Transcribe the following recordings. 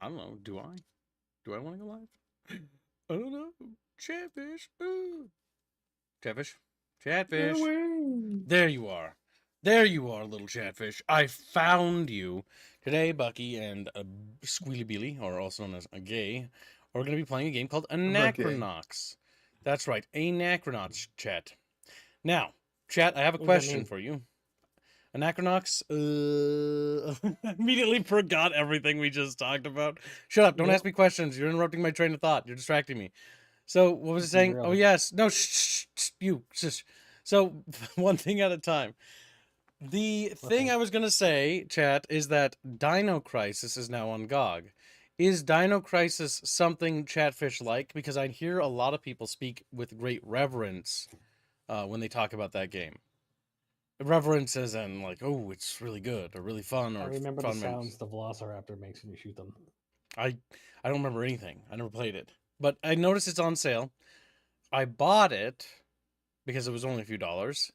I don't know. Do I? Do I want to go live? I don't know. Chatfish. Ooh. Chatfish. Chatfish. There you are. There you are, little chatfish. I found you. Today, Bucky and Squealy Beely, or also known as a gay, are going to be playing a game called Anachronox. That's right, Anachronox, chat. Now, chat, I have a question for you. Anachronox, immediately forgot everything we just talked about. Shut up, don't ask me questions. You're interrupting my train of thought. You're distracting me. So, what was it saying? Oh, yes. No, shh, you. Shh. So, one thing at a time. The thing I was going to say, chat, is that Dino Crisis is now on GOG. Is Dino Crisis something Chatfish like? Because I hear a lot of people speak with great reverence when they talk about that game. Reverence as in, like, oh, it's really good or really fun. Or I remember the sounds the Velociraptor makes when you shoot them. I don't remember anything. I never played it. But I noticed it's on sale. I bought it because it was only a few dollars.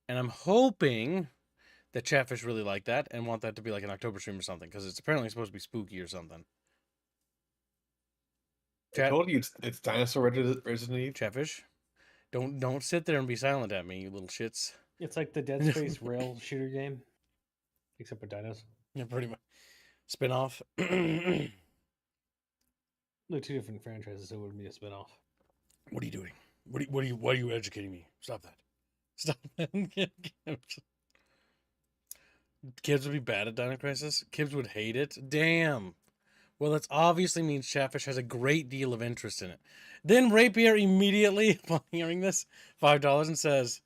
And I'm hoping that Chatfish really like that and want that to be like an October stream or something, because it's apparently supposed to be spooky or something. I told you it's dinosaur Resident Evil. Chatfish, don't sit there and be silent at me, you little shits. It's like the Dead Space rail shooter game, except for dinos. Yeah, pretty much. Spin-off. They're two different franchises, so it wouldn't be a spin-off. What are you doing? Why are you educating me? Stop that. Stop that. Kids would be bad at Dino Crisis. Kids would hate it. Damn. Well, that obviously means Chatfish has a great deal of interest in it. Then Rapier immediately, upon hearing this, $5 and says,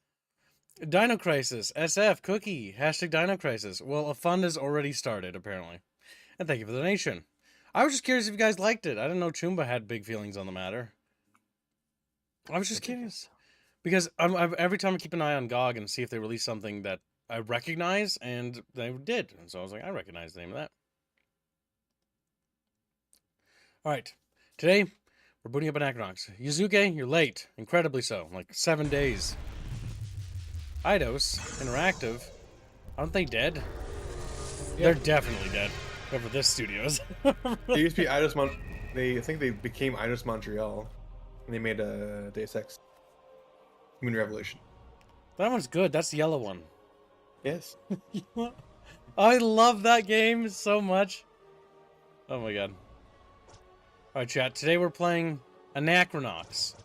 Dino Crisis, SF, cookie, hashtag Dino Crisis. Well, a fund has already started, apparently. And thank you for the donation. I was just curious if you guys liked it. I didn't know Chumba had big feelings on the matter. I was just curious. Because every time I keep an eye on GOG and see if they release something that I recognize, and they did. And so I was like, I recognize the name of that. All right. Today, we're booting up Anachronox. Yuzuke, you're late. Incredibly so. Like 7 days. Eidos, Interactive. Aren't they dead? Yeah. They're definitely dead. Whoever this studio is. They used to be Eidos I think they became Eidos Montreal. And they made a Deus Ex Human Revolution. That one's good. That's the yellow one. Yes. I love that game so much. Oh my god. Alright, chat. Today we're playing Anachronox.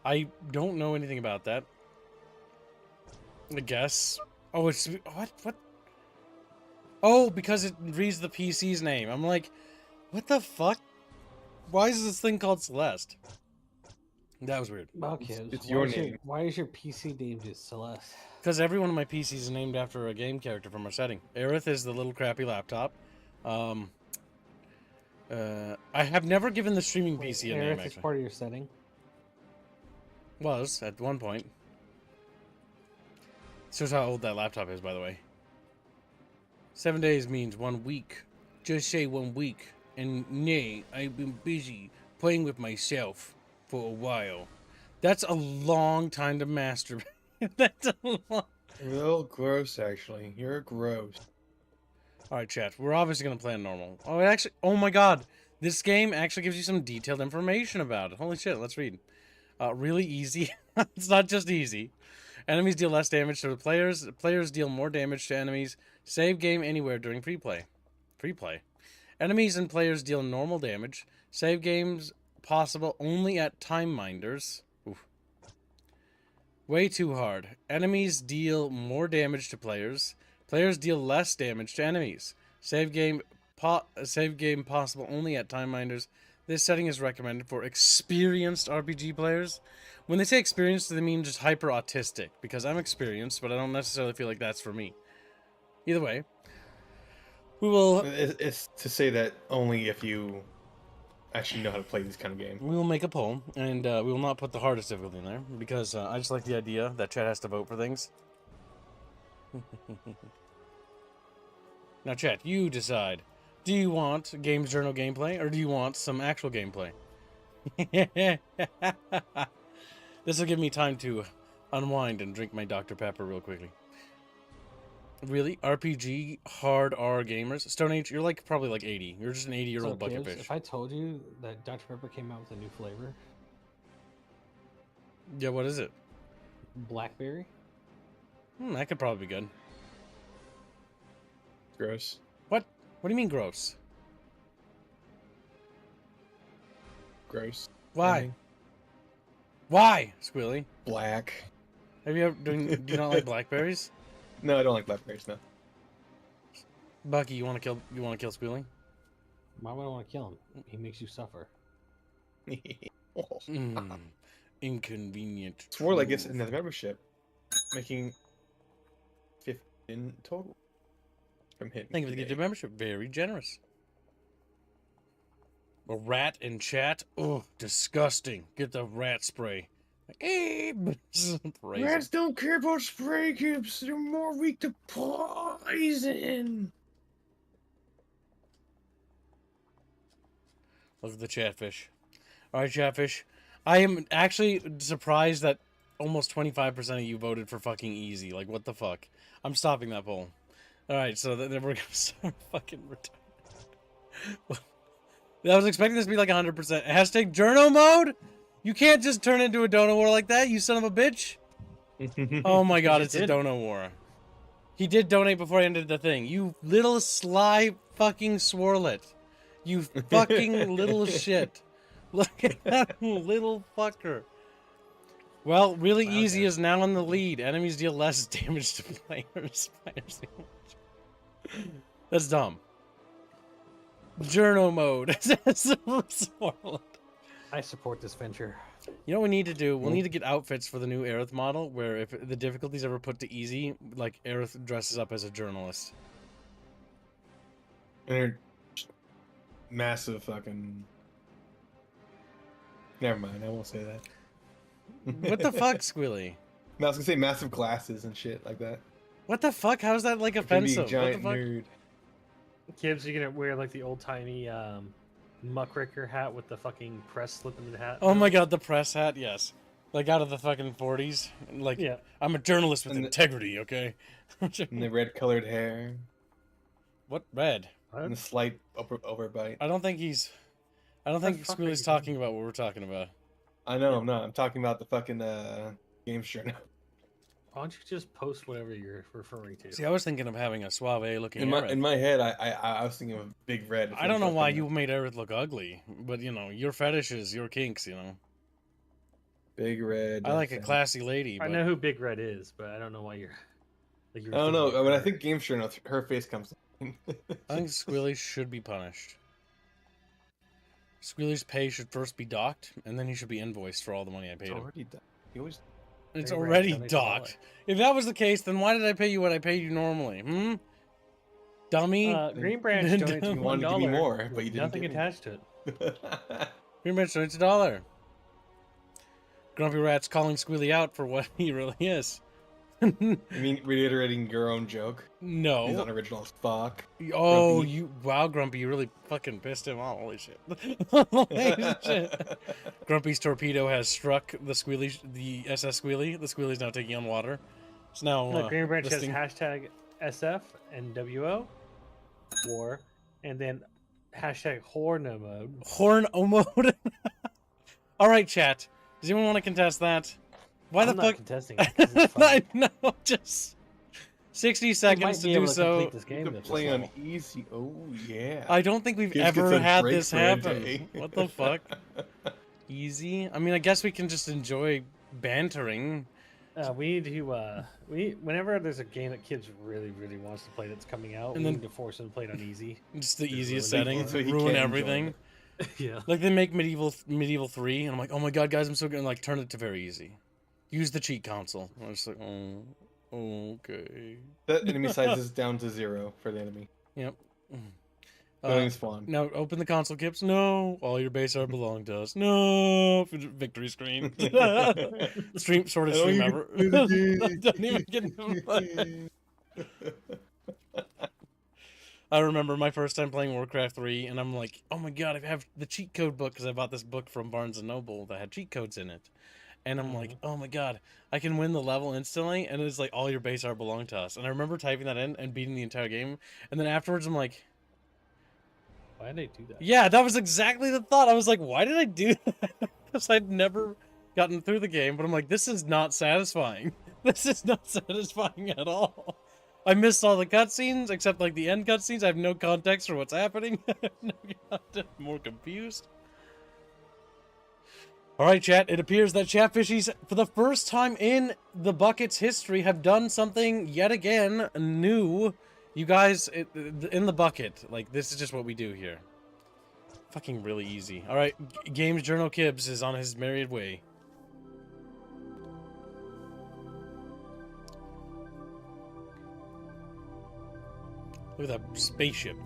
I don't know anything about that. I guess. Oh, it's... What? Oh, because it reads the PC's name. I'm like, what the fuck? Why is this thing called Celeste? That was weird. Okay, it's your name. Why is your PC named just Celeste? Because every one of my PCs is named after a game character from our setting. Aerith is the little crappy laptop. I have never given the streaming PC a name, actually. Aerith is part of your setting? Was, at one point. Shows how old that laptop is, by the way. 7 days means 1 week. Just say 1 week. And nay, I've been busy playing with myself for a while. That's a long time to masturbate. That's a long... A little gross, actually. You're gross. Alright, chat. We're obviously going to play on normal. Oh, it actually... Oh my god. This game actually gives you some detailed information about it. Holy shit, let's read. Really easy. It's not just easy. Enemies deal less damage to the players. Players deal more damage to enemies. Save game anywhere during free play. Free play. Enemies and players deal normal damage. Save games possible only at time minders. Oof. Way too hard. Enemies deal more damage to players. Players deal less damage to enemies. Save game possible only at time minders. This setting is recommended for experienced RPG players. When they say experienced, they mean just hyper autistic, because I'm experienced, but I don't necessarily feel like that's for me. Either way, we will... It's to say that only if you actually know how to play this kind of game. We will make a poll, and we will not put the hardest difficulty in there, because I just like the idea that chat has to vote for things. Now, chat, you decide. Do you want Games Journal gameplay, or do you want some actual gameplay? This will give me time to unwind and drink my Dr. Pepper real quickly. Really? RPG hard R gamers? Stone Age, you're like probably like 80. You're just an 80-year-old So, kids, bucketfish. if I told you that Dr. Pepper came out with a new flavor, Yeah, what is it? blackberry, That could probably be good. Gross. What? What do you mean gross? Gross. Why? Ending. Why, Squealy? Black. Have you ever do you not like blackberries? No, I don't like blackberries. No. Bucky, you want to kill Squealy? why would I want to kill him? He makes you suffer. Inconvenient. Swore like it's truth. another membership, making 15 total from hitting. Thank you for the gift of membership. Very generous. A rat in chat? Oh, disgusting. Get the rat spray. Abe! Rats don't care about spray cubes. They're more weak to poison. Look at the chatfish. Alright, chatfish. I am actually surprised that almost 25% of you voted for fucking easy. Like, what the fuck? I'm stopping that poll. Alright, so then we're gonna start fucking retarded. I was expecting this to be like 100%. Hashtag journo mode? You can't just turn into a dono war like that, you son of a bitch. Oh my god, it's a dono war. He did donate before I ended the thing. You little sly fucking swirlet. You fucking little shit. Look at that little fucker. Well, really easy is now in the lead. Enemies deal less damage to players. That's dumb. Journo mode. I support this venture. You know what we need to do? We'll need to get outfits for the new Aerith model, where if the difficulty's ever put to easy, like Aerith dresses up as a journalist. And they're massive fucking. Never mind, I won't say that. What the fuck, Squilly? No, I was gonna say massive glasses and shit like that. What the fuck? How's that like Could be a offensive? giant What the fuck? nerd. Kids, you're gonna wear like the old timey muckraker hat with the fucking press slip in the hat. Oh my god, the press hat, yes. Like out of the fucking 40s. Like, Yeah. I'm a journalist with And the- integrity, okay? And the red colored hair. What red? And the slight overbite. I don't think fuck are Squealy's you talking about what we're talking about. I know, I'm not. I'm talking about the fucking game journal. Why don't you just post whatever you're referring to? See, I was thinking of having a suave looking In Aerith. my head, I was thinking of Big Red. I don't know why you made Aerith look ugly, but you know, your fetishes, your kinks, you know. Big Red. I like a classy lady, I but know who Big Red is, but I don't know why you're. Like I don't know. When I think game journal, her face comes. I think Squealy should be punished. Squealy's pay should first be docked, and then he should be invoiced for all the money I paid It's him. already done. He always. It's Very already random, docked. If that was the case, then why did I pay you what I paid you normally? Dummy? Green Branch donates You $1. wanted to give me more, but you didn't Nothing give me. attached to it. Green Branch donates $1. Grumpy Rat's calling Squealy out for what he really is. I mean, reiterating your own joke. He's No. unoriginal as fuck. Oh, Grumpy. wow, Grumpy, you really fucking pissed him off. Holy shit. Holy shit. Grumpy's torpedo has struck the SS Squealy. The Squealy's now taking on water. It's now Look, Green Branch has listing- hashtag SF and WO war, and then hashtag horno mode. Horn mode. All right, chat. Does anyone want to contest that? Why I'm the not fuck? contesting it 'cause it's fun. I know, just 60 We seconds might to be do able to so. complete this game You can at this play on level. easy. Oh yeah. I don't think we've Kids get ever some had breaks this for a happen. day. What the fuck? Easy? I mean, I guess we can just enjoy bantering. We need to whenever there's a game that kids really wants to play that's coming out, And we then- need to force them to play it on easy. Just the Just easiest ruin setting. it. So he Ruin can't enjoy everything. Yeah. Like they make medieval 3, and I'm like, oh my god, guys, I'm so good. And like, turn it to very easy. Use the cheat console. I'm just like, oh, okay. That enemy size is down to 0 for the enemy. Yep. Don't even spawn. Now open the console kips. No, all your base art belong to us. No, victory screen. Shortest stream ever. Don't even get to play. I remember my first time playing Warcraft 3, and I'm like, oh my god, I have the cheat code book because I bought this book from Barnes & Noble that had cheat codes in it. And I'm like, oh my god, I can win the level instantly, and it's like all your base art belong to us. And I remember typing that in and beating the entire game, and then afterwards I'm like, Why did they do that? yeah, that was exactly the thought. I was like, why did I do that? Because I'd never gotten through the game, but I'm like, this is not satisfying. This is not satisfying at all. I missed all the cutscenes, except like the end cutscenes. I have no context for what's happening. No context. I'm more confused. Alright, chat, it appears that Chatfishies, for the first time in the Bucket's history, have done something yet again new. You guys, in the Bucket, like, this is just what we do here. Fucking really easy. Alright, Games Journal Kibbs is on his married way. Look at that spaceship.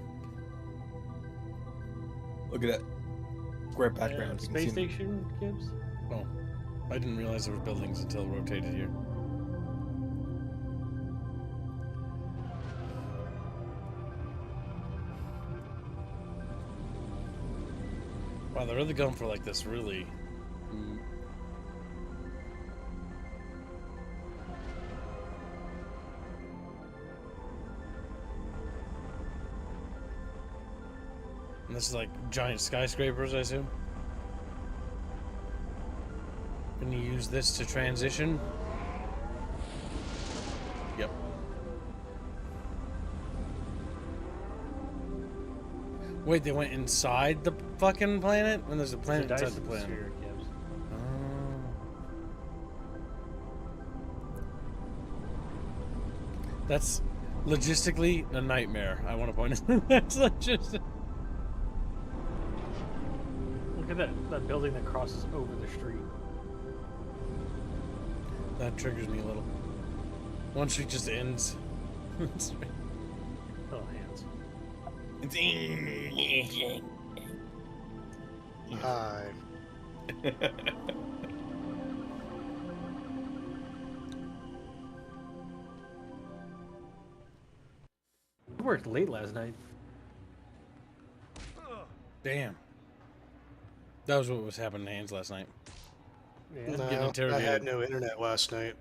Look at that square background. You can Space see them. station, Gibbs? Oh, I didn't realize there were buildings until it rotated here. Wow, they're really going for like this really... And this is like giant skyscrapers, I assume. Can you use this to transition? Yep. Wait, they went inside the fucking planet? And there's a planet It's a inside the Dyson planet. sphere, Gibbs. Oh. That's logistically a nightmare, I want to point out. That's just... Look at that building that crosses over the street. That triggers me a little. One street just ends. Oh, hands. Hi. I worked late last night. Damn. That was what was happening to Hans last night. Yeah, Getting No, I interrogated. had no internet last night.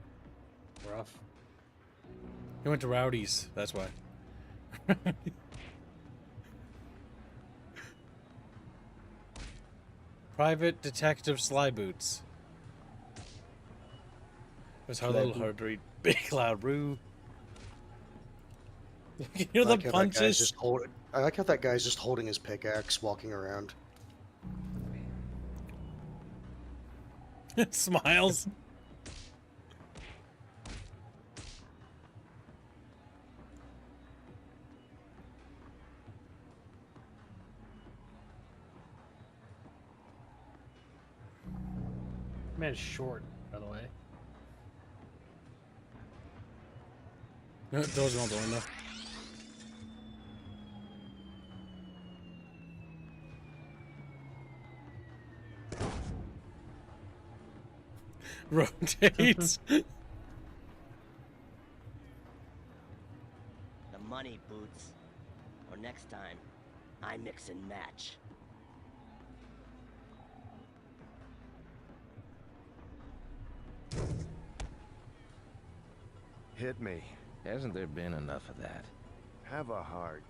rough. He went to Rowdy's, that's why. Private Detective Sly Boots. It was hard, a little hard to read. Big Loud Roo. You can hear the punches. I like how that guy's just holding his pickaxe, walking around. Smiles. Man's short, by the way. Doors on the window. Rotates. The money, Boots. Or next time, I mix and match. Hit me. Hasn't there been enough of that? Have a heart.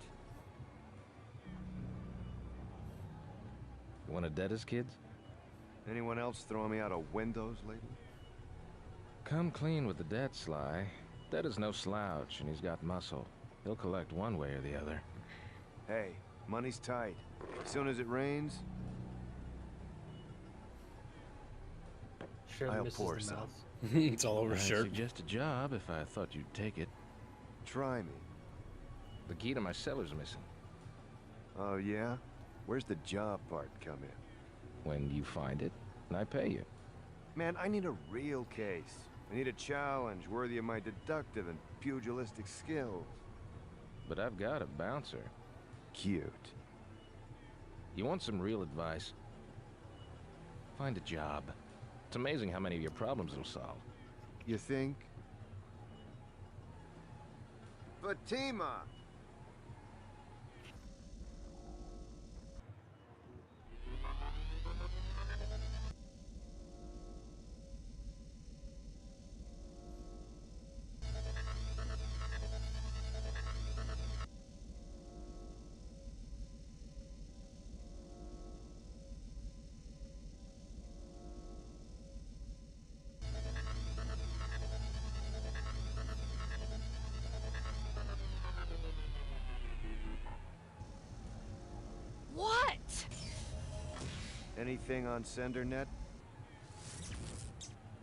You want to dead us, kids? Anyone else throwing me out of windows lately? Come clean with the debt, Sly. Dead is no slouch, and he's got muscle. He'll collect one way or the other. Hey, money's tight. As soon as it rains, Sure, I'll misses pour the some. mouth. It's all over I'd shirt. suggest a job if I thought you'd take it. try me. The key to my cellar's missing. Oh yeah? Where's the job part come in? When you find it, I pay you. Man, I need a real case. I need a challenge worthy of my deductive and pugilistic skills. But I've got a bouncer. Cute. You want some real advice? Find a job. It's amazing how many of your problems it'll solve. You think? Fatima! Anything on SenderNet?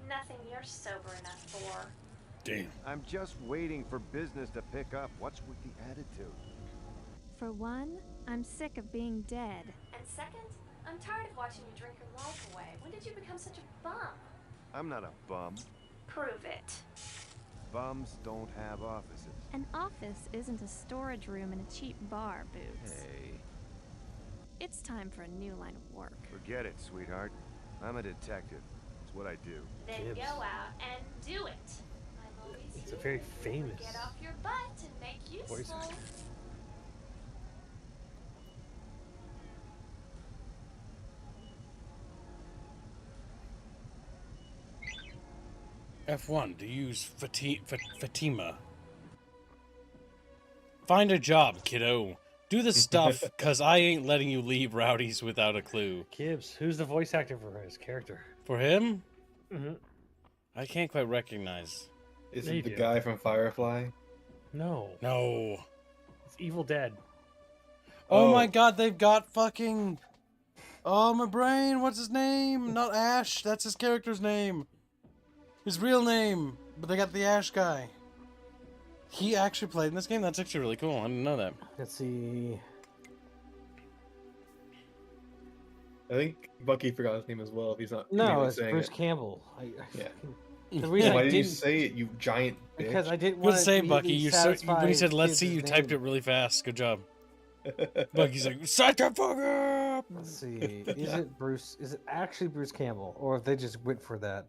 Nothing you're sober enough for. Damn. I'm just waiting for business to pick up. What's with the attitude? For one, I'm sick of being dead. And second, I'm tired of watching you drink your life away. When did you become such a bum? I'm not a bum. Prove it. Bums don't have offices. An office isn't a storage room in a cheap bar, Boots. Hey, It's time for a new line of work. forget it, sweetheart. I'm a detective. It's what I do. Then Gibbs. go out and do it. I'm always It's a here very to famous get off your butt and make voice useful. actor. F1 to use Fatima. Find a job, kiddo. Do the stuff, cause I ain't letting you leave rowdies without a clue. Gibbs, who's the voice actor for his character? For him, Mm-hmm. I can't quite recognize. Is There you it the do. guy from Firefly? No, No. it's Evil Dead. Oh, Oh. my god, they've got fucking... Oh, my brain, what's his name? Not Ash, that's his character's name. His real name, but they got the Ash guy. He actually played in this game? That's actually really cool, I didn't know that. Let's see. I think Bucky forgot his name as well. If he's not. No, really it's saying Bruce it. Campbell. Yeah. The reason Why I did you didn't say it, you giant bitch? because I didn't Good want to to say, Bucky. You when he said, let's see, you typed name. it really fast. Good job. Bucky's like, shut the fuck up! Let's see. Is it Bruce? Is it actually Bruce Campbell, or if they just went for that?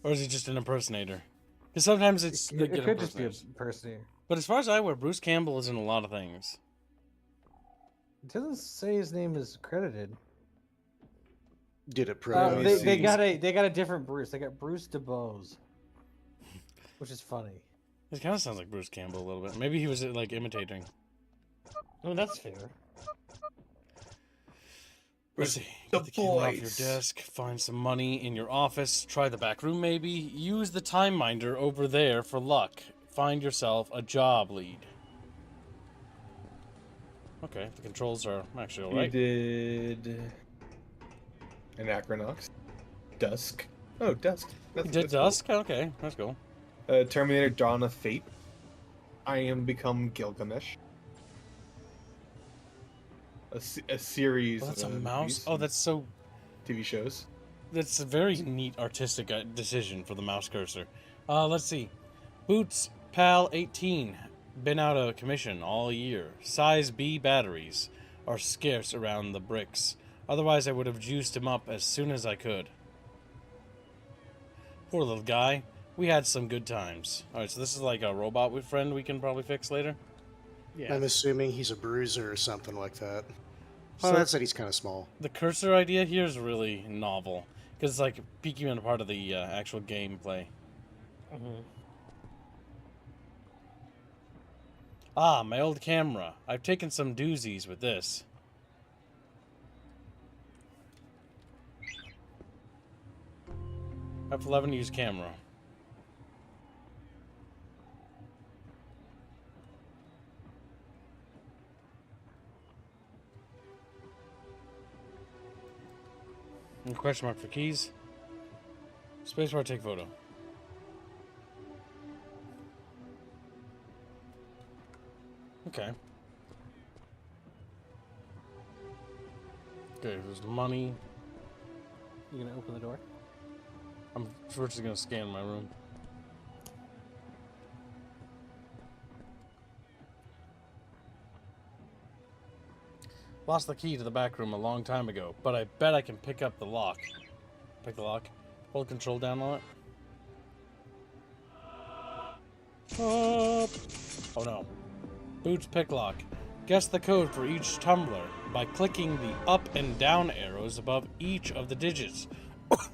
Or is he just an impersonator? Because sometimes it's It, they it get could just be a impersonators. person. But as far as I know, Bruce Campbell is in a lot of things. It doesn't say his name is credited. Did it Yeah, prove? let me They see. got a different Bruce. They got Bruce DeBose, which is funny. It kind of sounds like Bruce Campbell a little bit. Maybe he was like imitating. Oh, that's fair. Let's see. The Get the camera off your boys. desk. Find some money in your office. Try the back room maybe. Use the time minder over there for luck. Find yourself a job lead. Okay, the controls are actually You alright. did Anachronox, Dusk. Oh, Dusk. You did Dusk? Okay, that's cool. Cool. Terminator: Dawn of Fate. I Am Become Gilgamesh. A series. Oh, that's a of mouse? movies Oh, and that's so... TV shows. That's a very neat artistic decision for the mouse cursor. Let's see. Boots Pal 18. Been out of commission all year. Size B batteries are scarce around the bricks. Otherwise, I would have juiced him up as soon as I could. Poor little guy. We had some good times. Alright, so this is like a robot friend we can probably fix later. Yeah. I'm assuming he's a bruiser or something like that. So- Well, that said he's kind of small. The cursor idea here is really novel. Because it's like peeking in a part of the actual gameplay. Mhm. Ah, my old camera. I've taken some doozies with this. F11 use camera. And question mark for keys. Spacebar take photo. Okay. Okay, there's the money. You gonna open the door? I'm first gonna scan my room. Lost the key to the back room a long time ago, but I bet I can pick up the lock. Pick the lock. Hold control down on it. Up. Oh no. Boots pick lock. Guess the code for each tumbler by clicking the up and down arrows above each of the digits,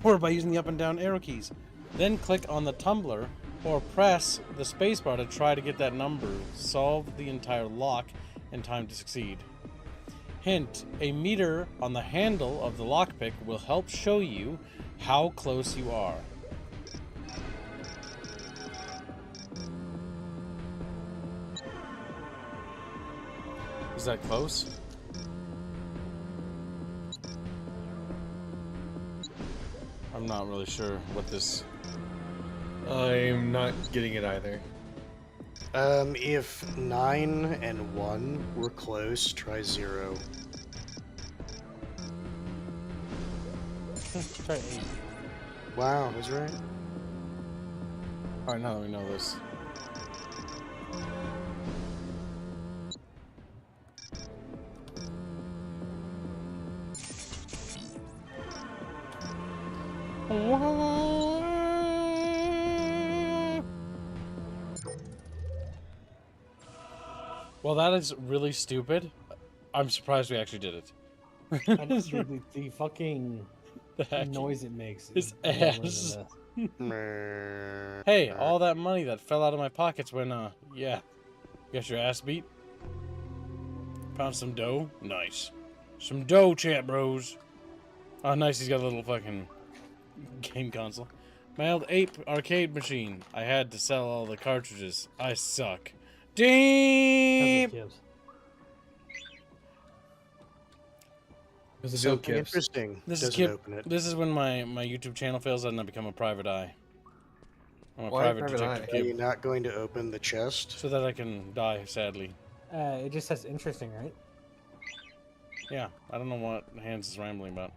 or by using the up and down arrow keys. Then click on the tumbler or press the spacebar to try to get that number. Solve the entire lock in time to succeed. Hint, a meter on the handle of the lockpick will help show you how close you are. Is that close? I'm not really sure what this... I'm not getting it either. If 9 and 1 were close, try 0. Try 8. Wow, I was right. Alright, now that we know this. Well, that is really stupid. I'm surprised we actually did it. And the fucking The heck? noise it makes His is dumber than ass. this. Hey, all that money that fell out of my pockets when, yeah. Got your ass beat? Found some dough? Nice. Some dough, chat bros. Oh, nice, he's got a little fucking game console. My old ape arcade machine. I had to sell all the cartridges. I suck. Damn! There's a So Bill Gibbs. Interesting. This is Doesn't open it. This is when my YouTube channel fails and I become a private eye. I'm a Why private private detective eye? Are Kib, you not going to open the chest? so that I can die, sadly. It just says interesting, right? Yeah, I don't know what Hans is rambling about.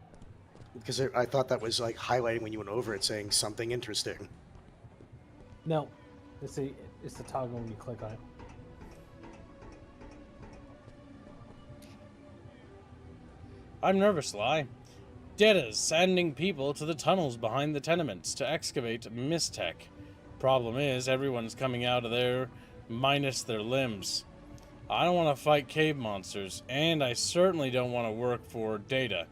Because I thought that was like highlighting when you went over it, saying something interesting. No. It's the toggle when you click on it. I'm nervous, Sly. Data's sending people to the tunnels behind the tenements to excavate Mistech. Problem is, everyone's coming out of there minus their limbs. I don't want to fight cave monsters, and I certainly don't want to work for Data.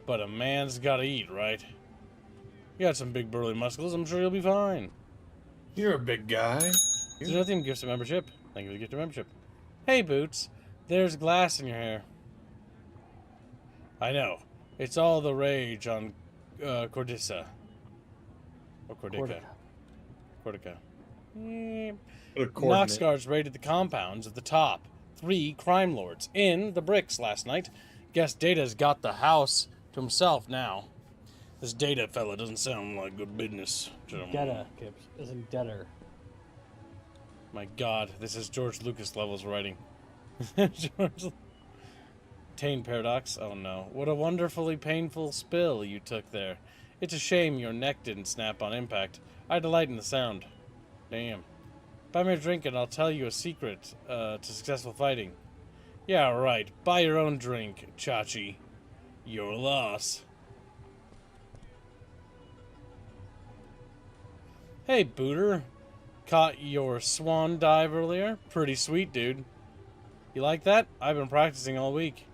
But a man's gotta eat, right? You got some big burly muscles, I'm sure you'll be fine. You're a big guy. There's nothing gifts of membership. Thank you for the gift of membership. Hey, Boots. There's glass in your hair. I know. It's all the rage on Cordissa. Or Cordica. Cordica. Knox guards raided the compounds at the top. 3 crime lords in the bricks last night. Guess Data's got the house to himself now. This Data fella doesn't sound like good business. Data, Gibbs. Isn't debtor. My God, this is George Lucas levels writing. George... Tane paradox? Oh no. What a wonderfully painful spill you took there. It's a shame your neck didn't snap on impact. I delight in the sound. Damn. Buy me a drink and I'll tell you a secret to successful fighting. Yeah, right. Buy your own drink, Chachi. Your loss. Hey, Booter. Caught your swan dive earlier? Pretty sweet, dude. You like that? I've been practicing all week.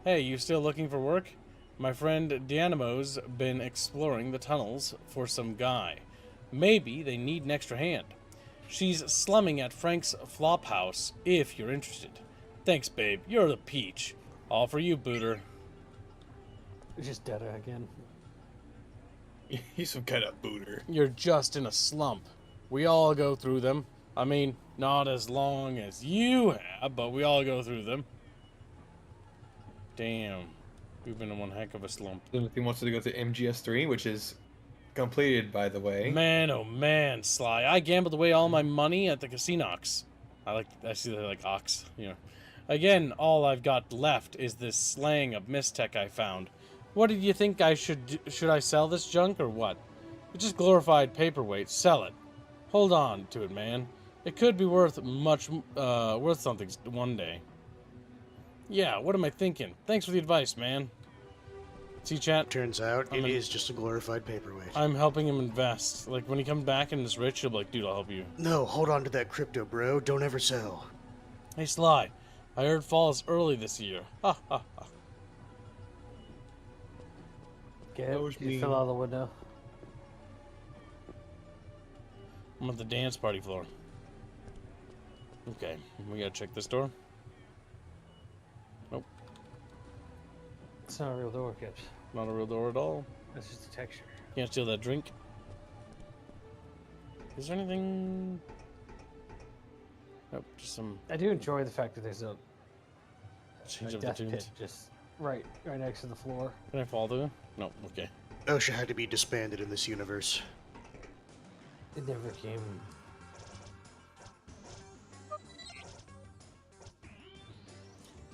Hey, you still looking for work? My friend Dianamo's been exploring the tunnels for some guy. Maybe they need an extra hand. She's slumming at Frank's flop house, if you're interested. Thanks, babe. You're the peach. All for you, Booter. It's just data again. He's some kind of booter. You're just in a slump. We all go through them. I mean, not as long as you have, but we all go through them. Damn. We've been in one heck of a slump. Timothy wants to go to MGS3, which is completed, by the way. Man, oh man, Sly. I gambled away all my money at the Casinox. I see they're like ox, you know. Again, all I've got left is this slaying of Mistech I found. What did you think I should do? Should I sell this junk or what? It's just glorified paperweight. Sell it. Hold on to it, man. It could be worth worth something one day. Yeah, what am I thinking? Thanks for the advice, man. See, chat? Turns out it is just a glorified paperweight. I'm helping him invest. Like, when he comes back and is rich, he'll be like, dude, I'll help you. No, hold on to that crypto, bro. Don't ever sell. Hey, Sly. I heard fall is early this year. Ha, ha, ha. Get That was it? You mean. fell out of the window. I'm at the dance party floor. Okay, we gotta check this door. Nope, It's not a real door, Gibbs. not a real door at all. That's just a texture. Can't steal that drink. Is there anything? Nope, just some I do enjoy the fact that there's a change of the death tunes. pit just right next to the floor. Can I fall through? No, okay. OSHA had to be disbanded in this universe. It never came.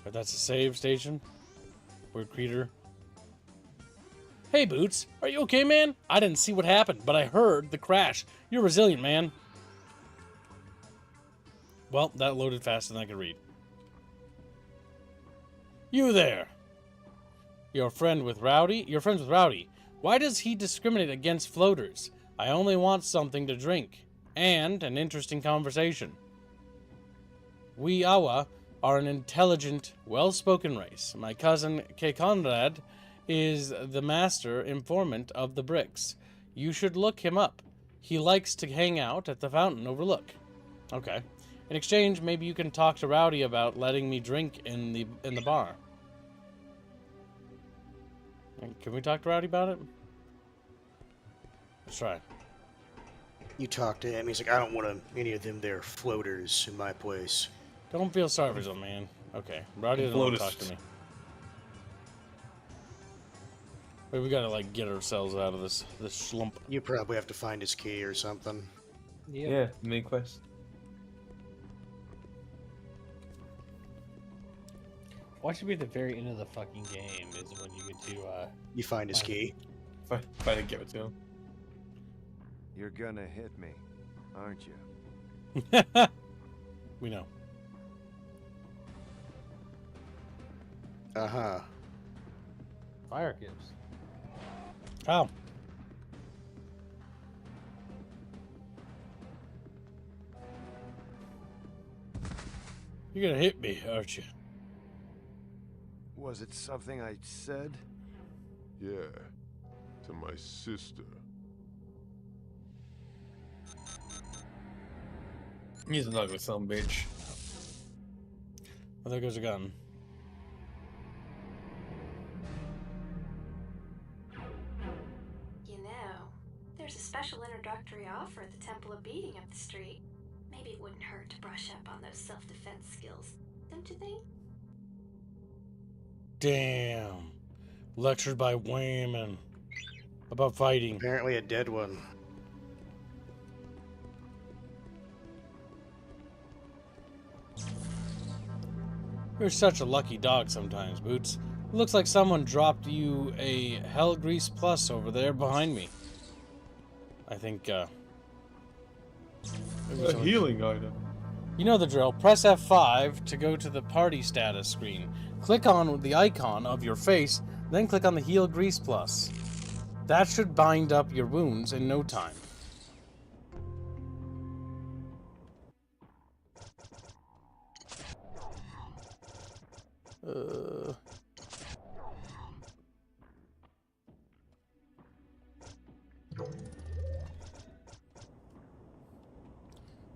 But that's a save station. Weird creature. Hey, Boots. Are you okay, man? I didn't see what happened, but I heard the crash. You're resilient, man. Well, that loaded faster than I could read. You there. You're friends with Rowdy. Why does he discriminate against floaters? I only want something to drink. And an interesting conversation. We Awa are an intelligent, well-spoken race. My cousin K. Conrad is the master informant of the bricks. You should look him up. He likes to hang out at the fountain overlook. Okay. In exchange, maybe you can talk to Rowdy about letting me drink in the bar. Can we talk to Rowdy about it? Let's try. You talk to him, he's like, I don't want any of them there floaters in my place. Don't feel sorry for yourself, man. Okay, Rowdy doesn't want to talk to me. Wait, we gotta, like, get ourselves out of this slump. You probably have to find his key or something. Yeah, main quest. What should be at the very end of the fucking game is when you get to, You find his key. If I didn't give it to him. You're gonna hit me, aren't you? We know. Uh-huh. fire gives. Oh. You're gonna hit me, aren't you? Was it something I said? Yeah, to my sister. He's an ugly son of a bitch. Oh, there goes a gun. You know, there's a special introductory offer at the Temple of Beating up the street. Maybe it wouldn't hurt to brush up on those self-defense skills, don't you think? Damn. Lectured by Wayman about fighting. Apparently a dead one. You're such a lucky dog sometimes, Boots. It looks like someone dropped you a Hell Grease Plus over there behind me. I think, A healing item. You know the drill. Press F5 to go to the party status screen. Click on the icon of your face, then click on the Heal Grease Plus. That should bind up your wounds in no time.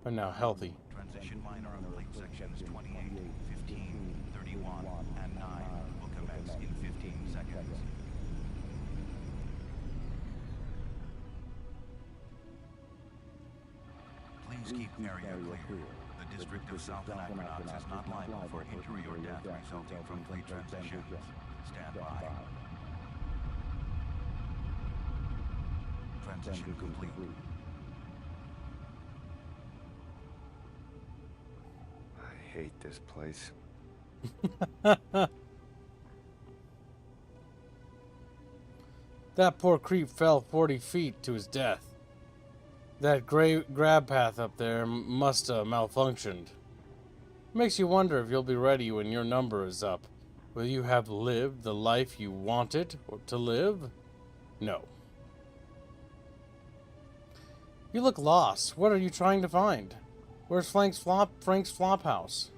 I'm now healthy. Transition minor on plate sections 28, 15, 31, and 9 will commence in 15 seconds. Please keep area clear. The district of South Anachronox is not liable for injury or death resulting from plate transitions. Stand by. Transition complete. I hate this place. That poor creep fell 40 feet to his death. That grab path up there must have malfunctioned. Makes you wonder if you'll be ready when your number is up. Will you have lived the life you wanted to live? No. You look lost. What are you trying to find? Where's Frank's flop house?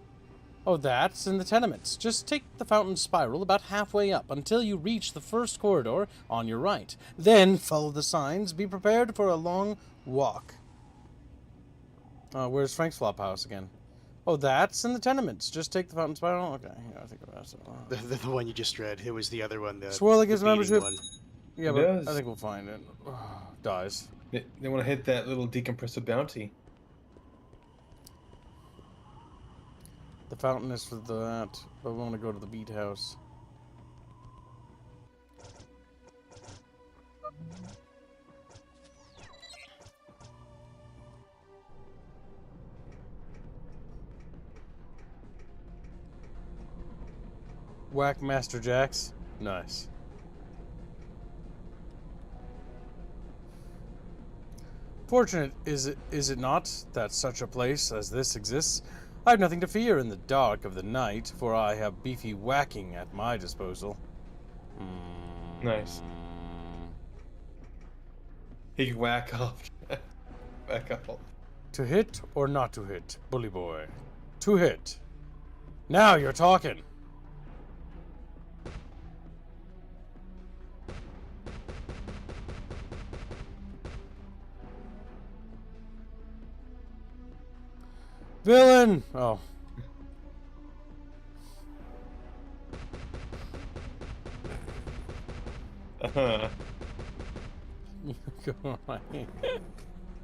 Oh, that's in the tenements. Just take the fountain spiral about halfway up until you reach the first corridor on your right. Then follow the signs. Be prepared for a long walk. Where's Frank's flop house again? Oh, that's in the tenements. Just take the fountain spiral. Okay, yeah, I think about it. The one you just read. It was the other one. The Swirly gives the beating membership. one. Yeah, It but does. I think we'll find it. Dies. They want to hit that little decompressive bounty. The fountain is for that, but we want to go to the beat house. Whack Master Jacks. Nice. Fortunate is it not that such a place as this exists? I have nothing to fear in the dark of the night, for I have beefy whacking at my disposal. Nice. He can whack off. Whack off. To hit or not to hit, bully boy? To hit. Now you're talking. Villain! Oh. That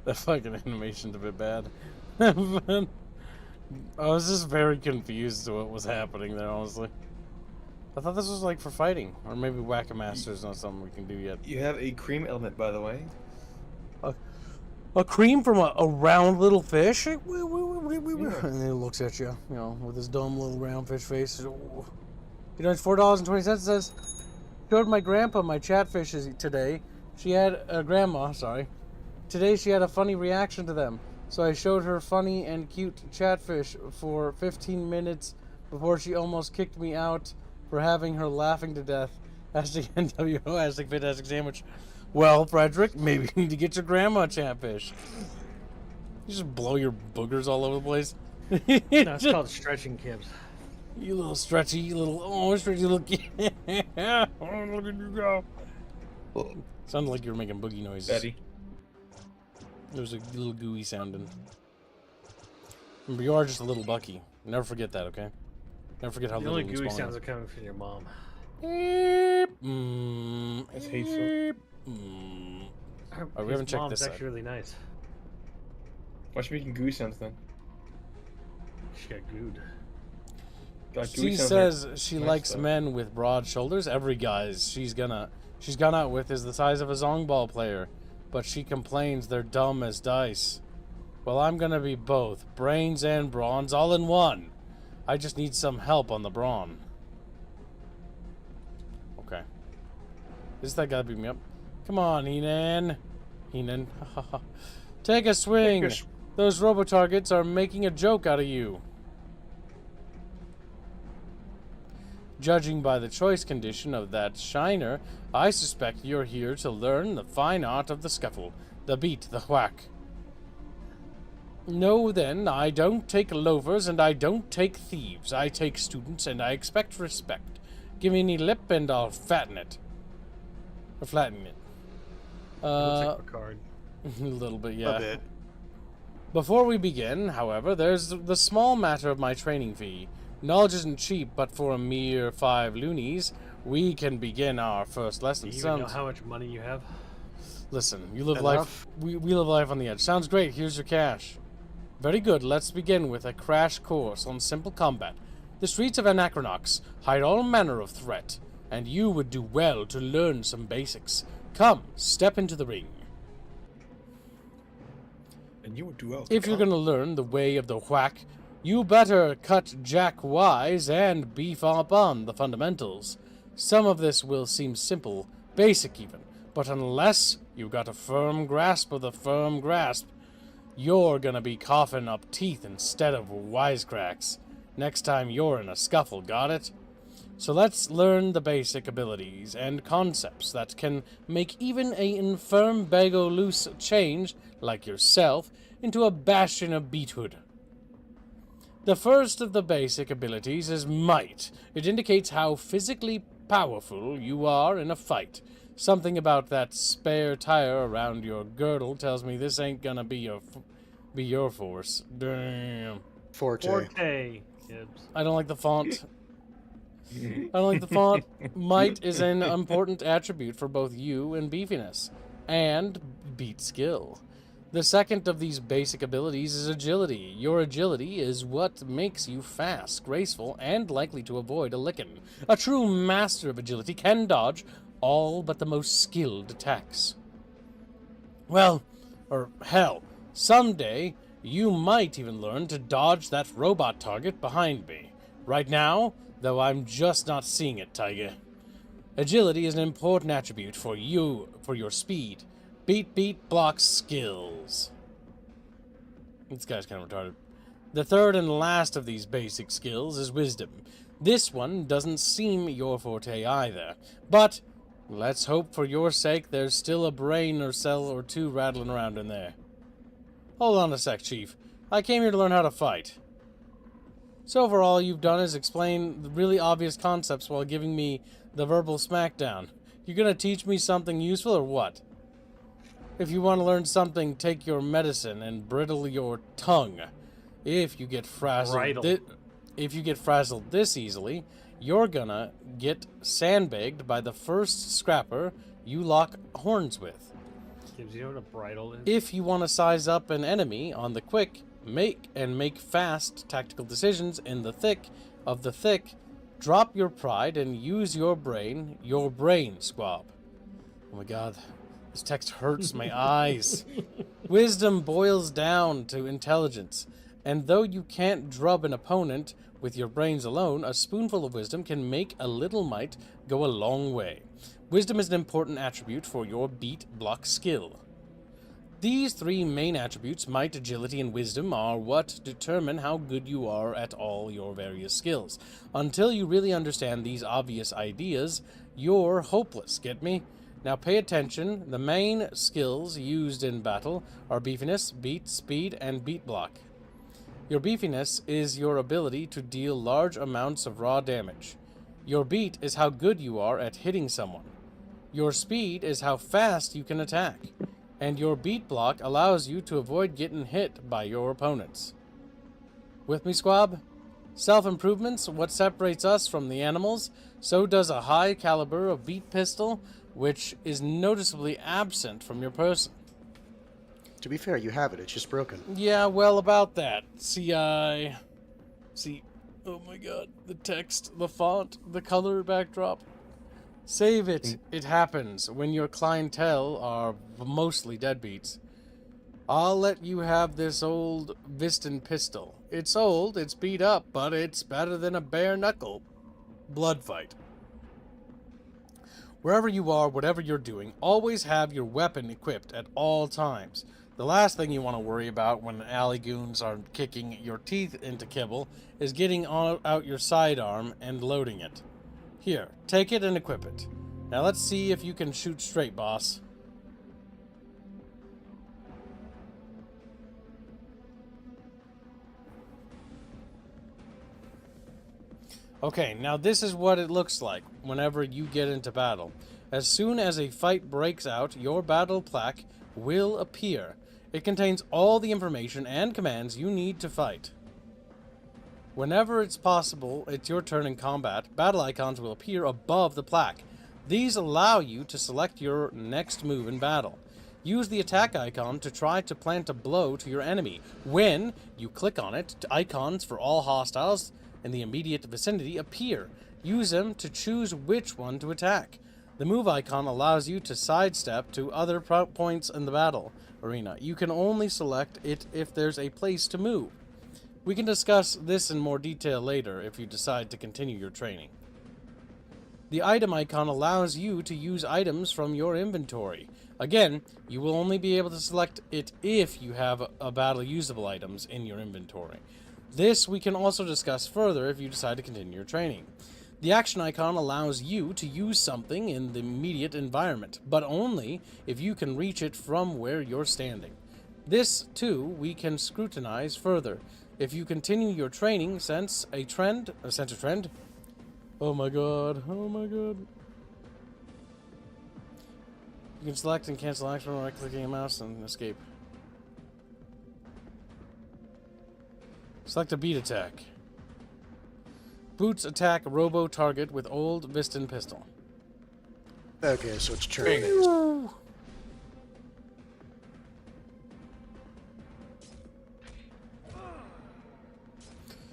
fucking animation's a bit bad. I was just very confused to what was happening there, honestly. I thought this was like for fighting, or maybe Whack-A-Master's not something we can do yet. You have a cream element, by the way. A cream from a round little fish? And he looks at you, you know, with his dumb little round fish face. You know, it's $4.20. It says, showed my grandpa my chatfishes today. She had a grandma, sorry. Today she had a funny reaction to them. So I showed her funny and cute chatfish for 15 minutes before she almost kicked me out for having her laughing to death. Hashtag NWO, hashtag fantastic sandwich. Well, Frederick, maybe you need to get your grandma a chatfish. You just blow your boogers all over the place. No, it's called stretching, Kibbs. You little stretchy little kid. Oh, look at you go. Sounded like you were making boogie noises. Betty. There was a little gooey sounding. Remember, you are just a little Bucky. Never forget that, okay? Never forget how The little only and gooey small you sounds are coming from your mom. That's hateful. We haven't checked this Mom's out. actually really nice. Why is she making gooey sounds then? She got gooed. She says she likes men with broad shoulders. Every guy's she's gone out with is the size of a zongball player, but she complains they're dumb as dice. Well, I'm gonna be both, brains and brawns all in one. I just need some help on the brawn. Okay. This that gotta beat me up. Come on, Enan. Enan. Take a swing. Those robo-targets are making a joke out of you. Judging by the choice condition of that shiner, I suspect you're here to learn the fine art of the scuffle, the beat, the whack. No, then, I don't take loafers and I don't take thieves. I take students and I expect respect. Give me any lip and I'll fatten it. Or flatten it. Looks like Picard. A little bit, yeah. A bit. Before we begin, however, there's the small matter of my training fee. Knowledge isn't cheap, but for a mere 5 loonies, we can begin our first lesson. Do you even know how much money you have? Listen, you live life. We live life on the edge. Sounds great. Here's your cash. Very good. Let's begin with a crash course on simple combat. The streets of Anachronox hide all manner of threat, and you would do well to learn some basics. Come, step into the ring. And you would do well. If you're gonna learn the way of the whack, you better cut jack wise and beef up on the fundamentals. Some of this will seem simple, basic even, but unless you got a firm grasp of the firm grasp, you're gonna be coughing up teeth instead of wisecracks. Next time you're in a scuffle, got it? So let's learn the basic abilities and concepts that can make even a infirm bago loose change, like yourself, into a bastion of beethood. The first of the basic abilities is might. It indicates how physically powerful you are in a fight. Something about that spare tire around your girdle tells me this ain't gonna be your force. Damn. Forte. Kibbs. I don't like the font. I don't like the font. Might is an important attribute for both you and beefiness, and beat skill. The second of these basic abilities is agility. Your agility is what makes you fast, graceful, and likely to avoid a licking. A true master of agility can dodge all but the most skilled attacks. Well, or hell, someday you might even learn to dodge that robot target behind me. Right now, though I'm just not seeing it, Tiger. Agility is an important attribute for your speed. Beat, block skills. This guy's kind of retarded. The third and last of these basic skills is wisdom. This one doesn't seem your forte either, but let's hope for your sake there's still a brain or cell or two rattling around in there. Hold on a sec, Chief. I came here to learn how to fight. So far all you've done is explain the really obvious concepts while giving me the verbal smackdown. You gonna teach me something useful or what? If you want to learn something, take your medicine and bridle your tongue. If you get frazzled this easily, you're gonna get sandbagged by the first scrapper you lock horns with. Gives you what a bridle is. If you want to size up an enemy on the quick, make fast tactical decisions in the thick of the thick, drop your pride and use your brain, squab. Oh my god, this text hurts my eyes. Wisdom boils down to intelligence, and though you can't drub an opponent with your brains alone, a spoonful of wisdom can make a little might go a long way. Wisdom is an important attribute for your beat block skill. These three main attributes, might, agility, and wisdom, are what determine how good you are at all your various skills. Until you really understand these obvious ideas, you're hopeless, get me? Now pay attention. The main skills used in battle are beefiness, beat, speed, and beat block. Your beefiness is your ability to deal large amounts of raw damage. Your beat is how good you are at hitting someone. Your speed is how fast you can attack. And your beat block allows you to avoid getting hit by your opponents. With me, squab? Self-improvement's what separates us from the animals. So does a high caliber of beat pistol, which is noticeably absent from your person. To be fair, you have it. It's just broken. Yeah, well, about that. See, oh my god, the text, the font, the color backdrop. Save it. It happens when your clientele are mostly deadbeats. I'll let you have this old Viston pistol. It's old, it's beat up, but it's better than a bare knuckle blood fight. Wherever you are, whatever you're doing, always have your weapon equipped at all times. The last thing you want to worry about when alley goons are kicking your teeth into kibble is getting out your sidearm and loading it. Here, take it and equip it. Now let's see if you can shoot straight, boss. Okay, now this is what it looks like whenever you get into battle. As soon as a fight breaks out, your battle plaque will appear. It contains all the information and commands you need to fight. Whenever it's possible, it's your turn in combat, battle icons will appear above the plaque. These allow you to select your next move in battle. Use the attack icon to try to plant a blow to your enemy. When you click on it, icons for all hostiles in the immediate vicinity appear. Use them to choose which one to attack. The move icon allows you to sidestep to other points in the battle arena. You can only select it if there's a place to move. We can discuss this in more detail later if you decide to continue your training. The item icon allows you to use items from your inventory. Again, you will only be able to select it if you have a battle usable items in your inventory. This we can also discuss further if you decide to continue your training. The action icon allows you to use something in the immediate environment, but only if you can reach it from where you're standing. This, too, we can scrutinize further. If you continue your training, sense a trend. Oh my god. You can select and cancel action by right-clicking a mouse and escape. Select a beat attack. Boots attack robo target with old Viston pistol. Okay, so it's turn-based.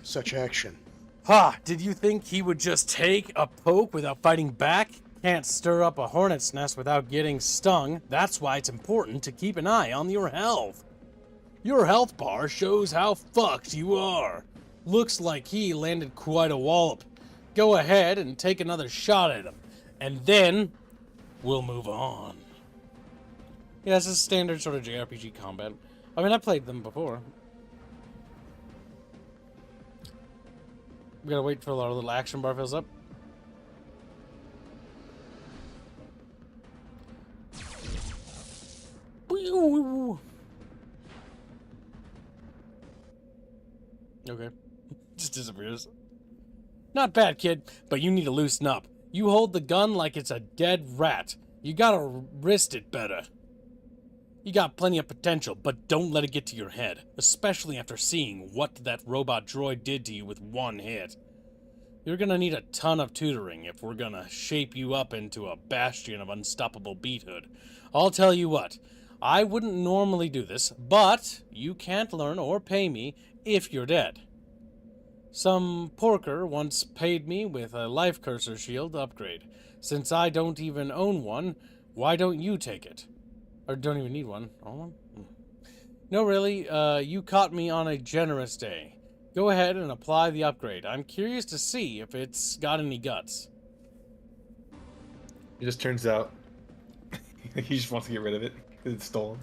Such action. Ha! Did you think he would just take a poke without fighting back? Can't stir up a hornet's nest without getting stung. That's why it's important to keep an eye on your health. Your health bar shows how fucked you are. Looks like he landed quite a wallop. go ahead and take another shot at him. And then we'll move on. Yeah, this is standard sort of JRPG combat. I mean, I played them before. We gotta wait till our little action bar fills up. Okay. Just disappears. Not bad, kid, but you need to loosen up. You hold the gun like it's a dead rat. You gotta wrist it better. You got plenty of potential, but don't let it get to your head, especially after seeing what that robot droid did to you with one hit. You're gonna need a ton of tutoring if we're gonna shape you up into a bastion of unstoppable beathood. I'll tell you what, I wouldn't normally do this, but you can't learn or pay me if you're dead. Some porker once paid me with a life cursor shield upgrade. Since I don't even own one, why don't you take it? Or don't even need one. Own one? No, really, you caught me on a generous day. Go ahead and apply the upgrade. I'm curious to see if it's got any guts. It just turns out he just wants to get rid of it because it's stolen.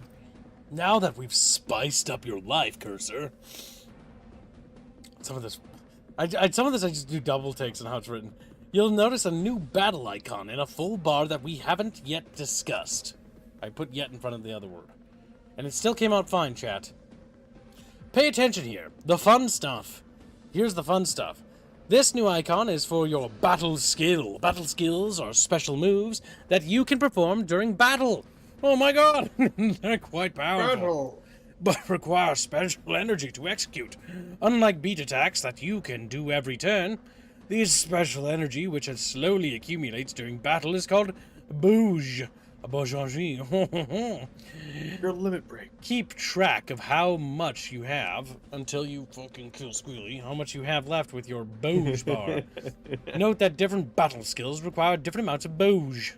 Now that we've spiced up your life, cursor. Some of this I just do double takes on how it's written. You'll notice a new battle icon in a full bar that we haven't yet discussed. I put yet in front of the other word. And it still came out fine, chat. Pay attention here. The fun stuff. Here's the fun stuff. This new icon is for your battle skill. Battle skills are special moves that you can perform during battle. Oh my god! They're quite powerful. Battle. But require special energy to execute. Unlike beat attacks that you can do every turn, this special energy, which slowly accumulates during battle, is called bouge. A bougeangie. Your limit break. Keep track of how much you have until you fucking kill Squealy. How much you have left with your bouge bar. Note that different battle skills require different amounts of bouge.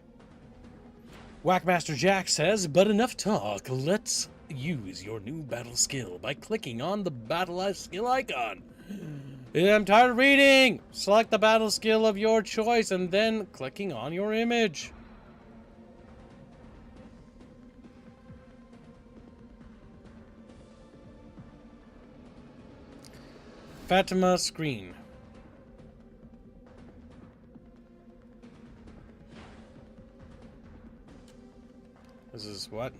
Whackmaster Jack says, but enough talk. Let's use your new battle skill by clicking on the battle skill icon. I'm tired of reading. Select the battle skill of your choice and then clicking on your image. Fatima screen. This is what?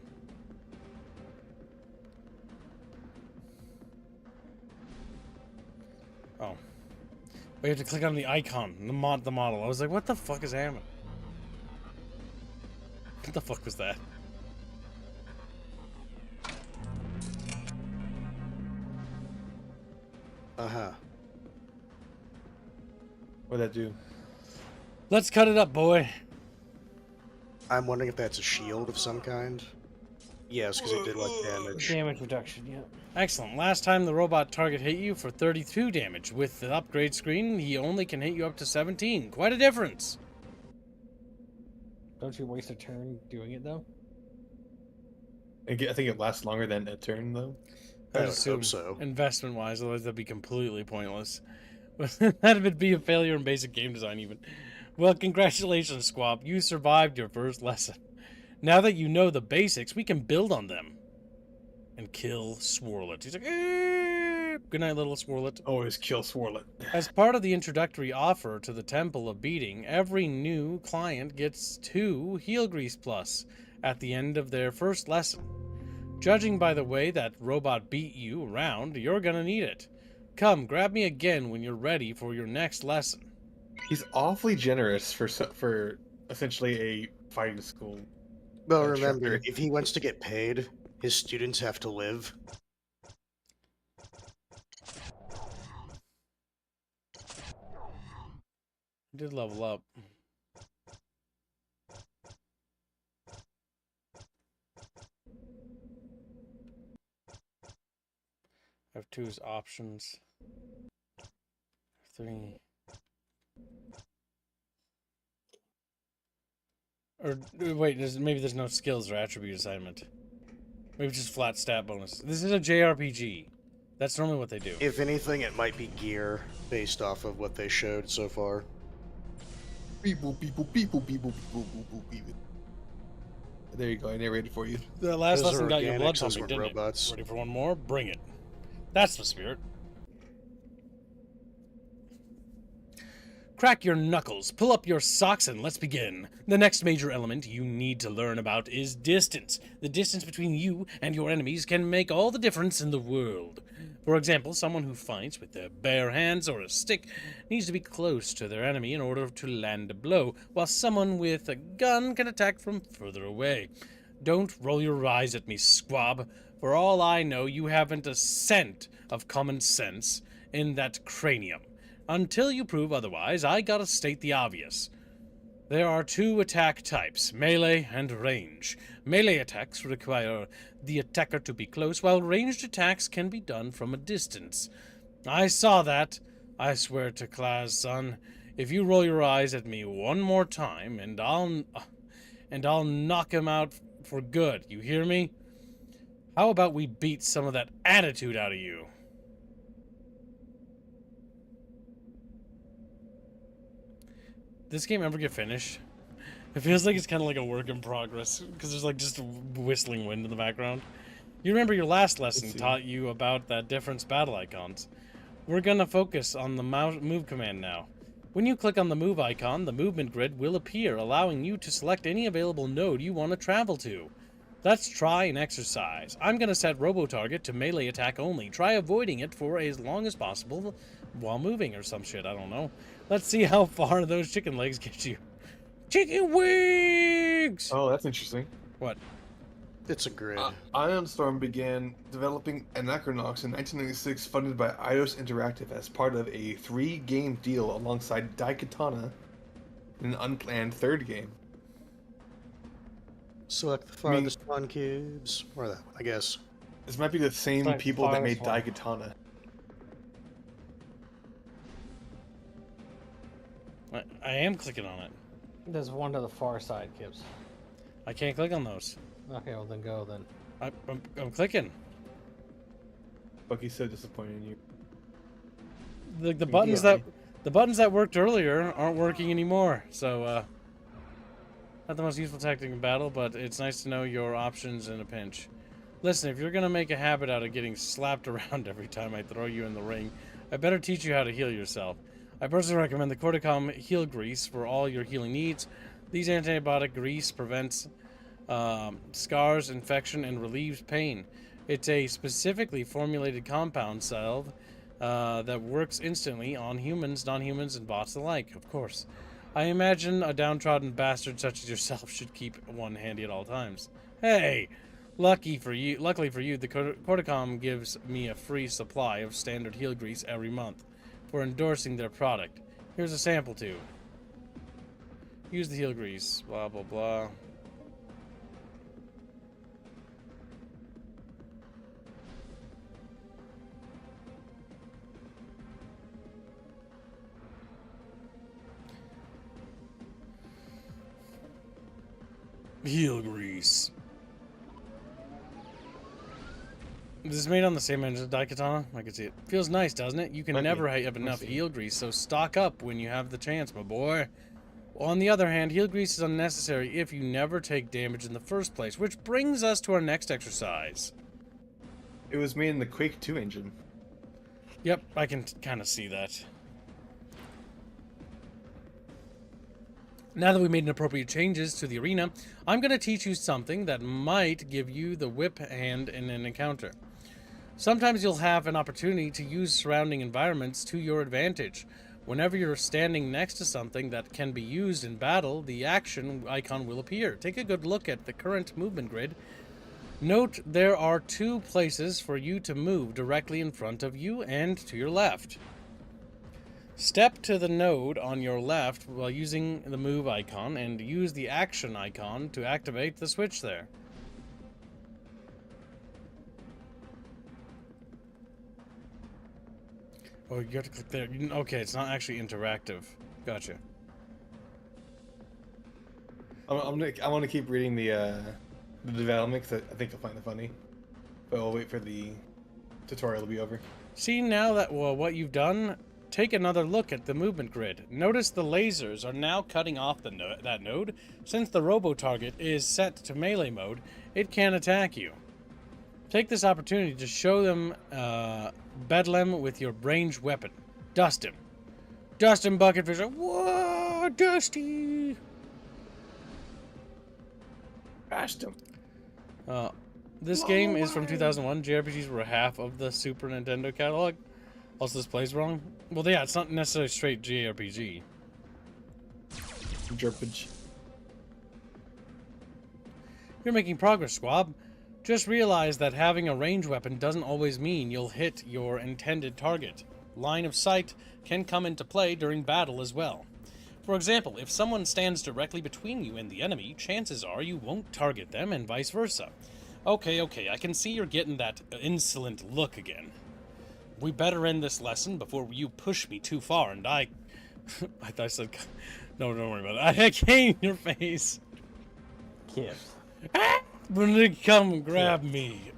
Oh. We have to click on the icon, the model. I was like, what the fuck is happening? What the fuck was that? Uh-huh. What'd that do? Let's cut it up, boy. I'm wondering if that's a shield of some kind. Yes, because it did like damage. Damage reduction, yeah. Excellent. Last time the robot target hit you for 32 damage. With the upgrade screen, he only can hit you up to 17. Quite a difference. Don't you waste a turn doing it, though? I think it lasts longer than a turn, though. I would hope so. Investment-wise, otherwise that'd be completely pointless. That would be a failure in basic game design, even. Well, congratulations, Squab. You survived your first lesson. Now that you know the basics, we can build on them. And kill Swirlet. He's like, eh. Good night, little Swirlet. Always kill Swirlet. As part of the introductory offer to the Temple of Beating, every new client gets 2 Heel Grease Plus at the end of their first lesson. Judging by the way that robot beat you around, you're gonna need it. Come, grab me again when you're ready for your next lesson. He's awfully generous for essentially a fighting school. Well, remember, if he wants to get paid, his students have to live. He did level up. F2's options. F3. Or wait, maybe there's no skills or attribute assignment. Maybe just flat stat bonus. This is a JRPG. That's normally what they do. If anything, it might be gear based off of what they showed so far. Beep, boop, beep, boop, beep, boop, beep, boop, boop, boop, boop, beep. There you go. I narrated for you. The last Those lesson are got your blood organics, those pumping, weren't didn't robots. it? Ready for one more? Bring it. That's the spirit. Crack your knuckles, pull up your socks, and let's begin. The next major element you need to learn about is distance. The distance between you and your enemies can make all the difference in the world. For example, someone who fights with their bare hands or a stick needs to be close to their enemy in order to land a blow, while someone with a gun can attack from further away. Don't roll your eyes at me, squab. For all I know, you haven't a cent of common sense in that cranium. Until you prove otherwise, I gotta state the obvious. There are two attack types, melee and range. Melee attacks require the attacker to be close, while ranged attacks can be done from a distance. I saw that. I swear to Claus, son, if you roll your eyes at me one more time, and I'll knock him out for good. You hear me? How about we beat some of that attitude out of you? This game ever get finished? It feels like it's kind of like a work in progress, because there's like just whistling wind in the background. You remember your last lesson taught you about that difference battle icons. We're gonna focus on the move command now. When you click on the move icon, the movement grid will appear, allowing you to select any available node you want to travel to. Let's try an exercise. I'm gonna set robo-target to melee attack only. Try avoiding it for as long as possible while moving or some shit, I don't know. Let's see how far those chicken legs get you. Chicken wings! Oh, that's interesting. What? It's a grid. Ion Storm began developing Anachronox in 1996, funded by Eidos Interactive as part of a 3-game deal alongside Daikatana and an unplanned 3rd game. Select the farthest one cubes. Or that, I guess. This might be the same Like people that made farthest Daikatana. I am clicking on it. There's one to the far side, Kips. I can't click on those. Okay, well then go then. I'm clicking. Bucky's so disappointed in you. The buttons that worked earlier aren't working anymore. So not the most useful tactic in battle, but it's nice to know your options in a pinch. Listen, if you're gonna make a habit out of getting slapped around every time I throw you in the ring, I better teach you how to heal yourself. I personally recommend the Corticom Heal Grease for all your healing needs. These antibiotic grease prevents scars, infection, and relieves pain. It's a specifically formulated compound salve that works instantly on humans, non-humans, and bots alike, of course. I imagine a downtrodden bastard such as yourself should keep one handy at all times. Hey! Luckily for you, the Corticom gives me a free supply of standard heal grease every month for endorsing their product. Here's a sample tube. Use the heal grease, blah blah blah. Heal grease. Is this made on the same engine as Daikatana? I can see it. Feels nice, doesn't it? You can never have enough heal grease, so stock up when you have the chance, my boy. On the other hand, heal grease is unnecessary if you never take damage in the first place, which brings us to our next exercise. It was made in the Quake 2 engine. Yep, I can kind of see that. Now that we made appropriate changes to the arena, I'm going to teach you something that might give you the whip hand in an encounter. Sometimes you'll have an opportunity to use surrounding environments to your advantage. Whenever you're standing next to something that can be used in battle, the action icon will appear. Take a good look at the current movement grid. Note there are 2 places for you to move directly in front of you and to your left. Step to the node on your left while using the move icon and use the action icon to activate the switch there. Oh, you have to click there. Okay, it's not actually interactive. Gotcha. I want to keep reading the development because I think I'll find it funny. But I'll wait for the tutorial to be over. See, now that what you've done take another look at the movement grid. Notice the lasers are now cutting off that node. Since the robo-target is set to melee mode, it can't attack you. Take this opportunity to show them Bedlam with your ranged weapon. Dust him. Dust him, Bucketfishie. Whoa, Dusty! Dust him. This game is from 2001. JRPGs were half of the Super Nintendo catalog. Also, this plays wrong. Well, yeah, it's not necessarily straight JRPG. Jerpage. You're making progress, Squab. Just realize that having a ranged weapon doesn't always mean you'll hit your intended target. Line of sight can come into play during battle as well. For example, if someone stands directly between you and the enemy, chances are you won't target them and vice versa. Okay, I can see you're getting that insolent look again. We better end this lesson before you push me too far and I thought I said... No, don't worry about it. I came in your face. Kiss. When they come grab me.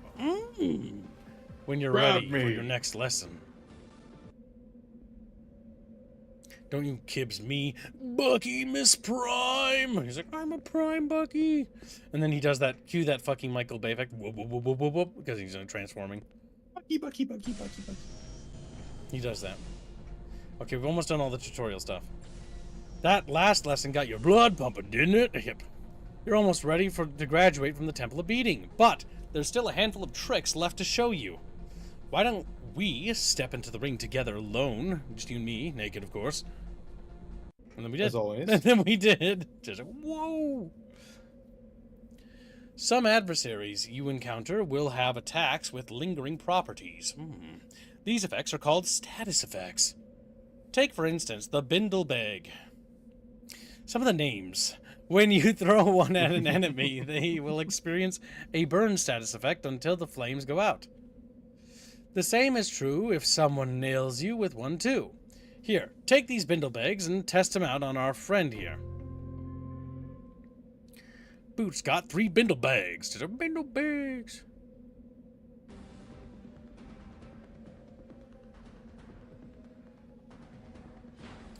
When you're Grab ready me. for your next lesson. Don't you kibs me. Bucky, Miss Prime. He's like, I'm a Prime, Bucky. And then he does that, cue that fucking Michael Bay effect. Whoop, whoop, whoop, whoop, whoop, whoop, because he's transforming. Bucky. He does that. Okay, we've almost done all the tutorial stuff. That last lesson got your blood pumping, didn't it? Yep. You're almost ready to graduate from the Temple of Beating, but there's still a handful of tricks left to show you. Why don't we step into the ring together alone? Just you and me, naked of course. And then we did. As always. And then we did. Just like, whoa! Some adversaries you encounter will have attacks with lingering properties. These effects are called status effects. Take, for instance, the Bindle Bag. Some of the names. When you throw one at an enemy, they will experience a burn status effect until the flames go out. The same is true if someone nails you with one too. Here, take these Bindle Bags and test them out on our friend here. Boots got 3 Bindle Bags. To the Bindle Bags.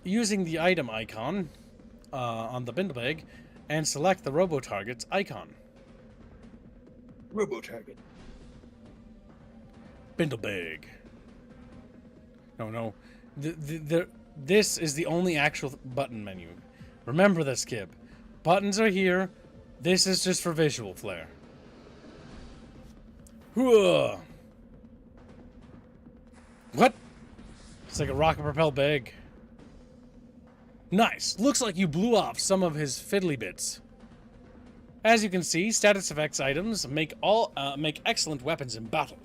Using the item icon on the Bindle Bag and select the Robo-Target's icon. Robo-Target. Bindle Bag. No. This is the only actual button menu. Remember this, Kib. Buttons are here. This is just for visual flair. Whoa. What? It's like a rocket-propelled bag. Nice. Looks like you blew off some of his fiddly bits. As you can see, status effects items make excellent weapons in battle.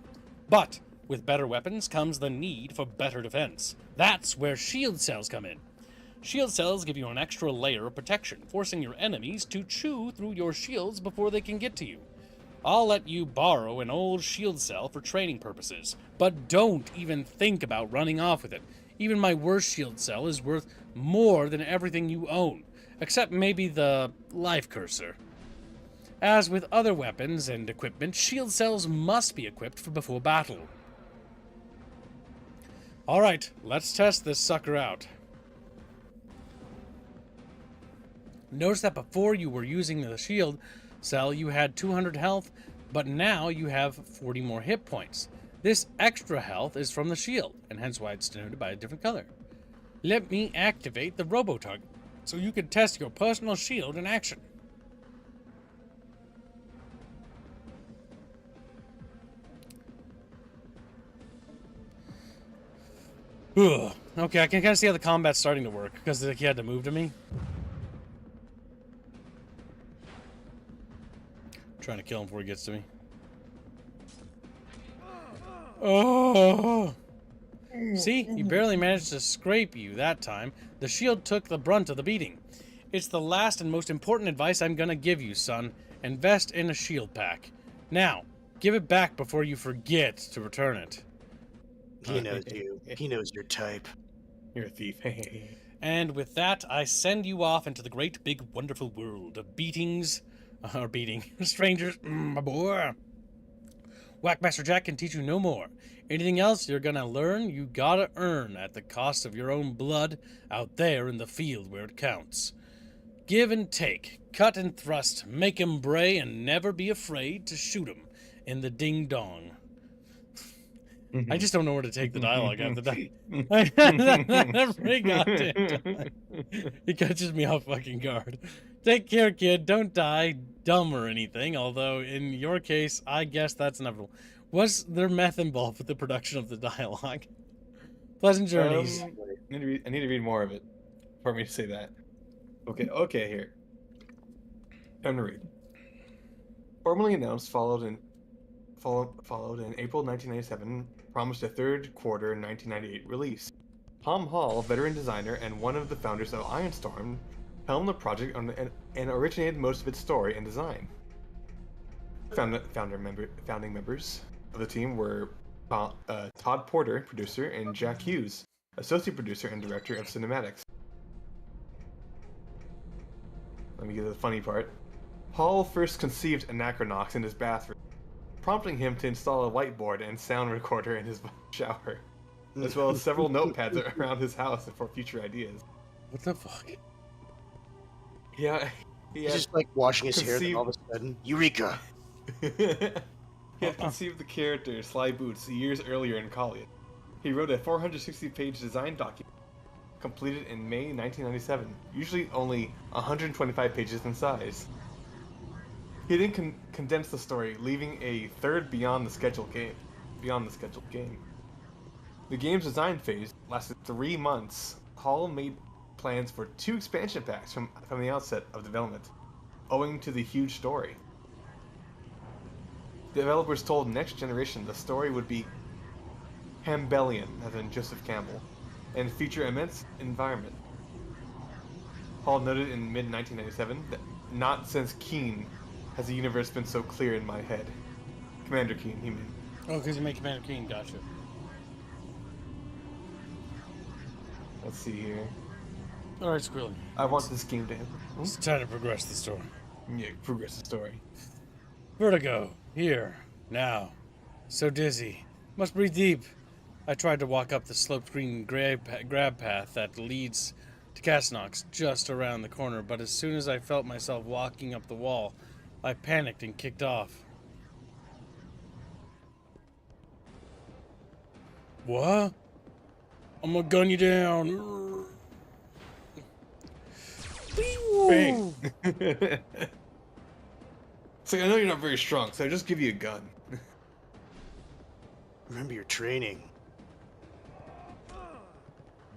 But with better weapons comes the need for better defense. That's where shield cells come in. Shield cells give you an extra layer of protection, forcing your enemies to chew through your shields before they can get to you. I'll let you borrow an old shield cell for training purposes, but don't even think about running off with it. Even my worst shield cell is worth more than everything you own, except maybe the life cursor. As with other weapons and equipment, shield cells must be equipped for before battle. Alright, let's test this sucker out. Notice that before you were using the shield cell, you had 200 health, but now you have 40 more hit points. This extra health is from the shield, and hence why it's denoted by a different color. Let me activate the Robo-Target, so you can test your personal shield in action. Ugh. Okay, I can kind of see how the combat's starting to work, because he had to move to me. Trying to kill him before he gets to me. Oh! See, he barely managed to scrape you that time. The shield took the brunt of the beating. It's the last and most important advice I'm gonna give you, son. Invest in a shield pack. Now, give it back before you forget to return it. He knows you. He knows your type. You're a thief. And with that, I send you off into the great big wonderful world of strangers, my boy. Whackmaster Jack can teach you no more. Anything else you're gonna learn, you gotta earn at the cost of your own blood out there in the field where it counts. Give and take, cut and thrust, make 'em bray, and never be afraid to shoot 'em in the ding-dong. I just don't know where to take the dialogue after that. Every goddamn time. It catches me off fucking guard. Take care, kid. Don't die dumb or anything, although in your case, I guess that's inevitable. Was there meth involved with the production of the dialogue? Pleasant journeys. I need to read more of it for me to say that. Okay, here. Time to read. Formally announced, followed in April 1997, promised a third quarter 1998 release. Tom Hall, veteran designer and one of the founders of Ironstorm, helmed the project and originated most of its story and design. Founding members of the team were Todd Porter, producer, and Jack Hughes, associate producer and director of cinematics. Let me get to the funny part. Hall first conceived Anachronox in his bathroom, prompting him to install a whiteboard and sound recorder in his shower, as well as several notepads around his house for future ideas. What the fuck? Yeah, He's just like washing his hair, then all of a sudden, Eureka! He had conceived the character Sly Boots years earlier in college. He wrote a 460-page design document, completed in May 1997, usually only 125 pages in size. He then condensed the story, leaving a third beyond the scheduled game. The game's design phase lasted 3 months. Hall made plans for 2 expansion packs from the outset of development, owing to the huge story. Developers told Next Generation the story would be Campbellian, as in Joseph Campbell, and feature immense environment. Hall noted in mid-1997 that not since Keen has the universe been so clear in my head. Commander Keen, he meant. Oh, because you made Commander Keen, gotcha. Let's see here. Alright, Squirrel. I want this game to end. It's time to progress the story. Yeah, progress the story. Vertigo. Here. Now. So dizzy. Must breathe deep. I tried to walk up the sloped green grab path that leads to Casnox just around the corner, but as soon as I felt myself walking up the wall, I panicked and kicked off. What? I'm gonna gun you down. Bang. It's like, I know you're not very strong, so I just give you a gun. Remember your training.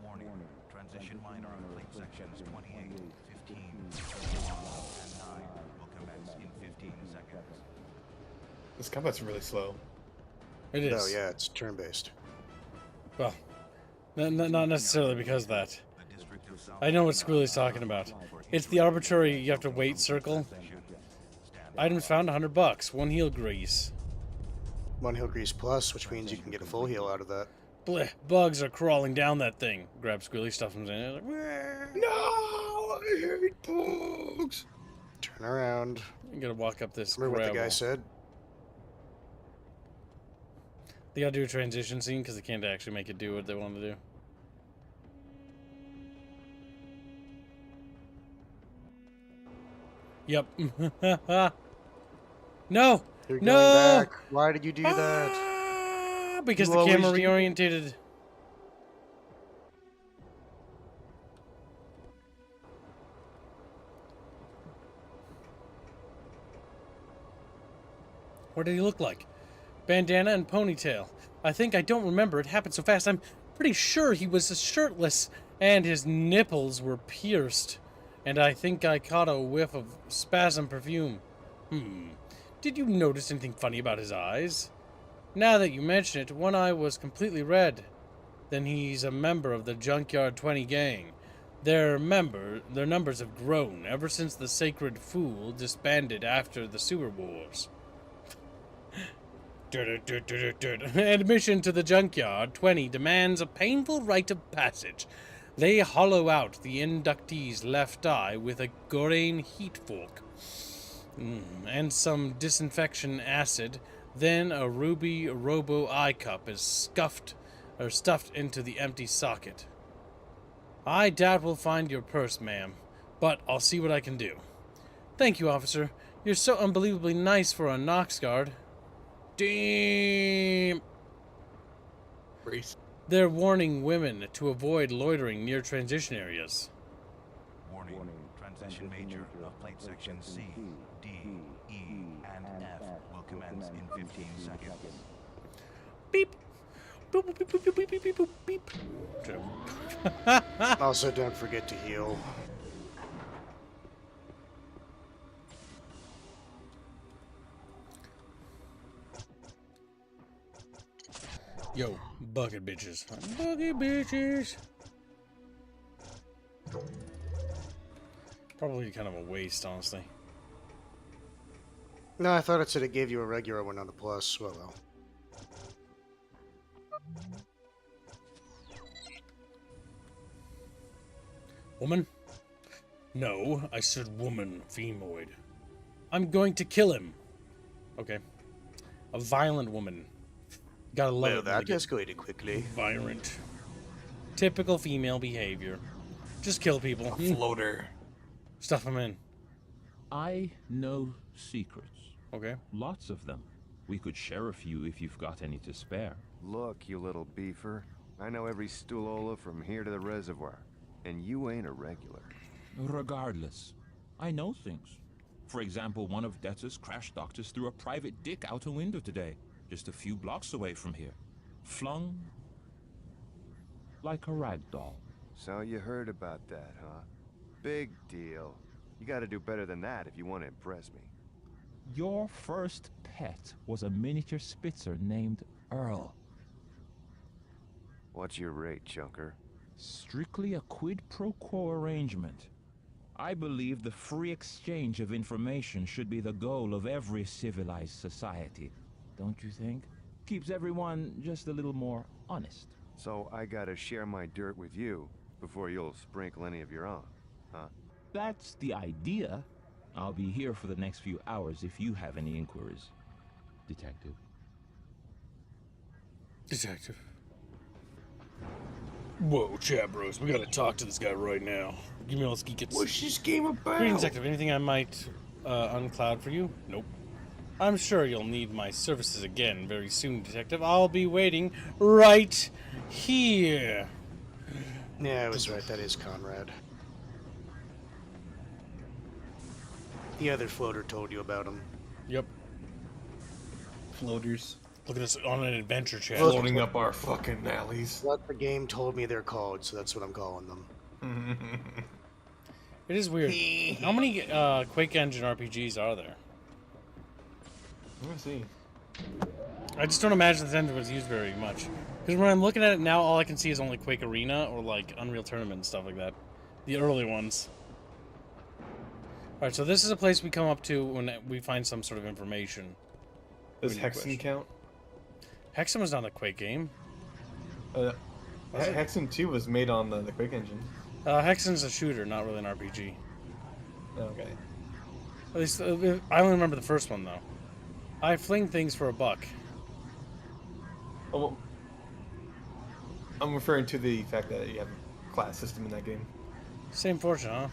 Warning. Transition minor on plate sections 28, 15, 1, and 9 will commence in 15 seconds. This combat's really slow. It is. Oh yeah, it's turn-based. Well, not necessarily because of that. I know what Squirrely's talking about. It's the arbitrary you have to wait circle. Items found $100. 1 heel grease. 1 heal grease plus, which means you can get a full heal out of that. Blech, bugs are crawling down that thing. Grab Squirrely, stuff him in. Like, no, I hate bugs. Turn around. You gotta walk up this Remember gravel. what the guy said? They gotta do a transition scene because they can't actually make it do what they want to do. Yep. No! You're No! going back. Why did you do that? Because You the camera always do- reorientated. What did he look like? Bandana and ponytail. I don't remember. It happened so fast. I'm pretty sure he was shirtless and his nipples were pierced. And I think I caught a whiff of spasm perfume. Did you notice anything funny about his eyes? Now that you mention it, one eye was completely red. Then he's a member of the Junkyard 20 gang. Their numbers have grown ever since the Sacred Fool disbanded after the Sewer Wars. Admission to the Junkyard 20 demands a painful rite of passage. They hollow out the inductee's left eye with a Gorain heat fork and some disinfection acid, Then a ruby robo eye cup is stuffed into the empty socket. I doubt we'll find your purse, ma'am, but I'll see what I can do. Thank you, officer. You're so unbelievably nice for a Knox guard. Damn. Brace. They're warning women to avoid loitering near transition areas. Warning. Transition major of plate sections C, D, E, and F will commence in 15 seconds. Beep. Boop, boop, boop, boop, beep, beep, boop, beep. Also, don't forget to heal. Yo, bucket bitches. Bucket bitches. Probably kind of a waste, honestly. No, I thought it said it gave you a regular one on the plus. Well. Woman? No, I said woman, femoid. I'm going to kill him. Okay. A violent woman. Gotta love Well, it. that escalated quickly. Violent. Typical female behavior. Just kill people. Floater. Stuff them in. I know secrets. Okay. Lots of them. We could share a few if you've got any to spare. Look, you little beefer. I know every stoolola from here to the reservoir. And you ain't a regular. Regardless, I know things. For example, one of Detz's crash doctors threw a private dick out a window today, just a few blocks away from here. Flung like a rag doll. So you heard about that, huh? Big deal. You gotta do better than that if you want to impress me. Your first pet was a miniature Spitzer named Earl. What's your rate, chunker? Strictly a quid pro quo arrangement. I believe the free exchange of information should be the goal of every civilized society. Don't you think? Keeps everyone just a little more honest. So I gotta share my dirt with you before you'll sprinkle any of your own, huh? That's the idea. I'll be here for the next few hours if you have any inquiries. Detective. Detective. Whoa, chat bros, we gotta talk to this guy right now. Give me all those geekets. What's this game about? Greetings, Detective. Anything I might uncloud for you? Nope. I'm sure you'll need my services again very soon, Detective. I'll be waiting right here. Yeah, I was right. That is Conrad. The other floater told you about him. Yep. Floaters. Look at this on an adventure chat. Floating up our fucking alleys. What the game told me they're called, so that's what I'm calling them. It is weird. How many Quake Engine RPGs are there? Let me see. I just don't imagine this engine was used very much. Because when I'm looking at it now, all I can see is only Quake Arena or like Unreal Tournament and stuff like that. The early ones. Alright, so this is a place we come up to when we find some sort of information. Does Hexen count? Hexen was not a Quake game. Hexen 2 was made on the Quake engine. Hexen's a shooter, not really an RPG. Okay. At least, I only remember the first one, though. I fling things for a buck. Oh, well, I'm referring to the fact that you have a class system in that game. Same fortune, huh?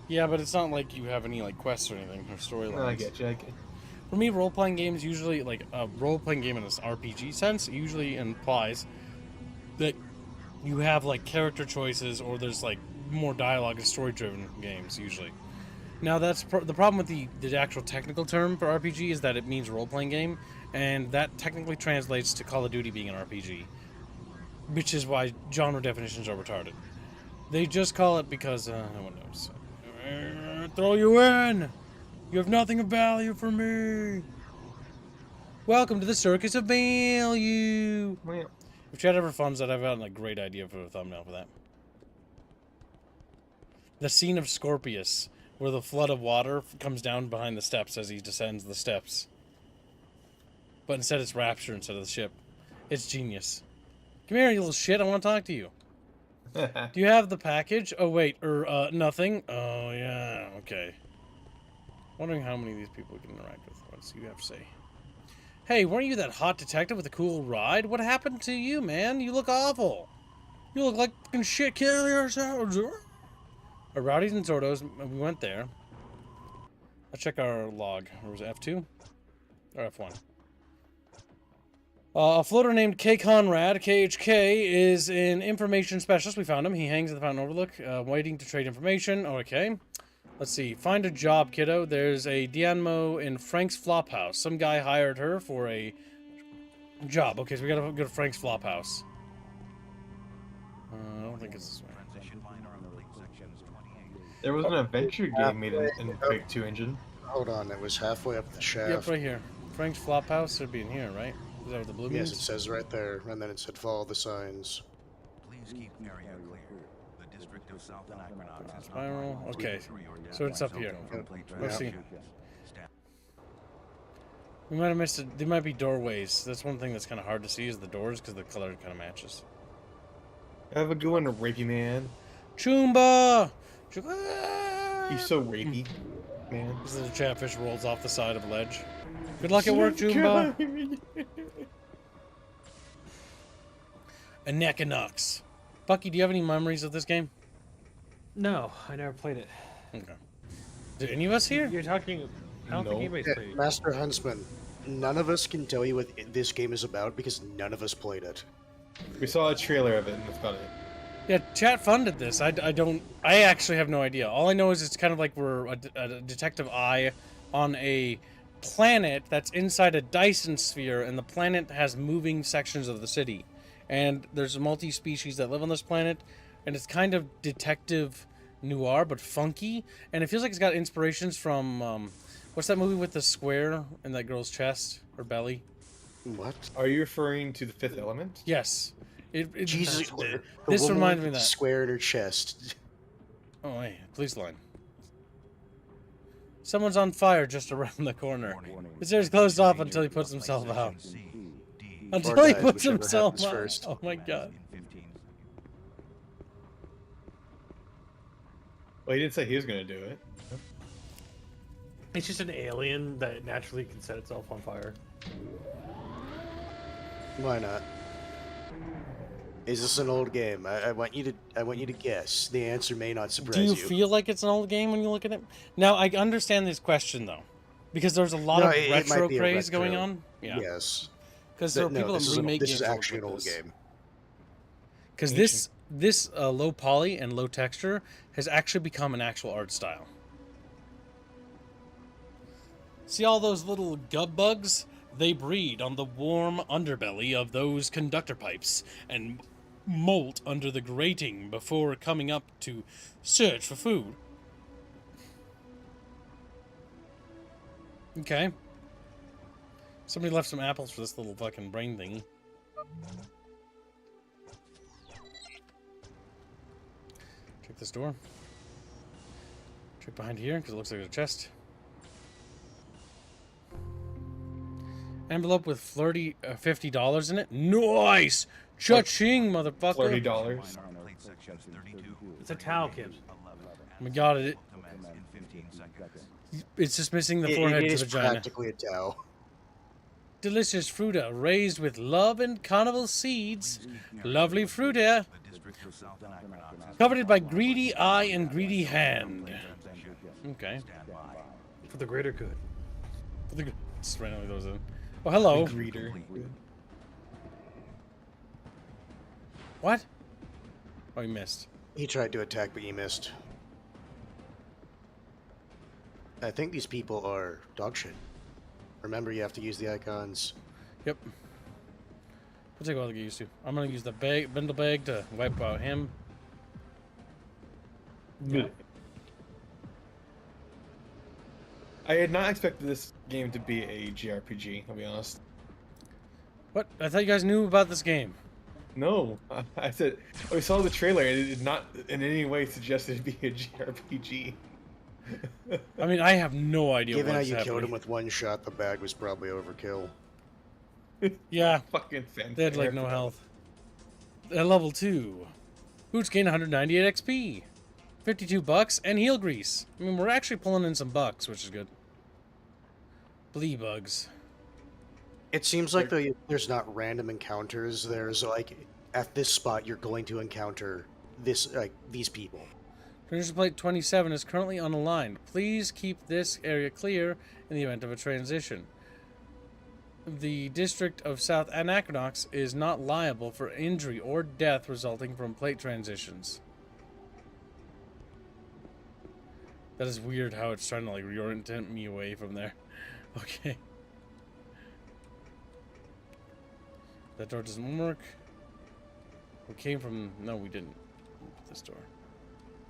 Yeah, but it's not like you have any like quests or anything or storylines. No, I get you. For me, role-playing games usually, like a role-playing game in this RPG sense, usually implies that you have like character choices or there's like more dialogue and story-driven games usually. Now that's the problem with the actual technical term for RPG is that it means role-playing game, and that technically translates to Call of Duty being an RPG, which is why genre definitions are retarded. They just call it because no one knows. Throw you in. You have nothing of value for me. Welcome to the circus of value. Well, if Chad ever funds that, I've gotten a great idea for a thumbnail for that. The scene of Scorpius, where the flood of water comes down behind the steps as he descends the steps. But instead it's Rapture instead of the ship. It's genius. Come here, you little shit, I want to talk to you. Do you have the package? Oh, wait, nothing? Oh, yeah, okay. Wondering how many of these people we can interact with. What do you have to say? Hey, weren't you that hot detective with a cool ride? What happened to you, man? You look awful. You look like fucking shit. Kill yourselves. Rowdies and Zordos. We went there. Let's check our log. Or was it F2? Or F1? A floater named K. Conrad, KHK, is an information specialist. We found him. He hangs at the Fountain Overlook, waiting to trade information. Okay. Let's see. Find a job, kiddo. There's a Dianmo in Frank's Flophouse. Some guy hired her for a job. Okay, so we gotta go to Frank's Flophouse. I don't think it's this way. There was an adventure game made in Quake 2 engine. Hold on, it was halfway up the shaft. Yep, right here. Frank's Flophouse should be in here, right? Is that what the blue means? Yes, it says right there, and then it said follow the signs. Please keep area clear. The district of South Anachronox is Spiral. Okay, so it's up here. Let's see. We might have missed it. There might be doorways. That's one thing that's kind of hard to see is the doors because the color kind of matches. Have a good one, rapey man. Choomba! He's so rapey, man. This little chatfish rolls off the side of a ledge. Good luck at work, Choomba. Anachronox. Bucky, do you have any memories of this game? No, I never played it. Okay. Did any of us here? You're talking. I don't think anybody's played it. Master Huntsman, none of us can tell you what this game is about because none of us played it. We saw a trailer of it, and that's about it. Yeah, chat funded this. I actually have no idea. All I know is it's kind of like we're a detective eye on a planet that's inside a Dyson sphere, and the planet has moving sections of the city. And there's multi-species that live on this planet, and it's kind of detective noir, but funky. And it feels like it's got inspirations from, what's that movie with the square in that girl's chest or belly? What? Are you referring to The Fifth Element? Yes. Jesus, this reminds me of that. Square in her chest. Oh, hey, police line. Someone's on fire just around the corner. His ear's closed off until he puts himself out. Until he puts himself out. First. Oh my god. Well, he didn't say he was going to do it. It's just an alien that naturally can set itself on fire. Why not? Is this an old game? I want you to guess. The answer may not surprise you. Do you feel like it's an old game when you look at it? Now I understand this question though, because there's a lot of retro craze going on. Yeah. Yes. Because there are people that remake games. This is actually an old game. Because this low poly and low texture has actually become an actual art style. See all those little gub bugs? They breed on the warm underbelly of those conductor pipes and molt under the grating before coming up to search for food. Okay. Somebody left some apples for this little fucking brain thingy. Check this door. Check behind here, because it looks like there's a chest. Envelope with flirty $50 in it. Nice! Cha-ching, motherfucker! $30. It's a towel, kid. Oh my god, it's just missing the forehead to vagina. Practically a towel. Delicious fruta raised with love and carnival seeds. Lovely fruta. Coveted by greedy eye and greedy hand. Okay. For the greater good. For the good. Just randomly those in. Oh, hello. Greeter. What? Oh, you missed. He tried to attack, but you missed. I think these people are dog shit. Remember, you have to use the icons. Yep. It'll take a while to get used to. I'm gonna use the bindle bag to wipe out him. Yeah. I had not expected this game to be a JRPG, I'll be honest. What? I thought you guys knew about this game. No, I said, we saw the trailer and it did not in any way suggest it to be a JRPG. I mean, I have no idea Given how what's you happening. killed him with one shot, the bag was probably overkill. Yeah. Fucking fanfare. They had like no health. At level 2. Boots gain 198 XP. $52 and heel grease. I mean, we're actually pulling in some bucks, which is good. Blee bugs. It seems like there's not random encounters. There's like at this spot you're going to encounter these people. Transmission plate 27 is currently unaligned. Please keep this area clear in the event of a transition. The District of South Anachronox is not liable for injury or death resulting from plate transitions. That is weird how it's trying to like reorient me away from there. Okay. That door doesn't work. We came from... No, we didn't. This door.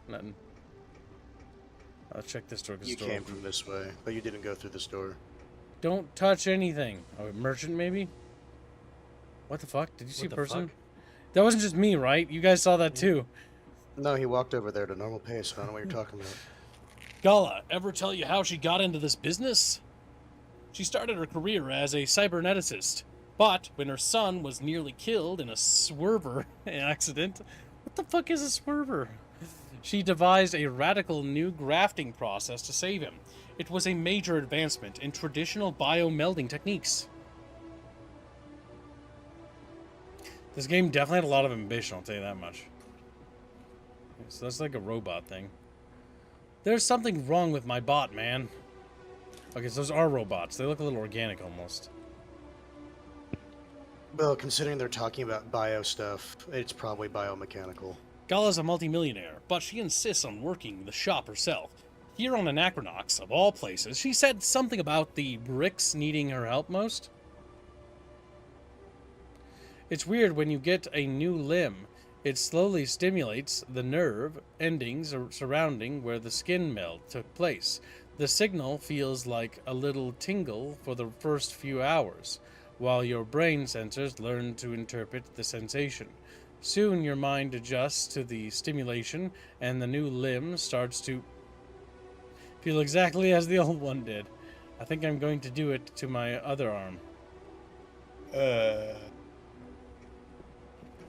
Nothing. I'll check this door. You came from this way, but you didn't go through this door. Don't touch anything. Oh, a merchant maybe? What the fuck? Did you see a person? That wasn't just me, right? You guys saw that too. No, he walked over there at a normal pace. I don't know what you're talking about. Gala, ever tell you how she got into this business? She started her career as a cyberneticist, but when her son was nearly killed in a swerver accident... What the fuck is a swerver? She devised a radical new grafting process to save him. It was a major advancement in traditional biomelding techniques. This game definitely had a lot of ambition, I'll tell you that much. So that's like a robot thing. There's something wrong with my bot, man. Okay, so those are robots. They look a little organic almost. Well, considering they're talking about bio stuff, it's probably biomechanical. Gala's a multimillionaire, but she insists on working the shop herself. Here on Anachronox, of all places, she said something about the bricks needing her help most. It's weird when you get a new limb. It slowly stimulates the nerve endings surrounding where the skin meld took place. The signal feels like a little tingle for the first few hours, while your brain sensors learn to interpret the sensation. Soon your mind adjusts to the stimulation, and the new limb starts to feel exactly as the old one did. I think I'm going to do it to my other arm.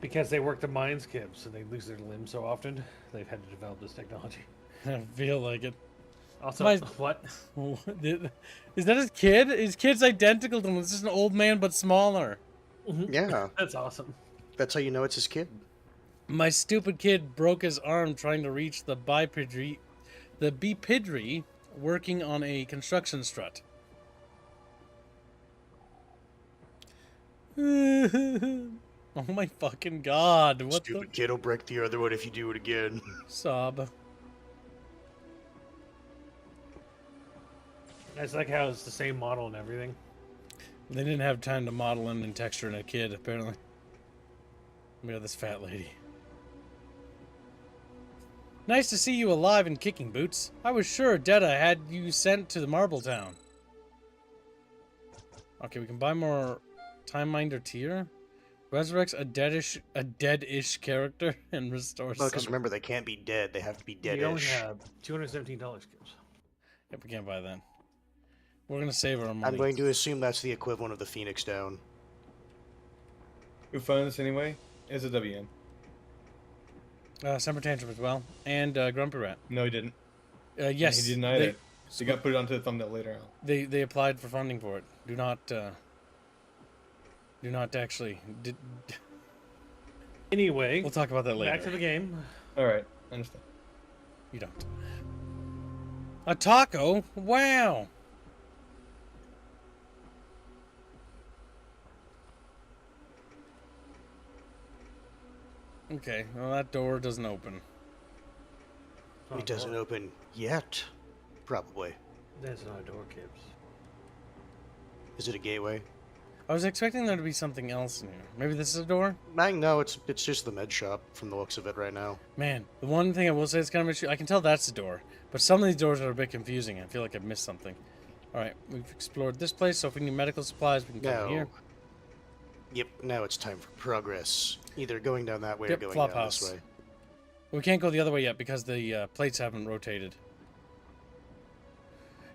Because they work the mines, Kibbs, and they lose their limbs so often, they've had to develop this technology. I feel like it. Also, what? Is that his kid? His kid's identical to him. It's just an old man, but smaller. Yeah. That's awesome. That's how you know it's his kid. My stupid kid broke his arm trying to reach the bipedry working on a construction strut. Oh my fucking god. What Stupid kid will break the other one if you do it again. Sob. It's like how it's the same model and everything. They didn't have time to model in and texture in a kid, apparently. We got this fat lady. Nice to see you alive and kicking, Boots. I was sure Detta had you sent to the Marble Town. Okay, we can buy more Time Minder tier. Resurrects a dead-ish character and restores. Well, because remember, they can't be dead. They have to be dead-ish. You only have $217, Kibbs. Yep, we can't buy that. We're gonna save our money. I'm going to assume that's the equivalent of the Phoenix Down. Who found this anyway? It's a WN. Summer Tantrum as well, and Grumpy Rat. No, he didn't. Yes, he denied it. So you got to put it onto the thumbnail later on. They applied for funding for it. Do not actually. Anyway, we'll talk about that later. Back to the game. All right, I understand. You don't. A taco? Wow. Okay, well that door doesn't open. It doesn't open yet. Probably. That's not a door, Kibbs. Is it a gateway? I was expecting there to be something else in here. Maybe this is a door? No, it's just the med shop from the looks of it right now. Man, the one thing I will say is kind of issue. I can tell that's a door, but some of these doors are a bit confusing. I feel like I've missed something. Alright, we've explored this place, so if we need medical supplies, we can come here. Yep, now it's time for progress. Either going down that way or going down this way. We can't go the other way yet because the plates haven't rotated.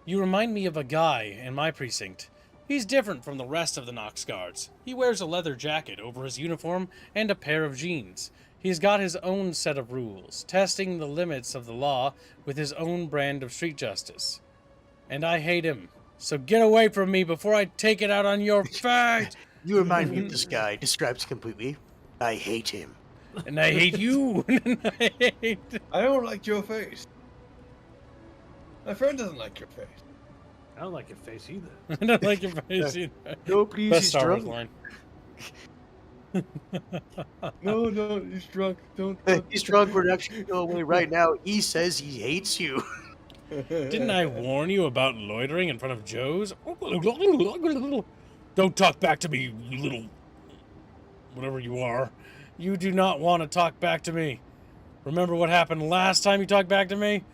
You remind me of a guy in my precinct. He's different from the rest of the Nox guards. He wears a leather jacket over his uniform and a pair of jeans. He's got his own set of rules, testing the limits of the law with his own brand of street justice. And I hate him. So get away from me before I take it out on your face. You remind me of this guy. Describes completely. I hate him. And I hate you. I don't like your face. My friend doesn't like your face. I don't like your face either. I don't like your face either. No, please, Best he's Star Wars drunk. line. No, he's drunk. Don't. He's drunk. We're actually go away right now. He says he hates you. Didn't I warn you about loitering in front of Joe's? Don't talk back to me, you little... whatever you are. You do not want to talk back to me. Remember what happened last time you talked back to me?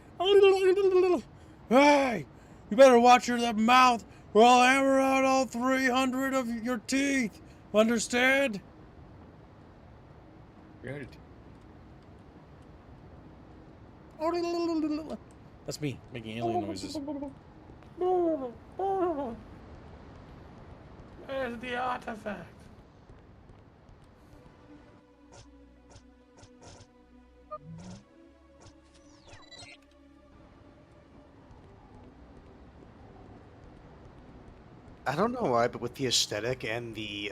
Hey! You better watch your mouth, or I'll hammer out all 300 of your teeth. Understand? 300. That's me making alien noises. Where's the artifact? I don't know why, but with the aesthetic and the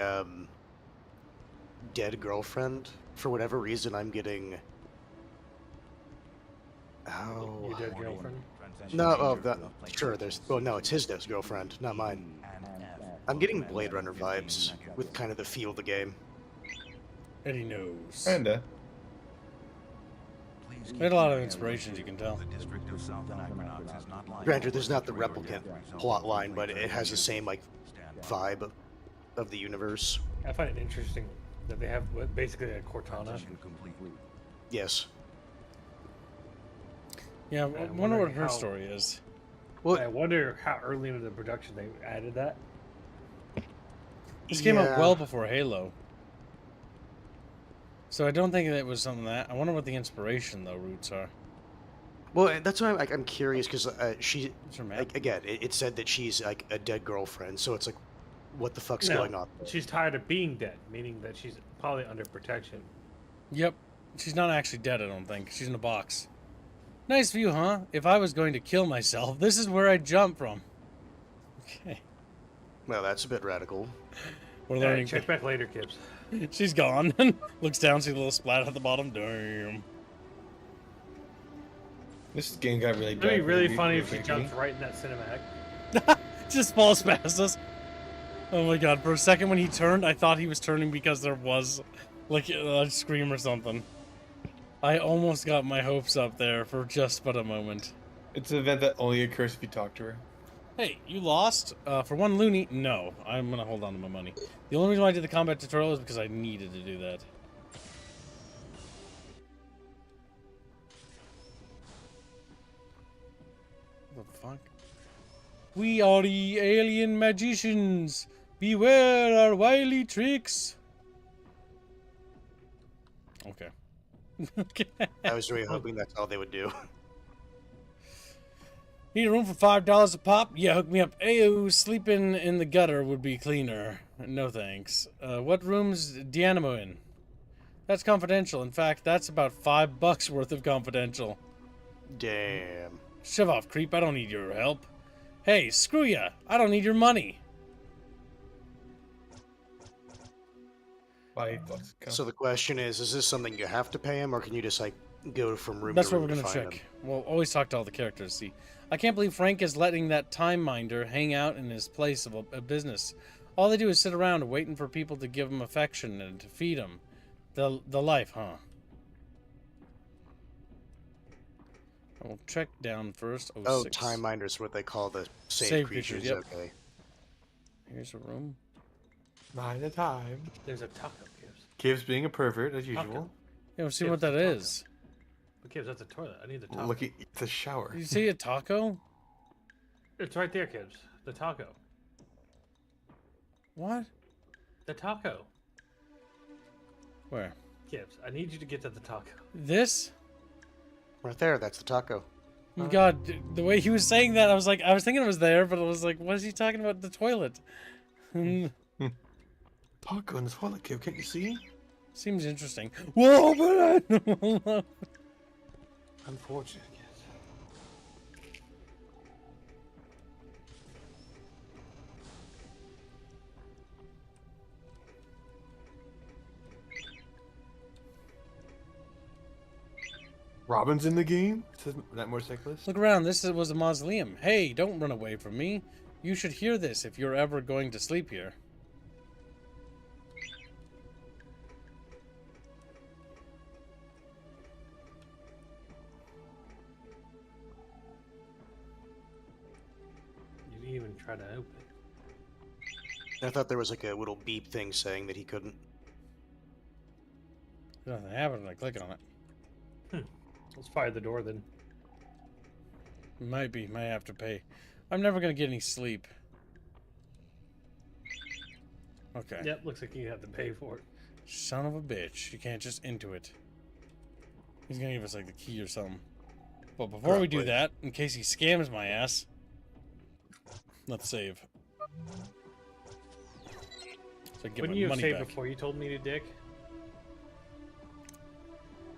dead girlfriend, for whatever reason, I'm getting. Oh. Your dead girlfriend? No, oh, that, sure. There's. Well, no, it's his dead girlfriend, not mine. I'm getting Blade Runner vibes with kind of the feel of the game. Eddie knows. Kinda. We had a lot of inspirations, you can tell. Granted, there's not the replicant plot line, but it has the same like vibe of the universe. I find it interesting that they have basically a Cortana. Yes. Yeah, I wonder what her story is. Well, I wonder how early into the production they added that. This came out well before Halo. So I don't think that it was something that... I wonder what the inspiration, though, roots are. Well, that's why I'm curious, because she... Like, again, it said that she's, like, a dead girlfriend, so it's like, what the fuck's going on? She's tired of being dead, meaning that she's probably under protection. Yep. She's not actually dead, I don't think. She's in a box. Nice view, huh? If I was going to kill myself, this is where I'd jump from. Okay. Well, that's a bit radical. We're learning. Check back later, Kips. She's gone. Looks down, see the little splat at the bottom. Damn. This game got really It'd be dark. really funny if she jumps right in that cinematic. Just falls past us. Oh my god, for a second when he turned, I thought he was turning because there was, like, a scream or something. I almost got my hopes up there for just but a moment. It's an event that only occurs if you talk to her. Hey, you lost? For one loony? No. I'm gonna hold on to my money. The only reason why I did the combat tutorial is because I needed to do that. What the fuck? We are the alien magicians! Beware our wily tricks! Okay. Okay. I was really hoping that's all they would do. Need a room for $5 a pop? Yeah, hook me up. Ayo, sleeping in the gutter would be cleaner. No thanks. What room's Dianimo in? That's confidential. In fact, that's about $5 worth of confidential. Damn. Shove off, creep. I don't need your help. Hey, screw ya. I don't need your money. $5. So the question is this something you have to pay him, or can you just, like, go from room That's to room what we're gonna to find check. him? We'll always talk to all the characters. See, I can't believe Frank is letting that time minder hang out in his place of a business. All they do is sit around waiting for people to give him affection and to feed him. The life, huh? We'll check down first. Oh, 06. time minders, what they call the saved Saved creatures. creatures, yep. Okay. Here's a room. Not the time. There's a taco, Kips. Kibbs being a pervert, as usual. Yeah, we'll see what that is. Okay, that's a toilet. I need the taco. Look at the shower. You see a taco? It's right there, Kips. The taco. What? The taco. Where? Kips, I need you to get to the taco. This? Right there, that's the taco. Oh my God, the way he was saying that, I was thinking it was there, but I was like, what is he talking about? The toilet. Taco in the toilet, Kib, can't you see? Seems interesting. Whoa, but Unfortunate, Kips. Robin's in the game? That motorcyclist? Look around. This was a mausoleum. Hey, don't run away from me. You should hear this if you're ever going to sleep here. You didn't even try to open it. I thought there was like a little beep thing saying that he couldn't. Nothing happened when I click on it. Let's fire the door then. Might have to pay. I'm never gonna get any sleep. Okay. Yep, looks like you have to pay for it. Son of a bitch. You can't just into it. He's gonna give us like the key or something. But before we do that, in case he scams my ass, let's save. So I get Wouldn't my you have money saved back. before you told me to dick?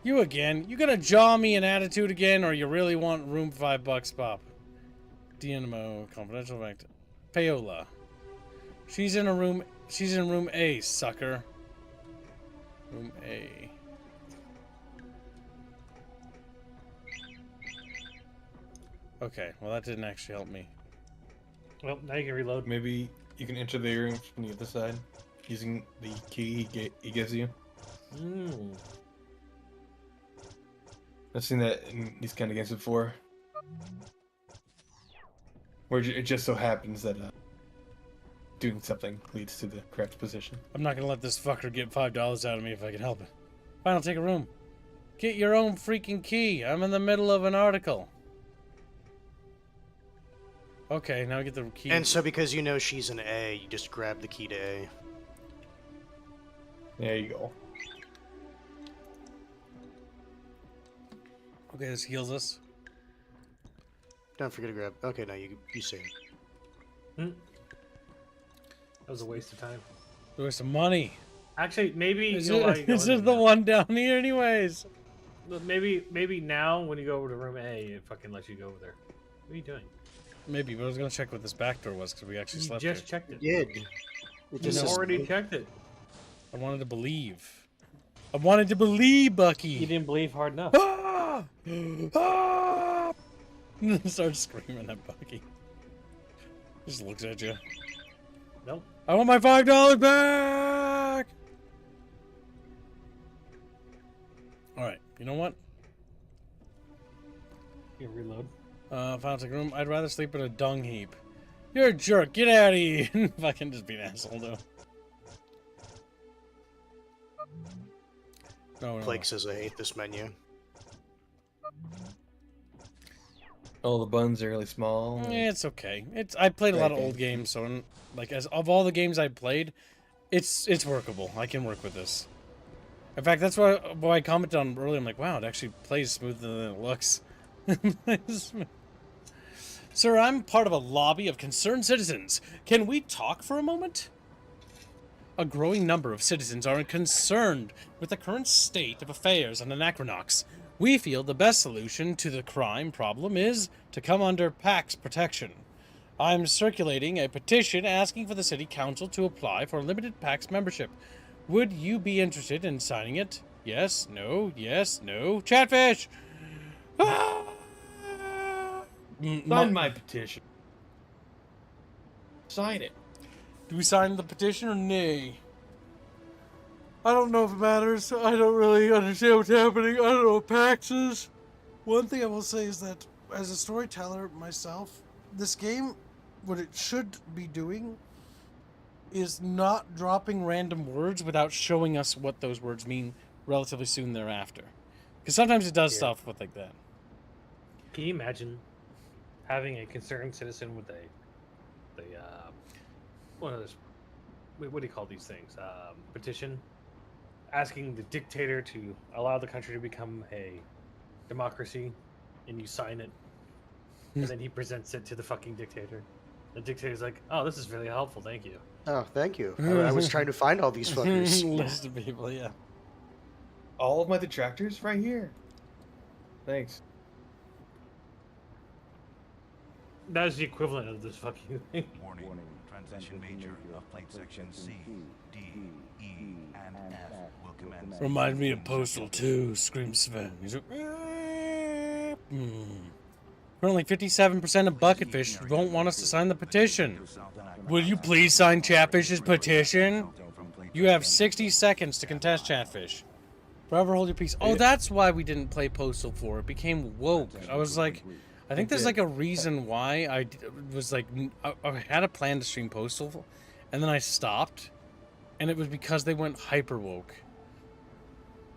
You again? You gonna jaw me an attitude again, or you really want room $5, Pop? Dynamo, confidential vector. Paola. She's in a room. She's in room A, sucker. Room A. Okay, well that didn't actually help me. Well, now you can reload. Maybe you can enter the room from the other side using the key he gives you. I've seen that in these kind of games before. Where it just so happens that doing something leads to the correct position. I'm not gonna let this fucker get $5 out of me if I can help it. Fine, I'll take a room. Get your own freaking key. I'm in the middle of an article. Okay, now I get the key. And so because you know she's an A, you just grab the key to A. There you go. Okay, this heals us. Don't forget to grab. Okay, now you save. That was a waste of time. A waste of money. Actually, maybe This you know why you go is in the now. one down here, anyways. Maybe now when you go over to room A, it fucking lets you go over there. What are you doing? Maybe, but I was gonna check what this back door was because we actually You slept just here. checked it. You did. It You just says- already checked it. I wanted to believe. I wanted to believe, Bucky. You didn't believe hard enough. Ah! Ah! Starts screaming at Bucky. Just looks at you. Nope. I want my $5 back. All right. You know what? You reload. Final take room. I'd rather sleep in a dung heap. You're a jerk. Get out of here. If I can just be an asshole, though. No, Blake says I hate this menu. Oh, the buns are really small. Yeah, it's okay. I played a lot of Okay. old games, so like as of all the games I played, it's workable. I can work with this. In fact, that's why I commented on earlier. I'm like, wow, it actually plays smoother than it looks. Sir, I'm part of a lobby of concerned citizens. Can we talk for a moment? A growing number of citizens are concerned with the current state of affairs on Anachronox. We feel the best solution to the crime problem is to come under PAX protection. I'm circulating a petition asking for the City Council to apply for limited PAX membership. Would you be interested in signing it? Yes, no, yes, no. Chatfish! Ah! Sign my petition. Sign it. Do we sign the petition or nay? I don't know if it matters. I don't really understand what's happening. I don't know what PAX is. One thing I will say is that, as a storyteller myself, this game, what it should be doing is not dropping random words without showing us what those words mean relatively soon thereafter. Because sometimes it does stuff with like that. Can you imagine having a concerned citizen with a one of those, what do you call these things? Petition, asking the dictator to allow the country to become a democracy, and you sign it, and then he presents it to the fucking dictator. The dictator's like, "Oh, this is really helpful, thank you." Oh, thank you. I was trying to find all these fuckers. List of people, yeah. All of my detractors right here. Thanks. That is the equivalent of this fucking thing. Warning. Transition major of plate section C, D, E, and F will commence. Remind me of Postal 2, screams Sven. He's like, Currently, 57% of Bucketfish won't want us to sign the petition. Will you please sign Chatfish's petition? You have 60 seconds to contest Chatfish. Forever hold your peace. Oh, that's why we didn't play Postal 4. It became woke. I was like, I think there's like a reason why I was like, I had a plan to stream Postal, and then I stopped, and it was because they went hyper woke.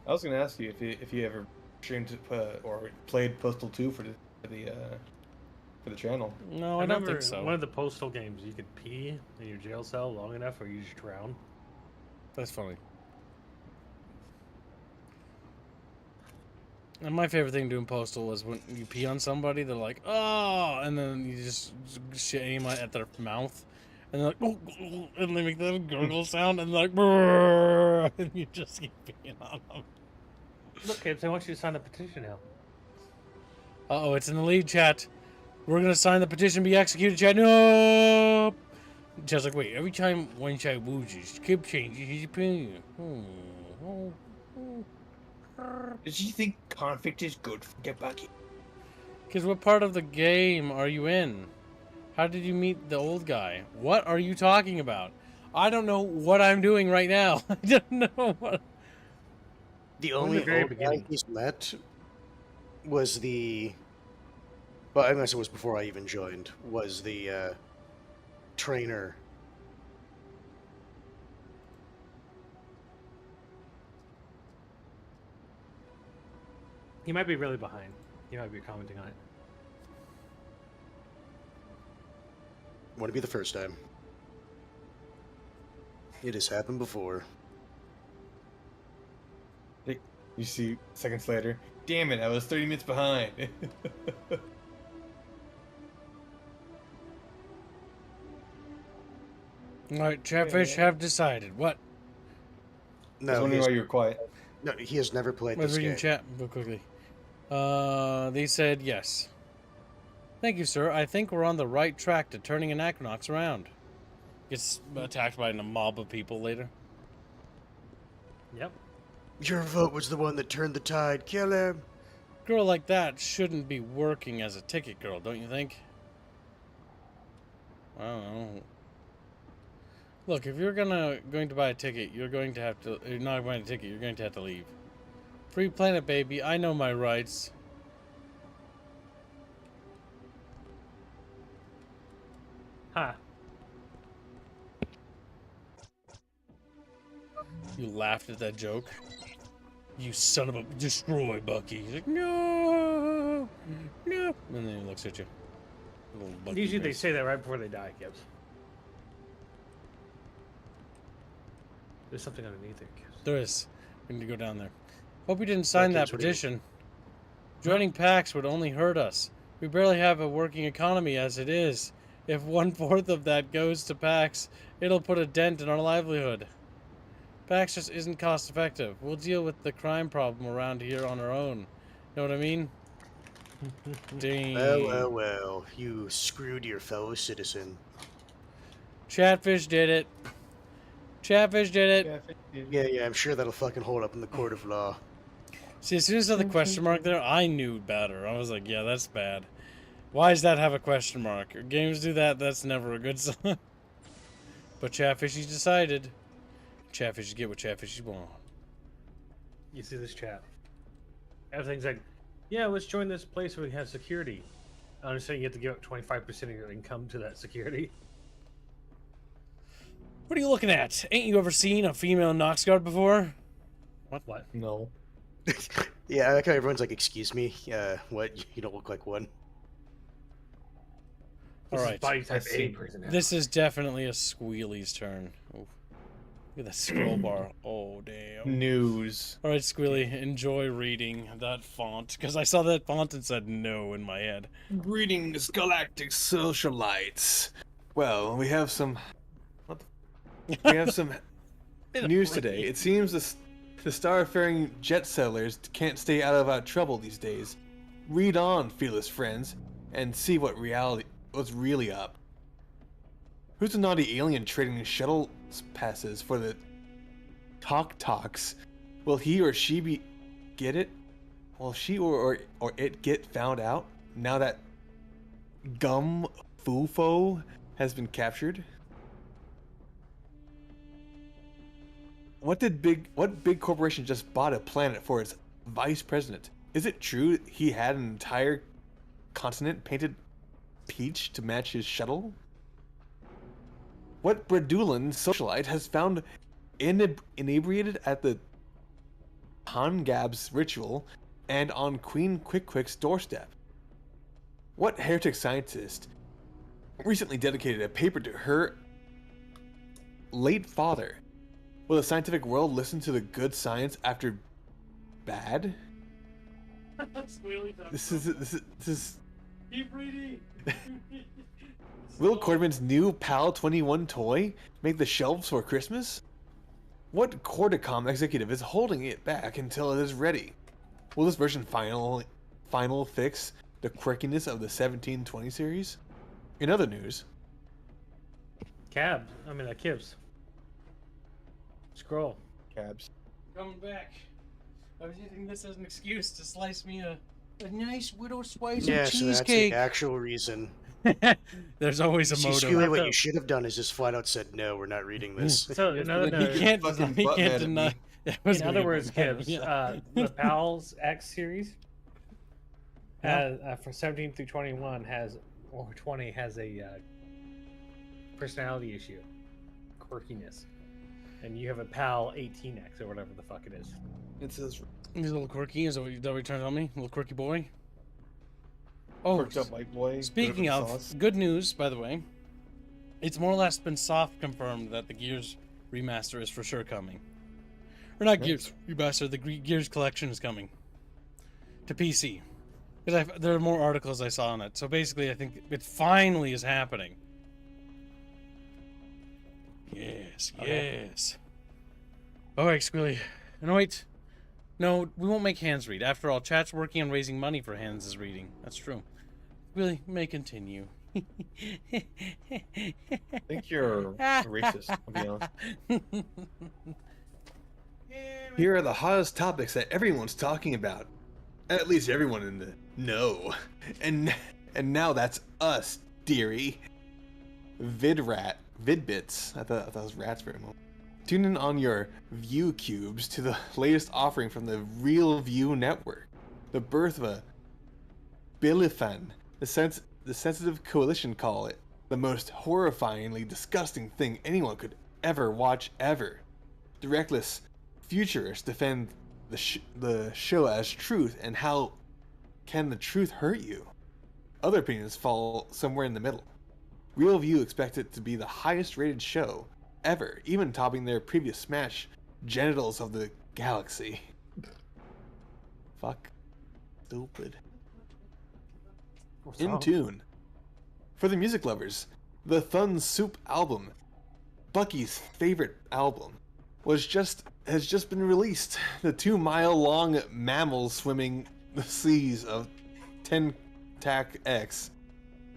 I was gonna ask you if you ever streamed or played Postal 2 for the channel. No, I don't think so. One of the Postal games, you could pee in your jail cell long enough, or you just drown. That's funny. And my favorite thing doing Postal was when you pee on somebody, they're like, oh, and then you just aim at their mouth, and they're like, oh, and they make that gurgle sound, and they're like, brrr, and you just keep peeing on them. Look, kids, I want you to sign the petition now. Uh-oh, it's in the lead, chat. We're gonna sign the petition, be executed, chat. No. Chat's like, wait, every time one chat loses, keep changing his opinion. Does he think conflict is good for the bucket? Because what part of the game are you in? How did you meet the old guy? What are you talking about? I don't know what I'm doing right now. I don't know what... The only old guy he's met was the... Well, I guess it was before I even joined. Was the trainer. He might be really behind. He might be commenting on it. Wouldn't be the first time. It has happened before. You see, seconds later, damn it, I was 30 minutes behind. Alright, Chatfish have decided. What? No, I was wondering why you were quiet. No, he has never played Let's this read game. chat real quickly. They said yes. Thank you, sir. I think we're on the right track to turning Anachronox around. Gets attacked by a mob of people later. Yep. Your vote was the one that turned the tide. Kill him. Girl like that shouldn't be working as a ticket girl, don't you think? I don't know. Look, if you're going to buy a ticket, you're going to have to... You're not buying a ticket, you're going to have to leave. Free planet, baby. I know my rights. Ha. You laughed at that joke? You son of a... Destroy, Bucky. He's like, no! No! And then he looks at you. Usually they say that right before they die, Gibbs. There's something underneath there, Gibbs. There is. We need to go down there. Hope you didn't sign that petition. Joining PAX would only hurt us. We barely have a working economy as it is. If 1/4 of that goes to PAX, it'll put a dent in our livelihood. PAX just isn't cost effective. We'll deal with the crime problem around here on our own. Know what I mean? Dang. Well. You screwed your fellow citizen. Chatfish did it. Chatfish did it. Yeah, I'm sure that'll fucking hold up in the court of law. See, as soon as I saw the question mark there, I knew better. I was like, yeah, that's bad. Why does that have a question mark? Games do that, that's never a good sign. But Chatfishie's decided. Chatfishies get what Chatfishies want. You see this chat. Everything's like, yeah, let's join this place where we have security. I understand you have to give up 25% of your income to that security. What are you looking at? Ain't you ever seen a female Nox guard before? What? No. Yeah, I like how everyone's like, excuse me, what? You don't look like one. Alright. Body type A person. This is definitely a Squealy's turn. Ooh. Look at that scroll bar. Oh, damn. News. Alright, Squealy, enjoy reading that font. Because I saw that font and said no in my head. Greetings, galactic socialites. Well, we have some... We have some news today. It seems the star-faring jet settlers can't stay out of our trouble these days. Read on, fearless friends, and see what's really up. Who's the naughty alien trading shuttle passes for the talks? Will he or she get it? will she or it get found out now that Gum Fufo has been captured? What big corporation just bought a planet for its vice president? Is it true he had an entire continent painted peach to match his shuttle? What Bradulan socialite has found inebriated at the Hangab's ritual and on Queen Quick's doorstep? What heretic scientist recently dedicated a paper to her late father? Will the scientific world listen to the good science after bad? This is. Keep reading. Will Cordman's new PAL 21 toy make the shelves for Christmas? What Cordicom executive is holding it back until it is ready? Will this version final fix the quirkiness of the 1720 series? In other news, Kibs. Scroll. Cabs. Coming back. I was using this as an excuse to slice me a nice widow slice Yeah, of so that's the cheesecake. actual reason. There's always a See, motive. Scully, what you should have done is just flat out said, no, we're not reading this. So in other He can't deny. In other words, Gibbs, the PALS X series has, from 17 through 21 or 20 has a personality issue, quirkiness, and you have a PAL 18X or whatever the fuck it is. It says he's a little quirky. Is that what you turned on me? A little quirky boy. Oh, quirked up white boy. Speaking of, good news, by the way. It's more or less been soft confirmed that the Gears remaster is for sure coming. Or not Gears remaster, the Gears collection is coming to PC. Because there are more articles I saw on it. So basically, I think it finally is happening. Yes, yes. All right, Squilly. No, wait. No, we won't make Hans read. After all, chat's working on raising money for Hans' reading. That's true. Squilly, may continue. I think you're racist, I'll be honest. Here are the hottest topics that everyone's talking about. At least everyone in the know. And now that's us, dearie. Vidbits. I thought it was rats for a moment. Tune in on your View Cubes to the latest offering from the Real View Network. The birth of a Bilifan. The sensitive coalition call it the most horrifyingly disgusting thing anyone could ever watch ever. The reckless futurists defend the show as truth, and how can the truth hurt you? Other opinions fall somewhere in the middle. Real View expects it to be the highest rated show ever, even topping their previous smash, Genitals of the Galaxy. Fuck. Stupid. In tune. For the music lovers, the Thun Soup album, Bucky's favorite album, has just been released. The 2-mile-long mammals swimming the seas of Ten-Tac X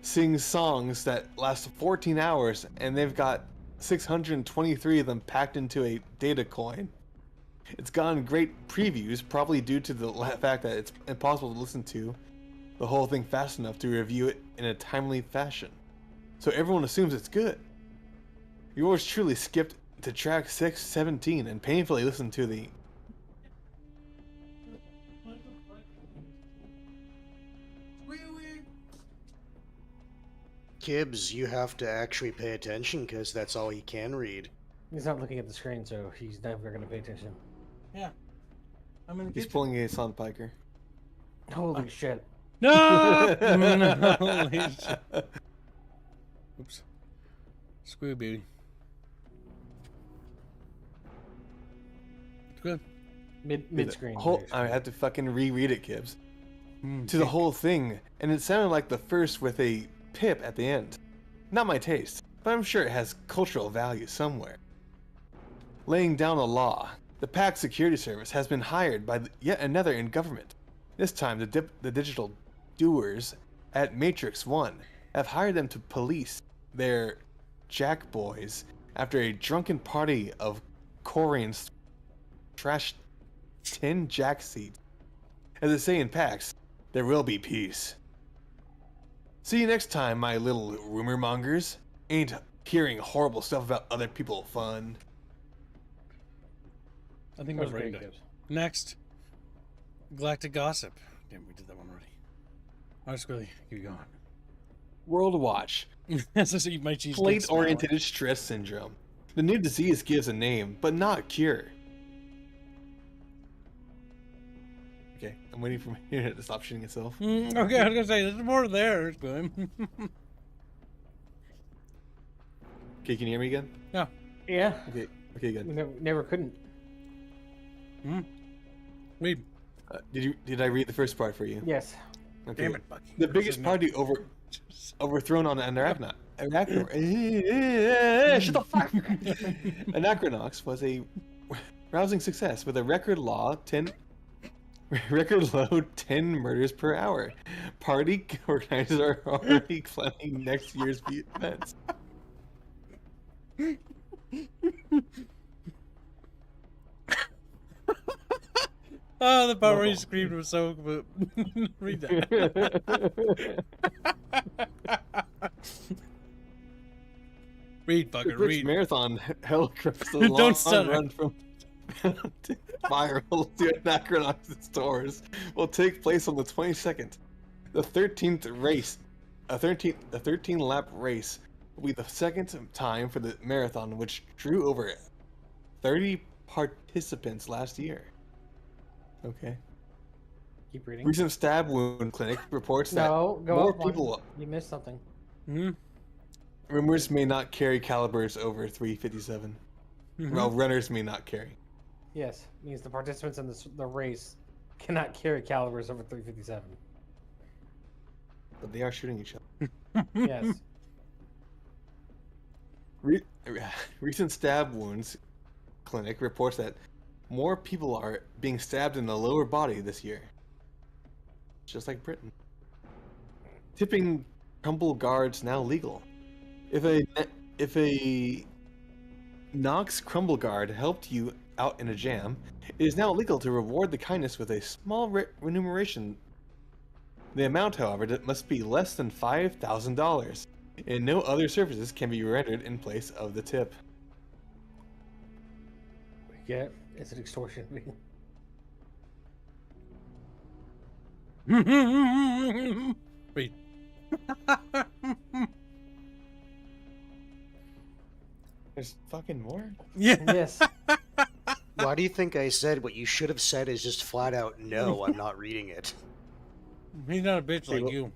sing songs that last 14 hours, and they've got 623 of them packed into a data coin. It's gotten great previews, probably due to the fact that it's impossible to listen to the whole thing fast enough to review it in a timely fashion. So everyone assumes it's good. Yours truly skipped to track 617 and painfully listened to the Kibbs, you have to actually pay attention because that's all he can read. He's not looking at the screen, so he's never going to pay attention. Yeah. I'm in the He's kitchen. pulling a Son Piker. Holy shit. No! Holy shit. Oops. Screw baby. It's good. Mid-screen. I had to fucking reread it, Gibbs. To the whole thing, and it sounded like the first with a pip at the end. Not my taste, but I'm sure it has cultural value somewhere. Laying down the law, the PAC security service has been hired by yet another in government. This time, the digital doers at Matrix 1 have hired them to police their jack boys after a drunken party of Koreans trashed 10 jack seats As they say in PAX, there will be peace. See you next time, my little rumor mongers. Ain't hearing horrible stuff about other people fun. I think That we're was ready. great, Gibbs. Next, Galactic Gossip. Damn, we did that one already. All right, Squilly, keep going. World Watch. That's just eat my cheese. Plate-oriented stress syndrome. The new disease gives a name, but not a cure. Okay, I'm waiting for my internet to stop shitting itself. Okay, I was gonna say there's more there. It's good. Okay, can you hear me again? Yeah. Yeah. Okay, good. We never couldn't. Read. Did I read the first part for you? Yes. Okay. Damn it, Bucky. The biggest party overthrown on Anachronox. Shut the fuck. Anachronox was a rousing success with a record low 10 murders per hour. Party organizers are already planning next year's events. Oh, the part where he screamed was so good. Read that. Read, fucker, read. Marathon held across the Don't long stutter. run from viral to Anachronox stores will take place on the 22nd. The 13th race, a 13-lap race, will be the second time for the marathon, which drew over 30 participants last year. Okay. Keep reading. Recent stab wound clinic reports that No, go more up one. people. You missed something. Rumors may not carry calibers over 357. Well, runners may not carry. Yes, means the participants in the race cannot carry calibers over 357. But they are shooting each other. Yes. Recent stab wounds clinic reports that more people are being stabbed in the lower body this year. Just like Britain. Tipping crumble guards now legal. If a Nox crumble guard helped you out in a jam, it is now illegal to reward the kindness with a small remuneration. The amount, however, must be less than $5,000, and no other services can be rendered in place of the tip. Yeah, it's an extortion. Read. There's fucking more? Yeah. Yes. Why do you think I said what you should have said is just flat out, no, I'm not reading it? He's not a bitch like you.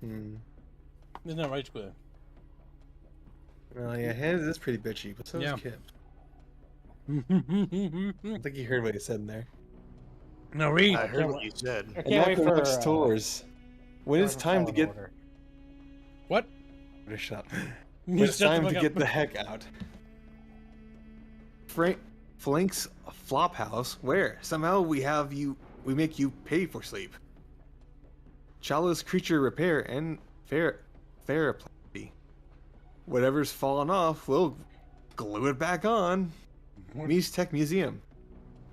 Hmm. Isn't that right, Squid? Well, yeah, Hans is pretty bitchy, but so is Kip. I think you heard what he said in there. No, read. I heard what you said. I can't wait for stores. When it's time to get what? Shut up. You When it's shut the time to fuck get up. the heck out. Flank's Flophouse, where somehow we make you pay for sleep. Chalice creature repair and therapy. Whatever's fallen off, we'll glue it back on. Miss Tech Museum.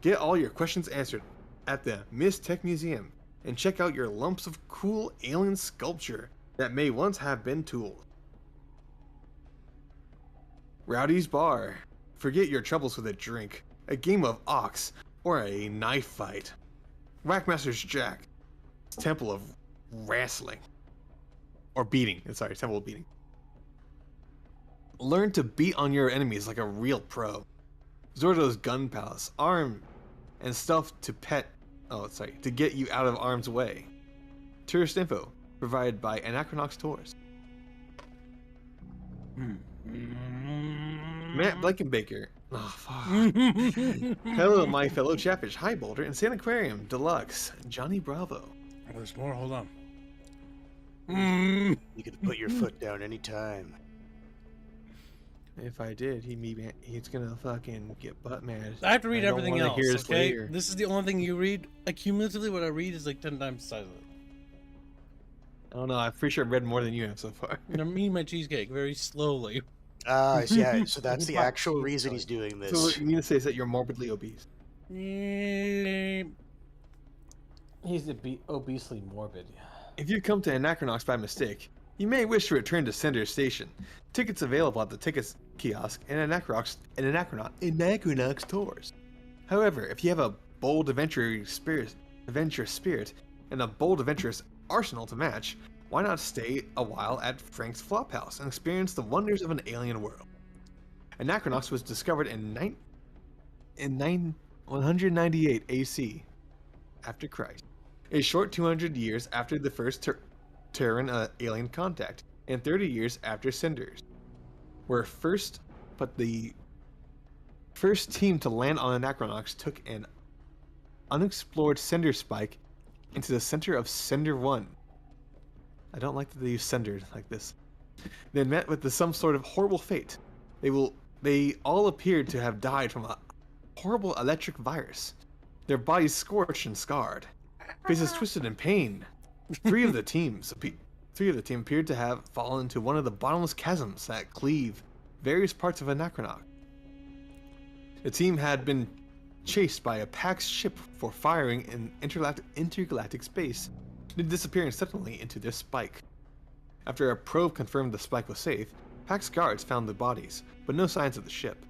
Get all your questions answered at the Miss Tech Museum and check out your lumps of cool alien sculpture that may once have been tools. Rowdy's Bar. Forget your troubles with a drink, a game of ox, or a knife fight. Whackmaster's Jack. Temple of Wrestling. Or beating. Sorry, Temple of Beating. Learn to beat on your enemies like a real pro. Zordo's Gun Palace. Arm and stuff to to get you out of harm's way. Tourist info provided by Anachronox Tours. Matt Blankenbaker. Oh, fuck. Hello, my fellow Chatfish. Hi, Boulder and Sand Aquarium Deluxe. Johnny Bravo. There's more. Hold on. You could put your foot down anytime. If I did, he's gonna fucking get butt mad. I have to read everything else. Okay, later. this is the only thing you read. Cumulatively, what I read is like 10 times the size of it. I don't know. I'm pretty sure I've read more than you have so far. I'm eating my cheesecake very slowly. Yeah, so that's the actual reason he's doing this. So what you mean to say is that you're morbidly obese? He's obesely morbid. If you come to Anachronox by mistake, you may wish to return to Sender Station. Tickets available at the tickets kiosk and Anachronox tours. However, if you have a bold adventurous spirit, and a bold adventurous arsenal to match, why not stay a while at Frank's Flophouse and experience the wonders of an alien world? Anachronox was discovered in 198 AC after Christ, a short 200 years after the first Terran alien contact, and 30 years after Cinders. But the first team to land on Anachronox took an unexplored Cinder spike into the center of Cinder 1. I don't like that they use Cinder like this. Then met with some sort of horrible fate. They all appeared to have died from a horrible electric virus. Their bodies scorched and scarred, faces twisted in pain. Three of the team appeared to have fallen into one of the bottomless chasms that cleave various parts of Anachronox. The team had been chased by a PAX ship for firing in intergalactic space, then disappearing suddenly into their spike. After a probe confirmed the spike was safe, PAX guards found the bodies, but no signs of the ship.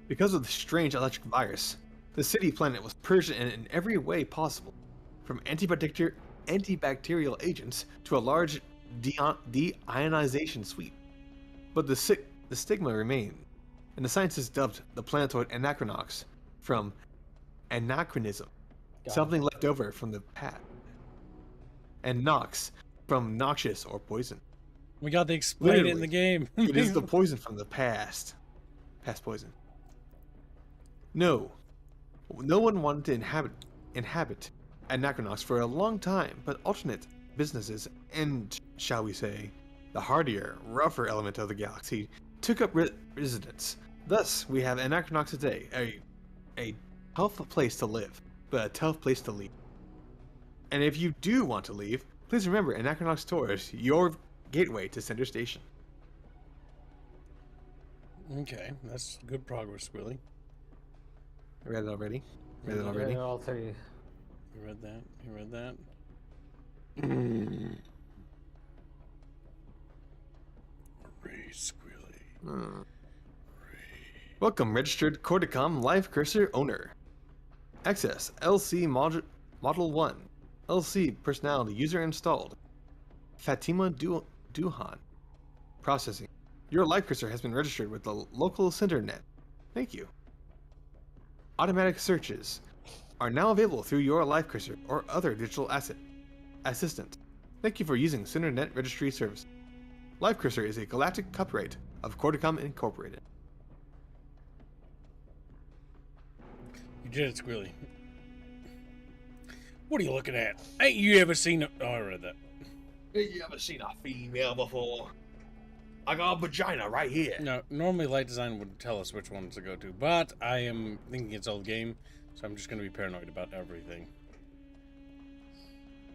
Because of the strange electric virus, the city planet was purged in every way possible, from antibacterial agents to a large deionization suite. But the stigma remained, and the scientists dubbed the planetoid Anachronox from anachronism, something left over from the past, and Nox from noxious or poison. We got to explain it in the game. It is the poison from the past. Past poison. No one wanted to inhabit Anachronox for a long time, but alternate businesses and, shall we say, the hardier, rougher element of the galaxy took up residence. Thus, we have Anachronox today, a tough place to live, but a tough place to leave. And if you do want to leave, please remember Anachronox Tours, your gateway to Center Station. Okay, that's good progress, Willie. I read it already. Yeah, all three. You read that? You read that? Welcome, registered Corticom Live Cursor owner. Access LC Model 1. LC personality user installed. Fatima Duhan. Processing. Your live cursor has been registered with the local CenterNet. Thank you. Automatic searches are now available through your live cursor or other digital assistant. Thank you for using CenterNet registry service. Live cursor is a galactic copyright of Corticom Incorporated. You did it, Squilly. What are you looking at? Ain't you ever seen a... Oh, I read that. Ain't you ever seen a female before? I got a vagina right here. No, normally Light Design would tell us which ones to go to, but I am thinking it's old game, so I'm just going to be paranoid about everything.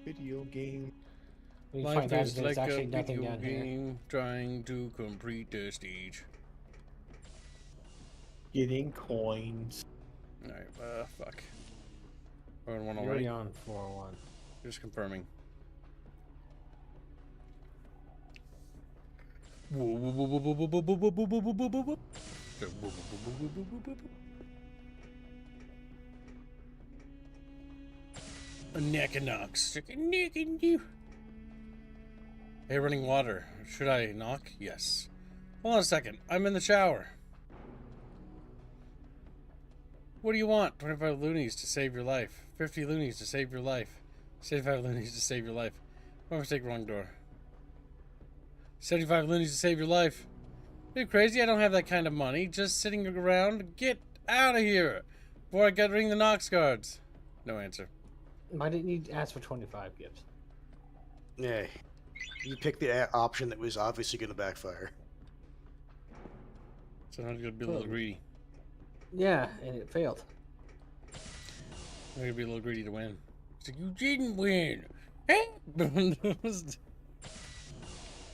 Video game. Life is like a video game trying to complete the stage. Getting coins. Alright, fuck. We're on one You're already? on 401. Just confirming. A neck and knocks. Neck and you. Hey, running water. Should I knock? Yes. Hold on a second. I'm in the shower. What do you want? 25 loonies to save your life. 50 loonies to save your life. 75 loonies to save your life. My mistake, wrong door. 75 loonies to save your life. Are you crazy? I don't have that kind of money. Just sitting around. Get out of here before I got to ring the Nox guards. No answer. Why didn't you ask for 25 gifts? Yeah. You picked the option that was obviously going to backfire. So I'm going to be a little greedy. Yeah, and it failed. I'm going to be a little greedy to win. It's like, you didn't win.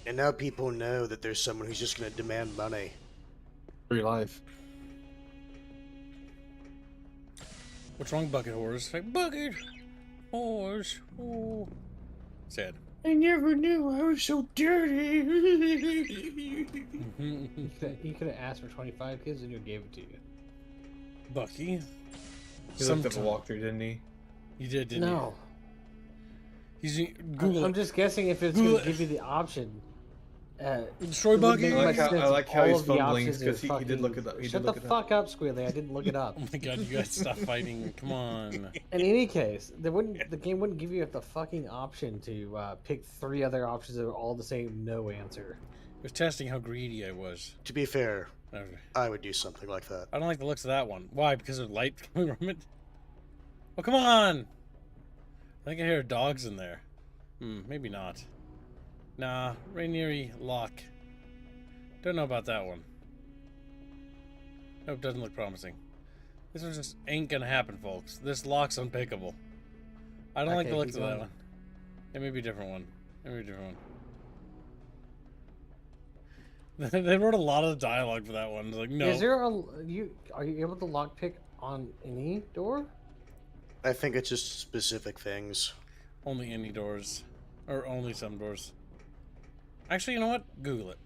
And now people know that there's someone who's just going to demand money. For your life. What's wrong, bucket whores? Like, bucket whores. Oh. Sad. I never knew I was so dirty. You could have asked for 25 kids and you gave it to you. Bucky? He looked at the walkthrough, didn't he? You did, didn't you? No. He's Google. I'm just guessing if it's going to give you the option. Destroy Bucky? I like how he's fumbling because he did look it up. Shut the fuck up, Squealy. I didn't look it up. Oh my god, you guys stop fighting. Come on. In any case, the game wouldn't give you the fucking option to pick 3 other options that are all the same no answer. It was testing how greedy I was. To be fair, Okay. I would do something like that. I don't like the looks of that one. Why? Because of light coming from it? Oh, come on! I think I hear dogs in there. Maybe not. Nah, Rainieri lock. Don't know about that one. Nope, doesn't look promising. This one just ain't gonna happen, folks. This lock's unpickable. I don't like the looks of that one. It may be a different one. Maybe a different one. They wrote a lot of dialogue for that one. It's like, no. Is there are you able to lockpick on any door? I think it's just specific things. Only any doors. Or only some doors. Actually, you know what? Google it.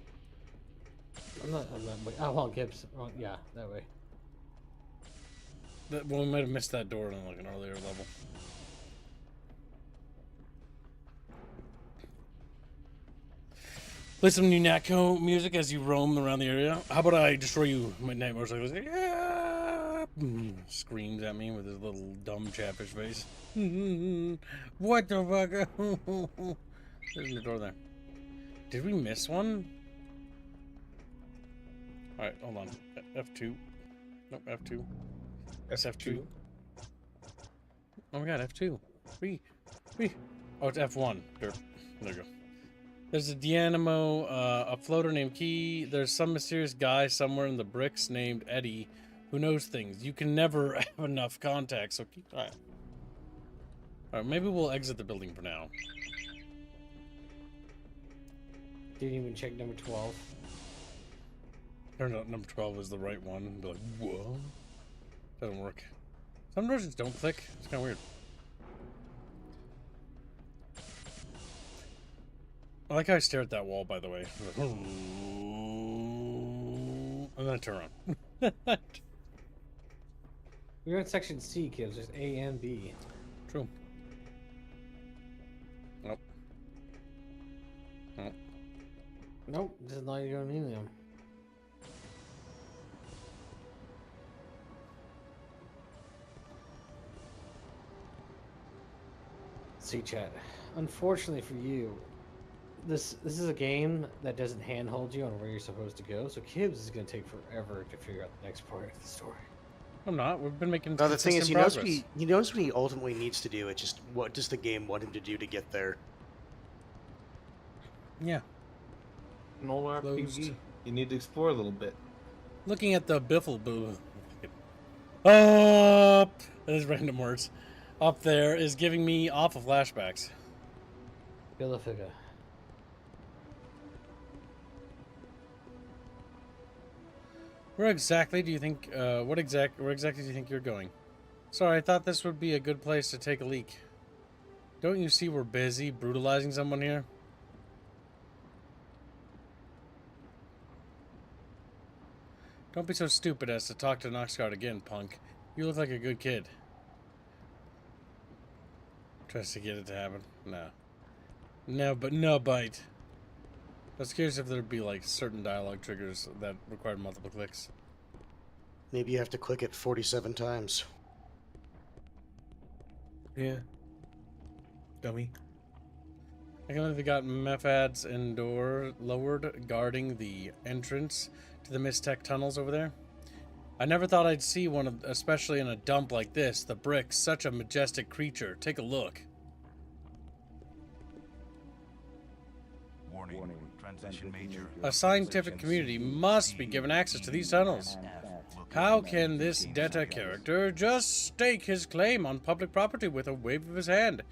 I'm not wait. Oh, well, Gibbs. Well, yeah, that way. Well, we might have missed that door in like an earlier level. Play some new Natco music as you roam around the area. How about I destroy you, my night motorcycles? Yeah! Screams at me with his little dumb chatfish face. What the fuck? There's the door there. Did we miss one? Alright, hold on. F2. Nope, F2. That's F2. Oh my god, F2. Wee. Oh, it's F1. There you go. There's a Dynamo, a floater named Key. There's some mysterious guy somewhere in the bricks named Eddie who knows things. You can never have enough contacts, so keep... Alright. Alright, maybe we'll exit the building for now. Didn't even check number 12. Turned out number 12 was the right one. Be like, whoa. Doesn't work. Some doors just don't click. It's kind of weird. I like how I stare at that wall, by the way. And then I turn around. We're in section C, kids. There's A and B. True. Nope. Nope. Nope, this is not even in them. See, chat. Unfortunately for you, this is a game that doesn't handhold you on where you're supposed to go. So Kibbs is going to take forever to figure out the next part of the story. I'm not. We've been making. No, the thing is, he knows progress. he knows what he ultimately needs to do. It's just what does the game want him to do to get there? Yeah. An old RPG. You need to explore a little bit. Looking at the biffle boo. Up. Those random words. Up there is giving me awful flashbacks. Build a figure. Where exactly do you think? Where exactly do you think you're going? Sorry, I thought this would be a good place to take a leak. Don't you see we're busy brutalizing someone here? Don't be so stupid as to talk to Noxguard again, punk. You look like a good kid. Tries to get it to happen. No. No bite. I was curious if there'd be like certain dialogue triggers that required multiple clicks. Maybe you have to click it 47 times. Yeah. Dummy. I can't believe they got mefads indoor lowered guarding the entrance to the Mistech tunnels over there. I never thought I'd see one, especially in a dump like this. The brick's such a majestic creature. Take a look. Warning. Transition major. A scientific community must be given access to these tunnels. How can this Detta character just stake his claim on public property with a wave of his hand?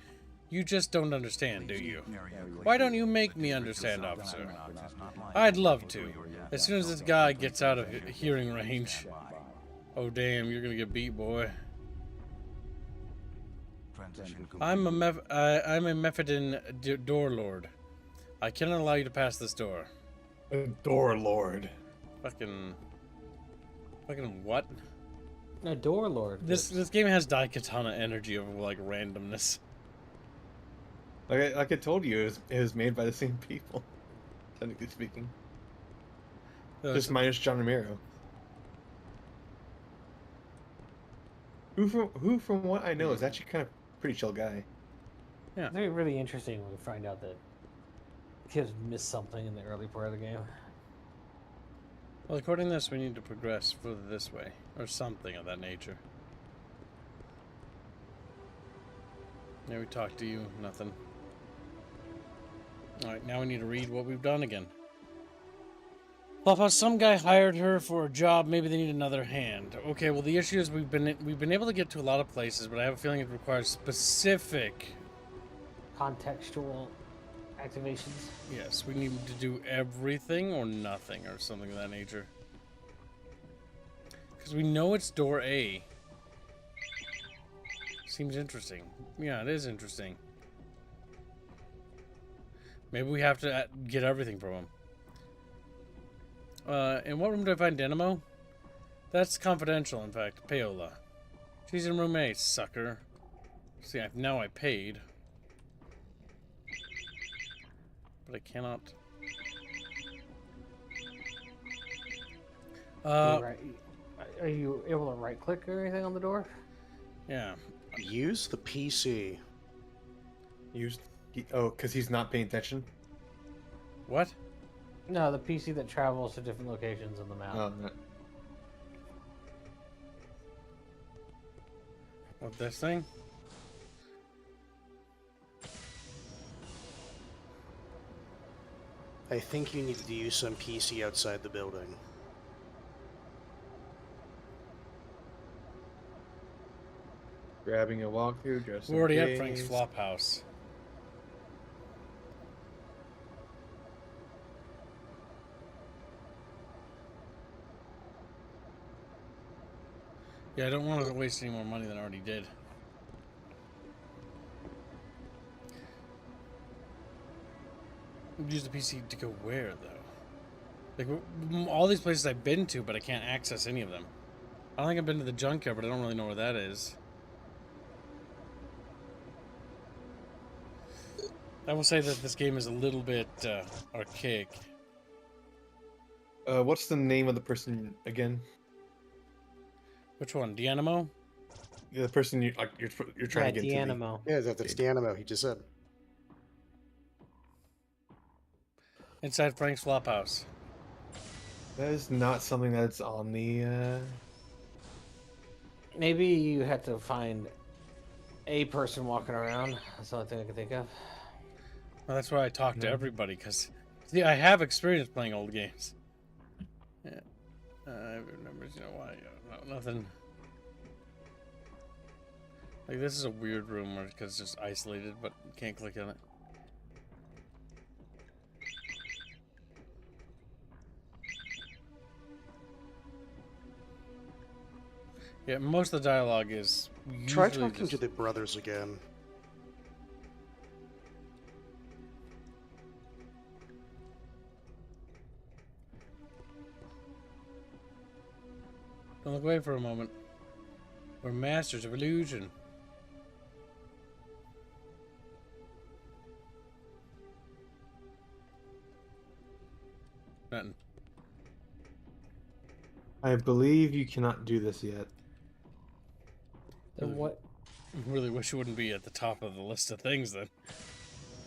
You just don't understand, do you? Why don't you make me understand, officer? I'd love to. As soon as this guy gets out of hearing range. Oh damn, you're gonna get beat, boy. transition I'm a Mephidan door lord. I cannot allow you to pass this door. A door lord. Fucking what? No, door lord. This game has Daikatana energy of like randomness. Like I told you, it was made by the same people, technically speaking. Just minus John Romero. Who from what I know is actually kind of pretty chill guy. Yeah. It's really interesting when we find out that kids missed something in the early part of the game. Well, according to this, we need to progress further this way, or something of that nature. Yeah, we talked to you, nothing. Alright, now we need to read what we've done again. Flophouse, some guy hired her for a job, maybe they need another hand. Okay, well the issue is we've been able to get to a lot of places, but I have a feeling it requires specific Contextual activations. Yes, we need to do everything or nothing or something of that nature. Because we know it's door A. Seems interesting. Yeah, it is interesting. Maybe we have to get everything from him. In what room do I find Dynamo? That's confidential, in fact. Paola. She's in room A, sucker. See, now I paid. But I cannot. Are you able to right click or anything on the door? Yeah. Use the PC. Because he's not paying attention? What? No, the PC that travels to different locations on the map. Oh, no. What, this thing? I think you need to use some PC outside the building. Grabbing a walkthrough, just We're already at Frank's Flophouse. Yeah, I don't want to waste any more money than I already did. Use the PC to go where, though? Like, all these places I've been to, but I can't access any of them. I don't think I've been to the junkyard, but I don't really know where that is. I will say that this game is a little bit archaic. What's the name of the person again? Which one? Dianimo? Yeah, the person you're trying to get Dianimo. Yeah, that's Dianimo, he just said. Inside Frank's Flophouse. That is not something that's on the. Maybe you have to find a person walking around. That's the only thing I can think of. Well, that's why I talk to everybody, because see, I have experience playing old games. Yeah. I remember, you know why? No, nothing. Like, this is a weird room because it's just isolated, but you can't click on it. Yeah, most of the dialogue is Try talking to the brothers again. Don't look away for a moment. We're masters of illusion. Nothing. I believe you cannot do this yet. Then what? I really wish it wouldn't be at the top of the list of things then.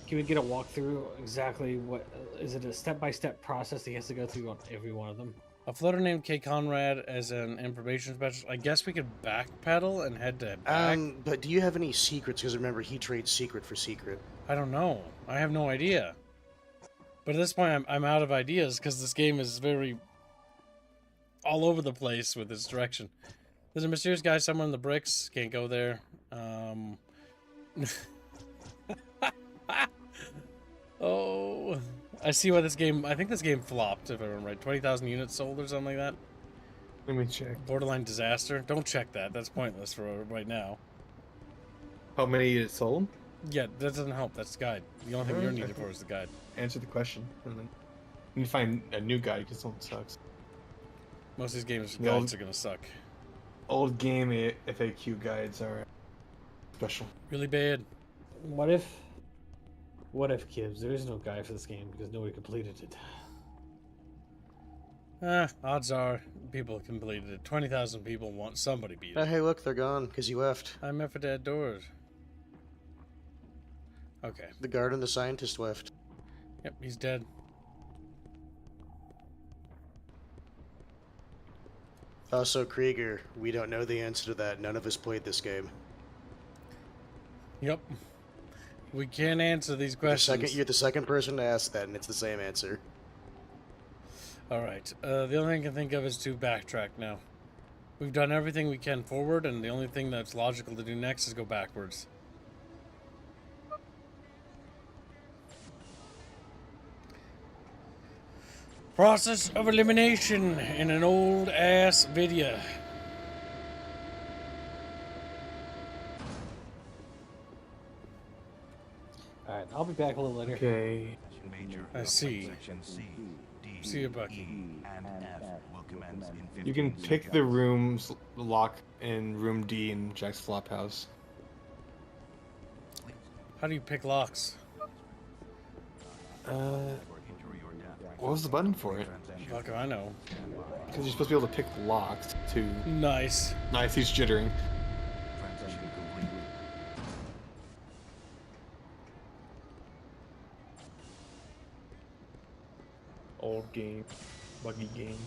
Can we get a walkthrough exactly what is it a step-by-step process he has to go through on every one of them? A floater named K. Conrad as an information specialist. I guess we could backpedal and head to back. But do you have any secrets? Because remember, he trades secret for secret. I don't know. I have no idea. But at this point, I'm out of ideas because this game is very all over the place with its direction. There's a mysterious guy somewhere in the bricks. Can't go there. Oh, I see why this game. I think this game flopped, if I remember right. 20,000 units sold or something like that. Let me check. Borderline disaster. Don't check that. That's pointless for right now. How many is sold? Yeah, that doesn't help. That's the guide. The only thing you're needed for is the guide. Answer the question. And then you need to find a new guide because someone sucks. Most of these games The guides are gonna suck. Old game FAQ guides are special. Really bad. What if, Kibbs, there is no guide for this game because nobody completed it? Odds are people completed it. 20,000 people want somebody beat it. Hey, look, they're gone because you left. I met for dead doors. Okay. The guard and the scientist left. Yep, he's dead. Also, Krieger, we don't know the answer to that. None of us played this game. Yep. We can't answer these questions. You're the second person to ask that, and it's the same answer. Alright, the only thing I can think of is to backtrack now. We've done everything we can forward, and the only thing that's logical to do next is go backwards. Process of elimination in an old ass video. Alright, I'll be back a little later. Okay. I see. See you, Bucky. You can pick the rooms lock in room D in Jack's Flophouse. How do you pick locks? What was the button for it? Fuck, I know. Because you're supposed to be able to pick locks to... Nice. Nice, he's jittering. Old game. Buggy game.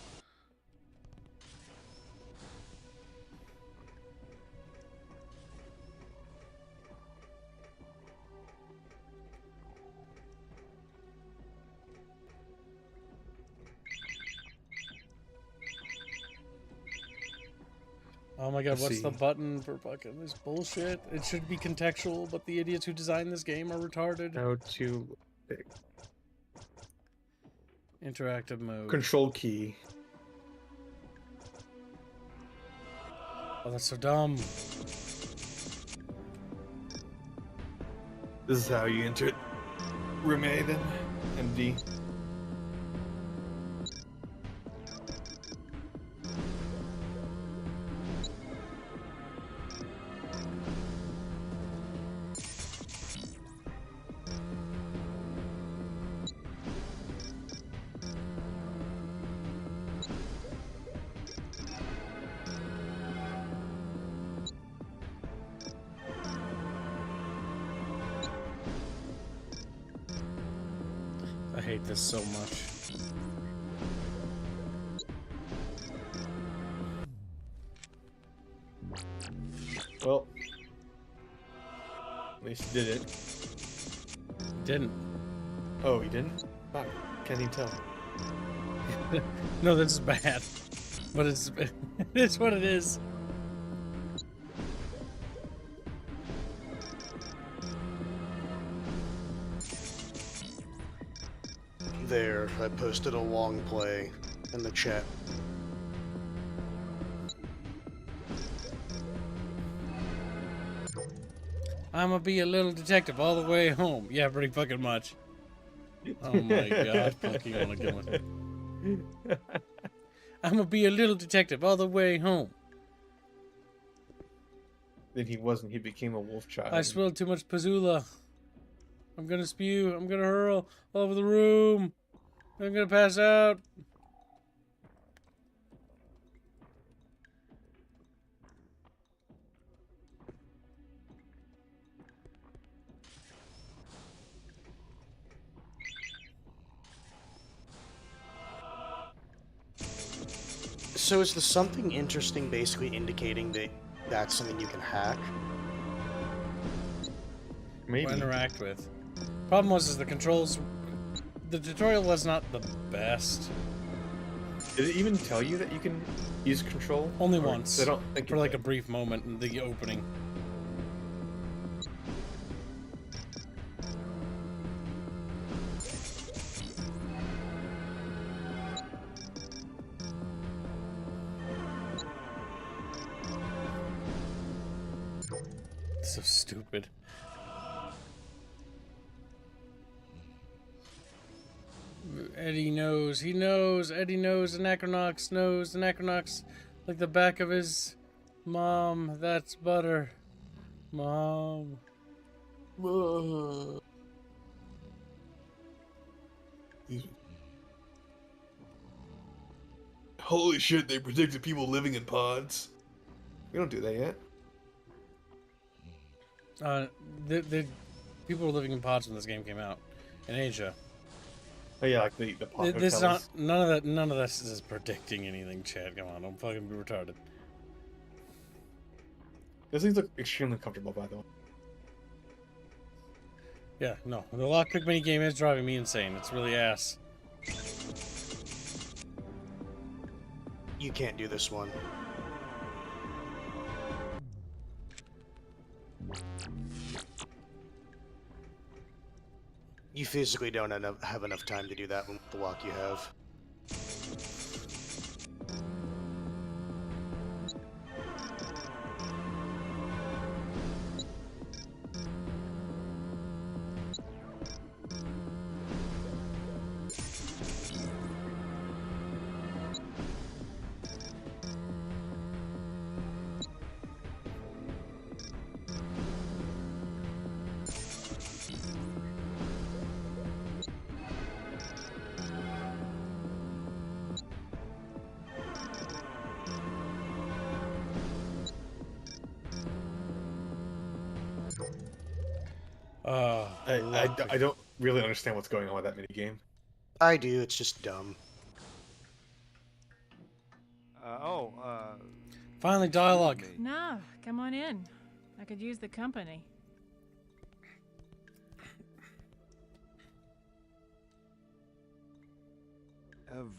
Oh my god, Let's what's see. the button for fucking this bullshit? It should be contextual, but the idiots who designed this game are retarded. How to pick. Interactive mode. Control key. Oh, that's so dumb. This is how you enter it. Room A then, and D. I hate this so much. Well, at least he did it. Didn't. Oh, he didn't? Fuck, can't even tell. No, this is bad. But it's it's what it is. There, I posted a long play in the chat. I'ma be a little detective all the way home. Yeah, pretty fucking much. Oh my god, fucking wanna kill me. I'ma be a little detective all the way home. Then he wasn't, he became a wolf child. I spilled too much Pazula. I'm gonna spew. I'm gonna hurl all over the room. I'm gonna pass out. So is the something interesting basically indicating that that's something you can hack? Maybe. Or interact with. Problem was, is the controls. The tutorial was not the best. Did it even tell you that you can use control? Only Or- once. I don't think for it like did. a brief moment in the opening. So stupid. Eddie knows. He knows. Eddie knows. Anachronox knows. Anachronox, like the back of his mom. That's butter. Mom. Holy shit, they predicted people living in pods. We don't do that yet. The people were living in pods when this game came out in Asia. Oh yeah, like the pod This is not hotels. none of this is predicting anything, Chad. Come on, don't fucking be retarded. Those things look extremely comfortable, by the way. Yeah, no, the lockpick mini game is driving me insane. It's really ass. You can't do this one. You physically don't have enough time to do that with the lock you have. I don't really understand what's going on with that mini game. I do, it's just dumb. Finally, dialogue. No, come on in. I could use the company.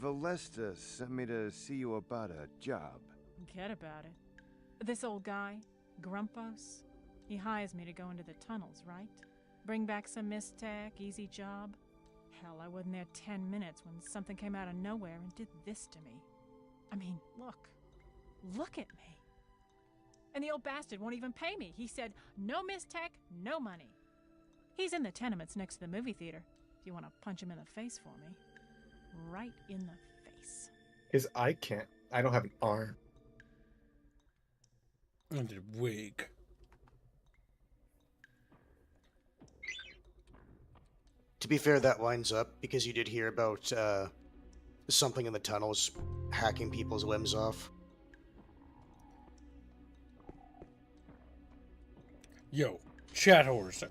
Valesta sent me to see you about a job. Forget about it. This old guy, Grumpos, he hires me to go into the tunnels, right? Bring back some mistech, easy job. Hell, I wasn't there 10 minutes when something came out of nowhere and did this to me. I mean, look at me. And the old bastard won't even pay me. He said, no mistech, no money. He's in the tenements next to the movie theater, if you want to punch him in the face for me. Right in the face. His I can't. I don't have an arm. And a wig. To be fair, that lines up because you did hear about something in the tunnels hacking people's limbs off. Yo, chat horse.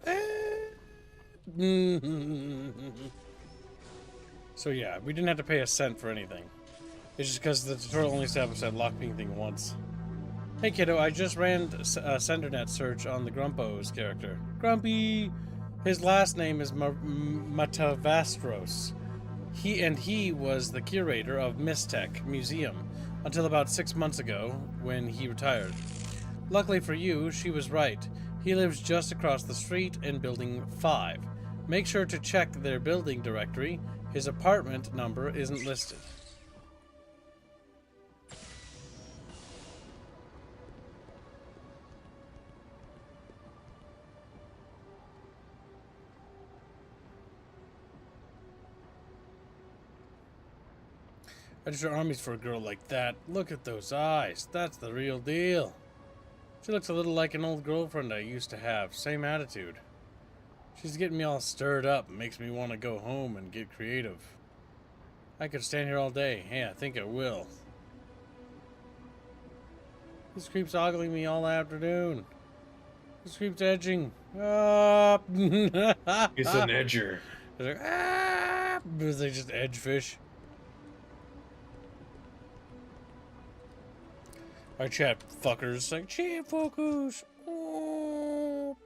So yeah, we didn't have to pay a cent for anything. It's just because the tutorial only established that lockpicking thing once. Hey kiddo, I just ran a CenterNet search on the Grumpos character. Grumpy! His last name is Matavastros. He was the curator of Mistech Museum until about 6 months ago when he retired. Luckily for you, she was right. He lives just across the street in Building 5. Make sure to check their building directory. His apartment number isn't listed. I just armies for a girl like that. Look at those eyes. That's the real deal. She looks a little like an old girlfriend I used to have. Same attitude. She's getting me all stirred up and makes me want to go home and get creative. I could stand here all day. Hey, I think I will. This creep's ogling me all afternoon. This creep's edging. Ah. It's an edger. They're like, ah. They just edge fish. Our chat fuckers like chat focus. Oh.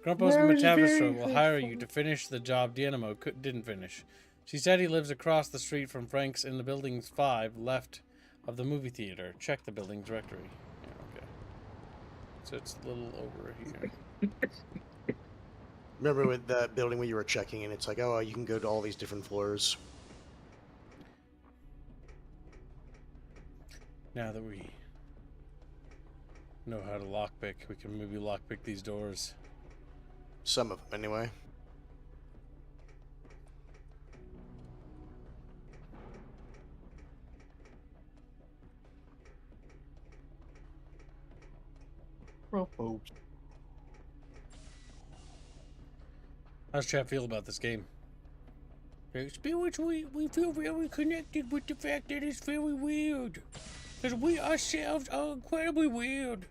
Grumpos Matavastro will hire you to finish the job Dynamo didn't finish. She said he lives across the street from Frank's in the building's 5 left of the movie theater. Check the building directory. Yeah, okay. So it's a little over here. Remember with that building where you were checking and it's like, oh, you can go to all these different floors. Now that we know how to lockpick. We can maybe lockpick these doors. Some of them, anyway. How's chat feel about this game? Spiritually, we feel very connected with the fact that it's very weird. Because we ourselves are incredibly weird.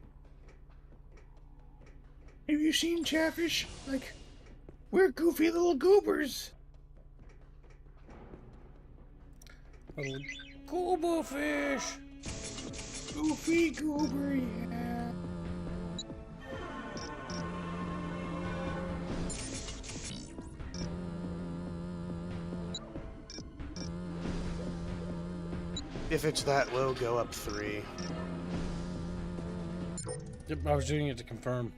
Have you seen Chatfish? Like, we're goofy little goobers. Little goober fish. Goofy goober, yeah. If it's that low, go up 3. Yep, I was doing it to confirm.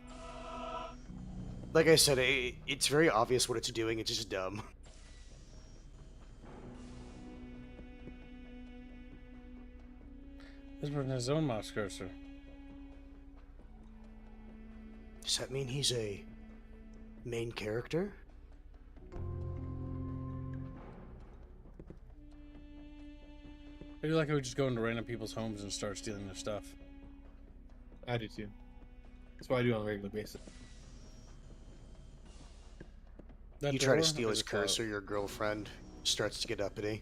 Like I said, it's very obvious what it's doing. It's just dumb. This person has his own mouse cursor. Does that mean he's a main character? I do like how we just go into random people's homes and start stealing their stuff. I do too. That's what I do on a regular basis. You try to steal his cursor, your girlfriend starts to get uppity.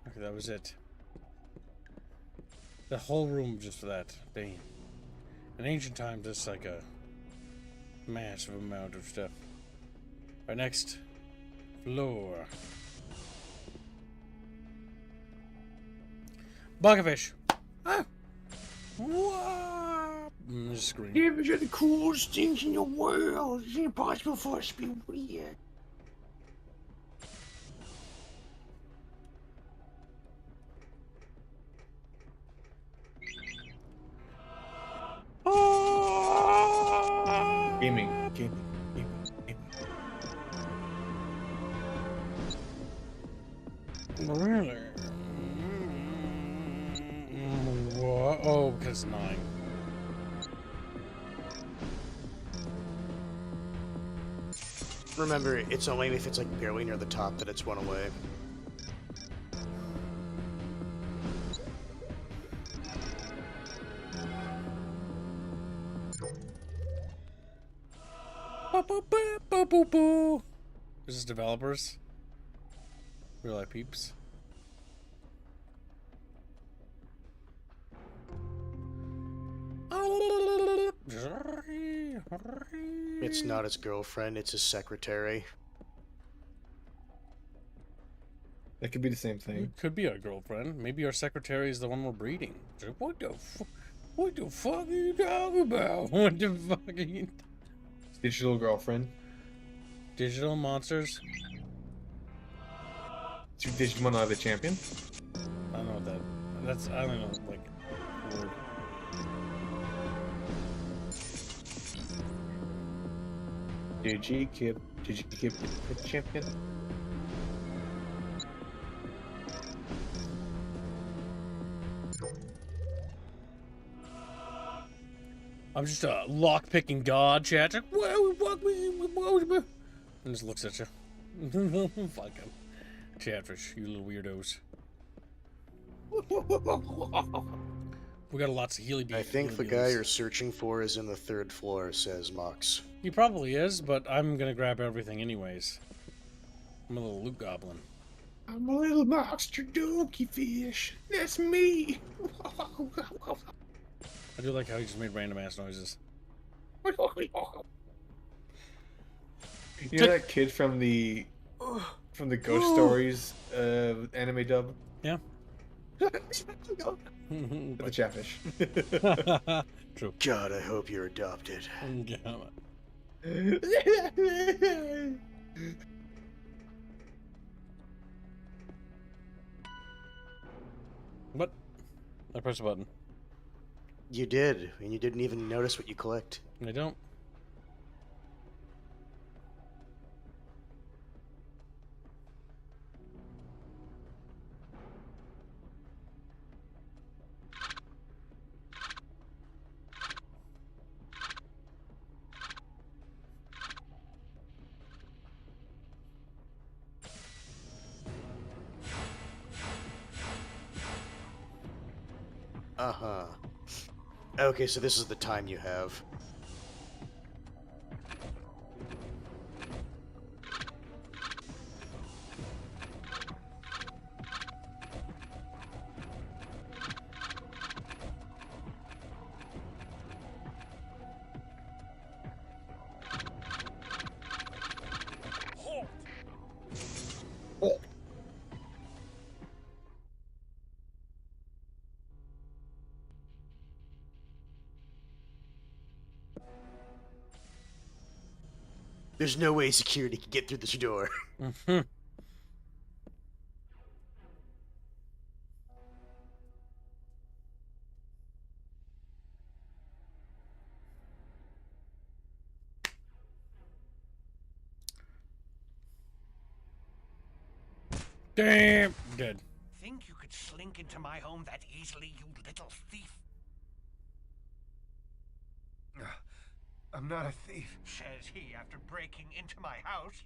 Okay, that was it. The whole room just for that. Dang. In ancient times, it's like a massive amount of stuff. Right, next floor. Bucketfish. Ah. What? Screen. These are the coolest things in the world. It's impossible for us to be weird. Gaming. Really? What? Oh, because 9. Remember, it's only if it's like barely near the top that it's 1 away. Is this developers? Real life peeps. It's not his girlfriend, it's his secretary. That could be the same thing. It could be our girlfriend. Maybe our secretary is the one we're breeding. What the fuck are you talking about? What the fuck are you... Digital girlfriend. Digital monsters? Is your Digimon not the champion? I don't know what that's... I don't know, like, word. Digi keep the champion? I'm just a lock-picking god, chat. Like, and just looks at you. Fuck him. Chatfish, you little weirdos. We got lots of healy beef. I think the guy you're searching for is in the 3rd floor, says Mox. He probably is, but I'm gonna grab everything anyways. I'm a little loot goblin. I'm a little monster donkey fish. That's me. I do like how he just made random ass noises. You know that kid from the Ghost Stories anime dub? Yeah. The Chatfish. True. God, I hope you're adopted. What? I pressed a button. You did, and you didn't even notice what you collect. I don't. Uh-huh. Okay, so this is the time you have. There's no way security can get through this door. Damn! Dead. Think you could slink into my home that easily, you little thief? I'm not a thief. Says he after breaking into my house.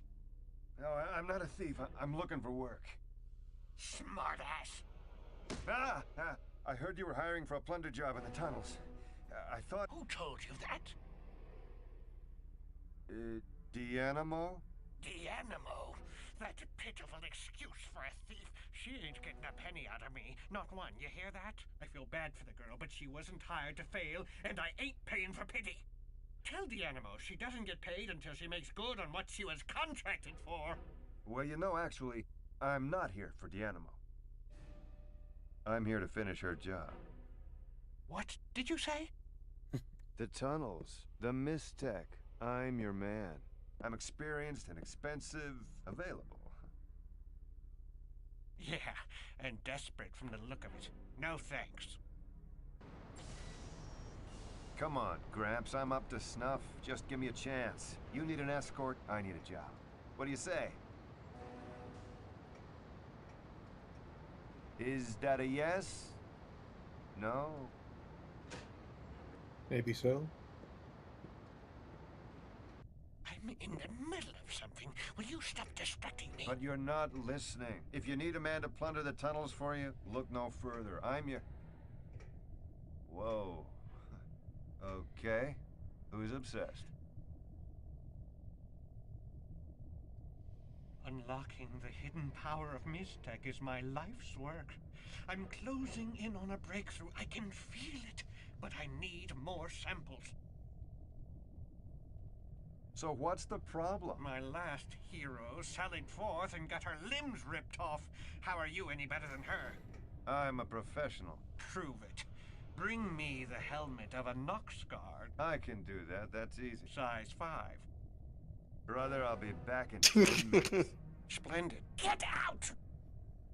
No, I'm not a thief. I'm looking for work. Smartass. I heard you were hiring for a plunder job in the tunnels. I thought... Who told you that? Dianimo? Dianimo? That pitiful excuse for a thief. She ain't getting a penny out of me. Not one, you hear that? I feel bad for the girl, but she wasn't hired to fail, and I ain't paying for pity. Tell Dianimo she doesn't get paid until she makes good on what she was contracted for. Well, you know, actually, I'm not here for Dianimo. I'm here to finish her job. What did you say? The tunnels, the Mistech. I'm your man. I'm experienced and expensive, available. Yeah, and desperate from the look of it. No thanks. Come on, Gramps, I'm up to snuff. Just give me a chance. You need an escort, I need a job. What do you say? Is that a yes? No? Maybe so. I'm in the middle of something. Will you stop distracting me? But you're not listening. If you need a man to plunder the tunnels for you, look no further. I'm your... Whoa. Okay. Who's obsessed? Unlocking the hidden power of Mistech is my life's work. I'm closing in on a breakthrough. I can feel it, but I need more samples. So what's the problem? My last hero sallied forth and got her limbs ripped off. How are you any better than her? I'm a professional. Prove it. Bring me the helmet of a Nox guard. I can do that. That's easy. Size 5. Brother, I'll be back in 10 minutes. Splendid. Get out!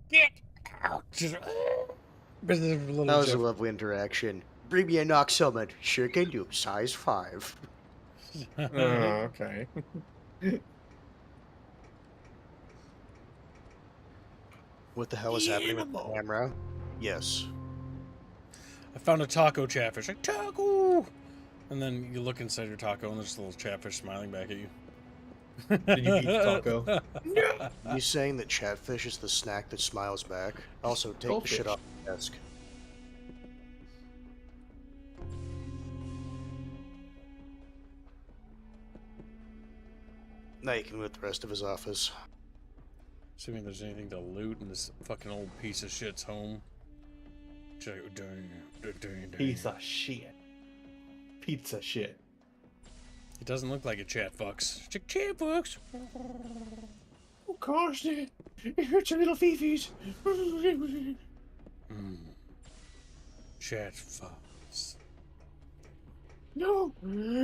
Get out! That was a lovely interaction. Bring me a Nox helmet. Sure can do. Size 5. Okay. What the hell is happening with the camera? Yes. I found a taco chatfish. Like, taco! And then you look inside your taco and there's a little chatfish smiling back at you. Did you eat the taco? No! You saying that chatfish is the snack that smiles back? Also, take the shit off the desk. Now you can loot the rest of his office. Assuming there's anything to loot in this fucking old piece of shit's home. Piece of shit. Pizza shit. It doesn't look like a chat fucks. Chat fucks. Oh gosh, it hurts your little fifis. Chat fucks. No. The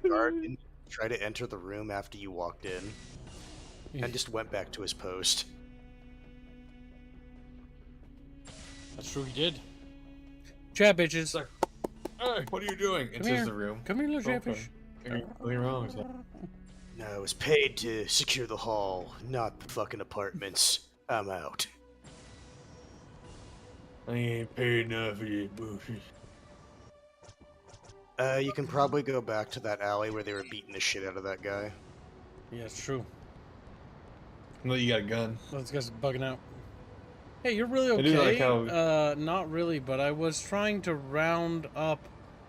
guard didn't try to enter the room after you walked in, and just went back to his post. That's true, he did. Chat bitches. Like, hey, what are you doing? Enters the room. Come here, little chatfish. Anything wrong? No, I was paid to secure the hall, not the fucking apartments. I'm out. I ain't paid enough for this bullshit. You can probably go back to that alley where they were beating the shit out of that guy. Yeah, it's true. No, you got a gun. Well, this guy's bugging out. Hey, you're really I do like okay? how- Not really, but I was trying to round up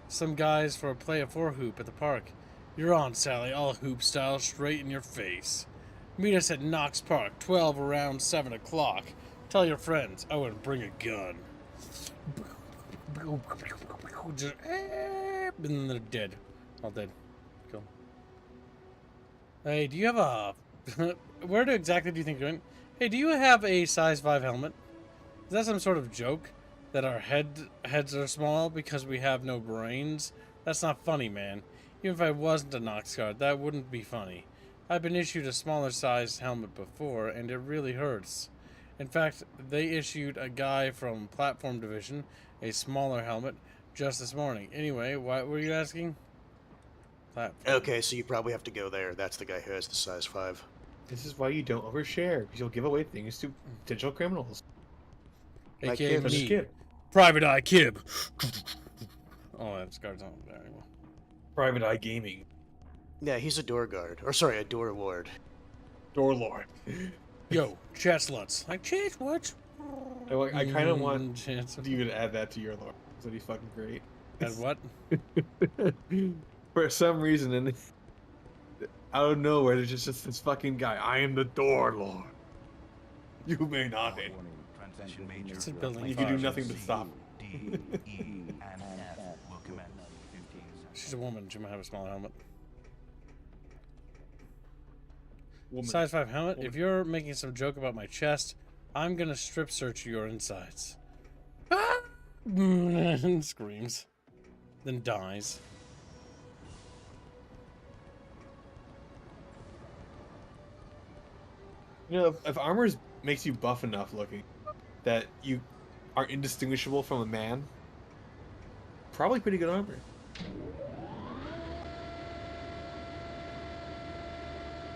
some guys for a play of 4 hoop at the park. You're on, Sally. I'll hoop style straight in your face. Meet us at Knox Park, 12 around 7 o'clock. Tell your friends I would bring a gun. Just, and then they're dead. All dead. Cool. Hey, do you have a... Where exactly do you think you're going? Hey, do you have a size 5 helmet? Is that some sort of joke? That our heads are small because we have no brains? That's not funny, man. Even if I wasn't a Nox guard, that wouldn't be funny. I've been issued a smaller sized helmet before, and it really hurts. In fact, they issued a guy from Platform Division a smaller helmet just this morning. Anyway, what were you asking? Platform. Okay, so you probably have to go there. That's the guy who has the size 5. This is why you don't overshare, because you'll give away things to potential criminals. AKA Like me. Kib. Private Eye Kib. Oh, that's guard's not there anymore. Private Eye Gaming. Yeah, he's a door guard. Or sorry, a door ward. Door Lord. Yo, chat sluts. Like, chat sluts? I kind of want chance. you to add that to your lore. That'd be fucking great. Add what? For some reason, and out of nowhere, there's just this fucking guy. I am the Door Lord. You may not be. Transition major. It's a building. You can do nothing but stop. D, E, and F will commence in 15 seconds. She's a woman. She might have a smaller helmet. Woman. Size 5 helmet. If you're making some joke about my chest, I'm gonna strip search your insides. Ah! And screams. Then dies. You know, if armor makes you buff enough looking that you are indistinguishable from a man, probably pretty good armor.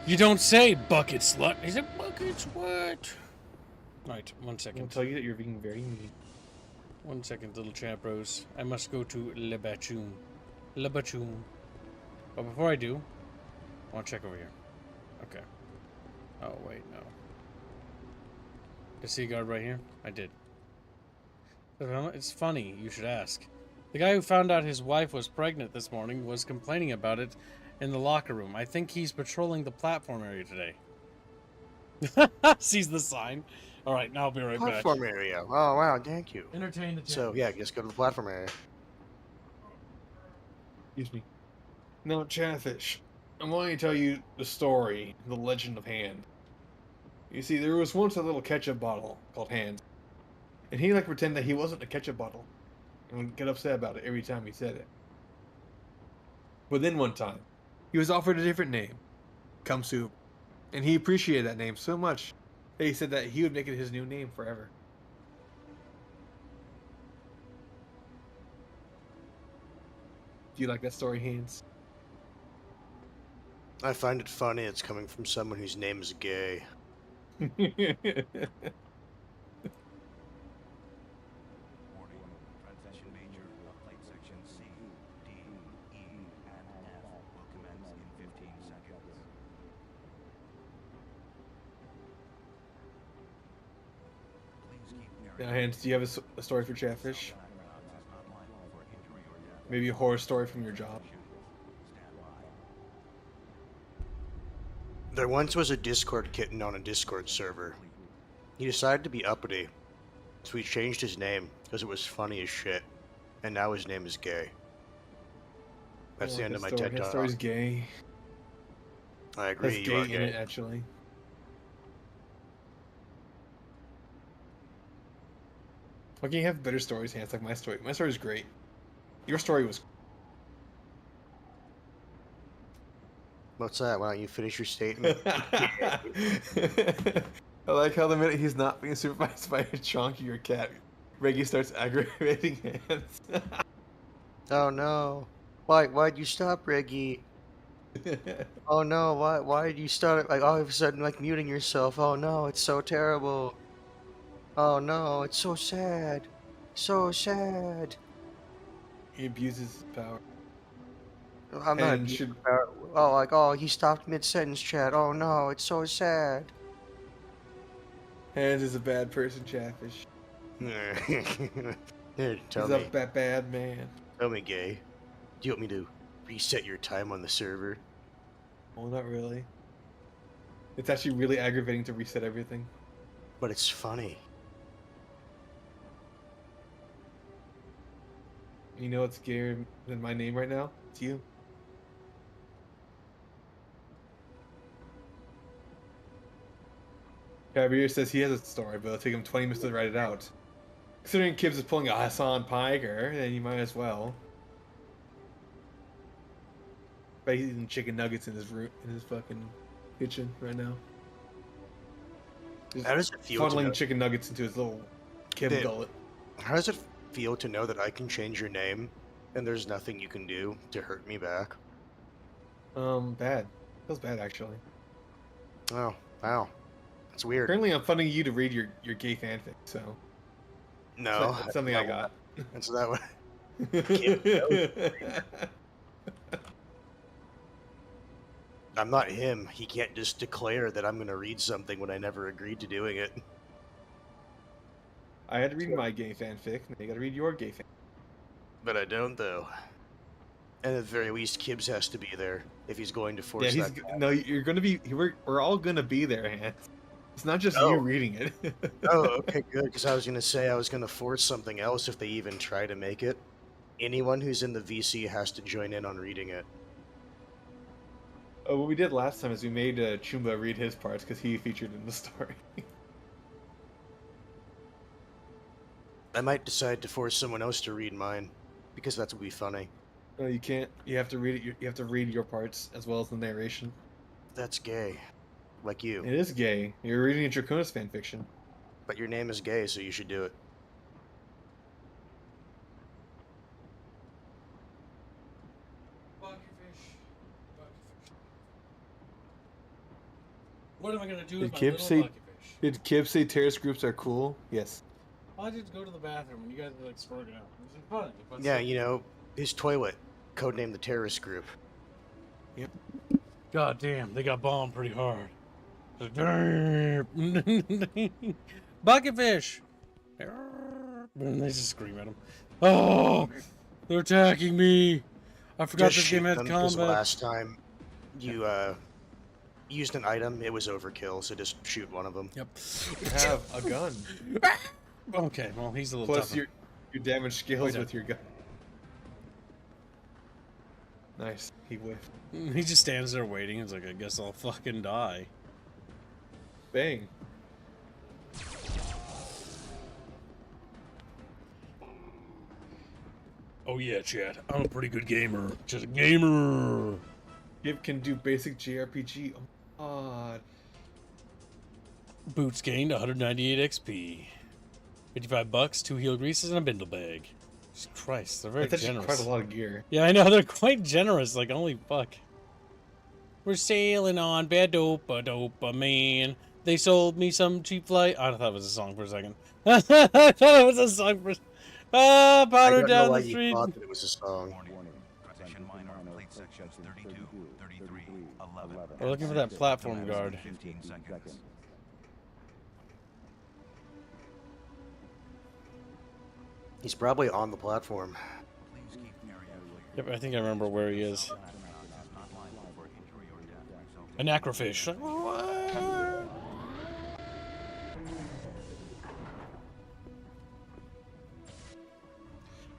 You don't say, bucket slut. Is it bucket slut? Right, 1 I'll second. tell you that you're being very mean. 1 second, little champ bros. I must go to Le Bachoum. Le Bachoum. But before I do, I want to check over here. Okay. Oh, wait, no. Did I see a guard right here? I did. It's funny, you should ask. The guy who found out his wife was pregnant this morning was complaining about it in the locker room. I think he's patrolling the platform area today. Sees the sign. Alright, now I'll be right back. Platform area. Oh, wow, thank you. Entertain the So, yeah, just go to the platform area. Excuse me. Now, Chatfish, I'm going to tell you the story, the legend of Hand. You see, there was once a little ketchup bottle called Hand. And he like pretend that he wasn't a ketchup bottle. And would get upset about it every time he said it. But then one time, he was offered a different name. Cum Soup. And he appreciated that name so much that he said that he would make it his new name forever. Do you like that story, Haynes? I find it funny it's coming from someone whose name is gay. Warning, transition major of plate section C, D, E, and F will commence in 15 seconds. Please keep Now, Haynes, do you have a story for Chatfish? Maybe a horror story from your job? There once was a Discord kitten on a Discord server. He decided to be uppity, so he changed his name because it was funny as shit. And now his name is gay. That's the end of my TED That Talk. story's gay. I agree. That's You are gay in gay. it, actually. Why can't you have better stories, Hans, like my story? My story's great. Your story was... What's that? Why don't you finish your statement? I like how the minute he's not being supervised by a chonky or cat, Reggie starts aggravating Hans. Oh no. Why'd you stop, Reggie? Oh no, why did you start like all of a sudden like muting yourself? Oh no, it's so terrible. Oh no, it's so sad. So sad. He abuses his power. I'm not And should... he stopped mid-sentence, chat. Oh no, it's so sad. Hans is a bad person, Chatfish. Here, tell He's me. a bad man. Tell me, gay. Do you want me to reset your time on the server? Well, not really. It's actually really aggravating to reset everything. But it's funny. You know what's gayer than my name right now? It's you. Cabir says he has a story, but it'll take him 20 minutes to write it out. Considering Kibbs is pulling a Hassan Piker, then you might as well. But he's eating chicken nuggets in his fucking kitchen right now. Just How does it feel to funneling know- chicken nuggets into his little Kib Dave, gullet. How does it feel to know that I can change your name and there's nothing you can do to hurt me back? Bad. Feels bad, actually. Oh, wow. That's weird. Currently, I'm funding you to read your gay fanfic, so... No. That's something I got. That's that what... I'm not him. He can't just declare that I'm going to read something when I never agreed to doing it. I had to read my gay fanfic, and you gotta read your gay fanfic. But I don't, though. And at the very least, Kibbs has to be there if he's going to force Yeah, that. no, you're gonna be... We're all gonna be there, Hans. It's not just you reading it. Oh, okay, good. Because I was going to say I was going to force something else if they even try to make it. Anyone who's in the VC has to join in on reading it. Oh, what we did last time is we made Chumba read his parts because he featured in the story. I might decide to force someone else to read mine, because that would be funny. No, you can't. You have to read it. You have to read your parts as well as the narration. That's gay. Like you. It is gay. You're reading a Draconis fanfiction. But your name is gay, so you should do it. What am I gonna do with Did my Kib little say? bucketfish? Did Kib say terrorist groups are cool? Yes. Why did you go to the bathroom when you guys were like squirting out? It was funny. But Yeah, you know, his toilet, codenamed the terrorist group. Yep. God damn, they got bombed pretty hard. Bucketfish! And they just scream at him. Oh! They're attacking me! I forgot Just this game shoot had them, 'cause combat. last time you used an item, it was overkill, so just shoot one of them. Yep. You have a gun. Okay, well, he's a little Plus tougher. your damage skills Wait with your gun. Nice. He whiffed. He just stands there waiting. He's like, I guess I'll fucking die. Bang. Oh yeah, chat. I'm a pretty good gamer. Just a gamer. Kib can do basic JRPG. Oh my god. Boots gained 198 XP. 55 bucks, 2 heel greases, and a bindle bag. Jesus Christ, they're very That's actually generous. quite a lot of gear. Yeah, I know, they're quite generous. Like, holy fuck. We're sailing on dopamine. They sold me some cheap flight. I thought it was a song for a second. I thought it was a song for... Ah, I powder don't know down why the you street. thought that it was a song. Position minor, plate sections 32, 33, 11. We're looking for that platform guard. 15 seconds. He's probably on the platform. Yep, I think I remember where he is. Anachronox.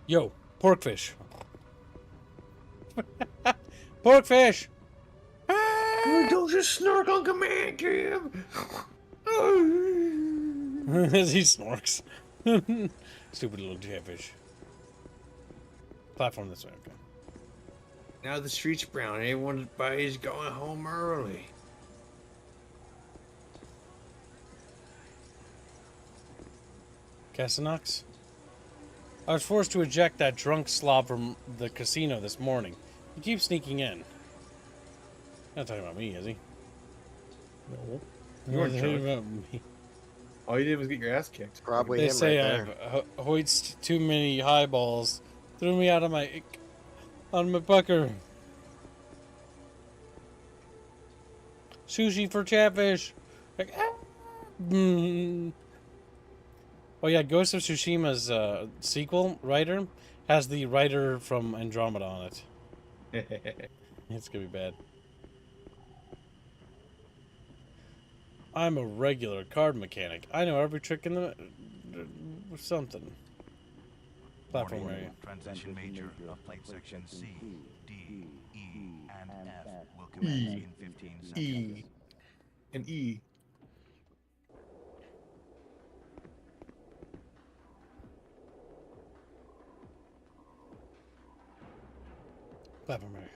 Yo, porkfish. Porkfish! Don't just snark on command, Kib! As he snorks. Stupid little catfish. Platform this way, okay. Now the street's brown. Everybody's going home early. Casanox? I was forced to eject that drunk slob from the casino this morning. He keeps sneaking in. Not talking about me, is he? No. You You weren't talking drunk. about me. All you did was get your ass kicked. Probably They him say right there. I've hoisted too many highballs. Threw me out of my... on my pucker. Sushi for Chatfish. Like, Oh yeah, Ghost of Tsushima's sequel writer has the writer from Andromeda on it. It's gonna be bad. I'm a regular card mechanic. I know every trick in the something. Platform area. Transition major of plate section C, D, E, and F will commence in 15 seconds. E. And E. Platform area.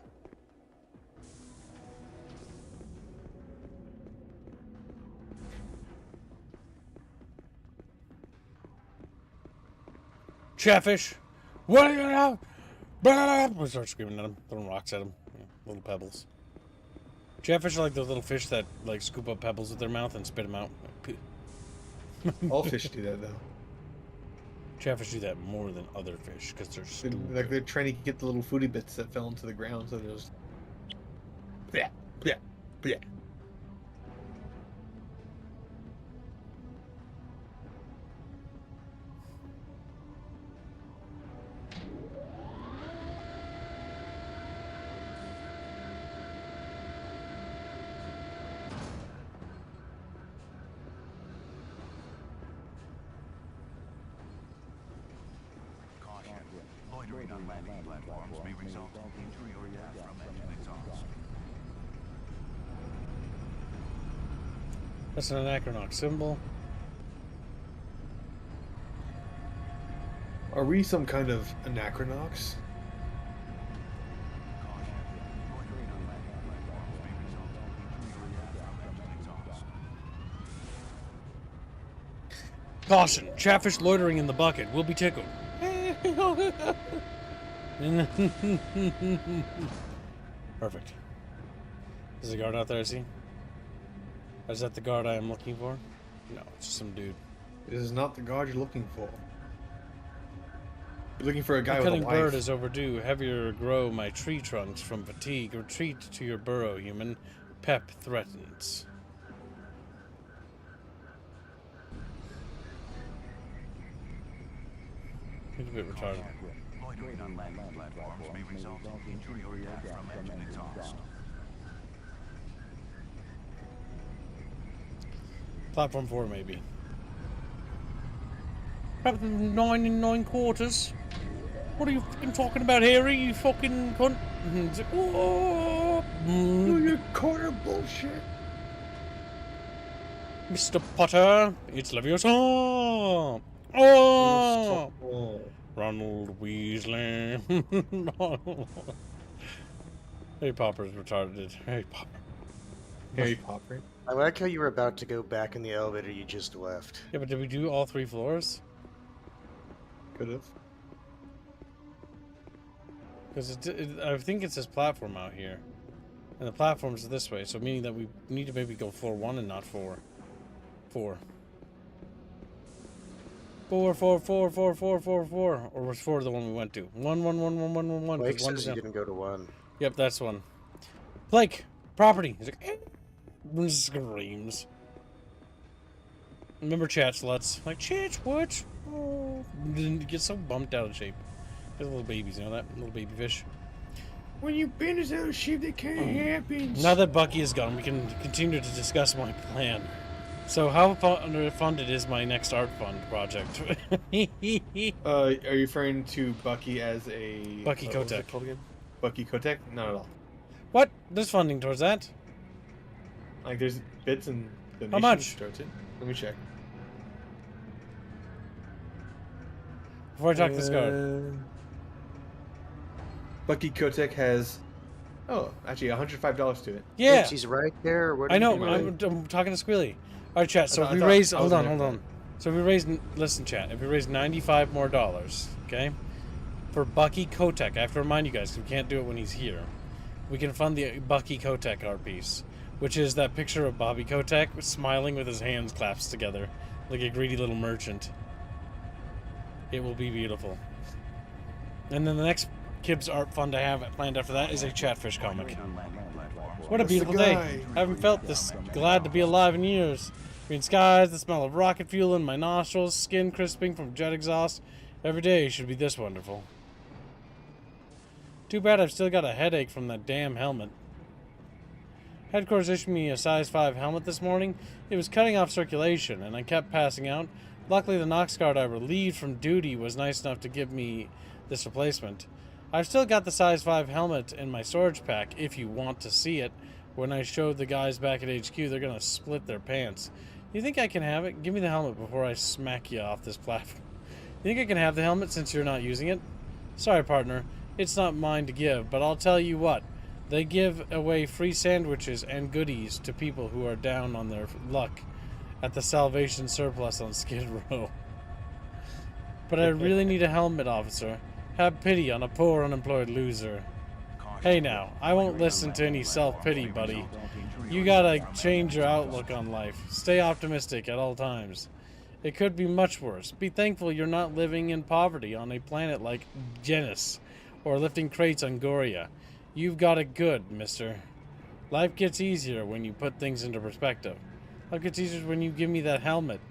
Chatfish! What are you gonna have? We start screaming at him, throwing rocks at him. Yeah, little pebbles. Chatfish are like those little fish that like scoop up pebbles with their mouth and spit them out. All fish do that though. Chatfish do that more than other fish because they're stupid. Like they're trying to get the little foodie bits that fell into the ground, so they're just yeah, yeah, yeah. Loitering on landing platforms may result in injury or death from engine exhaust. That's an Anachronox symbol. Are we some kind of Anachronox? Caution! Chatfish loitering in the bucket will be tickled. Perfect. There's a guard out there, I see. Is that the guard I am looking for? No, it's just some dude. This is not the guard you're looking for. You're looking for a guy The with a cutting wife. bird is overdue. Heavier grow my tree trunks from fatigue. Retreat to your burrow, human. Pep threatens. He's a bit retarded. Loitering on landing platforms may result in injury or death from engine exhaust. Platform 4, maybe. Platform 9 and 9 quarters. What are you fucking talking about, Harry? You fucking cunt. It's like, oh, you quarter bullshit. Mr. Potter, it's Leviosa. Oh! Ronald Weasley. Harry Popper's retarded. Harry Popper. Harry Popper. I like how you were about to go back in the elevator you just left. Yeah, but did we do all 3 floors? Could have. Because I think it says platform out here. And the platform's this way, so meaning that we need to maybe go floor 1 and not 4. 4. 4, 4, 4, 4, 4, 4, 4. Or was 4 the one we went to? 1, 1, 1, 1, 1, 1, 1. Blake One says you didn't go to 1. Yep, that's 1. Blake, property. He's like, screams. Remember chat sluts? Like, chat, what? Oh. Get so bumped out of shape. They're little babies, you know that? Little baby fish. When you bend us out of shape, that can't happen. Now that Bucky is gone, we can continue to discuss my plan. So how funded is my next art fund project? Are you referring to Bucky as a... Bucky what's Kotek. it called again? Bucky Kotek? Not at all. What? There's funding towards that? Like, there's bits and How donations much? towards it. Let me check. Before I talk to this guard. Bucky Kotek has... Oh, actually, $105 to it. Yeah. Oops, he's right there. What I are know. you I'm doing? talking to Squealy. All right, chat. So if we raise... Hold on. So if we raise... Listen, chat. If we raise $95 more, okay? For Bucky Kotek, I have to remind you guys, because we can't do it when he's here. We can fund the Bucky Kotek art piece, which is that picture of Bobby Kotek smiling with his hands clasped together, like a greedy little merchant. It will be beautiful. And then the next Kibbs art fund I have planned after that is a Chatfish comic. What a beautiful day. I haven't felt this glad to be alive in years. Green skies, the smell of rocket fuel in my nostrils, skin crisping from jet exhaust. Every day should be this wonderful. Too bad I've still got a headache from that damn helmet. Headquarters issued me a size 5 helmet this morning. It was cutting off circulation, and I kept passing out. Luckily, the Nox guard I relieved from duty was nice enough to give me this replacement. I've still got the size 5 helmet in my storage pack, if you want to see it. When I showed the guys back at HQ, they're gonna split their pants. You think I can have it? Give me the helmet before I smack you off this platform. You think I can have the helmet since you're not using it? Sorry, partner. It's not mine to give, but I'll tell you what. They give away free sandwiches and goodies to people who are down on their luck at the Salvation Surplus on Skid Row. But I really need a helmet, officer. Have pity on a poor unemployed loser. Hey now, I won't listen to any self-pity, buddy. You gotta change your outlook on life. Stay optimistic at all times. It could be much worse. Be thankful you're not living in poverty on a planet like Genis, or lifting crates on Goria. You've got it good, mister. Life gets easier when you put things into perspective. Life gets easier when you give me that helmet.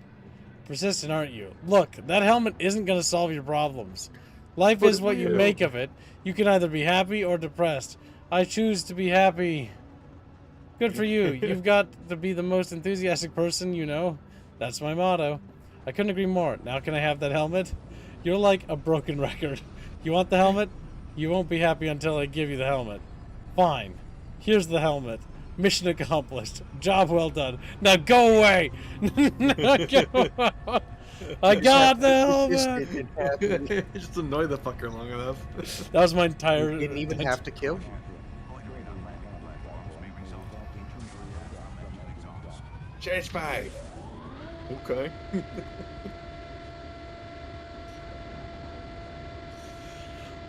Persistent, aren't you? Look, that helmet isn't gonna solve your problems. Life is what you make of it. You can either be happy or depressed. I choose to be happy. Good for you. You've got to be the most enthusiastic person you know. That's my motto. I couldn't agree more. Now can I have that helmet? You're like a broken record. You want the helmet? You won't be happy until I give you the helmet. Fine. Here's the helmet. Mission accomplished. Job well done. Now go away! I got the helmet! Just annoy the fucker long enough. That was my entire... You didn't even have to kill. Chase 5. Okay.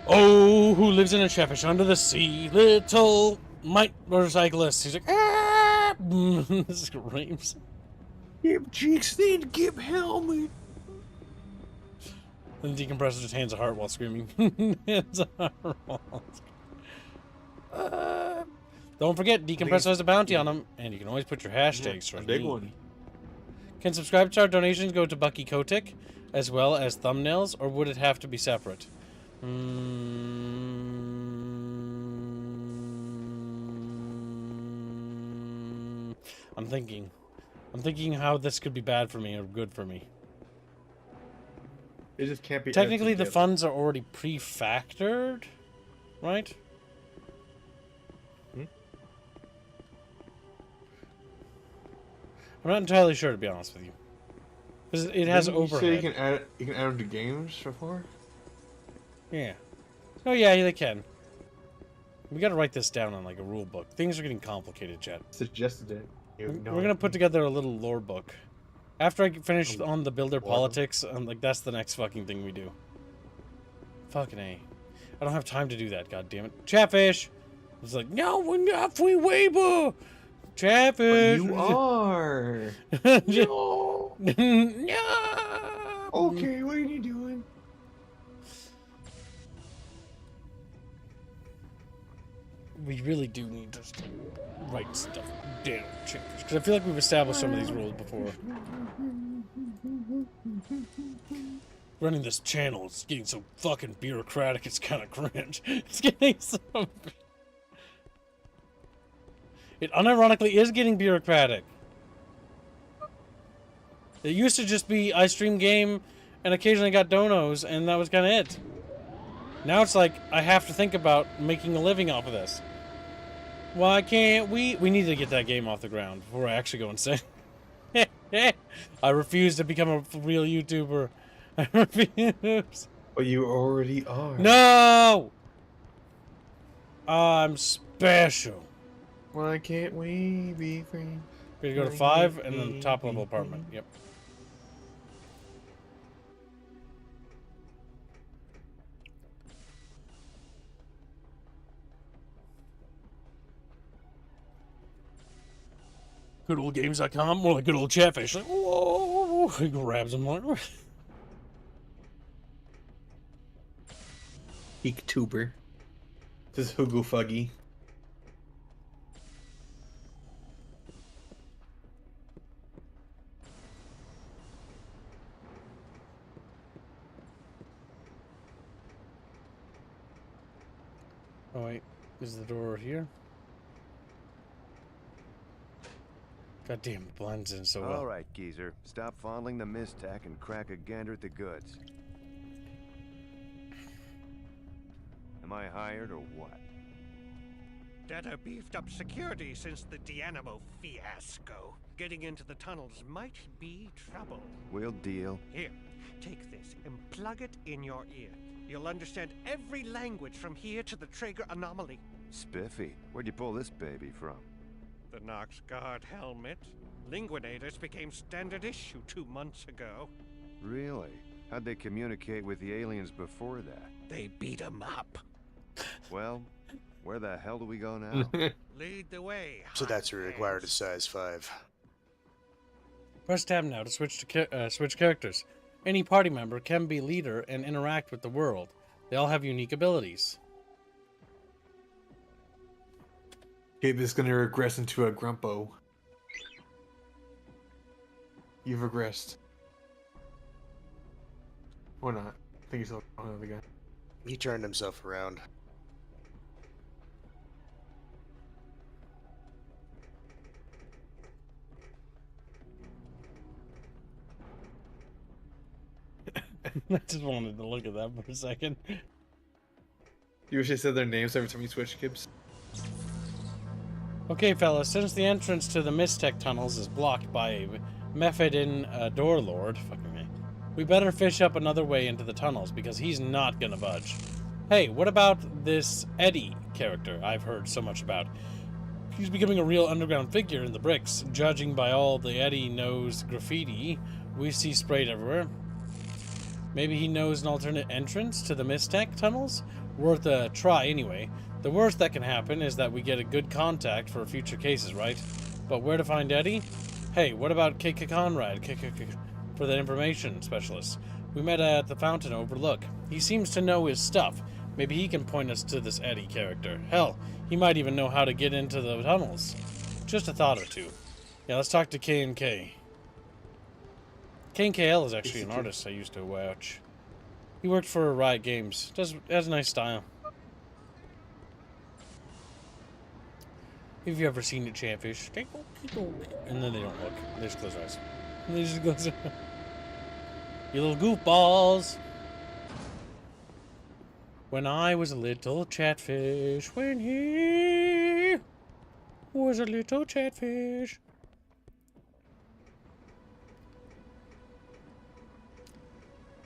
Oh, who lives in a Chatfish under the sea? Little motorcyclist. He's like, ah! Screams. Give cheeks, need give helmet. And the decompressor just hands a heart while screaming. Hands a heart while Don't forget, decompressor has a bounty on him, and you can always put your hashtags for big me. one. Can subscribe to our donations go to Bucky Kotick, as well as thumbnails, or would it have to be separate? I'm thinking how this could be bad for me or good for me. It just can't be. Technically, the funds are already pre-factored, right? I'm not entirely sure, to be honest with you, because it has overhead. So you can add them to games before. Yeah. Oh yeah, they can. We gotta write this down on like a rule book. Things are getting complicated, Chet. Suggested it. We're gonna put together a little lore book. After I finish on the builder politics, like that's the next fucking thing we do. Fucking A. I don't have time to do that, god damn it. Chatfish! It's like, no, we're not free labor! Chatfish! But you are! No! No! Okay, what are you doing? We really do need to write stuff down, because I feel like we've established some of these rules before. Running this channel is getting so fucking bureaucratic, it's kind of cringe. It's getting so... It unironically is getting bureaucratic. It used to just be I stream game and occasionally got donos, and that was kind of it. Now it's like I have to think about making a living off of this. Why can't we? We need to get that game off the ground before I actually go insane. I refuse to become a real YouTuber. I refuse. But you already are. No! I'm special. Why can't we be free? We're gonna go to 5 and then top level apartment. Yep. GoodOldGames.com, more like good old Chatfish. Like, whoa, he grabs him like. Eektuber. This is Hugo Fuggy. Oh wait, is the door here? God damn, it blends in so well. All right, geezer. Stop fondling the mistack and crack a gander at the goods. Am I hired or what? Data beefed up security since the Dianimo fiasco. Getting into the tunnels might be trouble. We'll deal. Here, take this and plug it in your ear. You'll understand every language from here to the Traeger anomaly. Spiffy. Where'd you pull this baby from? The Nox Guard helmet. Linguinators became standard issue 2 months ago. Really? How'd they communicate with the aliens before that? They beat 'em up. Well, where the hell do we go now? Lead the way. So that's required a size 5. Press tab now to switch characters. Any party member can be leader and interact with the world. They all have unique abilities. Okay, this is gonna regress into a Grumpo. You've regressed. Or not. I think he's still another guy. He turned himself around. I just wanted to look at that for a second. You wish I said their names every time you switch, Gibbs? Okay, fellas, since the entrance to the Mistech tunnels is blocked by a Mephedin door lord, fucking me, we better fish up another way into the tunnels because he's not gonna budge. Hey, what about this Eddie character I've heard so much about? He's becoming a real underground figure in the bricks, judging by all the Eddie knows graffiti we see sprayed everywhere. Maybe he knows an alternate entrance to the Mistech tunnels? Worth a try anyway. The worst that can happen is that we get a good contact for future cases, right? But where to find Eddie? Hey, what about KK Conrad for the information specialist? We met at the fountain overlook. He seems to know his stuff. Maybe he can point us to this Eddie character. Hell, he might even know how to get into the tunnels. Just a thought or two. Yeah, let's talk to K&K. K&KL is actually an artist I used to watch. He worked for Riot Games. Has a nice style. Have you ever seen a chatfish? And then they don't look. They just close their eyes. And they just close their eyes. You little goofballs. When I was a little chatfish. When he was a little chatfish.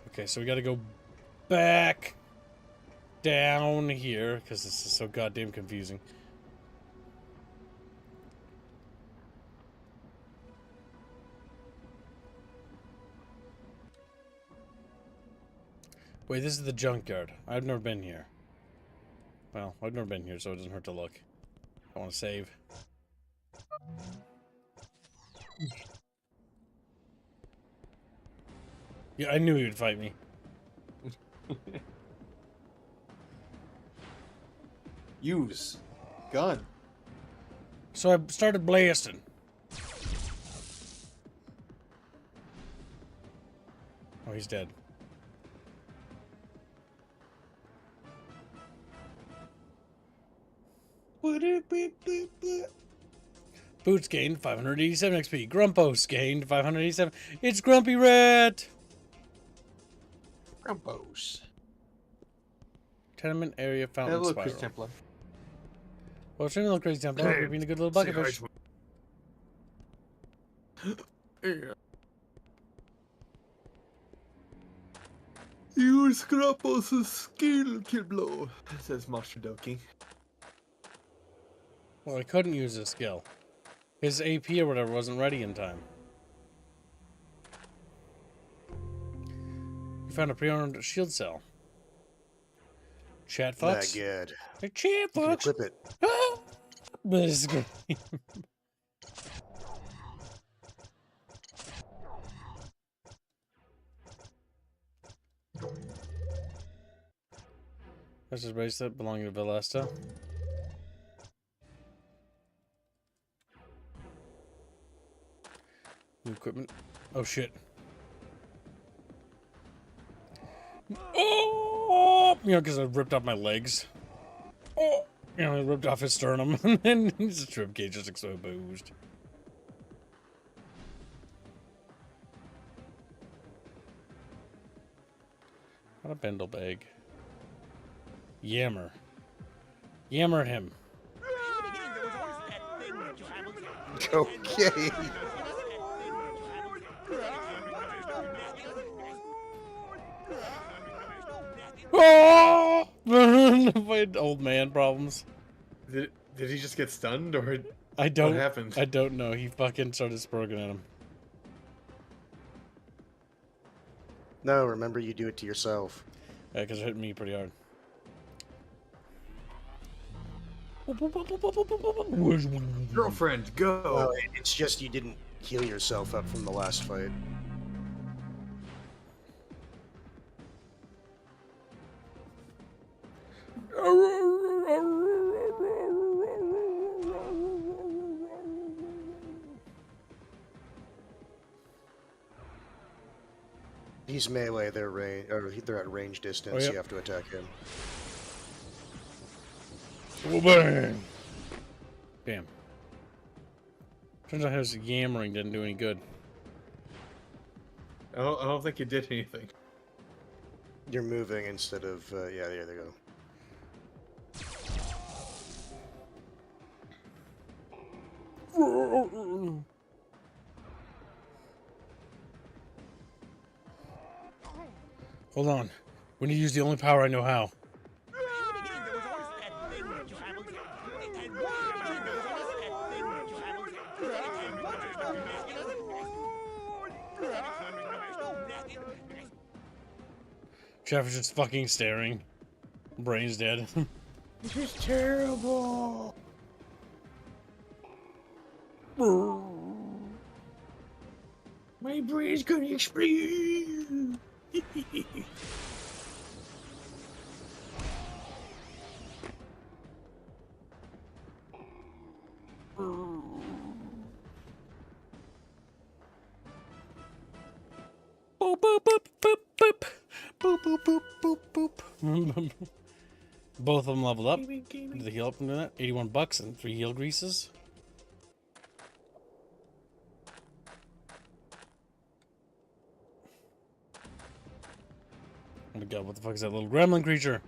Okay, so we gotta go back down here because this is so goddamn confusing. Wait, this is the junkyard. I've never been here. Well, I've never been here, so it doesn't hurt to look. I want to save. Yeah, I knew he would fight me. Use gun. So I started blasting. Oh, he's dead. Boots gained 587 XP. Grumpos gained 587. It's Grumpy Rat! Grumpos. Tenement area fountain Hello, spiral. Chris Templar. Well, it's a little crazy Templar. You're being a good little bucketfish. Yeah. Use Grumpos' skill kill blow, says Master Doki. Well, I couldn't use his skill. His AP or whatever wasn't ready in time. You found a pre-owned shield cell. Chat fucks? Not good. Hey, chat fucks! Clip it. Ah! This is great. That's his bracelet belonging to Villesta. New equipment. Oh shit. Oh! You know, because I ripped off my legs. Oh! You know, he ripped off his sternum, and then his rib cage just exposed. What a bindle bag. Yammer. Yammer him. Okay. Oh! Old man problems. Did he just get stunned, or what happened? I don't know. He fucking started spurging at him. No, remember you do it to yourself. Yeah, because it hit me pretty hard. Girlfriend, go! Well, it's just you didn't heal yourself up from the last fight. He's melee, they're at range distance, Oh, yep. you have to attack him. Oh, bang! Damn. Turns out his yammering didn't do any good. I don't think you did anything. You're moving instead of, yeah, there they go. Hold on. We need to use the only power I know how. Jeff is just fucking staring. Brain's dead. This is terrible. My brain's gonna explode. Boop, boop, boop, boop, boop. Boop, boop, boop, boop, boop. Both of them leveled up. Did they heal up from doing that? 81 bucks and 3 heal greases. Oh my god, what the fuck is that little gremlin creature?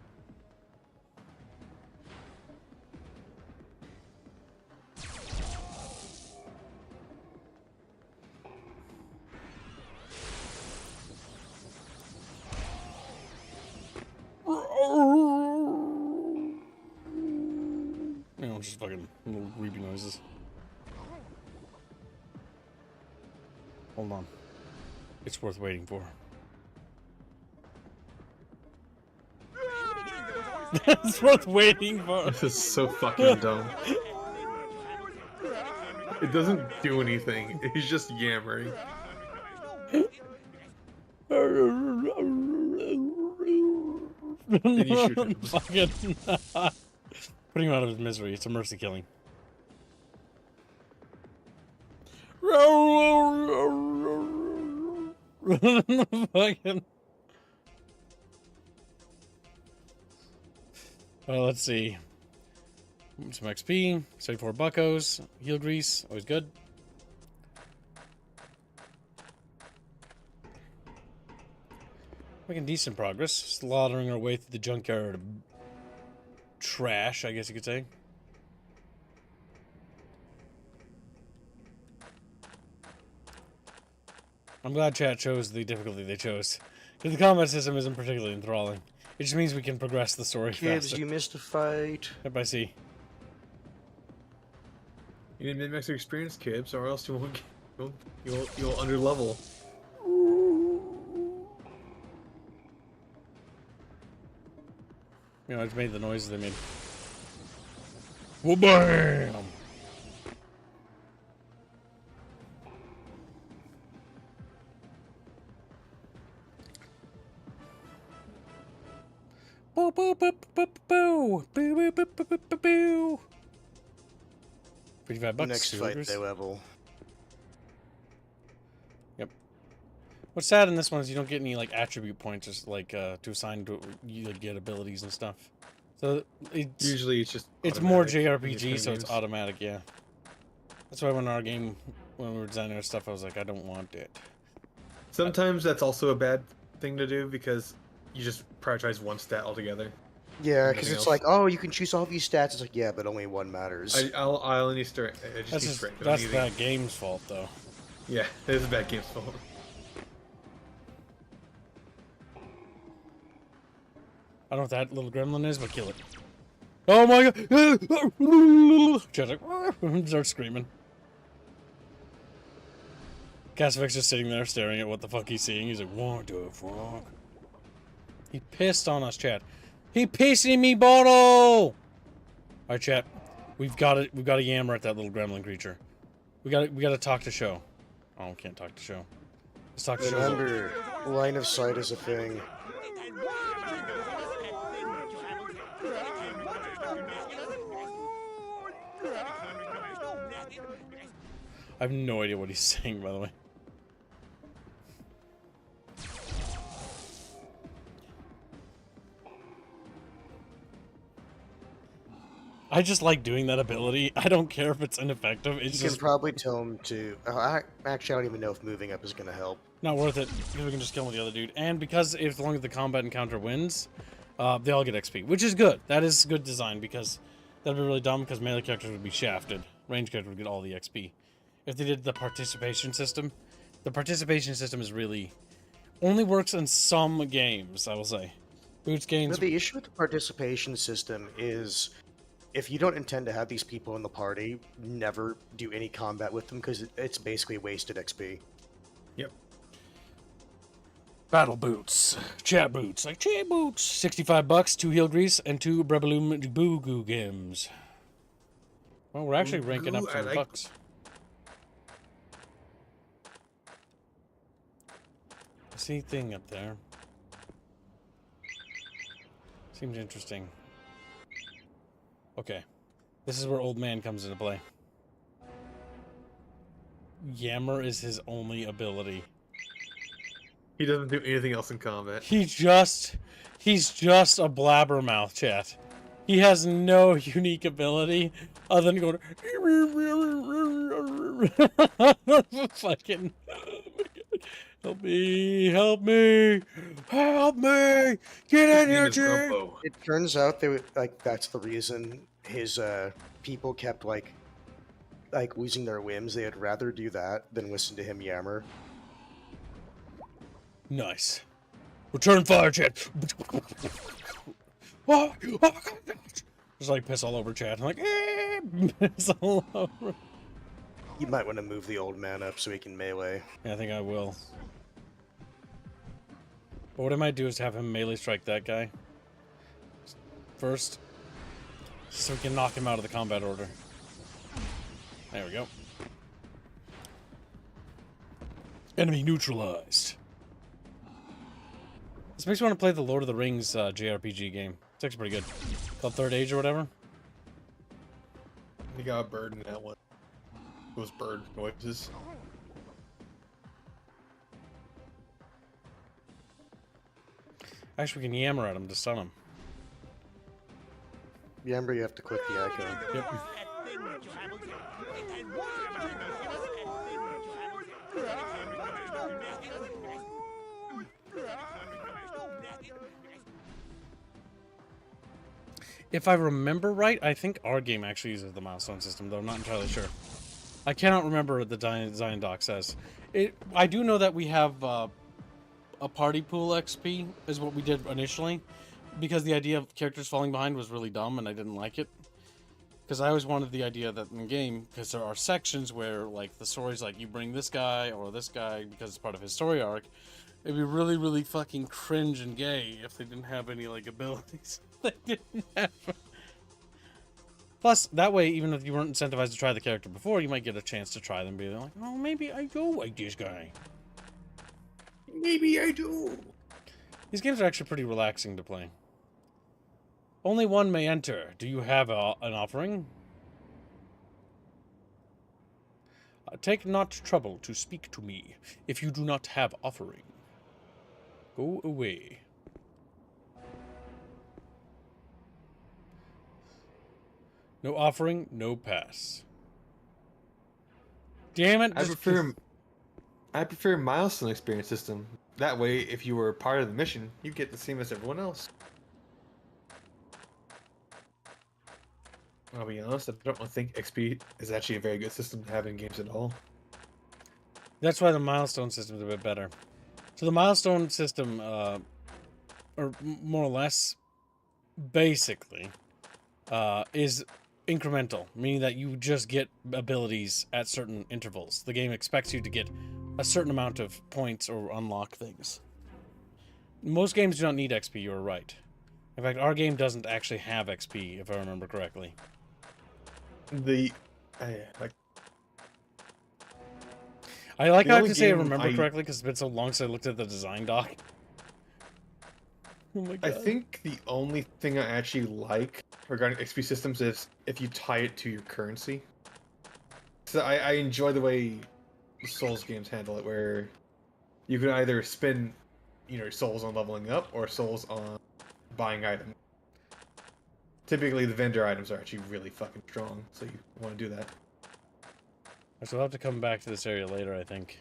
You know, just fucking little creepy noises. Hold on. It's worth waiting for. It's worth waiting for. This is so fucking dumb. It doesn't do anything. He's just yammering. Then you shoot him. Fucking putting him out of his misery. It's a mercy killing. Fucking. Well, let's see. Some XP, 74 buckos, heal grease, always good. Making decent progress, slaughtering our way through the junkyard of trash, I guess you could say. I'm glad chat chose the difficulty they chose, because the combat system isn't particularly enthralling. It just means we can progress the story Kids, faster. you missed a fight. Yep, I see. You need min-max your experience, Kibbs, or else you won't. You'll underlevel. You know, I just made the noises they made. Whoa, bam! Boo, boo, boo, boo, boo, boo, boo, boo, boo, boo, boo. 55 bucks. Next fight they level. Yep. What's sad in this one is you don't get any like attribute points, just like to assign to you like, get abilities and stuff. So it's Usually it's just more automatic in these JRPG, kind of so it's games. automatic. Yeah. That's why when our game, when we were designing our stuff, I was like, I don't want it. Sometimes that's also a bad thing to do because you just prioritize one stat altogether. Yeah, and because nothing it's else. like, oh, you can choose all these stats. It's like, yeah, but only one matters. I only need strength. I just need strength. I don't That's need that game's fault, though. Yeah, it is a bad game's fault. I don't know what that little gremlin is, but kill it. Oh my god! Just like, start screaming. Castifex just sitting there staring at what the fuck he's seeing. He's like, what the fuck? He pissed on us, chat. He pissed in me bottle! Alright, chat. We've got to yammer at that little gremlin creature. We gotta talk to show. Oh, we can't talk to show. Let's talk to show. Remember, line of sight is a thing. I have no idea what he's saying, by the way. I just like doing that ability. I don't care if it's ineffective. It's You just can probably tell him to... actually, I don't even know if moving up is going to help. not worth it, because we can just kill the other dude. And because as long as the combat encounter wins, they all get XP, which is good. That is good design, because that'd be really dumb, because melee characters would be shafted. Range characters would get all the XP. If they did the participation system is really... only works in some games, I will say. Boots games... No, the issue with the participation system is... if you don't intend to have these people in the party, never do any combat with them, because it's basically wasted XP. Yep. Battle boots. Chat boots. Like chat boots. 65 bucks, 2 heel grease, and 2 Brebaloom Boo Goo Gims. Well, we're actually ranking up some bucks. I see a thing up there. Seems interesting. Okay. This is where old man comes into play. Yammer is his only ability. He doesn't do anything else in combat. He's just a blabbermouth, chat. He has no unique ability other than going fucking help me, help me, help me, get in here, Jay. It turns out they would, that's the reason his people kept like losing their whims. They would rather do that than listen to him yammer. Nice. Return fire, chat. Oh, just like piss all over chat. I'm like, piss all over. You might want to move the old man up so he can melee. Yeah, I think I will. But what I might do is have him melee strike that guy first, so we can knock him out of the combat order. There we go. Enemy neutralized. This makes me want to play the Lord of the Rings JRPG game. It's actually pretty good. Called Third Age or whatever. You got a bird in that one. Those bird noises. Actually, we can yammer at him to stun him. Yammer, you have to click the icon. Yep. If I remember right, I think our game actually uses the milestone system, though I'm not entirely sure. I cannot remember what the design doc says. I do know that we have a party pool XP, is what we did initially, because the idea of characters falling behind was really dumb, and I didn't like it. Because I always wanted the idea that in the game, because there are sections where, like, the story's like, you bring this guy or this guy because it's part of his story arc, it'd be really, really fucking cringe and gay if they didn't have any, like, abilities. They didn't have. Plus, that way, even if you weren't incentivized to try the character before, you might get a chance to try them. Be like, oh, maybe I do like this guy. Maybe I do. These games are actually pretty relaxing to play. Only one may enter. Do you have an offering? Take not trouble to speak to me if you do not have offering. Go away. No offering, no pass. Damn it! I prefer milestone experience system. That way, if you were part of the mission, you get the same as everyone else. I'll be honest, I don't think XP is actually a very good system to have in games at all. That's why the milestone system is a bit better. So the milestone system, or more or less, basically, is incremental, meaning that you just get abilities at certain intervals. The game expects you to get a certain amount of points or unlock things. Most games do not need XP, you're right. In fact, our game doesn't actually have XP, if I remember correctly. I like how I can say I remember correctly because it's been so long since I looked at the design doc. Oh my god. I think the only thing I actually like regarding XP systems is if you tie it to your currency. So I enjoy the way Souls games handle it, where you can either spend, souls on leveling up or souls on buying items. Typically, the vendor items are actually really fucking strong, so you want to do that. So we'll have to come back to this area later, I think.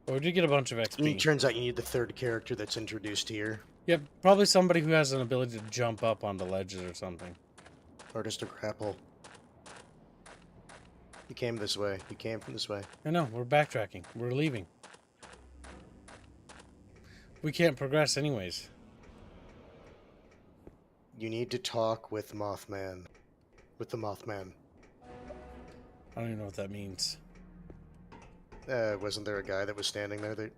But we did get a bunch of XP. It turns out you need the third character that's introduced here. Yep, probably somebody who has an ability to jump up onto ledges or something. Or just a grapple. You came this way. You came from this way. I know, we're backtracking. We're leaving. We can't progress anyways. You need to talk with Mothman. With the Mothman. I don't even know what that means. Wasn't there a guy that was standing there that...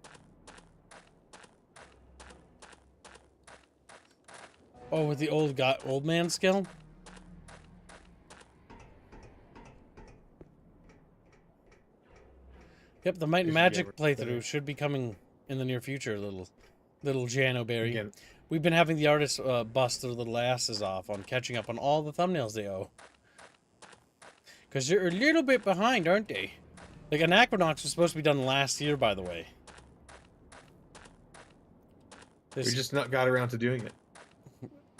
Oh, with the old man skill? Yep, the Might and Magic playthrough should be coming in the near future, little Jano Berry. Again. We've been having the artists bust their little asses off on catching up on all the thumbnails they owe. Because they're a little bit behind, aren't they? Like, Anachronox was supposed to be done last year, by the way. We just not got around to doing it.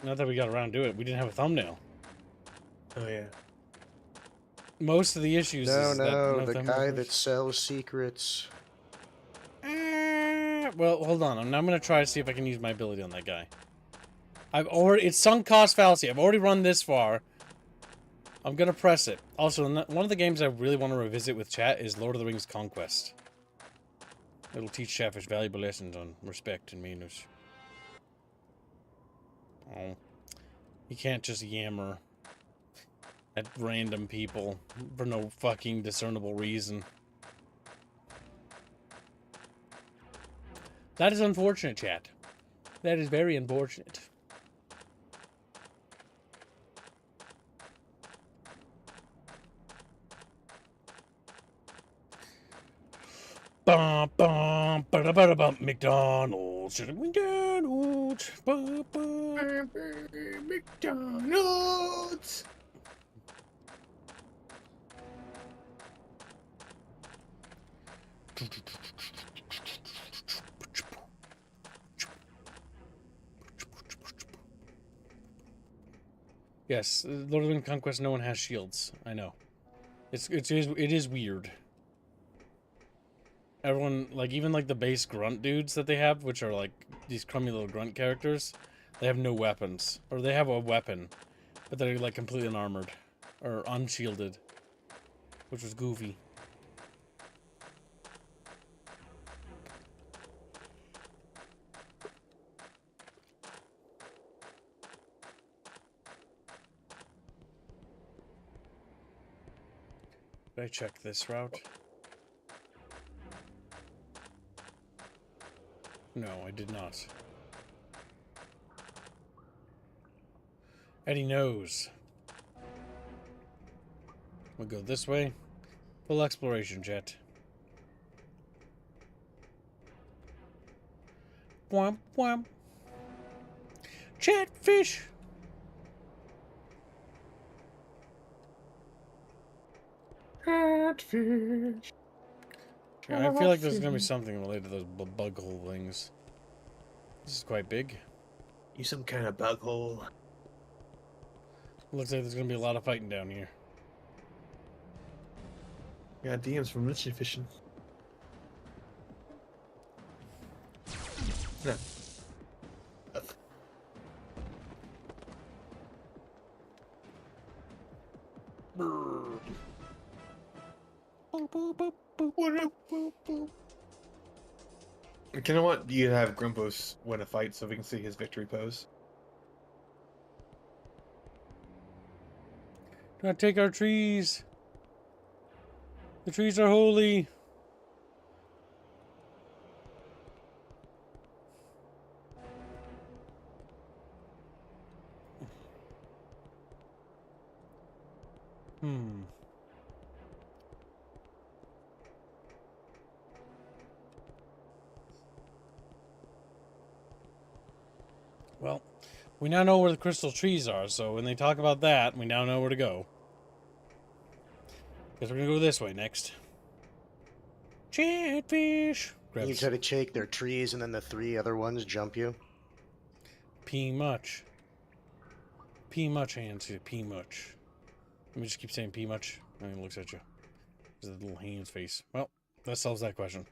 Not that we got around to it. We didn't have a thumbnail. Oh, yeah. Most of the issues is No, the guy that sells secrets. Well, hold on. I'm going to try to see if I can use my ability on that guy. It's sunk cost fallacy. I've already run this far. I'm going to press it. Also, one of the games I really want to revisit with chat is Lord of the Rings Conquest. It'll teach Chatfish valuable lessons on respect and manners. Oh. You can't just yammer at random people for no fucking discernible reason. That is unfortunate, chat. That is very unfortunate. Bum bum ba ba ba McDonald's. McDonald's. McDonald's. Yes, Lord of the Rings Conquest. No one has shields. I know. It is weird. Everyone, like, even like the base grunt dudes that they have, which are like these crummy little grunt characters, they have no weapons, or they have a weapon, but they're like completely unarmored or unshielded, which was goofy. Did I check this route? No, I did not. Eddie knows. We'll go this way. Full exploration, jet. Whomp whomp. Chatfish! Catfish. Yeah, I feel like there's gonna be something related to those bug hole things. This is quite big. You some kind of bug hole. Looks like there's gonna be a lot of fighting down here. Yeah, DMs from Richie fishing. Yeah. You know what? You have Grumpos win a fight so we can see his victory pose. Do not take our trees. The trees are holy. Well, we now know where the crystal trees are, so when they talk about that, we now know where to go. Guess we're gonna go this way next. Chatfish! You try to take their trees and then the 3 other ones jump you? P much. P much, hands here. P much. Let me just keep saying P much. And he looks at you. There's a little hands face. Well, that solves that question.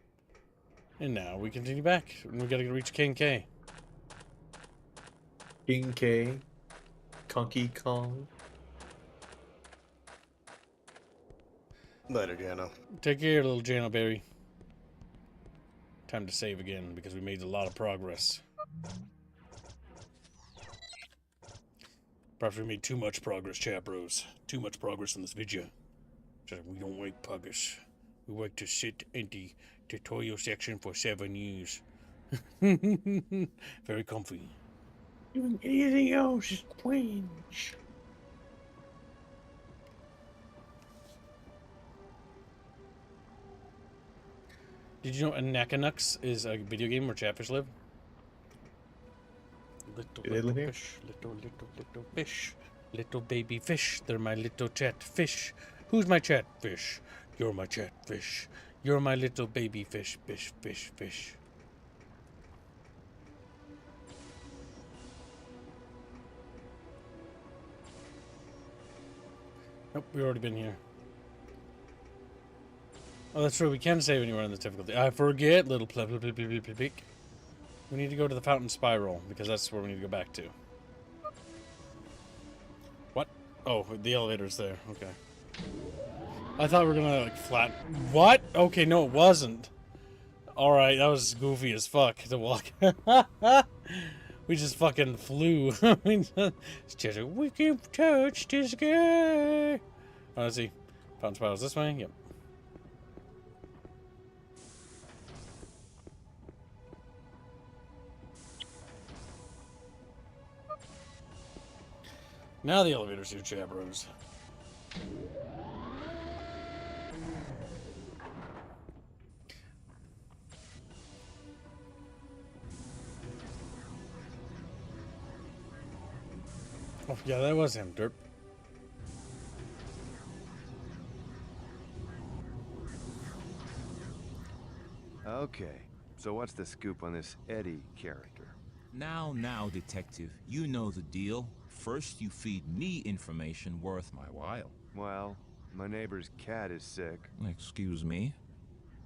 And now we continue back. We gotta reach King K. King K. Conky Kong. Later, Jano. Take care, little Jano Berry. Time to save again, because we made a lot of progress. Perhaps we made too much progress, chat bros. Too much progress in this video. We don't like progress. We like to sit in the tutorial section for 7 years. Very comfy. Doing anything else is cringe. Did you know Anachronox is a video game where Chatfish live? Little fish, little fish, little baby fish. They're my little chatfish. Who's my chatfish? You're my chatfish. You're my little baby fish, fish, fish, fish. Nope, we've already been here. Oh, that's true. We can save anywhere in this difficulty. I forget, little plip. We need to go to the fountain spiral, because that's where we need to go back to. What? Oh, the elevator's there. Okay. I thought we were gonna, like, flat... What? Okay, no, it wasn't. Alright, that was goofy as fuck to walk. We just fucking flew. It's just, we can touch this guy. Oh, let's see. Fountain spiral's this way? Yep. Now the elevator's here, chat bros. Oh, yeah, that was him, Derp. Okay, so what's the scoop on this Eddie character? Now, detective, you know the deal. First, you feed me information worth my while. Well, my neighbor's cat is sick. Excuse me?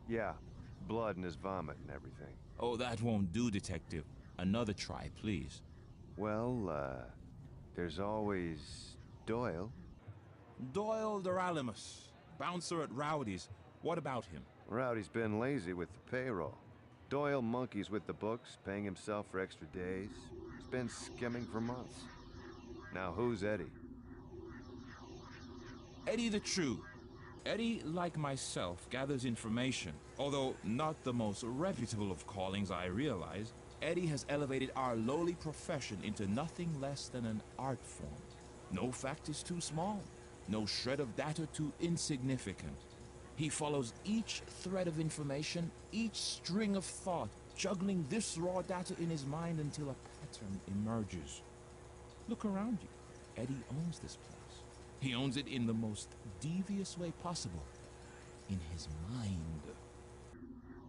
Yeah, blood in his vomit and everything. Oh, that won't do, detective. Another try, please. Well, there's always Doyle. Doyle Doralimus, bouncer at Rowdy's. What about him? Rowdy's been lazy with the payroll. Doyle monkeys with the books, paying himself for extra days. He's been skimming for months. Now who's Eddie? Eddie the True. Eddie, like myself, gathers information. Although not the most reputable of callings, I realize, Eddie has elevated our lowly profession into nothing less than an art form. No fact is too small. No shred of data too insignificant. He follows each thread of information, each string of thought, juggling this raw data in his mind until a pattern emerges. Look around you. Eddie owns this place. He owns it in the most devious way possible. In his mind.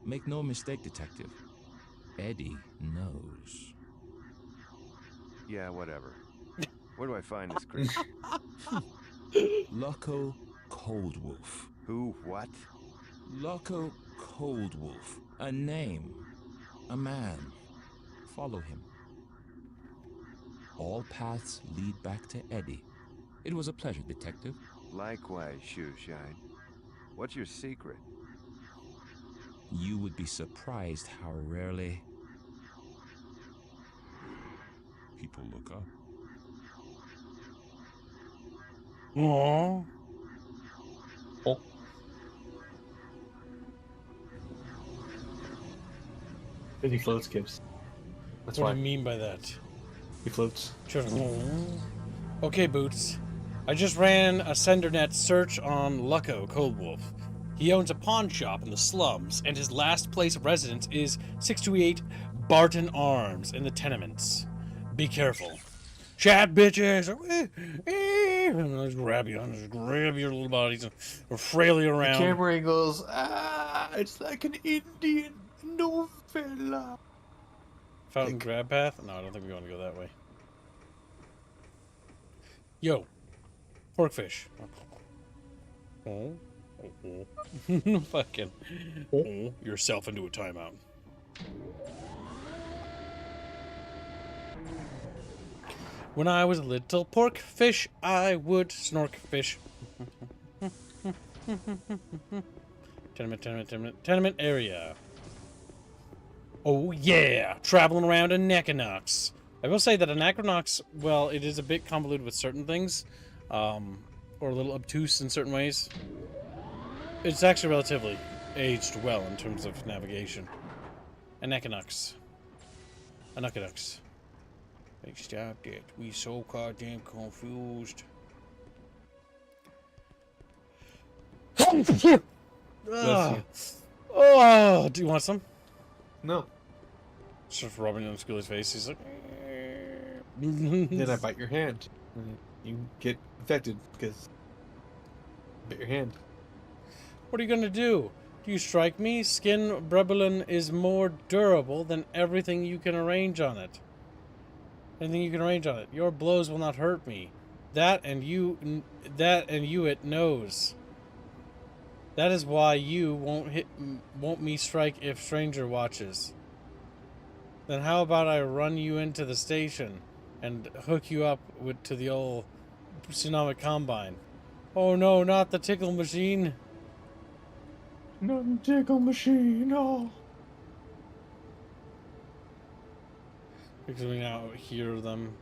Make no mistake, detective. Eddie knows. Yeah, whatever. Where do I find this creep? Loco Coldwolf. Who? What? Loco Coldwolf. A name. A man. Follow him. All paths lead back to Eddie. It was a pleasure, Detective. Likewise, Shoeshine. What's your secret? You would be surprised how rarely people look up. Aww. Oh. But he floats, Gibbs. That's What why. do you mean by that? He floats. Okay, Boots. I just ran a SenderNet search on Lucko Coldwolf. He owns a pawn shop in the slums, and his last place of residence is 628 Barton Arms in the tenements. Be careful. Chat, bitches! And I'll just grab you. I'll just grab your little bodies and frail you around. The camera angles. It's like an Indian novella. Fountain grab path? No, I don't think we want to go that way. Yo. Porkfish. Oh. Fucking. Oh, yourself into a timeout. When I was a little porkfish, I would snork fish. Tenement area. Oh yeah, traveling around Anachronox. I will say that Anachronox, well, it is a bit convoluted with certain things, or a little obtuse in certain ways. It's actually relatively aged well in terms of navigation. Anachronox. Anachronox. Hey, stop that. We so goddamn confused. Oh, do you want some? No. It's just rubbing on Schooly's face. He's like... Then I bite your hand. You get infected because I bit your hand. What are you gonna do? Do you strike me? Skin Brebelin is more durable than everything you can arrange on it. Anything you can arrange on it. Your blows will not hurt me. That and you it knows. That is why you won't me strike if stranger watches. Then how about I run you into the station and hook you up to the old tsunami combine? Oh no, not the tickle machine. Not the tickle machine, no. Because we now hear them.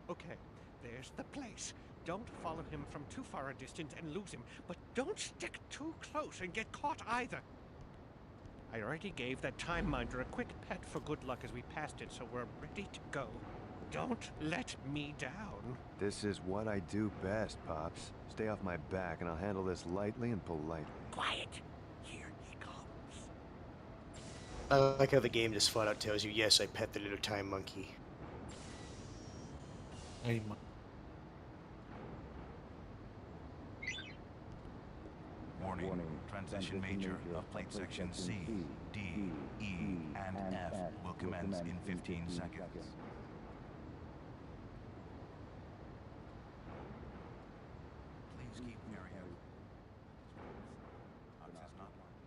Okay, there's the place. Don't follow him from too far a distance and lose him, but don't stick too close and get caught either. I already gave that time minder a quick pet for good luck as we passed it, so we're ready to go. Don't let me down. This is what I do best, Pops. Stay off my back and I'll handle this lightly and politely. Quiet. Here he comes. I like how the game just flat out tells you, yes, I pet the little time monkey. Warning. Transition major of plate section C, D, E, and F will commence in 15 seconds. Please keep very heavy. Access not locked.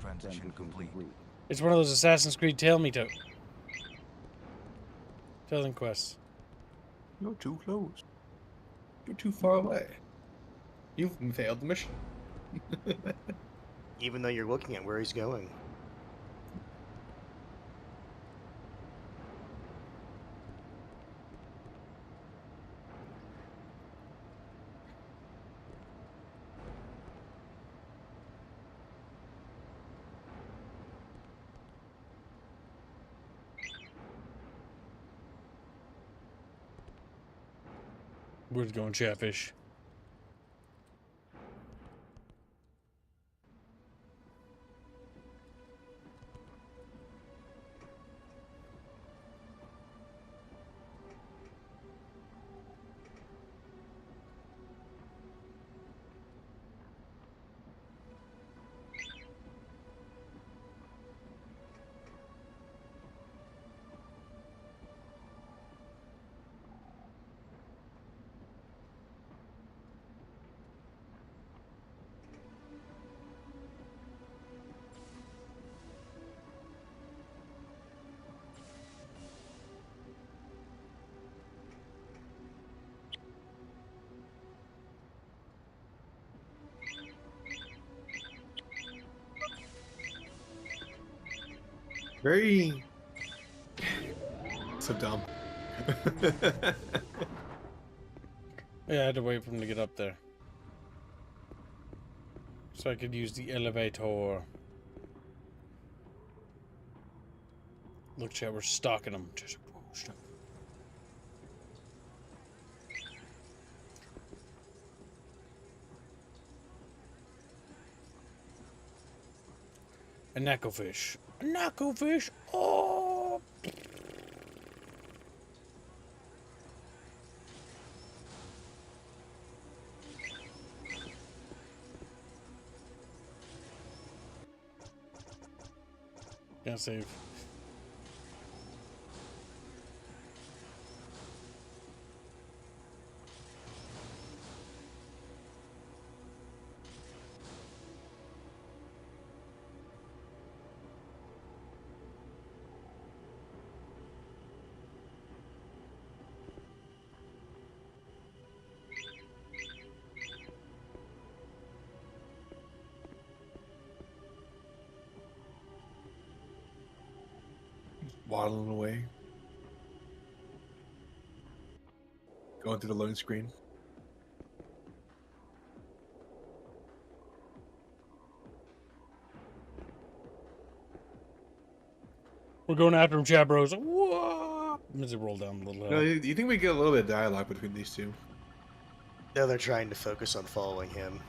Transition complete. It's one of those Assassin's Creed Tailing quests. You're too close. You're too far away. You've failed the mission. Even though you're looking at where he's going. Where's going, Chatfish? Very so dumb. Yeah, I had to wait for him to get up there. So I could use the elevator. Look, chat, we're stalking him. A knucklefish. A knucklefish. Oh! Can't save. Waddling away. Going through the loading screen. We're going after him, chat bros. Whoa! Let me roll down a little No, hill. you think we get a little bit of dialogue between these two? No, they're trying to focus on following him.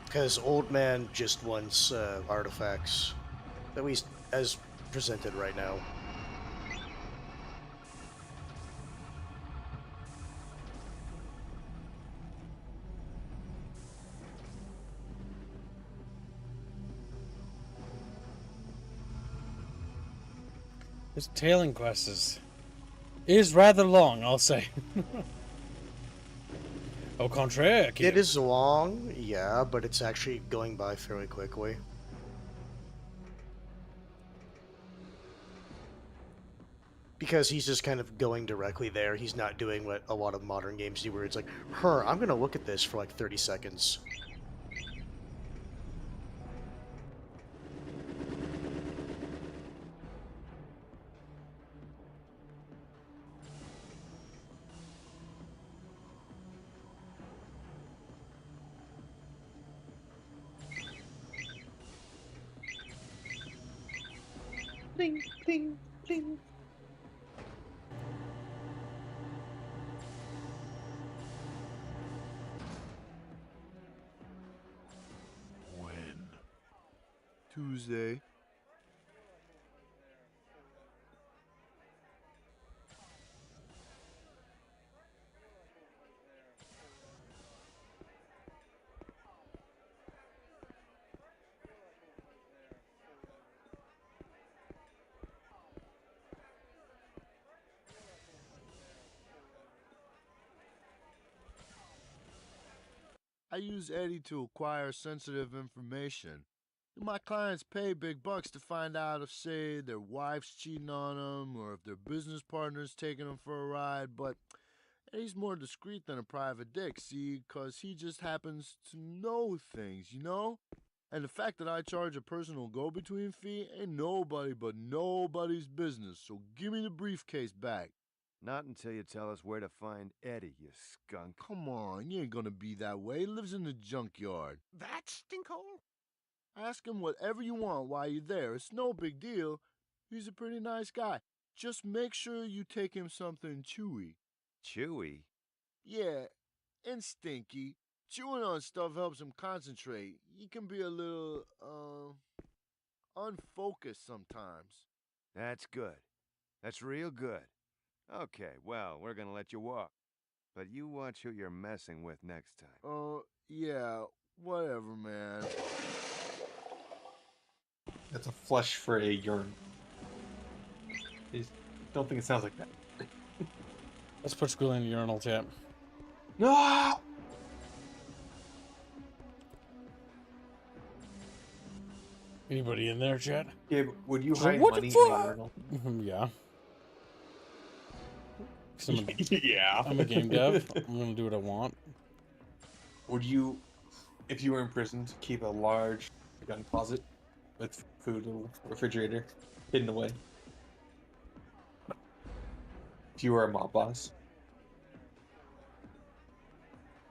Because Old Man just wants artifacts. At least as presented right now. This tailing quest is rather long, I'll say. Au contraire. It is long, yeah, but it's actually going by fairly quickly. Because he's just kind of going directly there. He's not doing what a lot of modern games do, where it's like, I'm gonna look at this for like 30 seconds. Bling, bling, bling. When? Tuesday. I use Eddie to acquire sensitive information. My clients pay big bucks to find out if, say, their wife's cheating on them or if their business partner's taking them for a ride, but Eddie's more discreet than a private dick, see, 'cause he just happens to know things, you know? And the fact that I charge a personal go-between fee ain't nobody but nobody's business, so give me the briefcase back. Not until you tell us where to find Eddie, you skunk. Come on, you ain't gonna be that way. He lives in the junkyard. That stinkhole? Ask him whatever you want while you're there. It's no big deal. He's a pretty nice guy. Just make sure you take him something chewy. Chewy? Yeah, and stinky. Chewing on stuff helps him concentrate. He can be a little, unfocused sometimes. That's good. That's real good. Okay, well, we're gonna let you walk. But you watch who you're messing with next time. Yeah, whatever, man. That's a flush for a urine. I don't think it sounds like that. Let's put Squilly in the urinal, chat. No! Anybody in there, chat? Gabe, would you So hide what money the in a fuck? urinal? Yeah. 'Cause Yeah. I'm a game dev. I'm gonna do what I want. Would you if you were imprisoned, keep a large gun closet with food in the refrigerator hidden away. If you were a mob boss.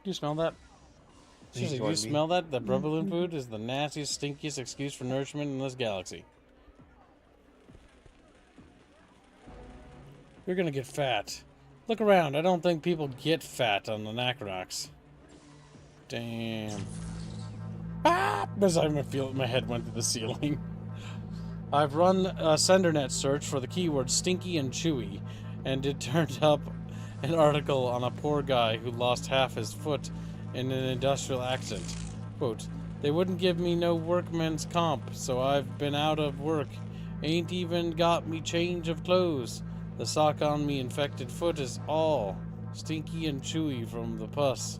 Do you smell that? Seriously, do you smell that? That Brumballoon food is the nastiest, stinkiest excuse for nourishment in this galaxy. You're gonna get fat. Look around. I don't think people get fat on the Anachronox. Damn. Ah! Because I feel my head went to the ceiling. I've run a SenderNet search for the keyword stinky and chewy, and it turned up an article on a poor guy who lost half his foot in an industrial accident. Quote, they wouldn't give me no workman's comp, so I've been out of work. Ain't even got me change of clothes. The sock on me infected foot is all stinky and chewy from the pus.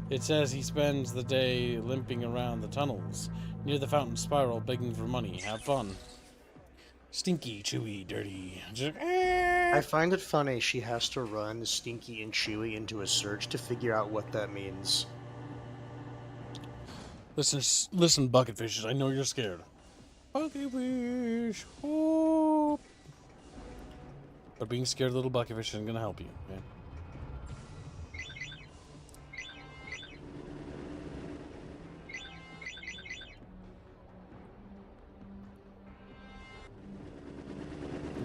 It says he spends the day limping around the tunnels near the fountain spiral begging for money. Have fun. Stinky, chewy, dirty. I find it funny she has to run Stinky and Chewy into a search to figure out what that means. Listen, Bucketfishes, I know you're scared. Bucketfish, oh. But being scared of little Bucketfish isn't gonna help you, okay?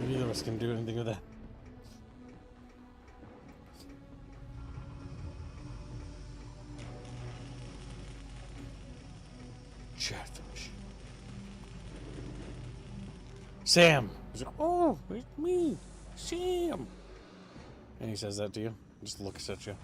Neither of us can do anything with that. Chatfish. Sam! He's like, oh, it's me, Sam! And he says that to you. Just looks at you.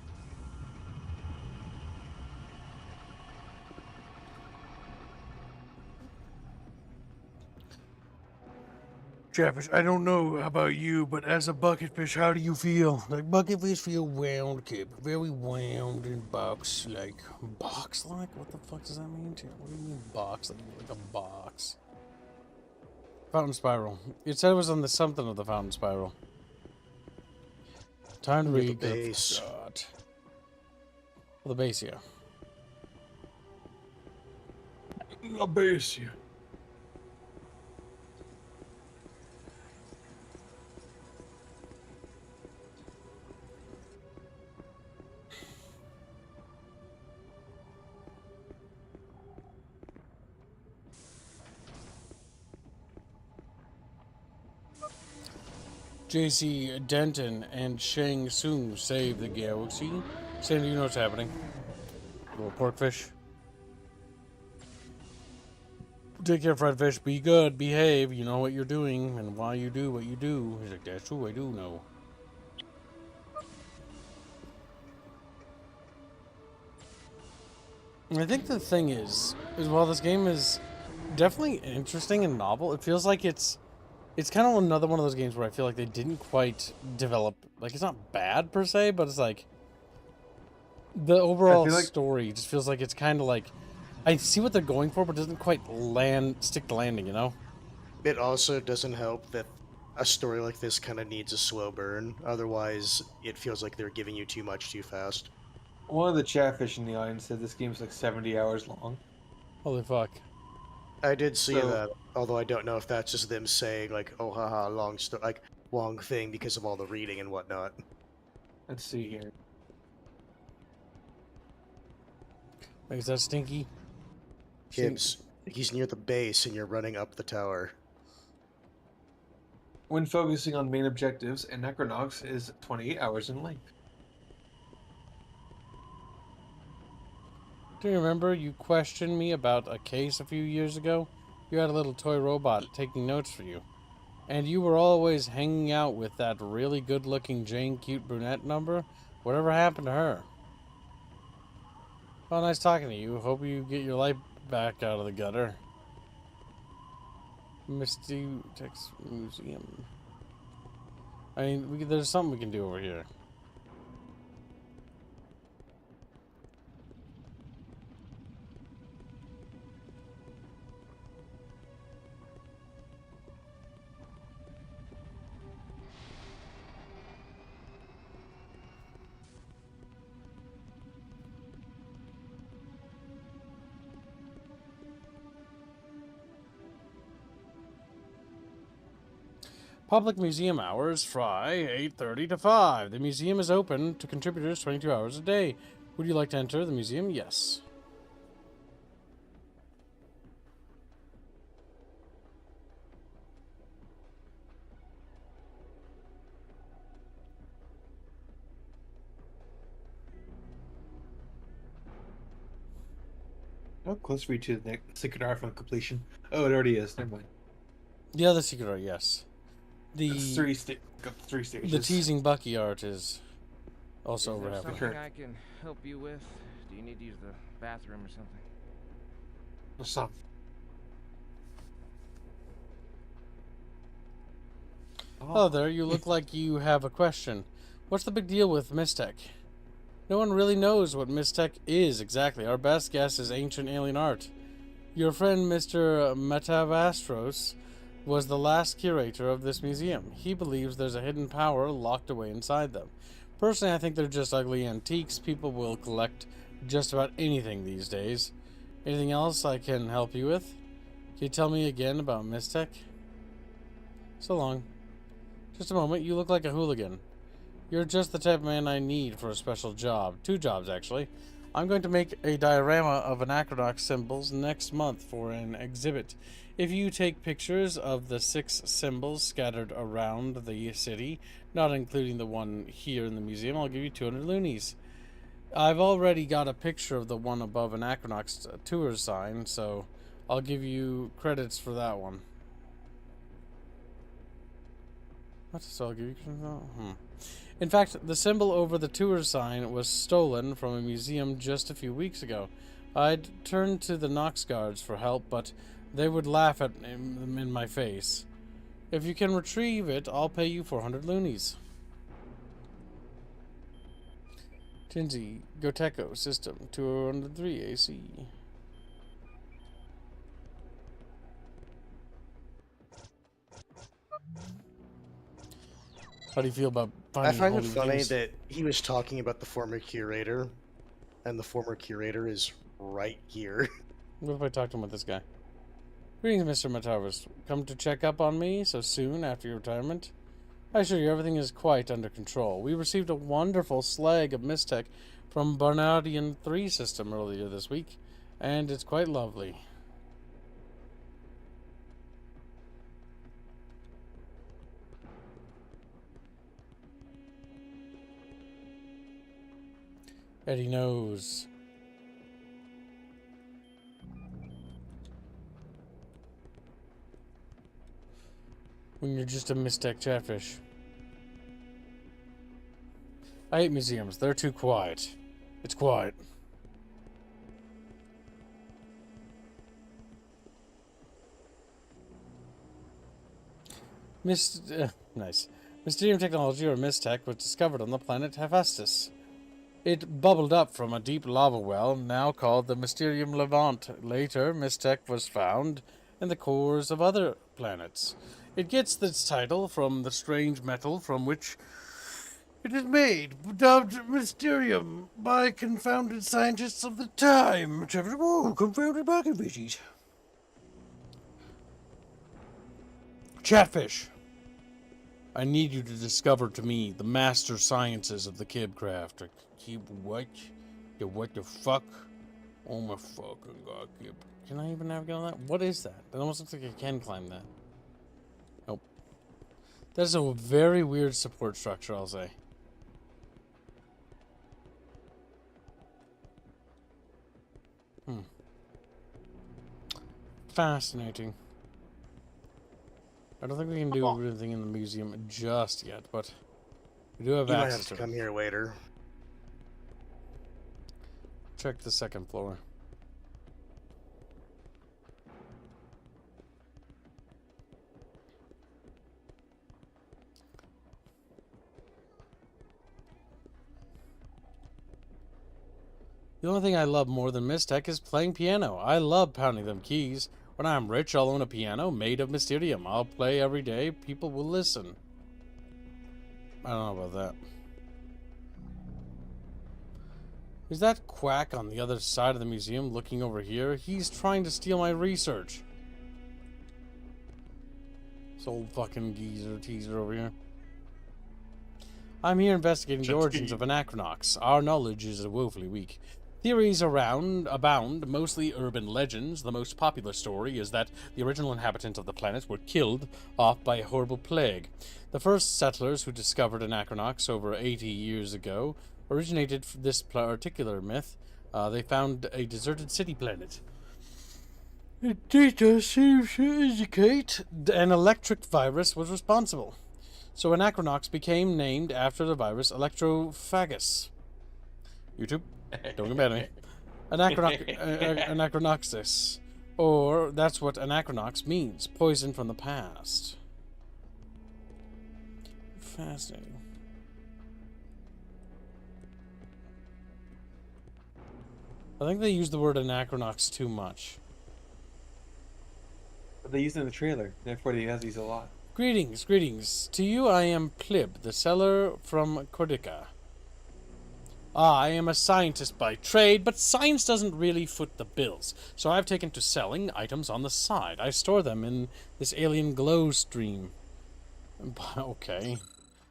Chatfish, I don't know about you, but as a bucketfish, how do you feel? Like, bucketfish feel wound, kid. Very wound and box-like. Box-like? What the fuck does that mean to you? What do you mean box? Like a box? Fountain spiral. It said it was on the something of the fountain spiral. Time to read. The base. God. Well, the base, yeah. The base, yeah. JC Denton and Shang Tsung save the galaxy. Sandy, you know what's happening. Little porkfish. Take care, friedfish. Be good. Behave. You know what you're doing and why you do what you do. He's like, that's true. I do know. And I think the thing is while this game is definitely interesting and novel, it feels like it's kind of another one of those games where I feel like they didn't quite develop, like, it's not bad per se, but it's like the overall story just feels like it's kind of like, I see what they're going for, but it doesn't quite stick the landing, you know? It also doesn't help that a story like this kind of needs a slow burn. Otherwise, it feels like they're giving you too much too fast. One of the chatfish in the audience said this game's like 70 hours long. Holy fuck. I did see that, although I don't know if that's just them saying, like, oh, haha, long thing because of all the reading and whatnot. Let's see here. Wait, is that Stinky? He's near the base and you're running up the tower. When focusing on main objectives, Anachronox is 28 hours in length. Do you remember you questioned me about a case a few years ago? You had a little toy robot taking notes for you. And you were always hanging out with that really good-looking Jane Cute Brunette number. Whatever happened to her? Well, nice talking to you. Hope you get your life back out of the gutter. Misty Text Museum. I mean, there's something we can do over here. Public museum hours, Friday, 8:30 to 5. The museum is open to contributors 22 hours a day. Would you like to enter the museum? Yes. How close are we to the secret art from completion? Oh, it already is. Never mind. The other secret art, yes. That's three stages. The teasing Bucky art is also Is over there halfway. something I can help you with? Do you need to use the bathroom or something? What's up? Hello there, you look like you have a question. What's the big deal with Mystech? No one really knows what Mystech is exactly. Our best guess is ancient alien art. Your friend Mr. Metavastros was the last curator of this museum. He believes there's a hidden power locked away inside them. Personally, I think they're just ugly antiques. People will collect just about anything these days. Anything else I can help you with? Can you tell me again about Mystech? So long. Just a moment, you look like a hooligan. You're just the type of man I need for a special job. 2 jobs, actually. I'm going to make a diorama of Anachronox symbols next month for an exhibit. If you take pictures of the 6 symbols scattered around the city, not including the one here in the museum, I'll give you 200 loonies. I've already got a picture of the one above Anachronox tour sign, so I'll give you credits for that one. What? So I'll give you credits? In fact, the symbol over the tour sign was stolen from a museum just a few weeks ago. I'd turned to the Nox guards for help, but they would laugh at them in my face. If you can retrieve it, I'll pay you 400 loonies. Tinsy, Goteco, System, 203 AC. How do you feel about finding I find it holy funny things? that he was talking about the former curator, and the former curator is right here. What if I talk to him with this guy? Greetings, Mr. Matavers. Come to check up on me so soon after your retirement? I assure you everything is quite under control. We received a wonderful slag of Mystech from Barnardian 3 system earlier this week, and it's quite lovely. Eddie knows. When you're just a Mystech Chatfish. I hate museums. They're too quiet. It's quiet. Nice. Mysterium technology, or Mystech, was discovered on the planet Hephaestus. It bubbled up from a deep lava well, now called the Mysterium Levant. Later, Mystech was found in the cores of other planets. It gets its title from the strange metal from which it is made, dubbed Mysterium by confounded scientists of the time. Whoa, confounded Bucketfishies. Chatfish. I need you to discover to me the master sciences of the kibcraft. Kib what? The what the fuck? Oh my fucking god, Kib. Can I even navigate on that? What is that? It almost looks like I can climb that. Nope. That's a very weird support structure, I'll say. Fascinating. I don't think we can do everything in the museum just yet, but we do have You might access have to to come here later. Check the second floor. The only thing I love more than Mystech is playing piano. I love pounding them keys. When I'm rich, I'll own a piano made of Mysterium. I'll play every day. People will listen. I don't know about that. Is that quack on the other side of the museum looking over here? He's trying to steal my research. This old fucking geezer teaser over here. I'm here investigating the origins of Anachronox. Our knowledge is woefully weak. Theories abound, mostly urban legends. The most popular story is that the original inhabitants of the planet were killed off by a horrible plague. The first settlers who discovered Anachronox over 80 years ago originated from this particular myth. They found a deserted city planet. Data seems to indicate an electric virus was responsible. So Anachronox became named after the virus Electrophagus. YouTube, don't get mad at me. Anachronoxis. Or that's what Anachronox means. Poison from the past. Fascinating. I think they use the word Anachronox too much. But they use it in the trailer, therefore he has these a lot. Greetings, greetings. To you I am Plib, the seller from Cordica. I am a scientist by trade, but science doesn't really foot the bills, so I've taken to selling items on the side. I store them in this alien glow stream. Okay.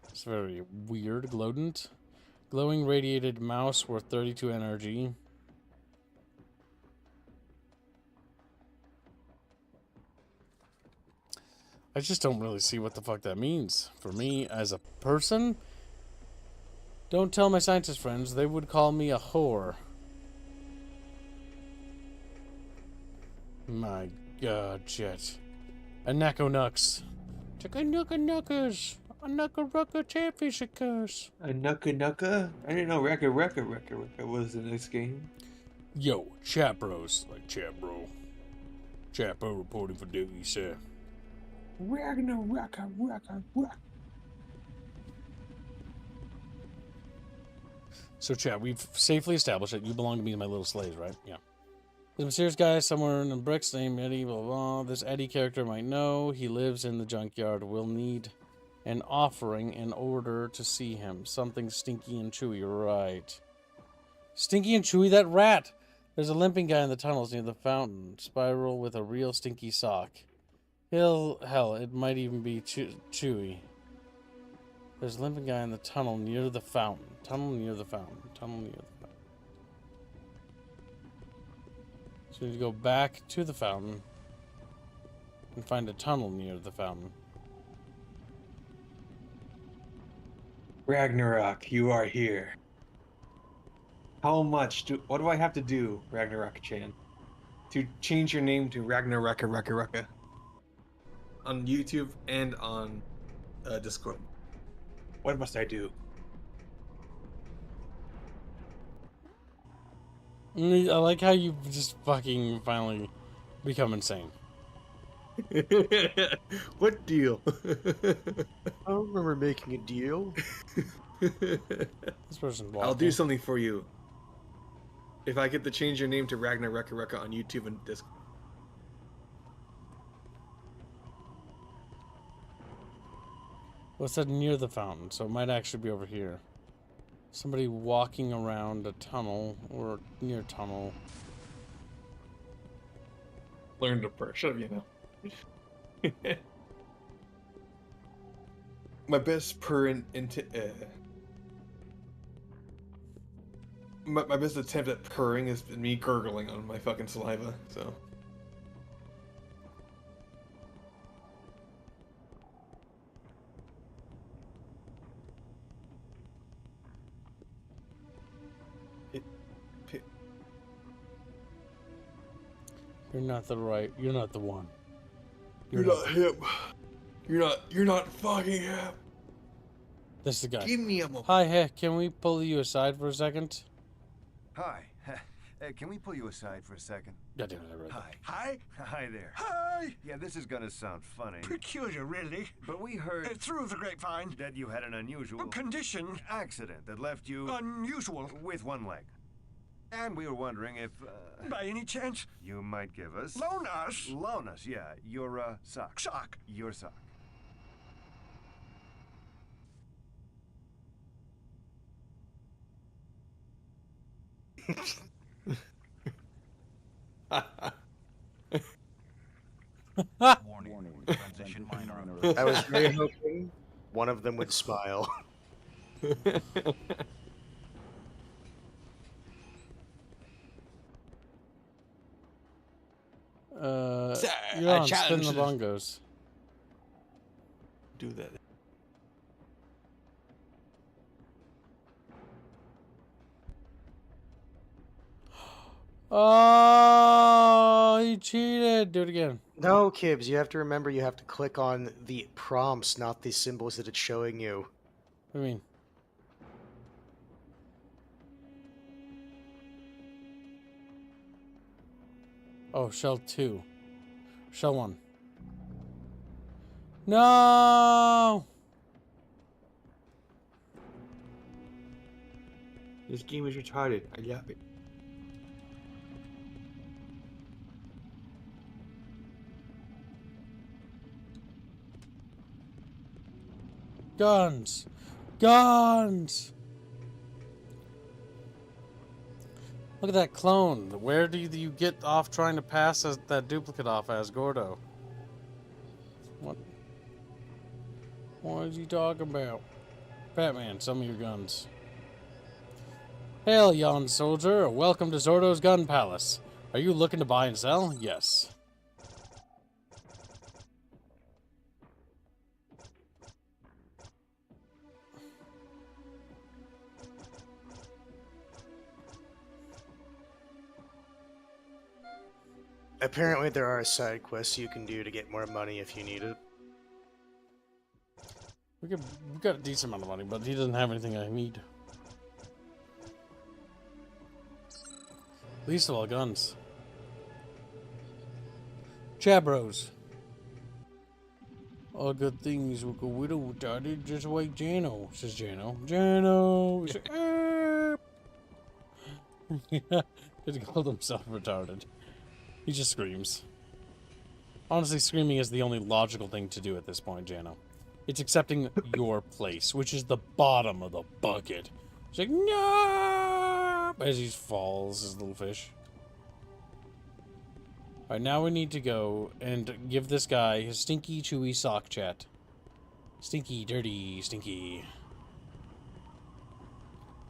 It's very weird. Glowdent. Glowing radiated mouse worth 32 energy. I just don't really see what the fuck that means. For me, as a person, don't tell my scientist friends, they would call me a whore. My god, shit. Anachronox. Chicka-nucka-nuckas. A nucka-rucka catfish occurs. A nucka-nucka? I didn't know Rekka was in this game. Yo, chat bros. Like chat bro. Chat bro reporting for duty, sir. So, chat, we've safely established that you belong to me and my little slaves, right? Yeah. There's a mysterious guy somewhere in the bricks named Eddie, blah, blah, blah. This Eddie character might know. He lives in the junkyard. We'll need an offering in order to see him. Something stinky and chewy, right. Stinky and chewy, that rat! There's a limping guy in the tunnels near the fountain. Spiral with a real stinky sock. Hell, it might even be chewy. There's a limping guy in the tunnel near the fountain. Tunnel near the fountain. So we need to go back to the fountain and find a tunnel near the fountain. Ragnarok, you are here. What do I have to do, Ragnarok-chan, to change your name to Ragnarok on YouTube and on Discord? What must I do? I like how you just fucking finally become insane. What deal? I don't remember making a deal. This person's walking. I'll do something for you. If I get to change your name to Ragnarok on YouTube and Discord. Well, it said near the fountain, so it might actually be over here. Somebody walking around a tunnel or near tunnel. Learn to purr. Shut up, you know. My best my best attempt at purring is me gurgling on my fucking saliva, so. You're not the one. You're not hip. You're not fucking hip. This is the guy. Give me a moment. Hi, hey, can we pull you aside for a second? Hi. Can we pull you aside for a second? God damn it, I read that. Hi. Hi there. Hi! Yeah, this is gonna sound funny. Peculiar, really. But we heard through the grapevine that you had an unusual condition accident that left you unusual with one leg. And we were wondering if by any chance you might give us loan us, yeah, your sock. Your sock. Warning. Transition minor. I was very hoping one of them would smile. You're on spin the bongos. Do that. Oh, he cheated. Do it again. No, Kibbs, you have to remember you have to click on the prompts, not the symbols that it's showing you. What do you mean? Oh, shell 2. Shell 1. No! This game is retarded. I love it. Guns! Guns! Look at that clone. Where do you get off trying to pass that duplicate off as Gordo? What? What is he talking about? Batman, some of your guns. Hail, yon soldier. Welcome to Zordo's Gun Palace. Are you looking to buy and sell? Yes. Apparently there are side quests you can do to get more money if you need it. We got a decent amount of money, but he doesn't have anything I need. Least of all, guns. Chabros. All good things will go widow retarded, just like Jano, says Jano. Jano! Yeah, he called himself retarded. He just screams. Honestly, screaming is the only logical thing to do at this point, Jano. It's accepting your place, which is the bottom of the bucket. He's like, no! As he falls, his little fish. Alright, now we need to go and give this guy his stinky, chewy sock chat. Stinky, dirty, stinky.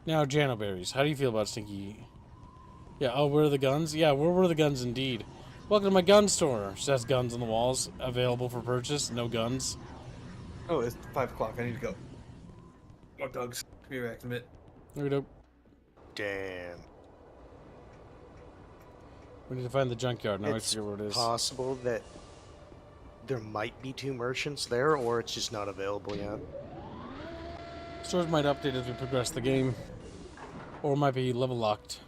Now, Jano Berries, how do you feel about stinky? Yeah, oh, where are the guns? Yeah, where were the guns indeed? Welcome to my gun store. Says guns on the walls. Available for purchase. No guns. Oh, it's 5 o'clock. I need to go. Oh, dogs. Be back in a bit. There we go. Damn. We need to find the junkyard. Now I It's see where it is. possible that there might be 2 merchants there, or it's just not available yet. Stores might update as we progress the game. Or might be level locked.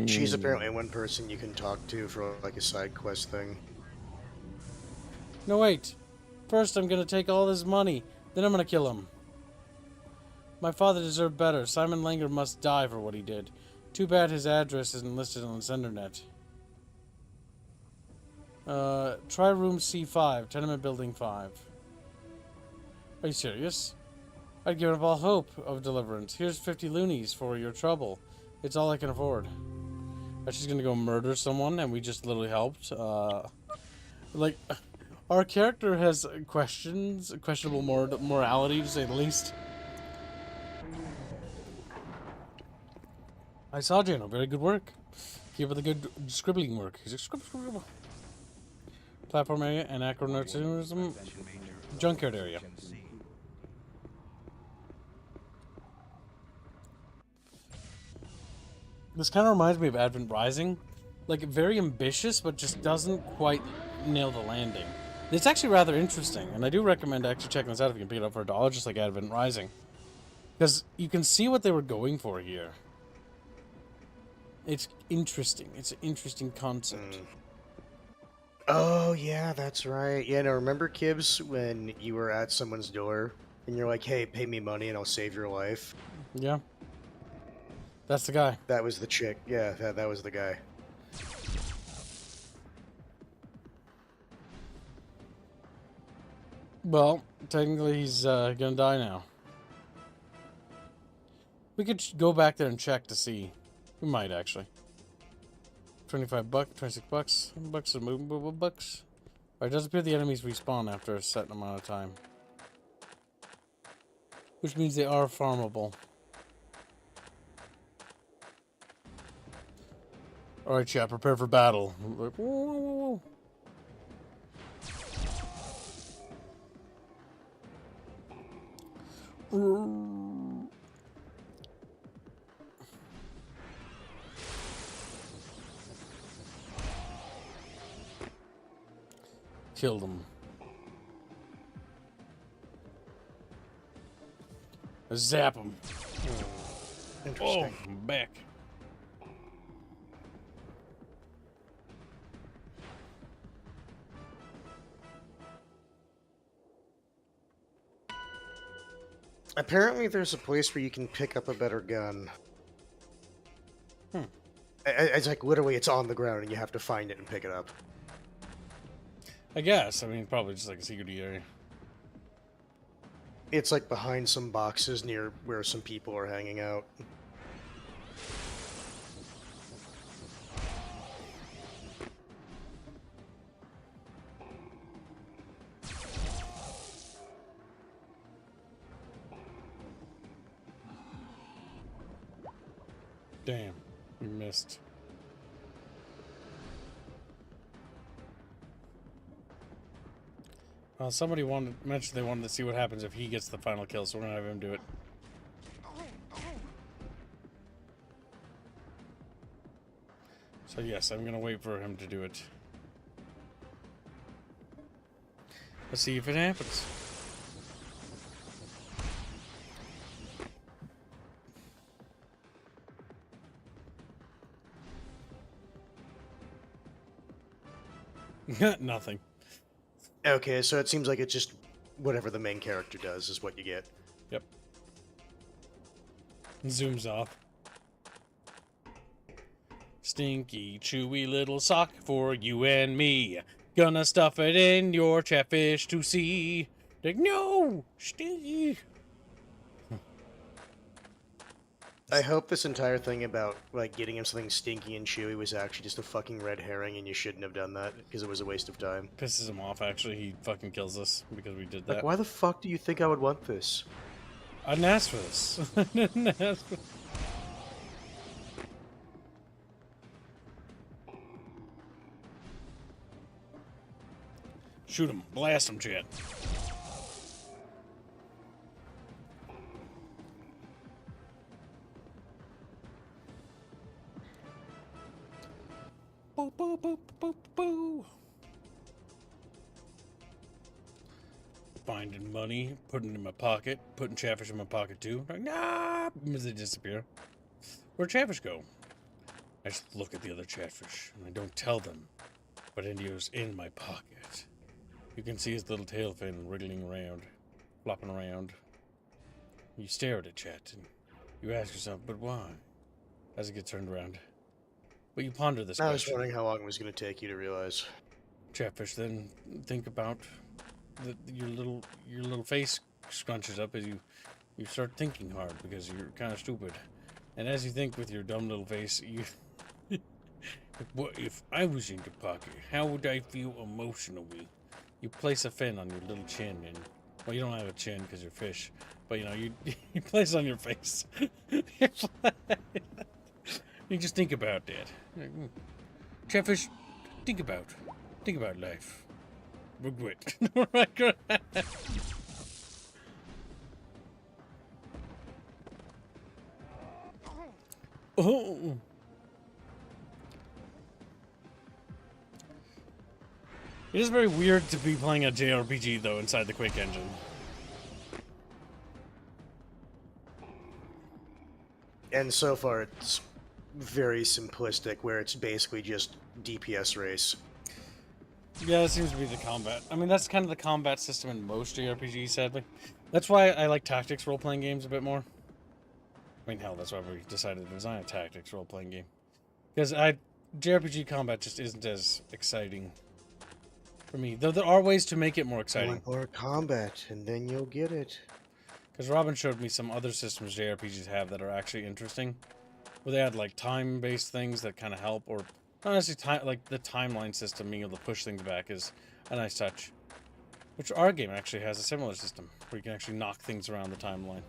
She's apparently one person you can talk to for like a side quest thing. No, wait. First, I'm gonna take all his money. Then I'm gonna kill him. My father deserved better. Simon Langer must die for what he did. Too bad his address isn't listed on the Sendernet. Try room C5, tenement building 5. Are you serious? I'd given up all hope of deliverance. Here's 50 loonies for your trouble. It's all I can afford. She's gonna go murder someone, and we just literally helped. Like, our character has questionable morality, to say the least. I saw Jano. Very good work. Keep up the good scribbling work. He's like, scribble. Platform area, Anachronox, junkyard area. This kind of reminds me of Advent Rising. Like, very ambitious, but just doesn't quite nail the landing. It's actually rather interesting, and I do recommend actually checking this out if you can pick it up for $1, just like Advent Rising. Because you can see what they were going for here. It's interesting. It's an interesting concept. Oh, yeah, that's right. Yeah, no, remember, Kibbs, when you were at someone's door, and you're like, hey, pay me money and I'll save your life? Yeah. That's the guy. That was the chick. Yeah, that was the guy. Well, technically he's gonna die now. We could go back there and check to see. We might actually. 25 bucks, 26 bucks. Bucks are movable bucks. Alright, it does appear the enemies respawn after a certain amount of time. Which means they are farmable. Alright, chat, prepare for battle. Like, whoa, whoa, whoa, whoa. Killed him. Zap him. Interesting. Oh, I'm back. Apparently, there's a place where you can pick up a better gun. It's like literally, it's on the ground, and you have to find it and pick it up. I guess. I mean, probably just like a secret area. It's like behind some boxes near where some people are hanging out. Damn, we missed. Somebody mentioned they wanted to see what happens if he gets the final kill, so we're gonna have him do it. So yes, I'm gonna wait for him to do it. Let's see if it happens. Nothing. Okay, so it seems like it's just whatever the main character does is what you get. Yep. Zooms off. Stinky, chewy little sock for you and me. Gonna stuff it in your chatfish to see. Like, no! Stinky! I hope this entire thing about, like, getting him something stinky and chewy was actually just a fucking red herring and you shouldn't have done that, because it was a waste of time. Pisses him off, actually. He fucking kills us because we did that. Like, why the fuck do you think I would want this? I didn't ask for this. I didn't ask for... Shoot him. Blast him, chat. Boop, boop, boop, boop, boop. Finding money, putting it in my pocket, putting chatfish in my pocket too. Like, nah, as they disappear. Where'd chatfish go? I just look at the other chatfish, and I don't tell them. But Indio's in my pocket. You can see his little tail fin wriggling around, flopping around. You stare at it, chat, and you ask yourself, but why? As it gets turned around. But you ponder this I was question. wondering how long it was going to take you to realize. Chatfish, then think about your little face scrunches up as you start thinking hard because you're kind of stupid. And as you think with your dumb little face, you... What if I was in the pocket? How would I feel emotionally? You place a fin on your little chin, and well, you don't have a chin because you're fish, but you know you place it on your face. You just think about that. Chatfish, think about life. Regret. Oh. It is very weird to be playing a JRPG, though, inside the Quake engine. And so far, it's very simplistic, where it's basically just DPS race. Yeah, that seems to be the combat. I mean, that's kind of the combat system in most JRPGs, sadly. That's why I like tactics role-playing games a bit more. I mean, hell, that's why we decided to design a tactics role-playing game. Because JRPG combat just isn't as exciting for me. Though there are ways to make it more exciting. More combat, and then you'll get it. Because Robin showed me some other systems JRPGs have that are actually interesting. where they had like time-based things that kind of help, or not necessarily time, like the timeline system, being able to push things back is a nice touch. Which our game actually has a similar system, where you can actually knock things around the timeline.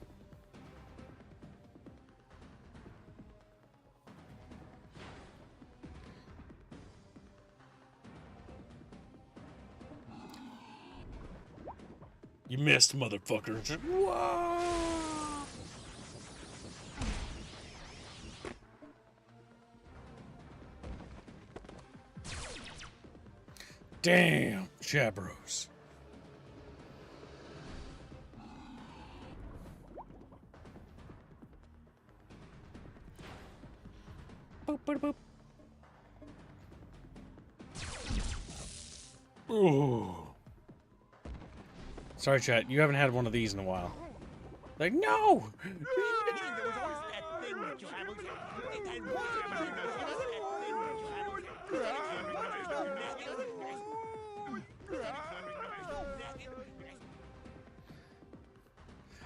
You missed, motherfucker. Whoa! Damn, Chabros. Boop, boop, boop. Ooh. Sorry, chat. You haven't had one of these in a while. Like, no!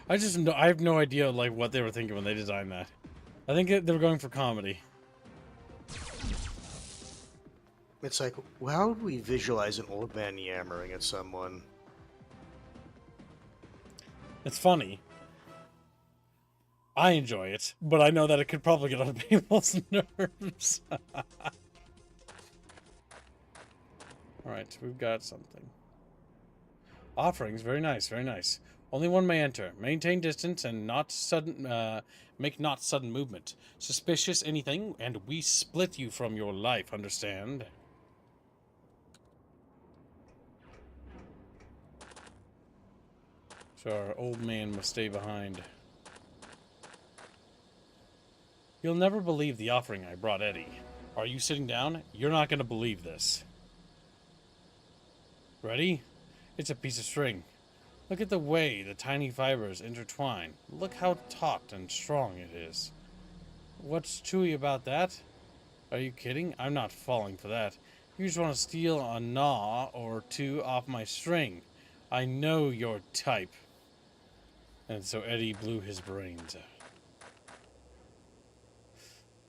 I have no idea, like, what they were thinking when they designed that. I think they were going for comedy. It's like, how would we visualize an old man yammering at someone? It's funny. I enjoy it, but I know that it could probably get on people's nerves. Alright, we've got something. Offerings, very nice, very nice. Only one may enter. Maintain distance and not sudden, make not sudden movement. Suspicious anything, and we split you from your life, understand? So our old man must stay behind. You'll never believe the offering I brought Eddie. Are you sitting down? You're not going to believe this. Ready? It's a piece of string. Look at the way the tiny fibers intertwine. Look how taut and strong it is. What's chewy about that? Are you kidding? I'm not falling for that. You just want to steal a gnaw or two off my string. I know your type. And so Eddie blew his brains out.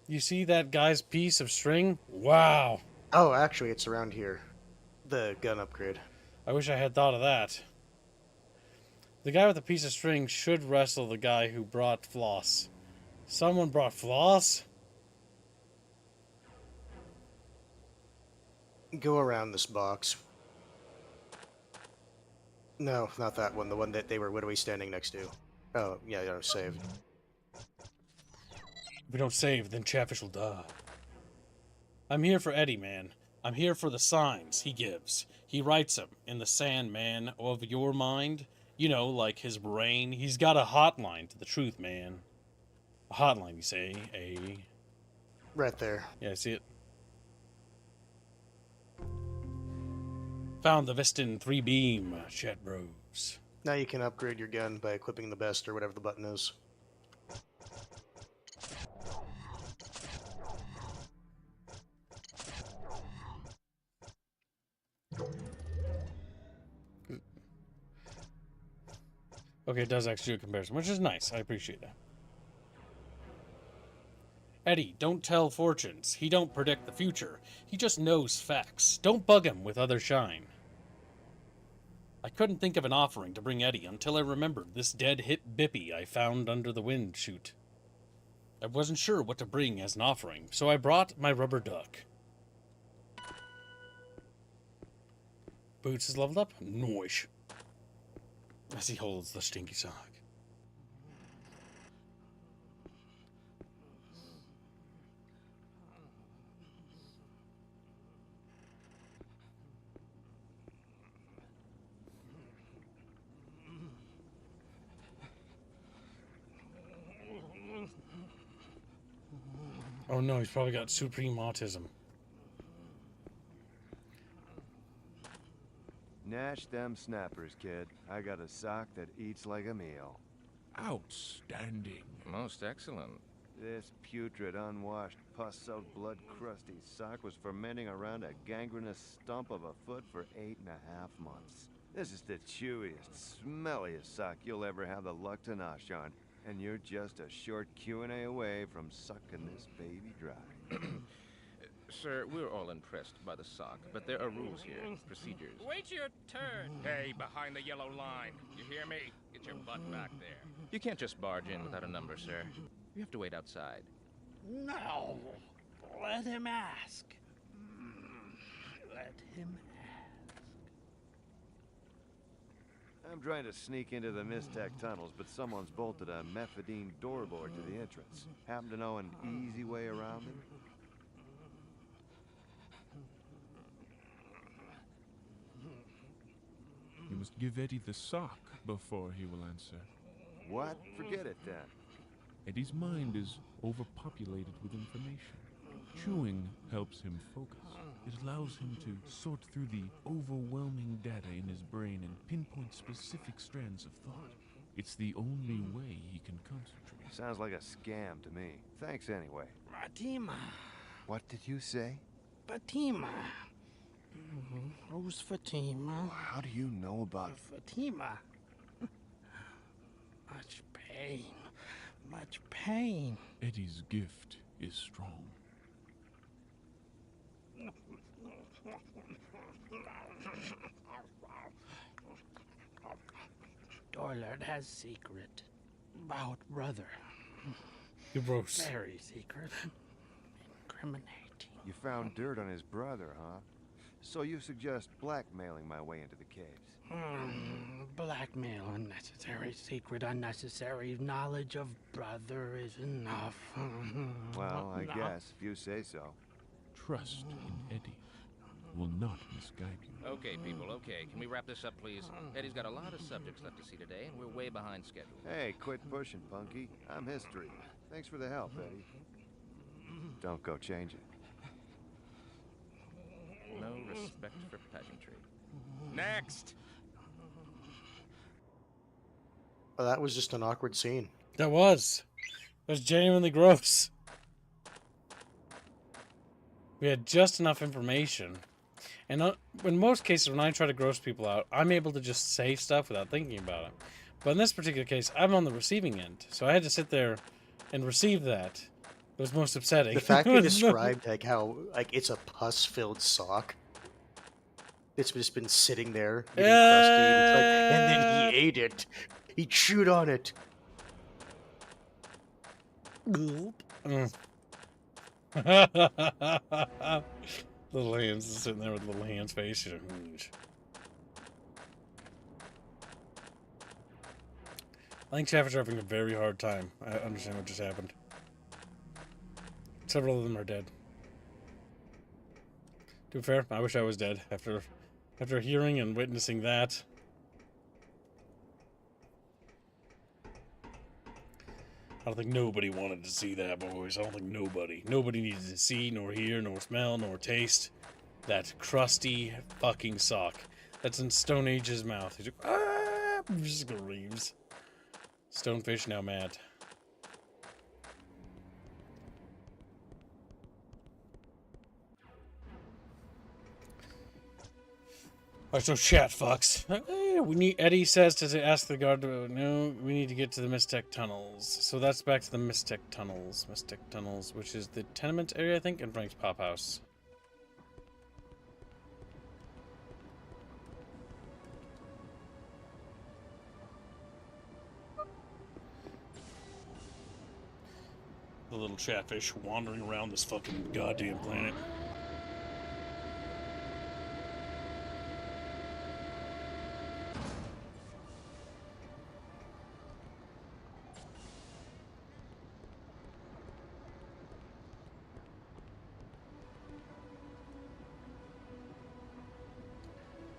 You see that guy's piece of string? Wow. Oh, actually, it's around here. The gun upgrade. I wish I had thought of that. The guy with the piece of string should wrestle the guy who brought floss. Someone brought floss? Go around this box. No, not that one. The one that they were literally standing next to. Oh, yeah, saved. If we don't save, then Chatfish will die. I'm here for Eddie, man. I'm here for the signs he gives. He writes them in the sand, man, of your mind. You know, like his brain. He's got a hotline to the truth, man. A hotline, you say, eh? Right there. Yeah, I see it. Found the Vestin 3-beam, chat bros. Now you can upgrade your gun by equipping the best or whatever the button is. Okay, it does actually do a comparison, which is nice. I appreciate that. Eddie, don't tell fortunes. He don't predict the future. He just knows facts. Don't bug him with other shine. I couldn't think of an offering to bring Eddie until I remembered this dead hip bippy I found under the wind chute. I wasn't sure what to bring as an offering, so I brought my rubber duck. Boots is leveled up? Noish. As he holds the stinky sock. Oh no, he's probably got supreme autism. Gnash them snappers, kid. I got a sock that eats like a meal. Outstanding. Most excellent. This putrid, unwashed, pus-soaked, blood-crusty sock was fermenting around a gangrenous stump of a foot for 8.5 months. This is the chewiest, smelliest sock you'll ever have the luck to nosh on. And you're just a short Q&A away from sucking this baby dry. Sir, we're all impressed by the sock, but there are rules here, procedures. Wait your turn. Hey, behind the yellow line. You hear me? Get your butt back there. You can't just barge in without a number, sir. You have to wait outside. No. Let him ask. Let him ask. I'm trying to sneak into the Mistec tunnels, but someone's bolted a methadone doorboard to the entrance. Happen to know an easy way around it? You must give Eddie the sock before he will answer. What? Forget it then. Eddie's mind is overpopulated with information. Chewing helps him focus. It allows him to sort through the overwhelming data in his brain and pinpoint specific strands of thought. It's the only way he can concentrate. Sounds like a scam to me. Thanks anyway. Fatima. What did you say? Fatima. Who's Fatima? How do you know about Fatima? Much pain. Much pain. Eddie's gift is strong. Doylord has secret about brother. You're gross. Very secret. Incriminating. You found dirt on his brother, huh? So you suggest blackmailing my way into the caves? Blackmail, unnecessary secret, unnecessary knowledge of brother is enough. Well, I guess, if you say so. Trust in Eddie will not misguide you. Okay, people, okay. Can we wrap this up, please? Eddie's got a lot of subjects left to see today, and we're way behind schedule. Hey, quit pushing, Punky. I'm history. Thanks for the help, Eddie. Don't go change it. No respect for pageantry. Next! Well, that was just an awkward scene. That was genuinely gross. We had just enough information. And in most cases, when I try to gross people out, I'm able to just say stuff without thinking about it. But in this particular case, I'm on the receiving end. So I had to sit there and receive that. It was most upsetting. The fact they described like how it's a pus-filled sock. It's just been sitting there, getting crusty, and, it's like, and then he ate it. He chewed on it. Little hands sitting there with little hands face. I think Chatfish are having a very hard time. I understand what just happened. Several of them are dead. To be fair, I wish I was dead after hearing and witnessing that. I don't think nobody wanted to see that, boys. I don't think nobody needed to see, nor hear, nor smell, nor taste that crusty fucking sock that's in Stone Age's mouth. He's like, just screams. Stonefish now mad. Alright, so chat fucks. Eddie says to ask the guard to no, we need to get to the Mistec tunnels. So that's back to the Mistec tunnels. Mistec tunnels, which is the tenement area, I think, and Frank's Pop House. The little chatfish wandering around this fucking goddamn planet.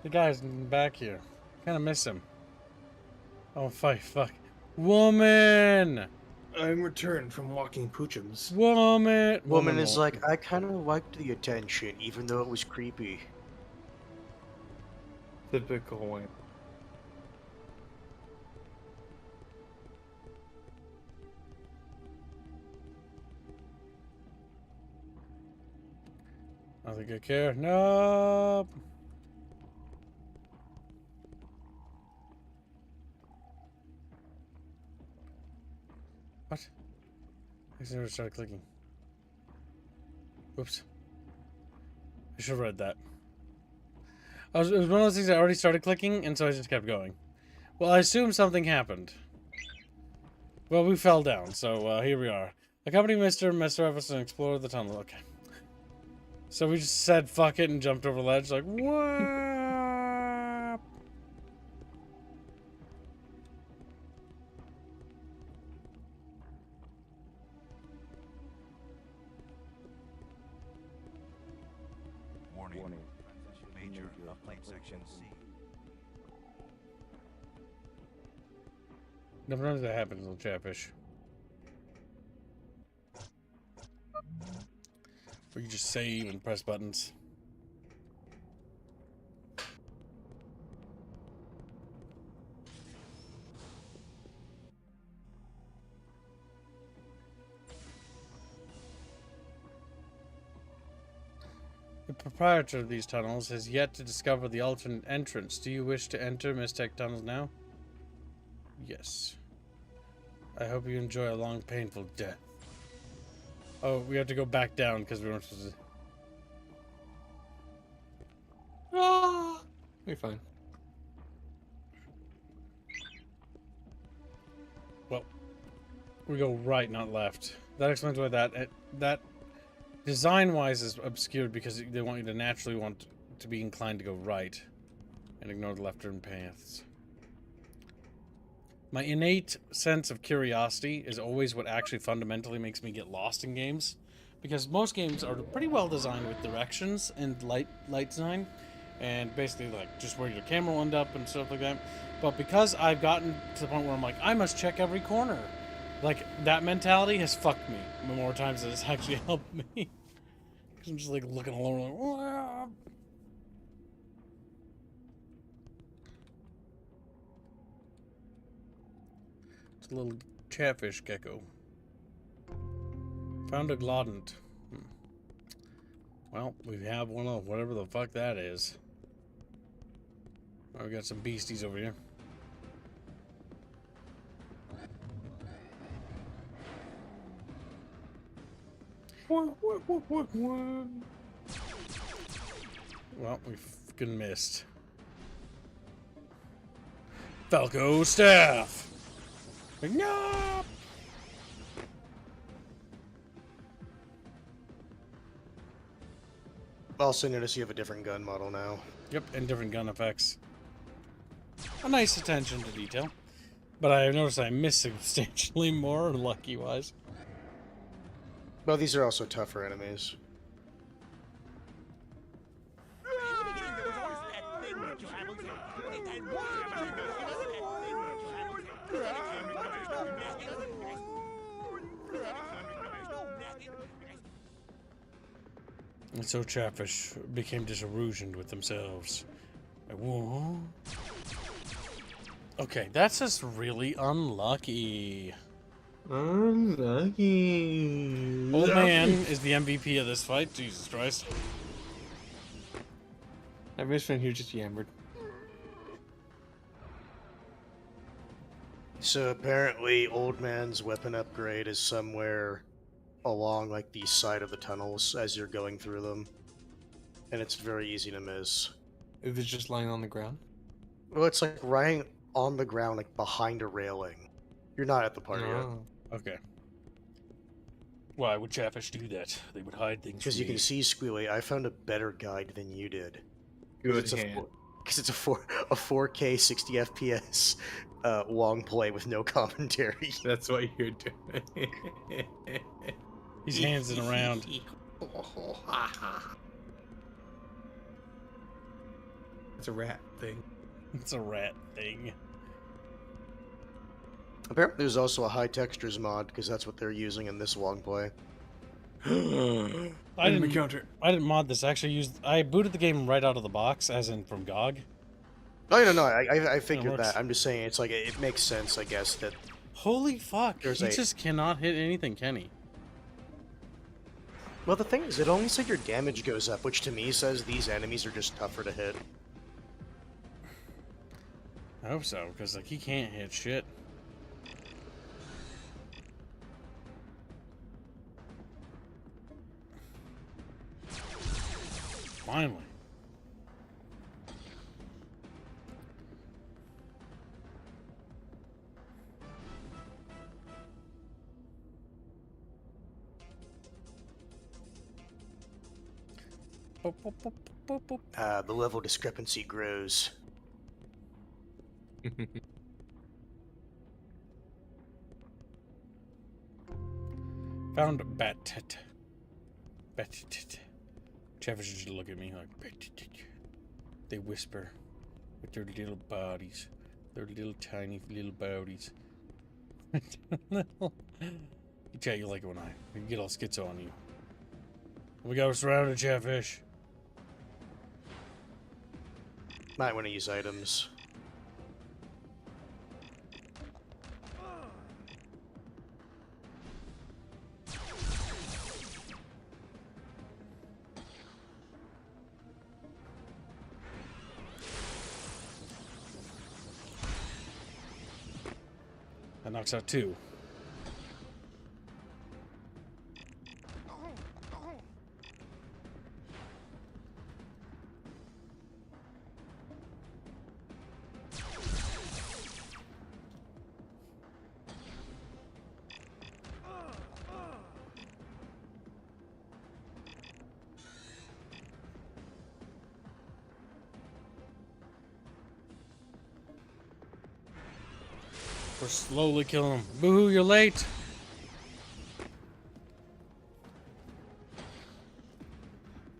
The guy's back here. Kind of miss him. Oh, fuck. Woman! I'm returned from walking Poochums. Woman is like, I kind of liked the attention, even though it was creepy. Typical way. I don't think I care. No. What? I never started clicking. Whoops. I should have read that. It was one of those things I already started clicking, and so I just kept going. Well, I assume something happened. Well, we fell down, so here we are. Accompany Mr. Raffles and explore the tunnel. Okay. So we just said fuck it and jumped over the ledge like, what? Warning. Major of plate section C. Sometimes that happens, little chatfish. Or you just save and press buttons. The proprietor of these tunnels has yet to discover the alternate entrance. Do you wish to enter Mistech tunnels now? Yes. I hope you enjoy a long, painful death. Oh, we have to go back down because we weren't supposed to. Ah, you're fine. Well, we go right, not left. That explains why that design-wise is obscured, because they want you to naturally want to be inclined to go right and ignore the left-turn paths. My innate sense of curiosity is always what actually fundamentally makes me get lost in games, because most games are pretty well designed with directions and light design, and basically like just where your camera will end up and stuff like that. But because I've gotten to the point where I'm like, I must check every corner, like that mentality has fucked me more times than it's actually helped me. Because I'm just like looking all over, like, wah! A little chatfish gecko. Found a glodent. Well, we have one of whatever the fuck that is. Oh, we got some beasties over here. Well, we fucking missed. Falco staff! No! Also notice you have a different gun model now. Yep, and different gun effects. A nice attention to detail. But I noticed I missed substantially more, lucky-wise. Well, these are also tougher enemies. And so Chatfish became disillusioned with themselves. Like, whoa. Okay, that's just really unlucky. Unlucky. Old man is the MVP of this fight. Jesus Christ. My best friend here just yammered. So apparently, Old Man's weapon upgrade is somewhere along like the side of the tunnels as you're going through them, and it's very easy to miss. Is it just lying on the ground? Well, it's like lying on the ground, like behind a railing. You're not at the part yet. Okay. Why would Chatfish do that? They would hide things. Because you can see, Squealy, I found a better guide than you did. Good hand. Because it's a 4K 60 FPS long play with no commentary. That's what you're doing. He's handsing around. It's a rat thing. It's a rat thing. Apparently there's also a high textures mod, because that's what they're using in this long play. I didn't mod this. I booted the game right out of the box, as in from GOG. Oh, no, I figured that. I'm just saying, it's like, it makes sense, I guess, that... Holy fuck, he just cannot hit anything, can he? Well, the thing is, it only said your damage goes up, which to me says these enemies are just tougher to hit. I hope so, because like he can't hit shit. finally. Boop, boop, boop, boop, boop. The level discrepancy grows. Found Batet. Batet. Chatfish just look at me like Batet. They whisper with their little bodies. Their little tiny little bodies. Chat, you like it when I get all schizo on you. We got surrounded, Chatfish. Might want to use items. That knocks out 2. We're slowly killing him. Boo-hoo, you're late.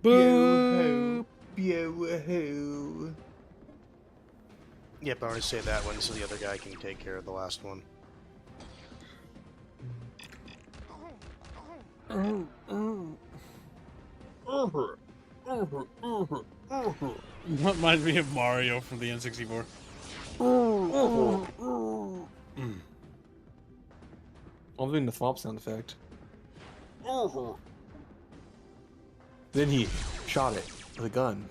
Boo! Yo-ho. Yep, I want to say that one so the other guy can take care of the last one. What reminds me of Mario from the N64. I'm doing the thwomp sound effect. Then he shot it with a gun.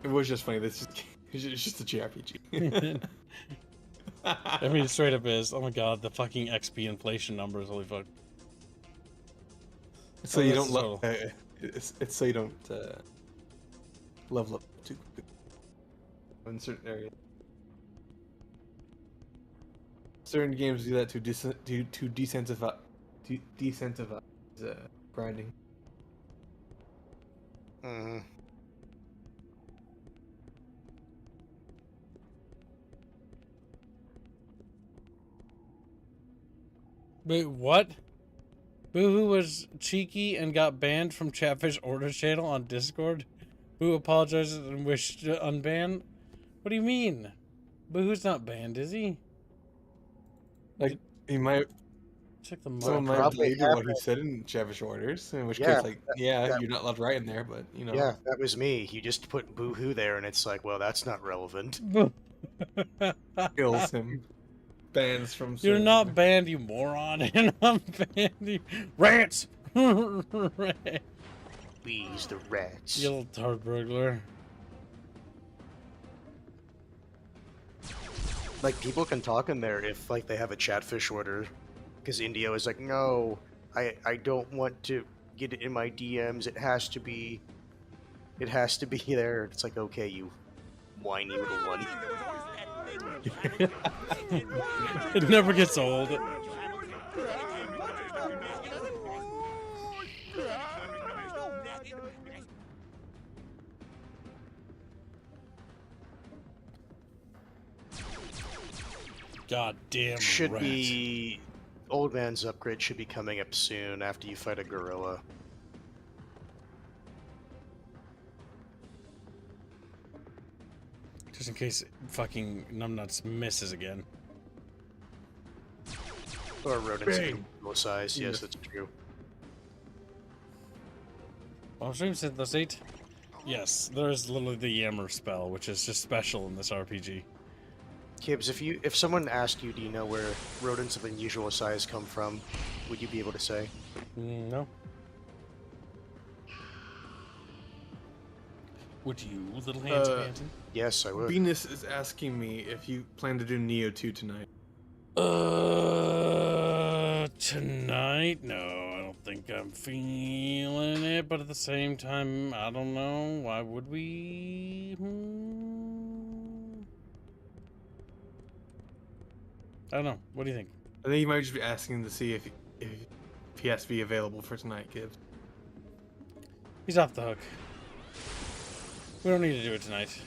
It was just funny. It's just a JRPG. I mean, it straight up is. Oh my god, the fucking XP inflation numbers. Holy fuck. So you don't it's so you don't level up too quickly in certain areas. Certain games do that to decentivize grinding. Mm-hmm. Wait, what? Boo-hoo was cheeky and got banned from Chatfish Orders channel on Discord. Boo apologizes and wished to unban. What do you mean? Boo-hoo's not banned, is he? Like, he might... Check the Someone might have deleted what he said in Chatfish Orders, in which case, like, you're not allowed to write in there, but, you know. Yeah, that was me. You just put boo-hoo there, and it's like, well, that's not relevant. Kills him. Bans from... You're not banned, you moron. You're not banned, you... Rats! Rats. We's the rats. You little tart burglar. Like, people can talk in there if, like, they have a Chatfish order. Because Indio is like, no, I don't want to get it in my DMs. It has to be there. It's like, okay, you whiny little one. It never gets old. God damn. Should rats. be Old Man's upgrade should be coming up soon after you fight a gorilla. Just in case fucking numbnuts misses again. Or rodents of size. Yes, that's true. Well, stream said the 8. Yes, there's literally the Yammer spell, which is just special in this RPG. Kibbs, if someone asked you, do you know where rodents of unusual size come from, would you be able to say? No. Would you, little hands panting? Yes, I would. Venus is asking me if you plan to do Neo 2 tonight. Tonight? No, I don't think I'm feeling it, but at the same time, I don't know. Why would we? I don't know. What do you think? I think you might just be asking to see if he has to be available for tonight, Gibbs. He's off the hook. We don't need to do it tonight.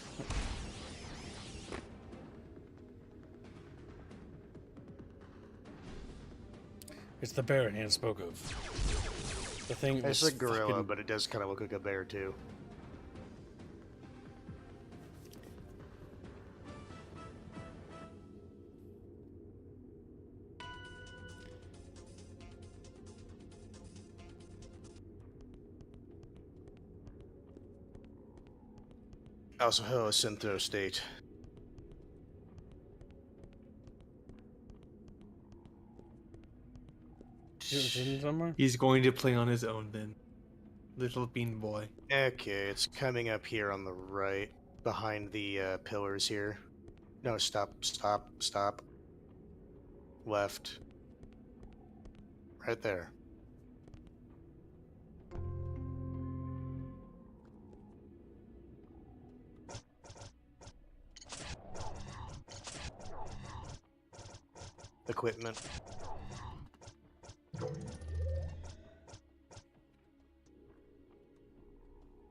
It's the bear hand spoke of. The thing. It's a gorilla, but it does kind of look like a bear too. Also, hello, Synthro State. Somewhere? He's going to play on his own then. Little bean boy. Okay, it's coming up here on the right, behind the pillars here. No, stop. Left. Right there. Equipment.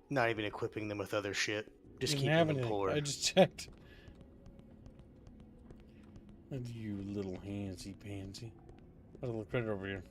Not even equipping them with other shit. Just Didn't keeping have them anything. poor. I just checked. And you little handsy pansy. I'll look right over here.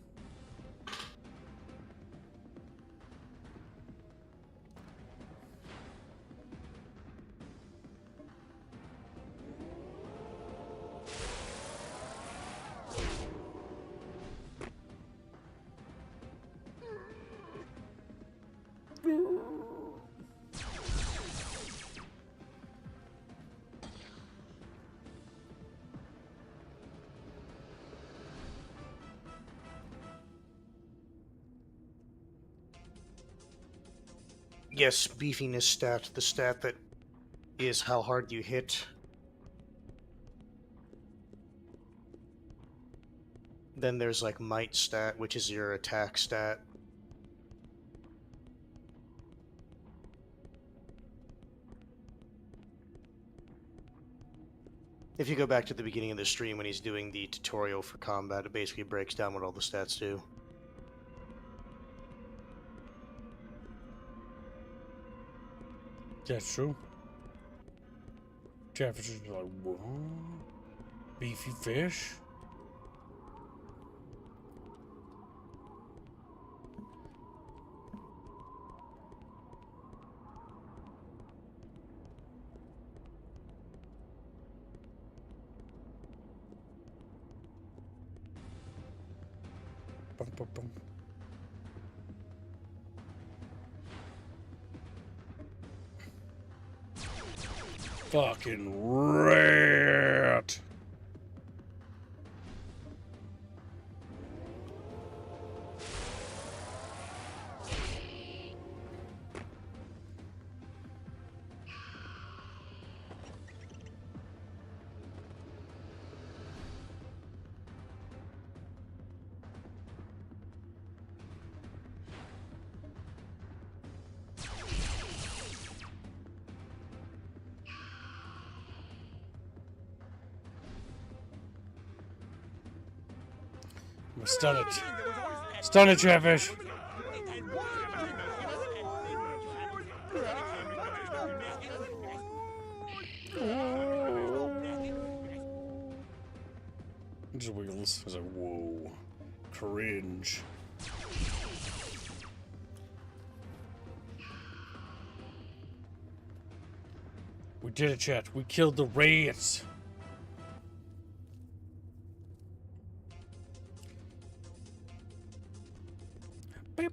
Yes, beefiness stat. The stat that is how hard you hit. Then there's like might stat, which is your attack stat. If you go back to the beginning of the stream when he's doing the tutorial for combat, it basically breaks down what all the stats do. That's true. Jefferson's like, what? Beefy fish? Bum, bum, bum. Fucking rat! Stun it. Stun it, Chatfish. Just wiggles. I was like, whoa. Cringe. We did it, chat. We killed the rats.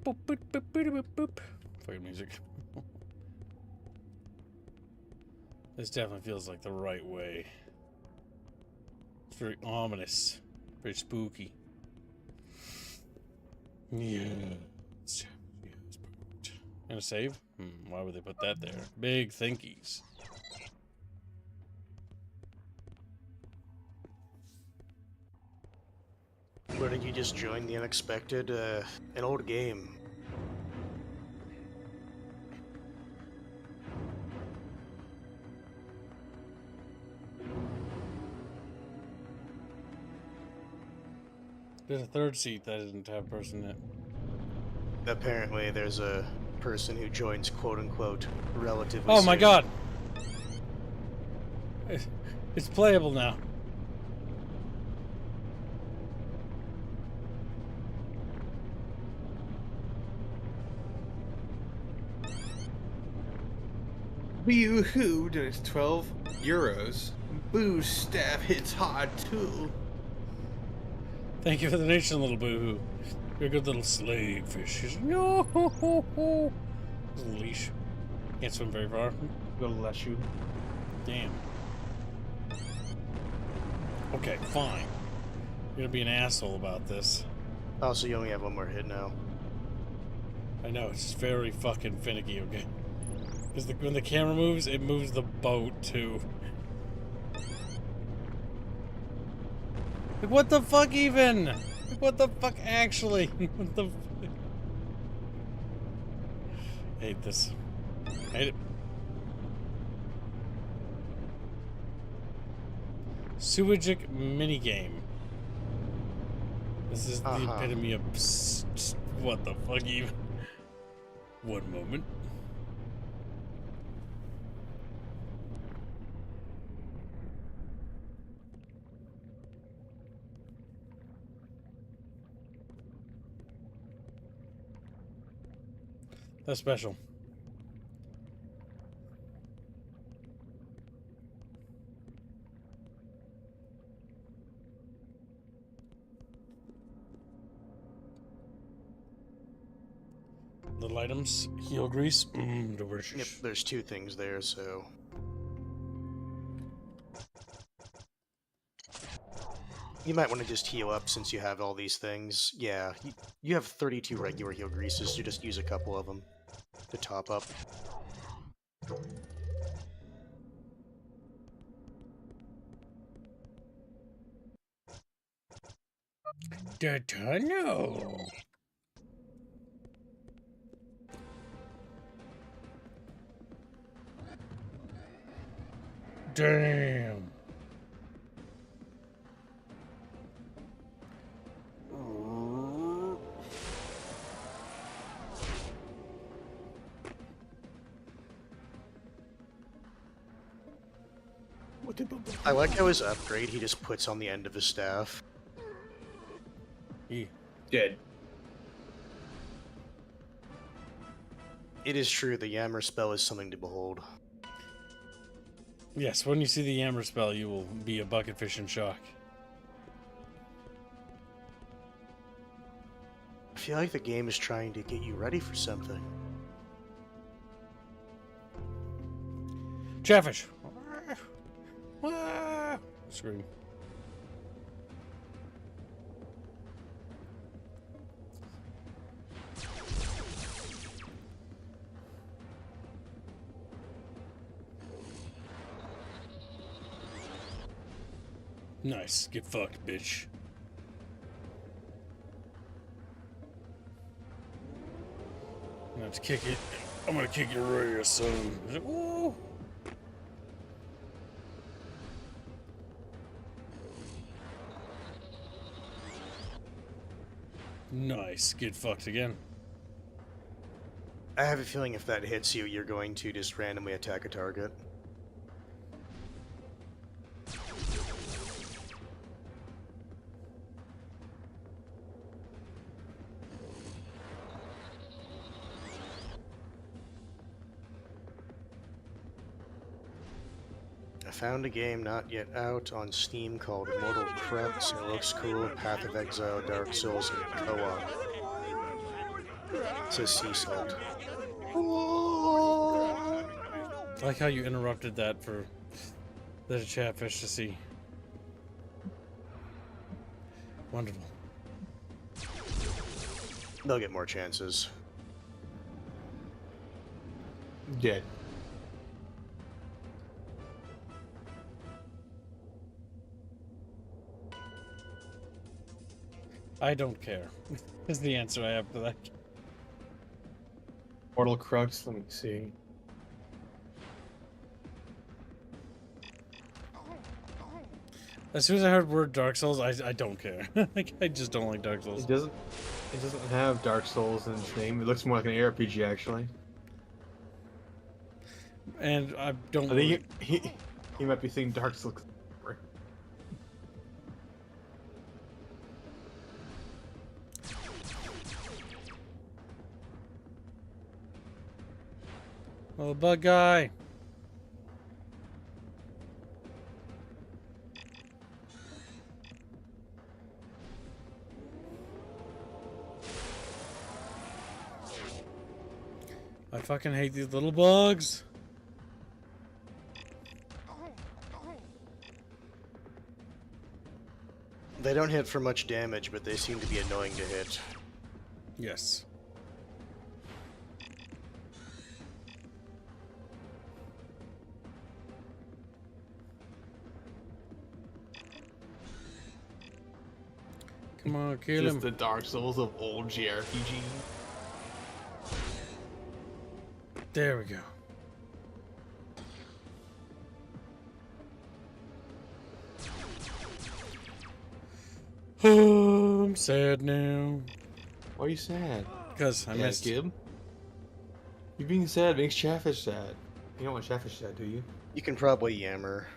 Boop, boop, boop, boop, boop, boop. Fucking music. This definitely feels like the right way. It's very ominous. Very spooky. Yeah. Yes, perfect. And a save? Why would they put that there? Big thinkies. What did you just joined the unexpected, an old game. There's a third seat that doesn't have a person in it. Apparently, there's a person who joins quote-unquote relatively Oh my soon. god! It's playable now. Boo-hoo donates 12 euros. Boo staff hits hard too. Thank you for the donation, little boohoo. You're a good little slave fish. He's no. There's a leash. Can't swim very far. Go to let you. Damn. Okay, fine. You're gonna be an asshole about this. Oh, so you only have one more hit now. I know, it's just very fucking finicky, okay? Because when the camera moves, it moves the boat too. Like, what the fuck even? Like, what the fuck actually? What the fuck? I hate this. I hate it. Sewagic minigame. This is the epitome of what the fuck even? One moment. That's special. Little items, heel grease, delicious. Yep, there's two things there, so... You might want to just heal up since you have all these things. Yeah, you have 32 regular heal greases, so just use a couple of them to top up. The tunnel. Damn. I like how his upgrade he just puts on the end of his staff. Yeah. Dead. It is true, the Yammer spell is something to behold. Yes, when you see the Yammer spell, you will be a bucketfish in shock. I feel like the game is trying to get you ready for something. Chatfish. Scream. Nice. Get fucked, bitch. I'm gonna have to kick it. I'm gonna kick your ass, son. Ooh. Nice. Get fucked again. I have a feeling if that hits you, you're going to just randomly attack a target. I found a game not yet out on Steam called Mortal Crux. It looks cool. Path of Exile, Dark Souls, and co-op. It says Sea Salt. I like how you interrupted that for the chatfish to see. Wonderful. They'll get more chances. Dead. I don't care. Is the answer I have to that. Mortal Crux, let me see. As soon as I heard word Dark Souls, I don't care. Like, I just don't like Dark Souls. It doesn't have Dark Souls in its name. It looks more like an ARPG actually. And I don't. I think he might be thinking Dark Souls. Oh, bug guy. I fucking hate these little bugs. They don't hit for much damage, but they seem to be annoying to hit. Yes. Come on, kill him. Just the Dark Souls of old JRPG. There we go. Oh, I'm sad now. Why are you sad? Because I missed. Gib? You being sad makes Chatfish sad. You don't want Chatfish sad, do you? You can probably yammer,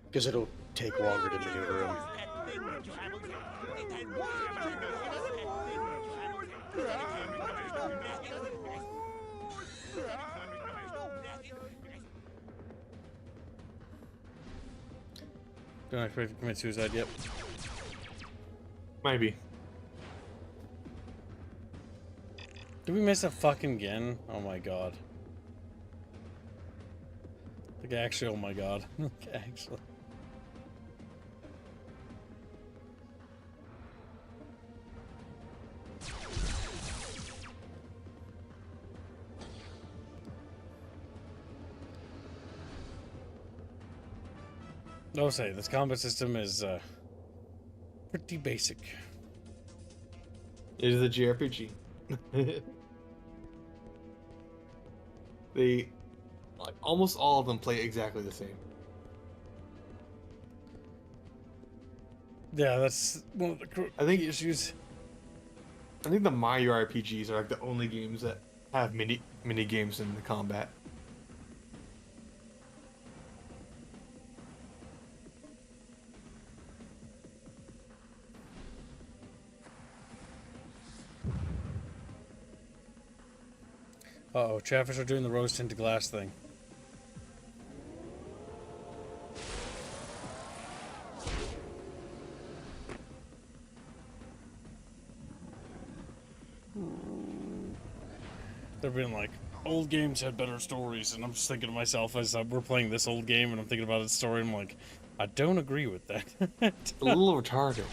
because it'll take longer to maneuver him. Don't expect to commit suicide yet. Maybe. Did we miss a fucking again? Oh my god. Like, actually, oh my god. Like, actually. I'll say, this combat system is, pretty basic. It is a JRPG. They, like, almost all of them play exactly the same. Yeah, that's one of the issues. I think the Mario RPGs are like the only games that have mini games in the combat. Uh-oh, Chatfish are doing the rose tinted glass thing. They're being like, old games had better stories, and I'm just thinking to myself as we're playing this old game and I'm thinking about its story, I'm like, I don't agree with that. A little retarded.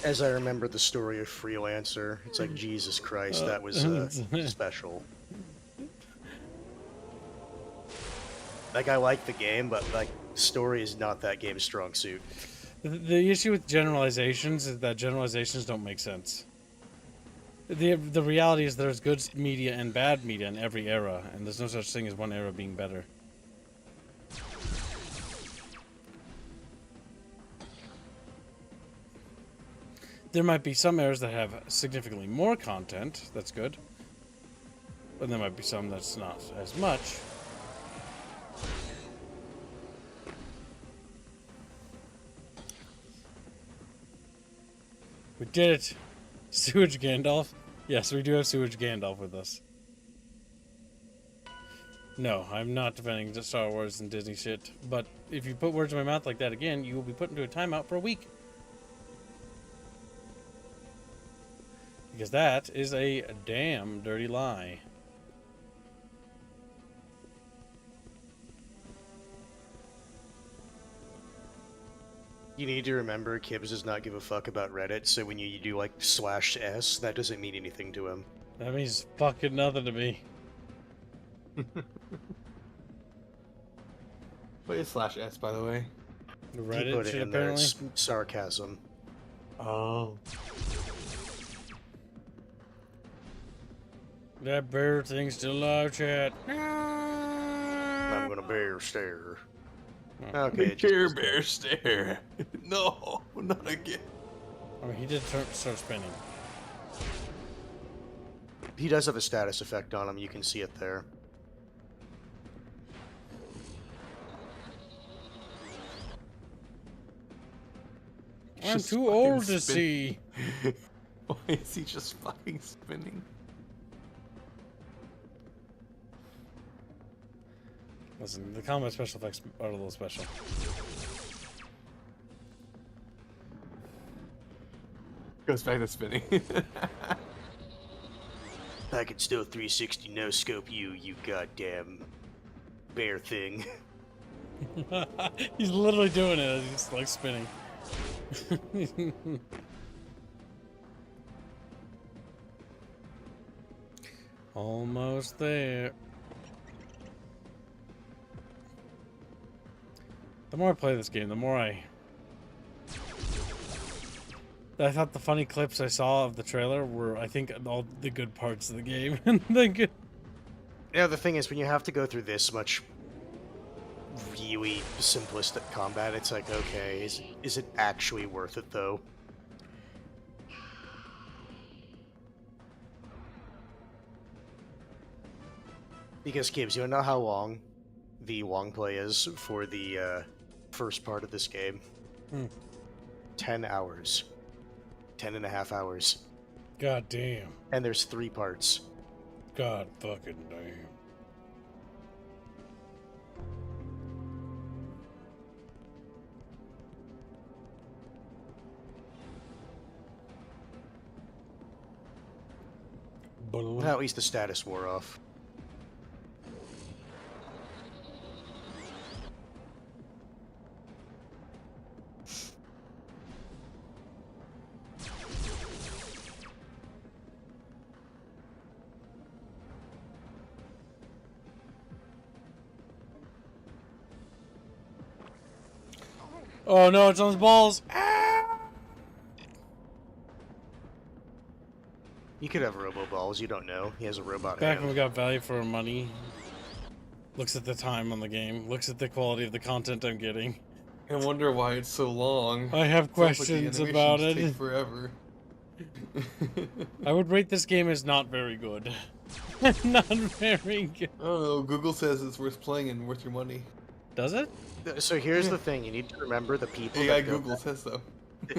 As I remember the story of Freelancer, it's like, Jesus Christ, that was special. Like, I like the game, but like, story is not that game's strong suit. The issue with generalizations is that generalizations don't make sense. The reality is there's good media and bad media in every era, and there's no such thing as one era being better. There might be some eras that have significantly more content, that's good. But there might be some that's not as much. We did it! Sewage Gandalf? Yes, we do have Sewage Gandalf with us. No, I'm not defending the Star Wars and Disney shit, but if you put words in my mouth like that again, you will be put into a timeout for a week. Because that is a damn dirty lie. You need to remember, Kibbs does not give a fuck about Reddit, so when you do like /s, that doesn't mean anything to him. That means fucking nothing to me. What is /s, by the way? Reddit he put it shit, in there, apparently. it's sarcasm. Oh. That bear thing's still alive, chat. I'm gonna bear stare. Okay, The it just Care doesn't- Bear stare. No, not again. I mean, he did start spinning. He does have a status effect on him. You can see it there. I'm Just too fucking old to spin- see. Why is he just fucking spinning? Listen, the combat special effects are a little special. Goes back to spinning. I can still 360 no scope you goddamn bear thing. He's literally doing it. He's like spinning. Almost there. The more I play this game, the more I thought the funny clips I saw of the trailer were, I think, all the good parts of the game. Yeah, the thing is, when you have to go through this much really simplistic combat, it's like, okay, is it actually worth it, though? Because, Gibbs, you know how long the long play is for the first part of this game? 10 hours. 10.5 hours. God damn. And there's 3 parts. God fucking damn. Well, at least the status wore off. Oh no, it's on his balls. Ah! He could have robo balls, you don't know. He has a robot Back hand. when we got value for our money. Looks at the time on the game. Looks at the quality of the content I'm getting. I wonder why it's so long. I have Sounds like the questions about animations it. take forever. I would rate this game as not very good. Not very good. I don't know. Google says it's worth playing and worth your money. Does it? So here's the thing, you need to remember the people AI that go Google says so.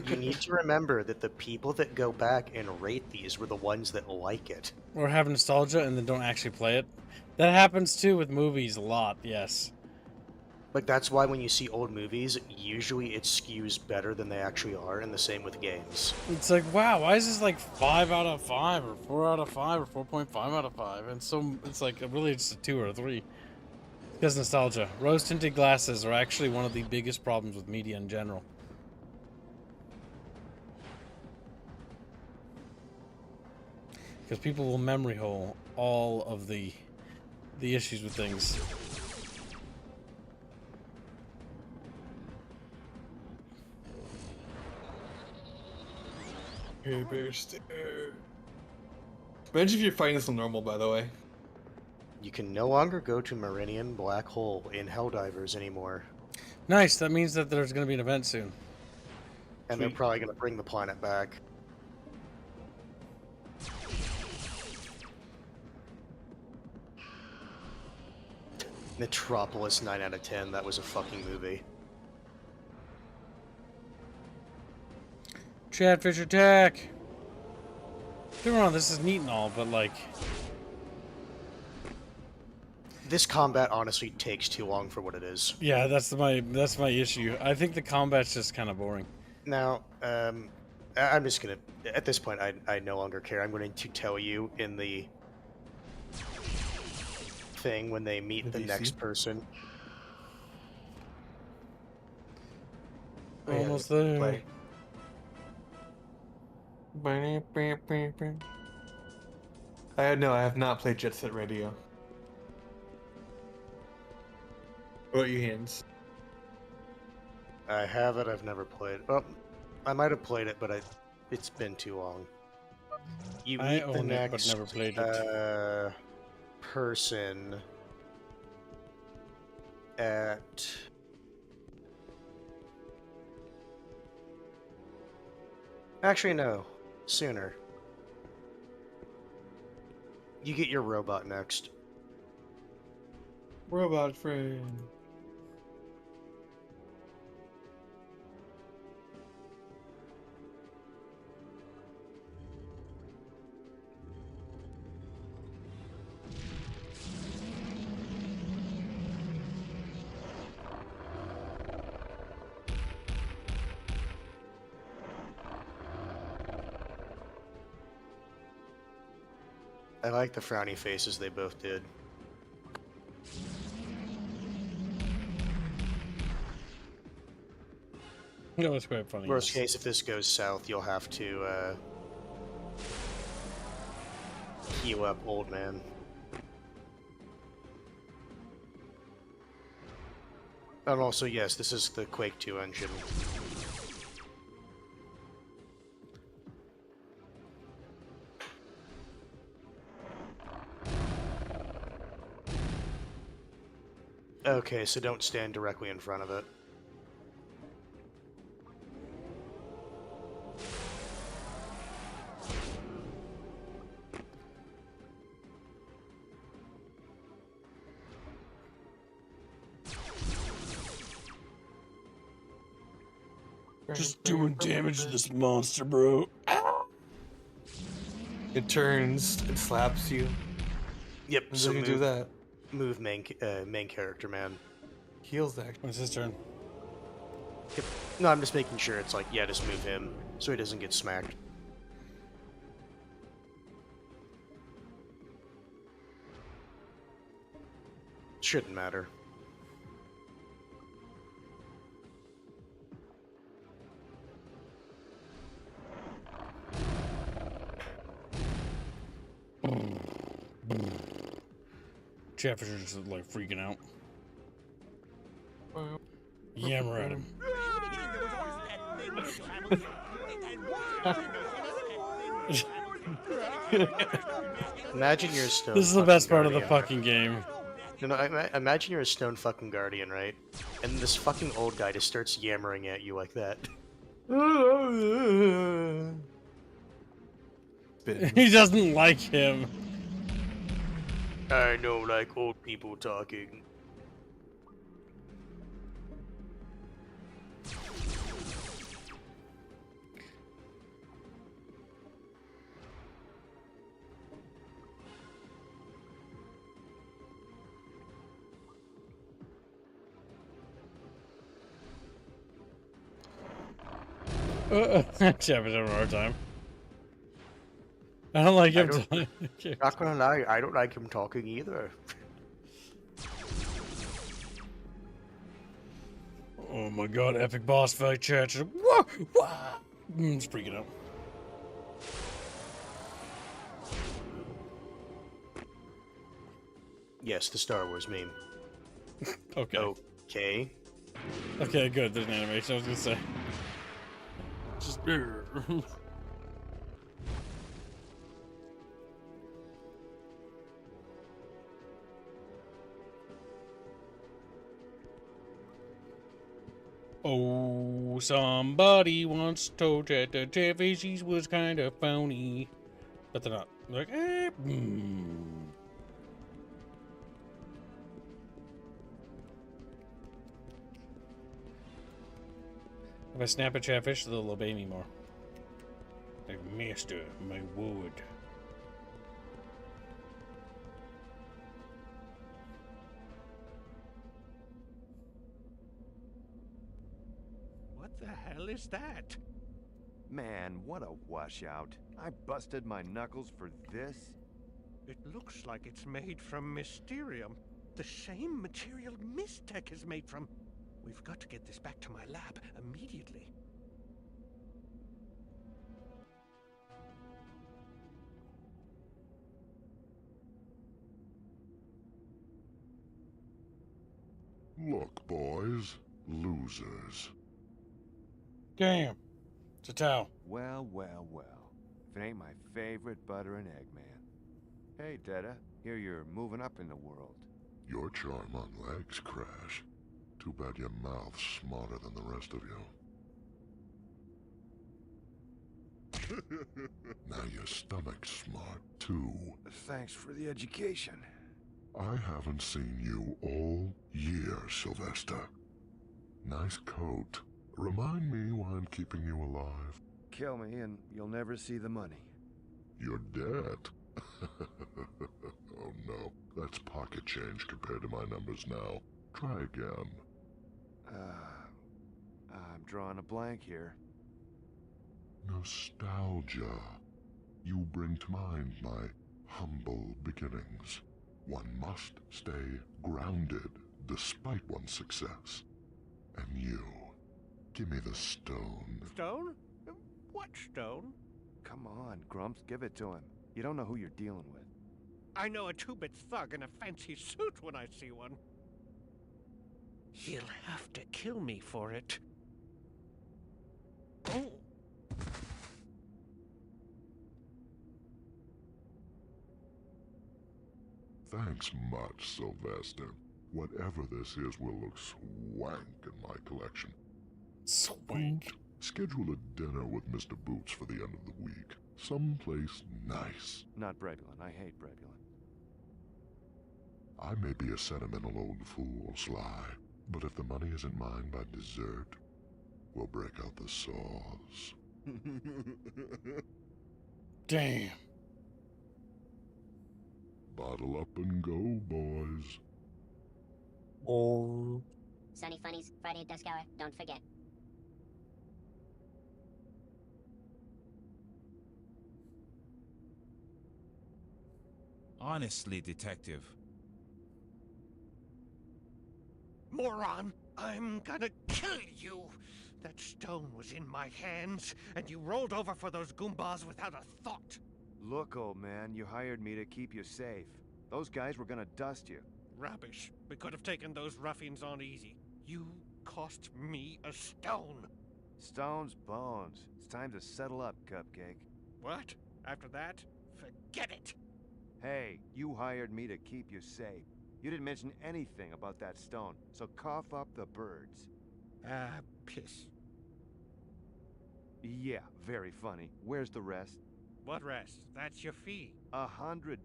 You need to remember that the people that go back and rate these were the ones that like it. Or have nostalgia and then don't actually play it. That happens too with movies a lot, yes. Like, that's why when you see old movies, usually it skews better than they actually are, and the same with games. It's like, wow, why is this like 5 out of 5 or 4 out of 5 or 4.5 out of 5? And so it's like really it's a 2 or a 3. Because nostalgia. Rose-tinted glasses are actually one of the biggest problems with media in general. Because people will memory hole all of the issues with things. Hey, bear stare. Imagine if you're fighting this on normal, by the way. You can no longer go to Meridian Black Hole in Helldivers anymore. Nice, that means that there's going to be an event soon. And they're probably going to bring the planet back. Metropolis 9 out of 10, that was a fucking movie. Chatfish attack! Don't get me wrong, this is neat and all, but like... This combat honestly takes too long for what it is. Yeah, that's my issue. I think the combat's just kind of boring. Now, I'm just gonna... At this point, I no longer care. I'm going to tell you in the thing when they meet the next person. Almost there. Play. I have not played Jet Set Radio. What about you, Hands? I have it, I've never played. Well, I might have played it, but it's been too long. You I meet the own it, but next never played it. person at actually no, sooner. You get your robot next. Robot friend. I like the frowny faces they both did. No, it's quite funny. Worst Yes. case, if this goes south, you'll have to heal up old man. And also, yes, this is the Quake 2 engine. Okay, so don't stand directly in front of it. Just doing damage to this monster, bro. It turns, it slaps you. Yep. Who's So gonna do that? Move main character, man. Heals that. What's his turn? Yep. No, I'm just making sure it's like, yeah, just move him so he doesn't get smacked. Shouldn't matter. Chatfish are just like freaking out. Yammer at him. Imagine you're a stone. This is the best part of the fucking game. You know, imagine you're a stone fucking guardian, right? And this fucking old guy just starts yammering at you like that. He doesn't like him. I don't like old people talking. Chatfish having a hard time. I don't like him. Not gonna lie, I don't like him talking either. Oh my god, epic boss fight, chat. Whoa, whoa. It's freaking out. Yes, the Star Wars meme. Okay. Okay. Okay, good. There's an animation. I was gonna say. Just. Oh, somebody once told Chat that Chatfish was kind of phony. But they're not. They're like, If I snap at Chatfish, they'll obey me more. Like, master, my wood. What the hell is that? Man, what a washout. I busted my knuckles for this? It looks like it's made from Mysterium. The same material Mystech is made from. We've got to get this back to my lab immediately. Look, boys. Losers. Damn. It's a towel. Well, well, well. If it ain't my favorite butter and egg man. Hey, Detta. Hear you're moving up in the world. Your charm on legs, Crash. Too bad your mouth's smarter than the rest of you. Now your stomach's smart, too. Thanks for the education. I haven't seen you all year, Sylvester. Nice coat. Remind me why I'm keeping you alive. Kill me and you'll never see the money. You're dead. Oh no, that's pocket change compared to my numbers now. Try again. I'm drawing a blank here. Nostalgia. You bring to mind my humble beginnings. One must stay grounded despite one's success. And you, give me the stone. Stone? What stone? Come on, Grumps, give it to him. You don't know who you're dealing with. I know a two-bit thug in a fancy suit when I see one. He'll have to kill me for it. Oh. Thanks much, Sylvester. Whatever this is will look swank in my collection. Swank? Schedule a dinner with Mr. Boots for the end of the week. Someplace nice. Not Brabulon. I hate Brabulon. I may be a sentimental old fool, Sly, but if the money isn't mine by dessert, we'll break out the saws. Damn. Bottle up and go, boys. Oh. Sunny Funnies, Friday at Dusk Hour, don't forget. Honestly, Detective. Moron! I'm gonna kill you! That stone was in my hands, and you rolled over for those Goombas without a thought. Look, old man, you hired me to keep you safe. Those guys were gonna dust you. Rubbish. We could have taken those ruffians on easy. You cost me a stone. Stone's bones. It's time to settle up, Cupcake. What? After that? Forget it! Hey, you hired me to keep you safe. You didn't mention anything about that stone, so cough up the birds. Piss. Yeah, very funny. Where's the rest? What rest? That's your fee. $100?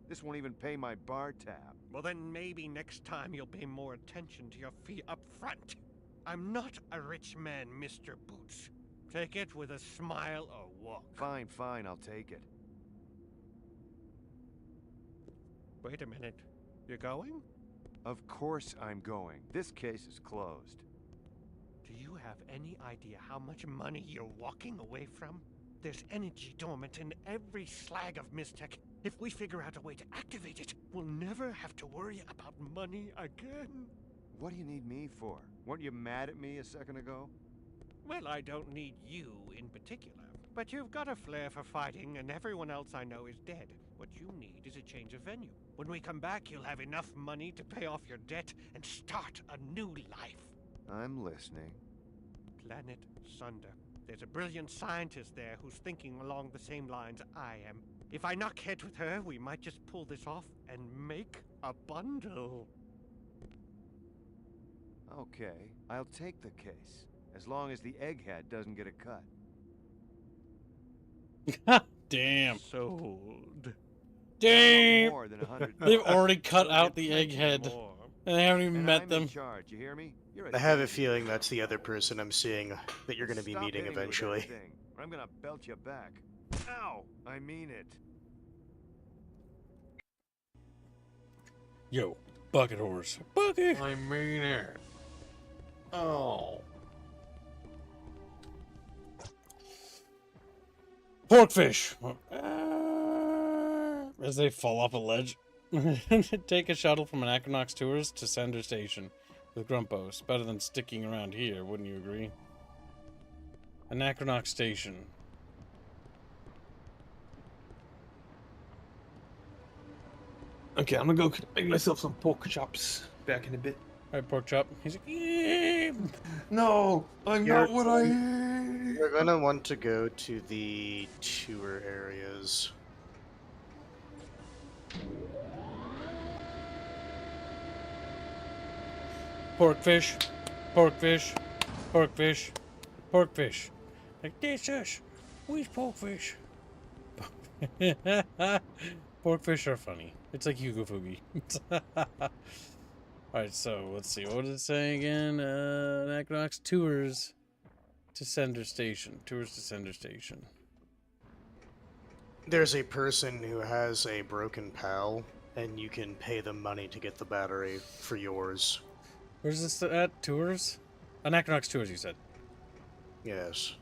This won't even pay my bar tab. Well, then maybe next time you'll pay more attention to your fee up front. I'm not a rich man, Mr. Boots. Take it with a smile or walk. Fine, fine, I'll take it. Wait a minute. You're going? Of course I'm going. This case is closed. Do you have any idea how much money you're walking away from? There's energy dormant in every slag of Mistech. If we figure out a way to activate it, we'll never have to worry about money again. What do you need me for? Weren't you mad at me a second ago? Well, I don't need you in particular. But you've got a flair for fighting, and everyone else I know is dead. What you need is a change of venue. When we come back, you'll have enough money to pay off your debt and start a new life. I'm listening. Planet Sunder. There's a brilliant scientist there who's thinking along the same lines I am. If I knock heads with her, we might just pull this off and make a bundle. Okay, I'll take the case. As long as the egghead doesn't get a cut. Damn. Sold. Damn. More than 100. They've already cut out the egghead. And they haven't even met I'm them. in charge, you hear me? You're I have a feeling that's the other person I'm seeing that you're going to be Stop meeting hitting me with that eventually. thing, or I'm gonna belt you back. Ow! I mean it. Yo, bucket horse. Bucket! I mean it. Oh. Porkfish! As they fall off a ledge. Take a shuttle from Anachronox Tours to Sender Station with Grumpos. Better than sticking around here, wouldn't you agree? Anachronox Station. Okay, I'm gonna go make myself some pork chops. Back in a bit. Alright, pork chop. He's like, yeah. No, I'm not what I am. We're gonna want to go to the tour areas. Pork fish, pork fish, pork fish, pork fish. Like this is, where's pork fish? Pork fish are funny. It's like Hugo Fugi. Alright, so let's see. What did it say again? Anachronox tours to Sender Station. Tours to Sender Station. There's a person who has a broken PAL, and you can pay them money to get the battery for yours. Where's this at? Tours? Anachronox tours, you said. Yes.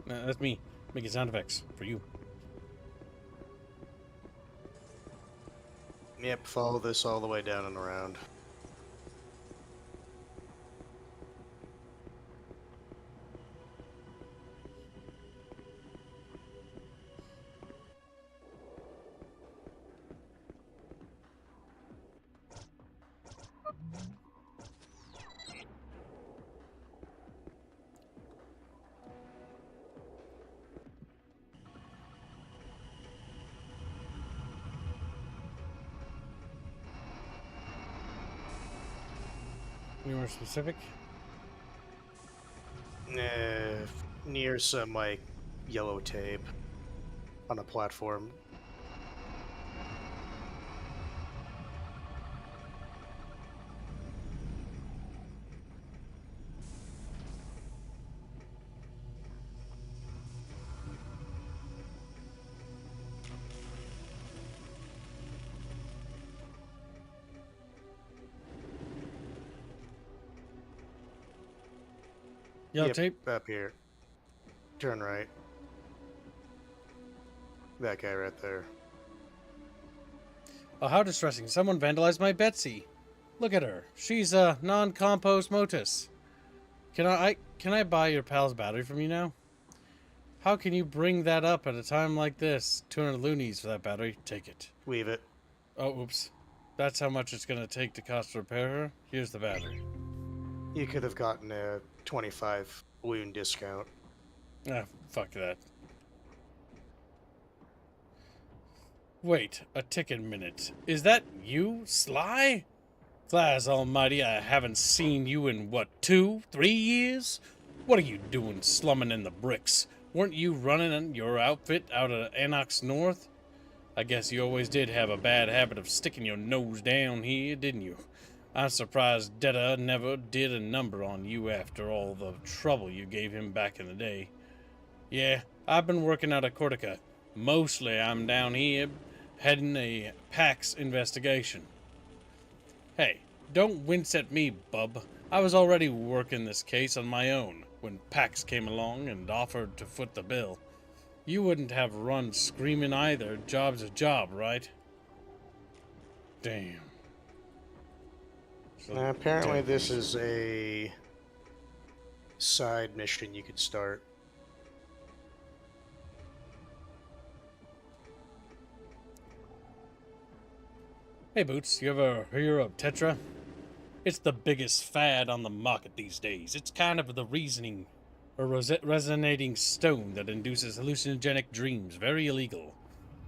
That's me making sound effects for you. Yep, follow this all the way down and around. Any more specific? Near some, like, yellow tape on a platform. Yellow Yep, tape? up here. Turn right. That guy right there. Oh, how distressing. Someone vandalized my Betsy. Look at her. She's a non-compost Motus. Can I buy your pal's battery from you now? How can you bring that up at a time like this? 200 loonies for that battery. Take it. Leave it. Oh, oops. That's how much it's going to take to cost to repair her? Here's the battery. You could have gotten a 25 loon discount. Ah, fuck that. Wait, a ticking minute. Is that you, Sly? Glass almighty, I haven't seen you in, what, 2, 3 years? What are you doing slumming in the bricks? Weren't you running your outfit out of Anachronox North? I guess you always did have a bad habit of sticking your nose down here, didn't you? I'm surprised Detta never did a number on you after all the trouble you gave him back in the day. Yeah, I've been working out of Cortica. Mostly I'm down here heading a PAX investigation. Hey, don't wince at me, bub. I was already working this case on my own when PAX came along and offered to foot the bill. You wouldn't have run screaming either. Job's a job, right? Damn. So Apparently this is a side mission you could start. Hey Boots, you ever hear of Tetra? It's the biggest fad on the market these days. It's kind of the reasoning or resonating stone that induces hallucinogenic dreams. Very illegal.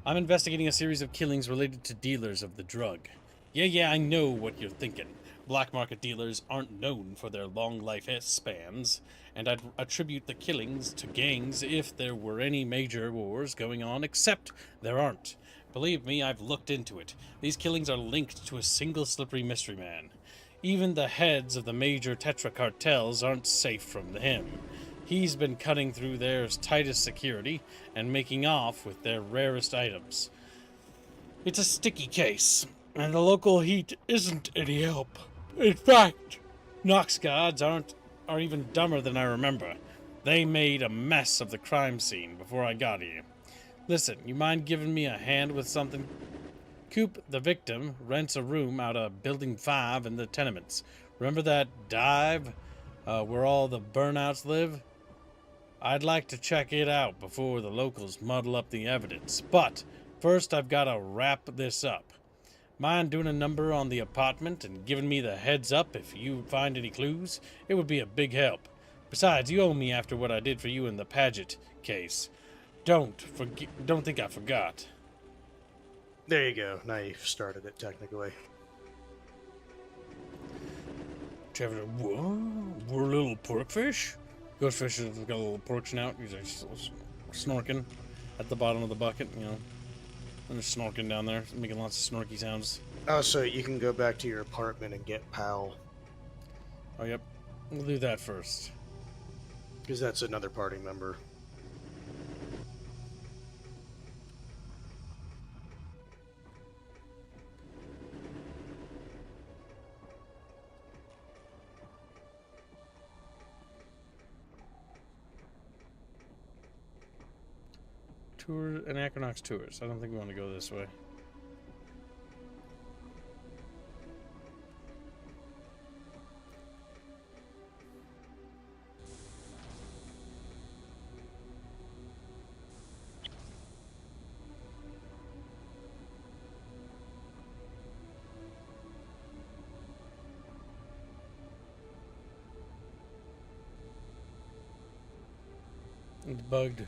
I'm investigating a series of killings related to dealers of the drug. Yeah, I know what you're thinking. Black market dealers aren't known for their long life spans, and I'd attribute the killings to gangs if there were any major wars going on, except there aren't. Believe me, I've looked into it. These killings are linked to a single slippery mystery man. Even the heads of the major Tetra cartels aren't safe from him. He's been cutting through their tightest security and making off with their rarest items. It's a sticky case, and the local heat isn't any help. In fact, Nox gods are even dumber than I remember. They made a mess of the crime scene before I got here. Listen, you mind giving me a hand with something? Coop, the victim, rents a room out of Building 5 in the tenements. Remember that dive where all the burnouts live? I'd like to check it out before the locals muddle up the evidence. But first, I've got to wrap this up. Mind doing a number on the apartment and giving me the heads up if you find any clues? It would be a big help. Besides, you owe me after what I did for you in the Paget case. Don't think I forgot. There you go. Now you've started it, technically. Trevor, what? We're a little porkfish? Ghostfish has got a little pork snout. He's like snorking at the bottom of the bucket, you know. And just snorking down there, making lots of snorky sounds. Oh, so you can go back to your apartment and get Pal. Oh, yep. We'll do that first. Because that's another party member. Tour, Anachronox tours. I don't think we want to go this way. It's bugged.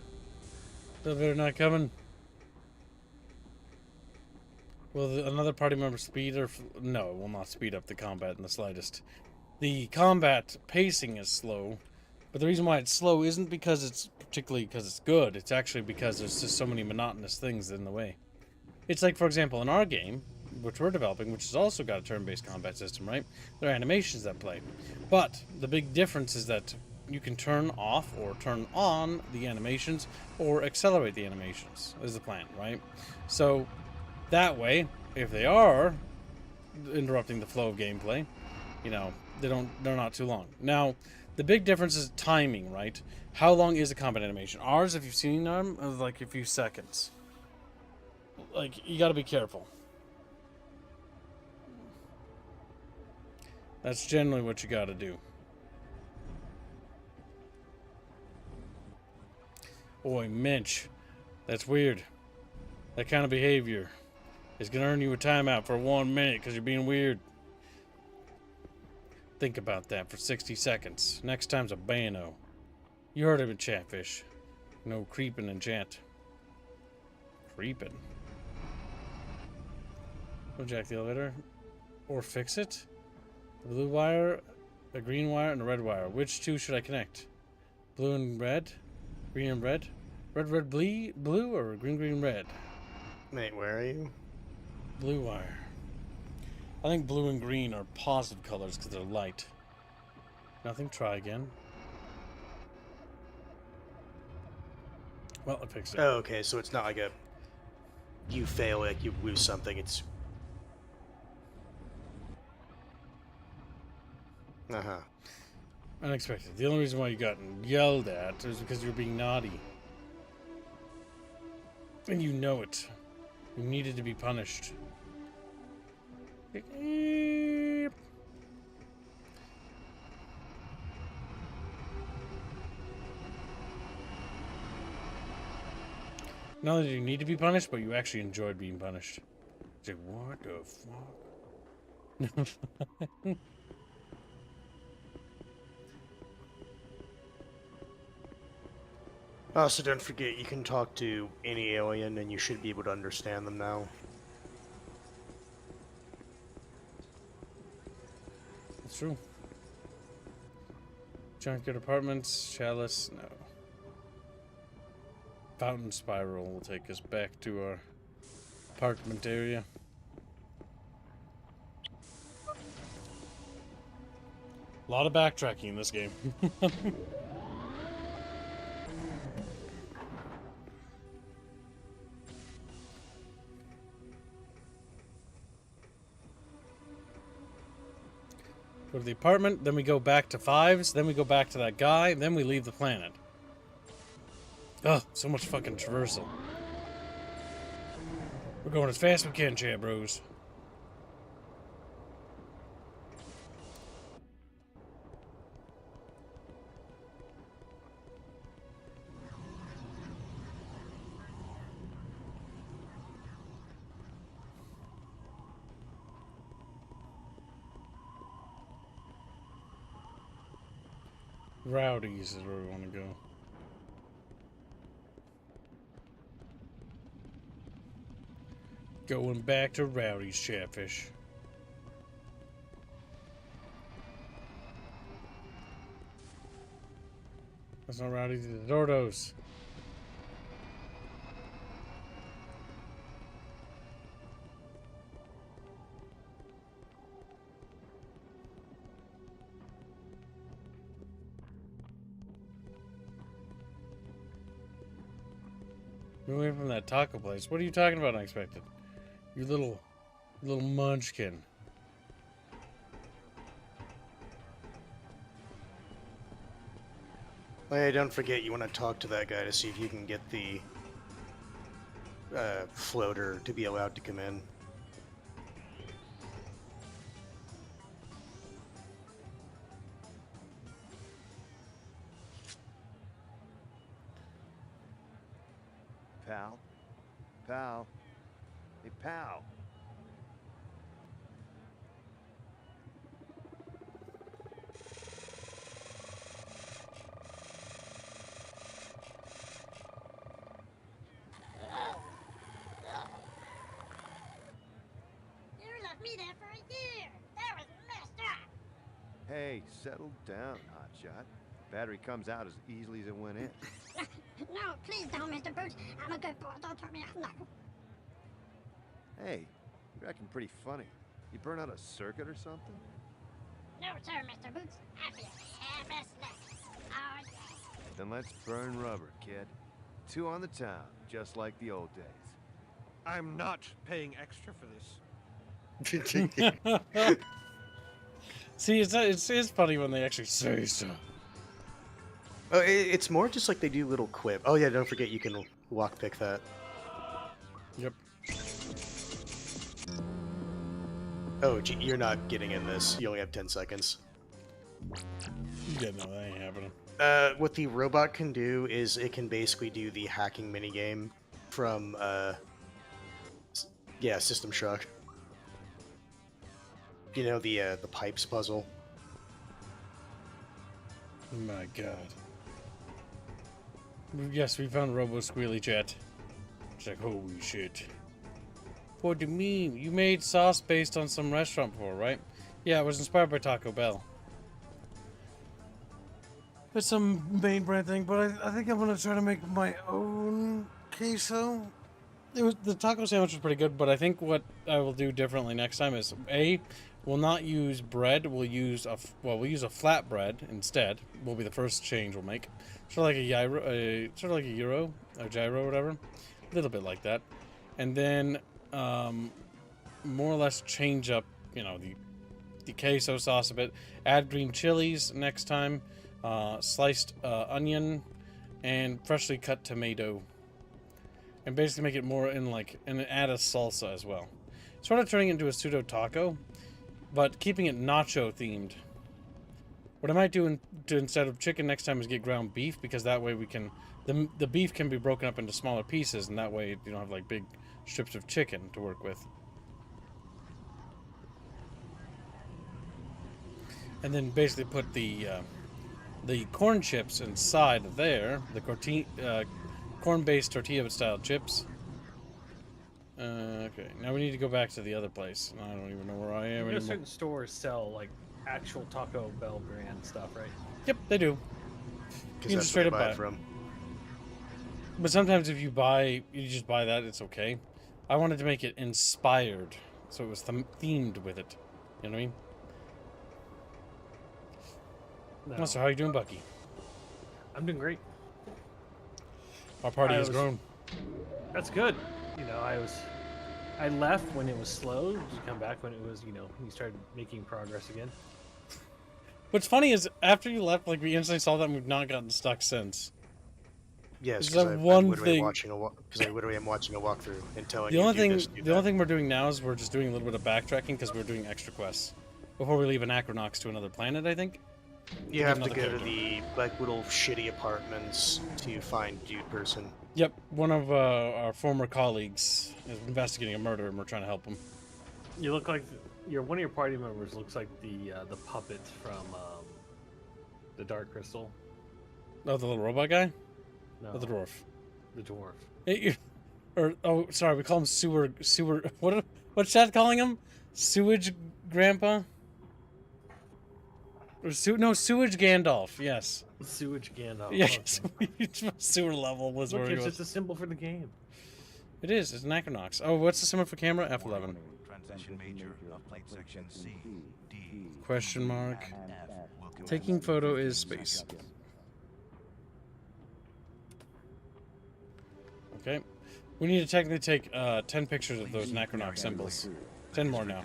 They're not coming. Will another party member speed or... No, it will not speed up the combat in the slightest. The combat pacing is slow, but the reason why it's slow isn't because it's particularly because it's good. It's actually because there's just so many monotonous things in the way. It's like, for example, in our game, which we're developing, which has also got a turn-based combat system, right? There are animations that play. But the big difference is that you can turn off or turn on the animations or accelerate the animations is the plan, right? So that way, if they are interrupting the flow of gameplay, you know, they're not too long. Now, the big difference is timing, right? How long is a combat animation? Ours, if you've seen them, is like a few seconds. Like, you got to be careful. That's generally what you got to do. Boy, Minch, that's weird. That kind of behavior is going to earn you a timeout for 1 minute because you're being weird. Think about that for 60 seconds. Next time's a bano. You heard of it, Chatfish. No creeping in chat. Creeping. We'll jack the elevator. Or fix it. A blue wire, a green wire, and a red wire. Which two should I connect? Blue and red? Green and red? Red, red, blue, or green, green, red? Mate, where are you? Blue wire. I think blue and green are positive colors because they're light. Nothing, try again. Well, I fixed it. Oh, okay, so it's not like a... You fail, like you lose something, it's... Uh-huh. Unexpected. The only reason why you got yelled at is because you were being naughty. And you know it. You needed to be punished. Not that you need to be punished, but you actually enjoyed being punished. It's like, what the fuck? Also, don't forget, you can talk to any alien and you should be able to understand them now. It's true. Junkyard apartments, chalice, no. Fountain spiral will take us back to our apartment area. A lot of backtracking in this game. Go to the apartment, then we go back to Fives, then we go back to that guy, then we leave the planet. Ugh, so much fucking traversal. We're going as fast as we can, chat bros. Rowdies is where we want to go. Going back to Rowdy's Chatfish. That's not Rowdy, the Dordos. Move away from that taco place. What are you talking about, unexpected? You little munchkin. Oh yeah, don't forget you want to talk to that guy to see if you can get the floater to be allowed to come in. Pal? Pal? Hey, pal. You left me there for a year. That was messed up. Hey, settle down, hotshot. Battery comes out as easily as it went in. No, please don't, Mr. Boots. I'm a good boy. Don't turn me off now. Hey, you're acting pretty funny. You burn out a circuit or something? No, sir, Mr. Boots. I feel harmless. Oh, yeah. Then let's burn rubber, kid. 2 on the town, just like the old days. I'm not paying extra for this. See, it's funny when they actually say so. Oh, it's more just like they do little quip. Oh yeah, don't forget you can lockpick that. Yep. Oh, gee, you're not getting in this. You only have 10 seconds. Yeah, no, that ain't happening. What the robot can do is it can basically do the hacking minigame from, yeah, System Shock. You know, the pipes puzzle. My God. Yes, we found Robo Squealy Chat. It's like, holy shit. What do you mean? You made sauce based on some restaurant before, right? Yeah, it was inspired by Taco Bell. It's some main brand thing, but I think I'm gonna try to make my own queso. The taco sandwich was pretty good, but I think what I will do differently next time is we'll not use bread. We'll use a flat bread instead. Will be the first change we'll make. Sort of like a gyro or gyro, whatever. A little bit like that, and then more or less change up, you know, the queso sauce a bit. Add green chilies next time, sliced onion, and freshly cut tomato. And basically make it more and add a salsa as well. Sort of turning it into a pseudo taco, but keeping it nacho themed. What I might do instead of chicken next time is get ground beef, because that way we can, the beef can be broken up into smaller pieces, and that way you don't have like big strips of chicken to work with. And then basically put the corn chips inside of there, the corn-based tortilla-style chips. Okay, now we need to go back to the other place. I don't even know where I am anymore. Certain stores sell like actual Taco Bell brand stuff, right? Yep, they do. You can just straight up buy it from. But sometimes if you just buy that, it's okay. I wanted to make it inspired, so it was themed with it. You know what I mean? No. So how you doing, Bucky? I'm doing great. Our party has grown. That's good. You know, I left when it was slow to come back when it was, you know, we started making progress again. What's funny is after you left, like, we instantly saw that and we've not gotten stuck since. Yes, because I'm literally watching a walkthrough and telling the you only thing do this, do the only thing we're doing now is we're just doing a little bit of backtracking because we're doing extra quests before we leave Anachronox to another planet, I think. You have to go to the like little shitty apartments to find Dude Person. Yep, one of our former colleagues is investigating a murder, and we're trying to help him. You look like one of your party members looks like the puppet from The dark crystal. Oh, the little robot guy? No. Or the dwarf? The dwarf. Oh, sorry, we call him sewer. What's Chad calling him? Sewage grandpa? Or sewage Gandalf. Yes. Sewage Gandalf. Yes, sewer level was Look, where he it's was. just a symbol for the game. It is. It's Anachronox. Oh, what's the symbol for camera? F11. Transition major of plate section C, D. Question mark. F. Taking photo is space. Okay. We need to technically take 10 pictures of those Anachronox symbols. 10 more now.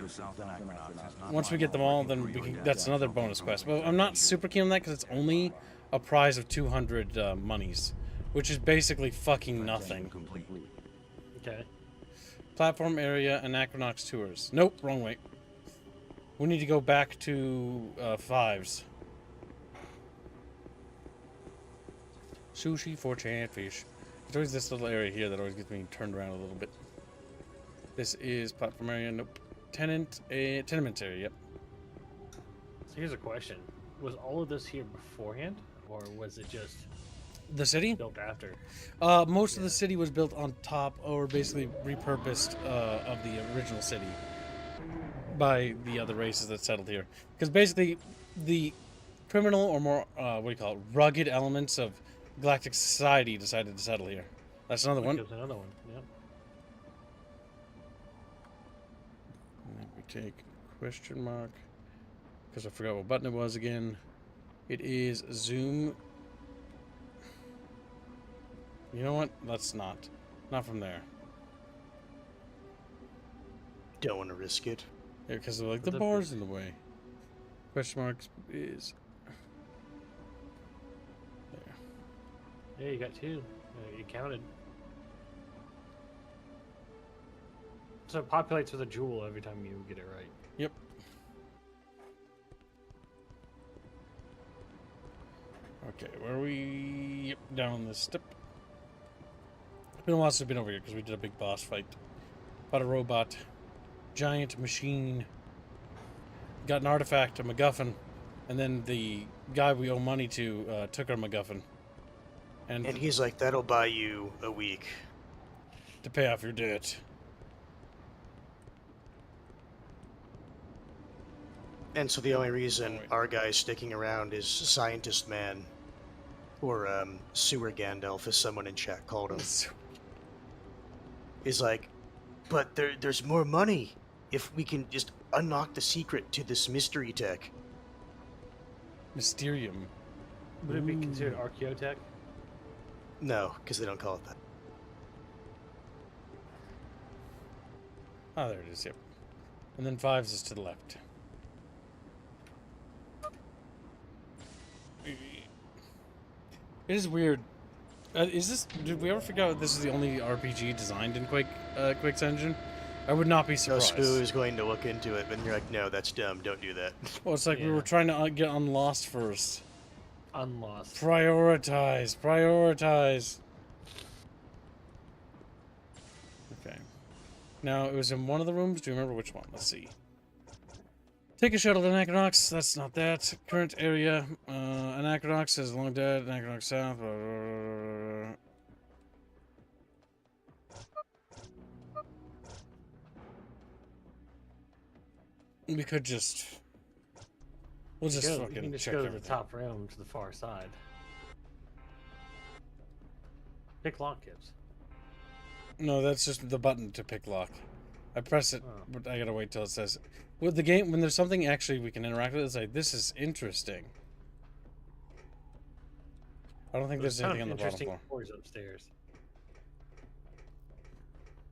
Once we get them all, then we can, that's another bonus quest. But I'm not super keen on that because it's only a prize of 200 monies, which is basically fucking nothing. Okay. Platform area, Anachronox tours. Nope, wrong way. We need to go back to 5s. USD For Chatfish. There's always this little area here that always gets me turned around a little bit. This is platform area. Nope. Tenements area. Yep. So here's a question: was all of this here beforehand, or was it just the city built after? Most of the city was built on top, or basically repurposed of the original city by the other races that settled here. Because basically, the criminal or more what do you call it, rugged elements of galactic society decided to settle here. That's another one. There's another one. Yep. Let me take question mark because I forgot what button it was again. It is zoom. You know what? Let's not from there. Don't want to risk it. Yeah, because like the bar's in the way. Question mark is there. Yeah, you got 2. You counted. So it populates with a jewel every time you get it right. Yep. Okay, where are we? Yep, down this step. It's been a while since I've been over here because we did a big boss fight. Fought a robot. Giant machine. Got an artifact, a MacGuffin. And then the guy we owe money to took our MacGuffin. And he's like, that'll buy you a week. To pay off your debt. And so the only reason our guy's sticking around is Scientist Man. Or Sewer Gandalf, as someone in chat called him. He's like, but there's more money if we can just unlock the secret to this mystery tech. Mysterium. Would it be considered archaeotech? No, because they don't call it that. Oh, there it is, yep. And then 5s is to the left. It is weird. Did we ever figure out this is the only RPG designed in Quake's engine? I would not be surprised. No, Spoo is going to look into it, but you're like, no, that's dumb, don't do that. Well, it's like we were trying to get Unlost first. Unlost. Prioritize. Okay. Now, it was in one of the rooms. Do you remember which one? Let's see. Take a shuttle to Anachronox. That's not that. Current area. Anachronox is long dead. Anachronox south. Blah, blah, blah, blah. We could just... We'll just you fucking can just check go to everything. the top room to the far side. Pick lock, Gibbs. No, that's just the button to pick lock. I press it, but I gotta wait till it says... With the game, when there's something actually we can interact with, it's like, this is interesting. I don't think there's anything on the bottom floor. Floors upstairs.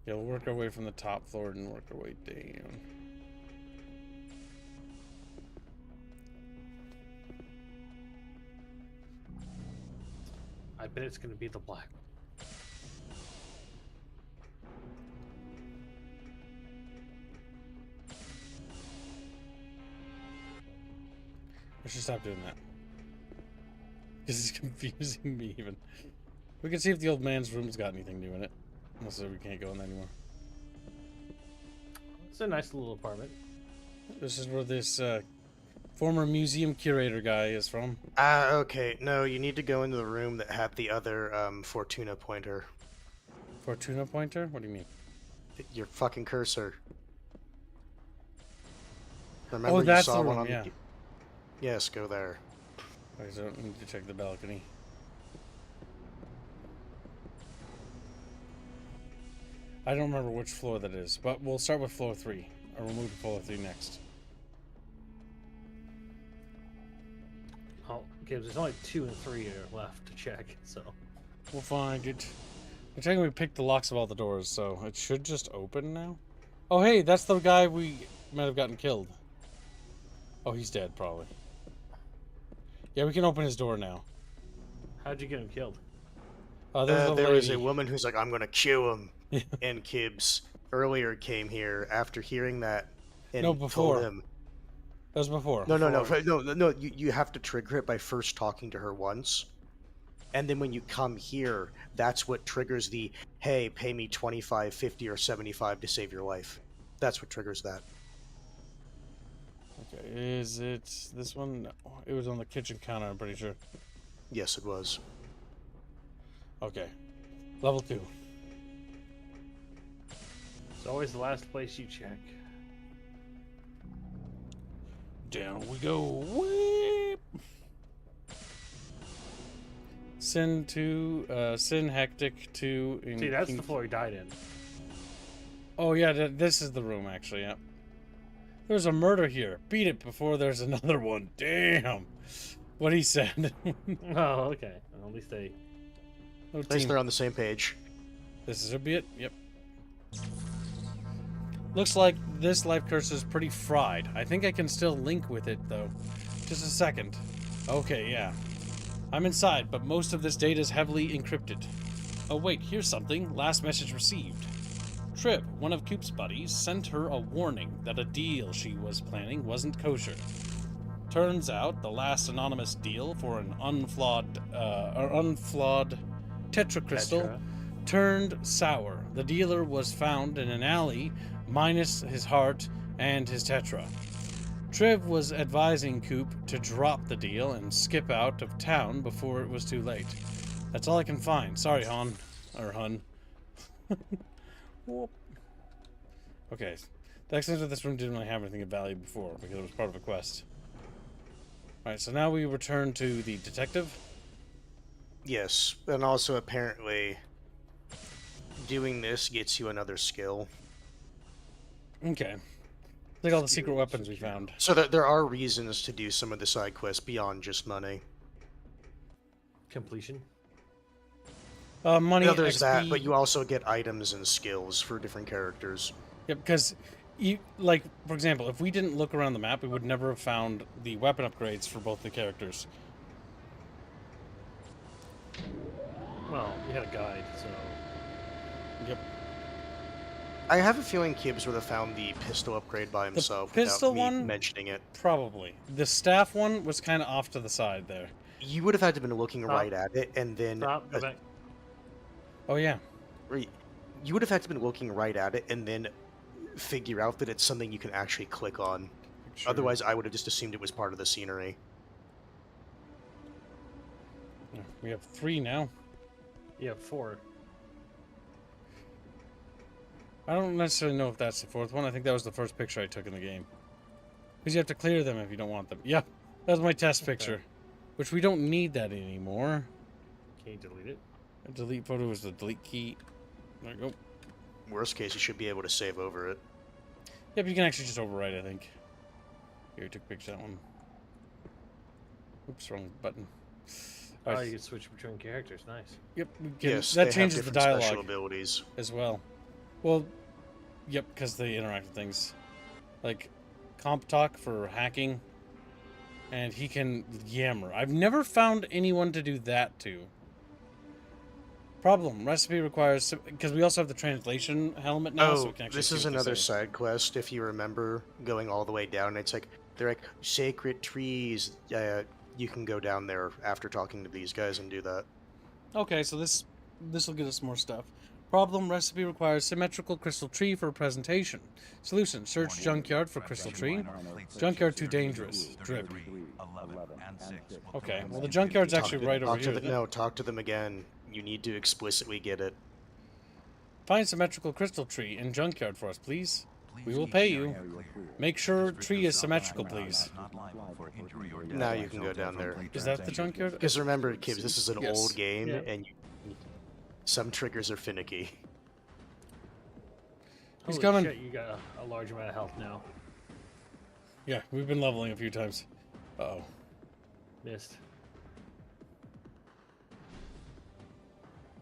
Yeah, we'll work our way from the top floor and work our way down. I bet it's going to be the black. I should stop doing that. This is confusing me even. We can see if the old man's room's got anything new in it. Unless we can't go in there anymore. It's a nice little apartment. This is where this former museum curator guy is from. Okay. No, you need to go into the room that had the other Fortuna pointer. Fortuna pointer? What do you mean? Your fucking cursor. Remember that's you saw the one room, on yeah. the... Yes, go there. Okay, so I need to check the balcony. I don't remember which floor that is, but we'll start with floor 3. Or we'll move to floor 3 next. Oh, okay, there's only 2 and 3 are left to check, so... We'll find it. I'm checking we picked the locks of all the doors, so it should just open now. Oh, hey, that's the guy we might have gotten killed. Oh, he's dead, probably. Yeah, we can open his door now. How'd you get him killed? There was a woman who's like, I'm gonna kill him. And Kibbs earlier came here after hearing that and No, before. told him. That was before. No. You have to trigger it by first talking to her once. And then when you come here, that's what triggers the, hey, pay me 25, 50, or 75 to save your life. That's what triggers that. Okay, is it this one? No, it was on the kitchen counter, I'm pretty sure. Yes, it was. Okay. Level 2. It's always the last place you check. Down we go. Whip. Sin 2, Sin Hectic 2. See, that's the floor he died in. Oh, yeah, this is the room, actually, yeah. There's a murder here. Beat it before there's another one. Damn. What he said. Oh, okay. Well, at least they... At least they're on the same page. This is a bit, yep. Looks like this life curse is pretty fried. I think I can still link with it, though. Just a second. Okay, yeah. I'm inside, but most of this data is heavily encrypted. Oh wait, here's something. Last message received. Trip, one of Coop's buddies, sent her a warning that a deal she was planning wasn't kosher. Turns out the last anonymous deal for an unflawed tetracrystal turned sour. The dealer was found in an alley, minus his heart and his tetra. Triv was advising Coop to drop the deal and skip out of town before it was too late. That's all I can find. Sorry, Hon. Or Hun. Okay. The access of this room didn't really have anything of value before, because it was part of a quest. Alright, so now we return to the detective. Yes, and also apparently doing this gets you another skill. Okay. Look at all the secret weapons we found. So there are reasons to do some of the side quests beyond just money. Completion? Money, No, there's XP. that, but you also get items and skills for different characters. Yeah, because, like, for example, if we didn't look around the map, we would never have found the weapon upgrades for both the characters. Well, you had a guide, so... Yep. I have a feeling Kibbs would have found the pistol upgrade by himself pistol without me one? mentioning it. Probably. The staff one was kind of off to the side there. You would have had to been looking right at it, and then... Go back. Oh, yeah. You would have had to been looking right at it, and then figure out that it's something you can actually click on. Sure. Otherwise, I would have just assumed it was part of the scenery. Yeah, we have 3 now. You have 4. I don't necessarily know if that's the 4th one. I think that was the first picture I took in the game. Because you have to clear them if you don't want them. Yeah, that was my test picture. Which we don't need that anymore. Can you delete it? A delete photo is the delete key. There we go. Worst case, you should be able to save over it. Yeah, but you can actually just overwrite, I think. Here, you took a picture of that one. Oops, wrong button. Oh, you can switch between characters. Nice. Yep, we can, Yes, that they changes have the different dialogue special abilities as well. Well, yep, because they interact with things. Like, comp talk for hacking. And he can yammer. I've never found anyone to do that to. Problem. Recipe requires... Because we also have the translation helmet now, so we can actually this see is what they another say. side quest, if you remember, going all the way down. It's like, they're like, sacred trees. You can go down there after talking to these guys and do that. Okay, so this will get us more stuff. Problem: recipe requires symmetrical crystal tree for a presentation. Solution: search junkyard for crystal tree. Junkyard too dangerous. Drip. Okay, well the junkyard's actually right over here. No, talk to them again. You need to explicitly get it. Find symmetrical crystal tree in junkyard for us, please. We will pay you. Make sure tree is symmetrical, please. Now you can go down there. Is that the junkyard? Because remember, kids, this is an Yes. old game, Yeah. and some triggers are finicky. He's Holy coming. Shit, you got a large amount of health now. Yeah, we've been leveling a few times. Uh-oh. Missed.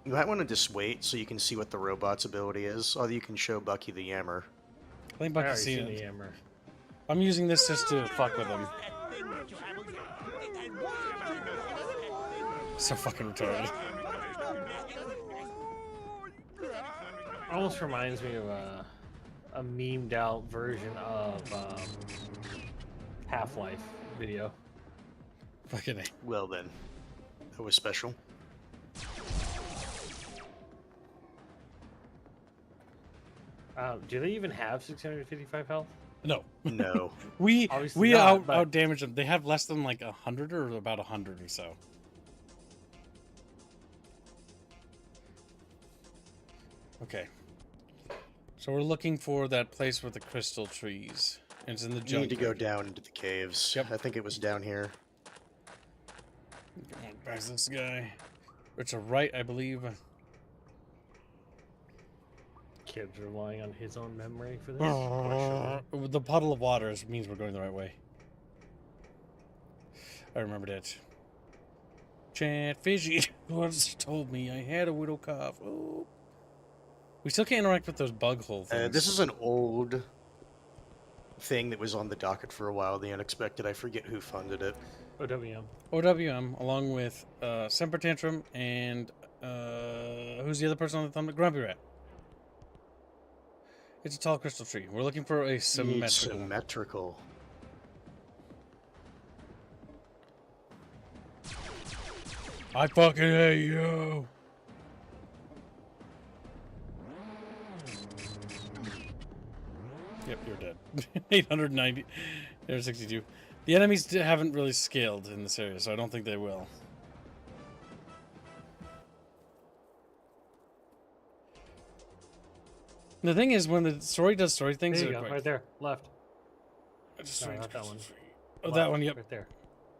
You might want to just wait so you can see what the robot's ability is, or you can show Bucky the yammer. I think I Bucky's already seen seen it. the hammer. I'm using this just to fuck with him. So fucking retarded. Almost reminds me of a memed out version of Half-Life video. Fucking A. Well then, that was special. Do they even have 655 health? No. No. we Obviously not, but- out damage them. They have less than like 100 or about 100 or so. Okay. So we're looking for that place with the crystal trees. It's in the You junkyard. need to go down into the caves. Yep. I think it was down here. Come on, past this guy. It's a right, I believe. Kid's relying on his own memory for this. The puddle of water means we're going the right way. I remembered it. Chatfishie once told me I had a widow cough. Oh. We still can't interact with those bug hole things. This is an old thing that was on the docket for a while. The Unexpected. I forget who funded it. OWM. OWM, along with Semper Tantrum and who's the other person on the thumb? Grumpy Rat. It's a tall crystal tree. We're looking for a symmetrical. Symmetrical. I fucking hate you. Yep, you're dead. 890. There's 62. The enemies haven't really scaled in this area, so I don't think they will. The thing is, when the story does story things, There you they're go, quick. right there, left. No, No, not that one. Oh, that one, yep. Right there.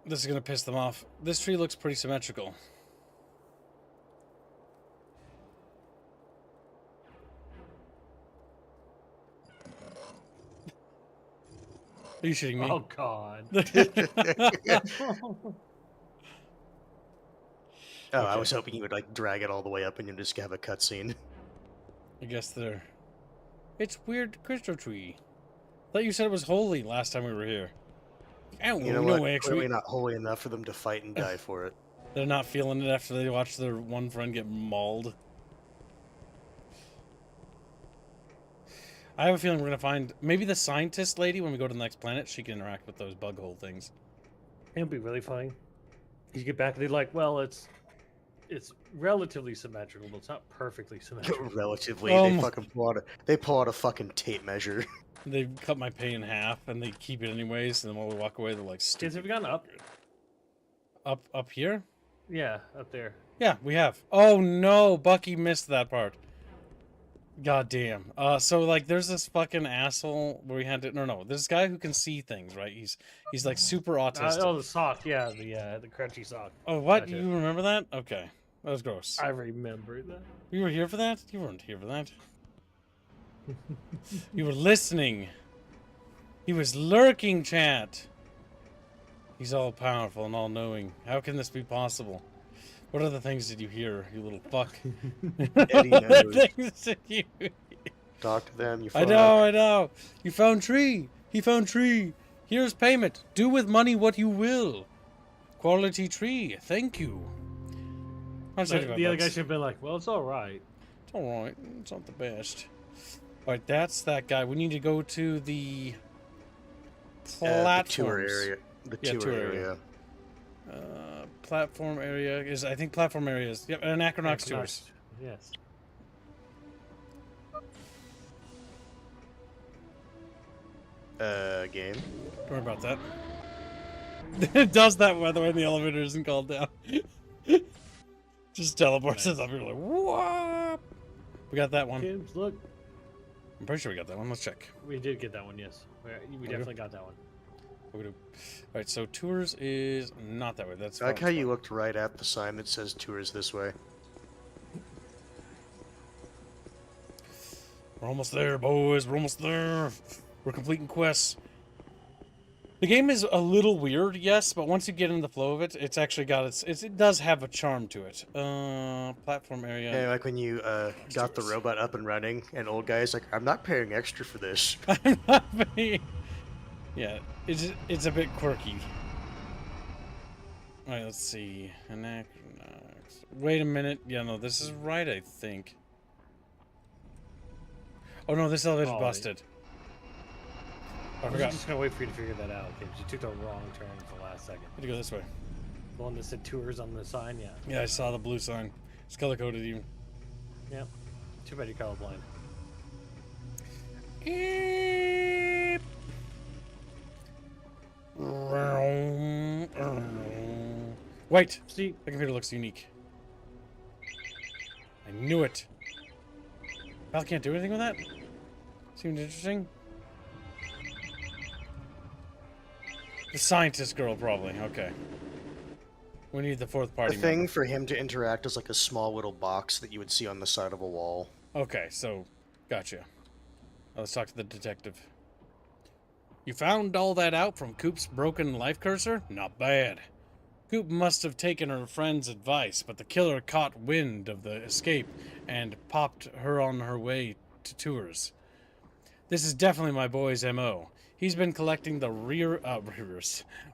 This is gonna piss them off. This tree looks pretty symmetrical. Are you shitting me? Oh God. Oh, I was hoping you would like drag it all the way up and you just have a cutscene. I guess they're... It's weird crystal tree. Thought you said it was holy last time we were here. Ow, You know no what? way, actually. Clearly not holy enough for them to fight and die for it. They're not feeling it after they watch their one friend get mauled. I have a feeling we're gonna find maybe the scientist lady when we go to the next planet. She can interact with those bug hole things. It'd be really funny. You get back and they're like, well, it's relatively symmetrical, but it's not perfectly symmetrical. Relatively, they fucking pull out a fucking tape measure. They cut my pay in half and they keep it anyways. And then when we walk away, they're like, Kids, have you gone up? Up here? Yeah, up there. Yeah, we have. Oh no, Bucky missed that part. God damn. So like, there's this fucking asshole where we had to. No, this guy who can see things, right? He's like super autistic. Oh, the sock. Yeah, the crunchy sock. Oh, what? Gotcha. You remember that? Okay, that was gross. I remember that. You were here for that? You weren't here for that. You were listening. He was lurking, chat. He's all powerful and all knowing. How can this be possible? What other things did you hear, you little fuck? Eddie What other knows. things did you hear? Talk to them. You I know. You found tree. He found tree. Here's payment. Do with money what you will. Quality tree. Thank you. The other guy should have been like, well, it's all right. It's all right. It's not the best. All right, that's that guy. We need to go to the platforms. The tour area. The tour area. Platform area is, I think platform area is, yep, Anachronox tours. Yes. Game. Don't worry about that. It does that, by the way, the elevator isn't called down. Just teleports us up here like, whoop! We got that one. Kids, look. I'm pretty sure we got that one. Let's check. We did get that one, yes. We definitely got that one. Alright, so tours is not that way. That's I like how you looked right at the sign that says tours this way. We're almost there, boys. We're almost there. We're completing quests. The game is a little weird, yes, but once you get in the flow of it, it's actually got it does have a charm to it. Platform area. Yeah, like when you got the robot up and running, and old guy's like, "I'm not paying extra for this." I'm not paying. Yeah, it's a bit quirky. All right, let's see. Anachronox. Wait a minute. Yeah, no, this is right, I think. Oh no, this elevator's busted. I forgot. I'm just gonna wait for you to figure that out, because you took the wrong turn at the last second. Had to go this way. The one that said tours on the sign, yeah. Yeah, I saw the blue sign. It's color coded even. Yeah. Too bad you're colorblind. Wait! See? The computer looks unique. I knew it. Val can't do anything with that? Seemed interesting. The scientist girl, probably. Okay. We need the fourth party The thing member. for him to interact is like a small little box that you would see on the side of a wall. Okay, so, gotcha. Let's talk to the detective. You found all that out from Coop's broken life cursor? Not bad. Coop must have taken her friend's advice, but the killer caught wind of the escape and popped her on her way to tours. This is definitely my boy's M.O. He's been collecting the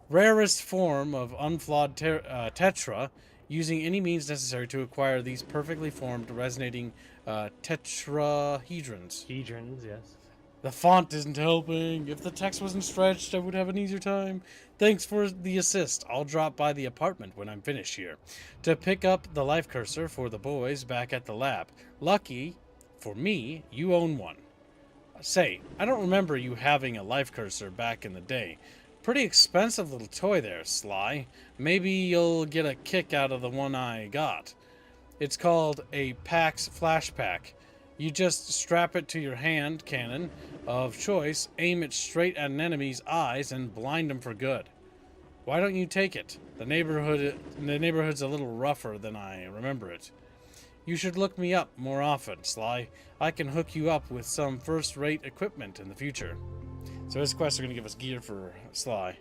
rarest form of unflawed tetra, using any means necessary to acquire these perfectly formed resonating tetrahedrons. Hedrons, yes. The font isn't helping. If the text wasn't stretched, I would have an easier time. Thanks for the assist. I'll drop by the apartment when I'm finished here to pick up the life cursor for the boys back at the lab. Lucky for me, you own one. Say, I don't remember you having a life cursor back in the day. Pretty expensive little toy there, Sly. Maybe you'll get a kick out of the one I got. It's called a PAX Flash Pack. You just strap it to your hand cannon of choice, aim it straight at an enemy's eyes, and blind them for good. Why don't you take it? The neighborhood's a little rougher than I remember it. You should look me up more often, Sly. I can hook you up with some first-rate equipment in the future. So his quests are going to give us gear for Sly.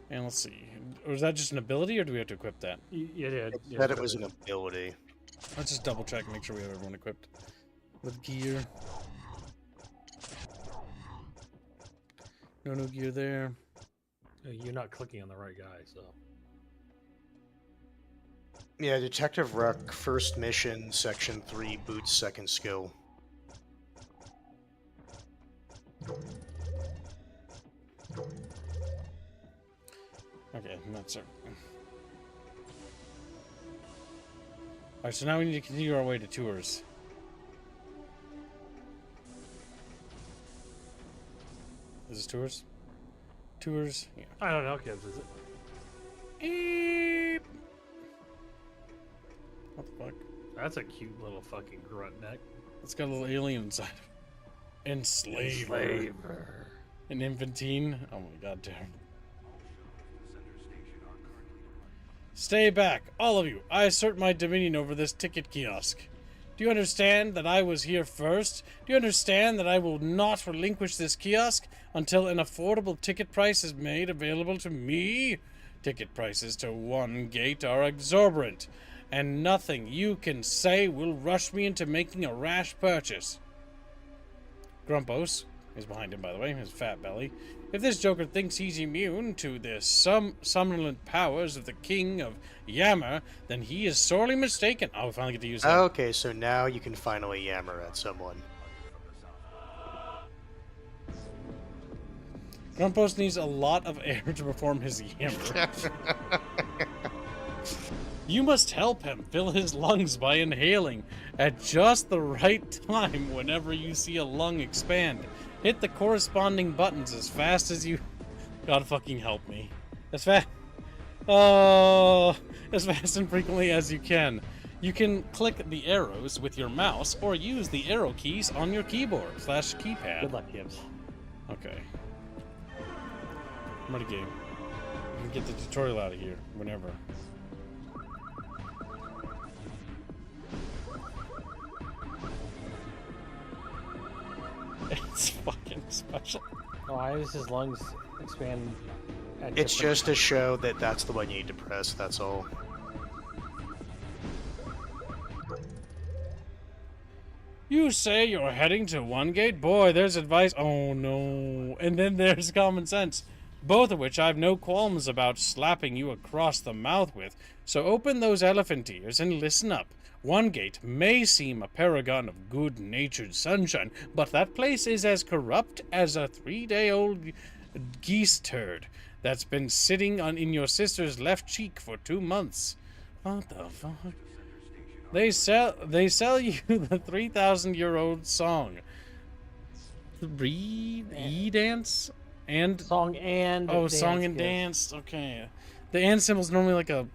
And let's see. Was that just an ability, or do we have to equip that? Yeah, It said it was an ability. Let's just double check and make sure we have everyone equipped with gear. No gear there. You're not clicking on the right guy, so. Yeah, Detective Ruck, first mission, section 3, boots, second skill. Okay, that's it. Alright, so now we need to continue our way to tours. Is this tours? Tours? Yeah. I don't know, kids, is it? Eep. What the fuck? That's a cute little fucking grunt neck. It's got a little alien inside. Enslaver. An infantine? Oh my god, damn. Stay back, all of you. I assert my dominion over this ticket kiosk. Do you understand that I was here first? Do you understand that I will not relinquish this kiosk until an affordable ticket price is made available to me? Ticket prices to one gate are exorbitant, and nothing you can say will rush me into making a rash purchase. Grumpos is behind him, by the way, his fat belly. If this joker thinks he's immune to the somnolent powers of the king of Yammer, then he is sorely mistaken. Oh, we finally get to use him. Okay, so now you can finally yammer at someone. Grumpos needs a lot of air to perform his yammer. You must help him fill his lungs by inhaling at just the right time whenever you see a lung expand. Hit the corresponding buttons as fast as you... God fucking help me. As fast... Oh, as fast and frequently as you can. You can click the arrows with your mouse or use the arrow keys on your keyboard / keypad. Good luck, Gibbs. Okay. I'm ready, game. You can get the tutorial out of here whenever. It's fucking special. Oh, why does his lungs expand? At It's different- just to show that that's the one you need to press, that's all. You say you're heading to one gate? Boy, there's advice. Oh no. And then there's common sense. Both of which I've no qualms about slapping you across the mouth with. So open those elephant ears and listen up. One gate may seem a paragon of good-natured sunshine, but that place is as corrupt as a 3-day-old geese turd that's been sitting in your sister's left cheek for 2 months. What the fuck? They sell you the 3,000-year-old song. E-dance? And song and oh, dance, song and yes. dance. Okay. The and symbol's normally like a...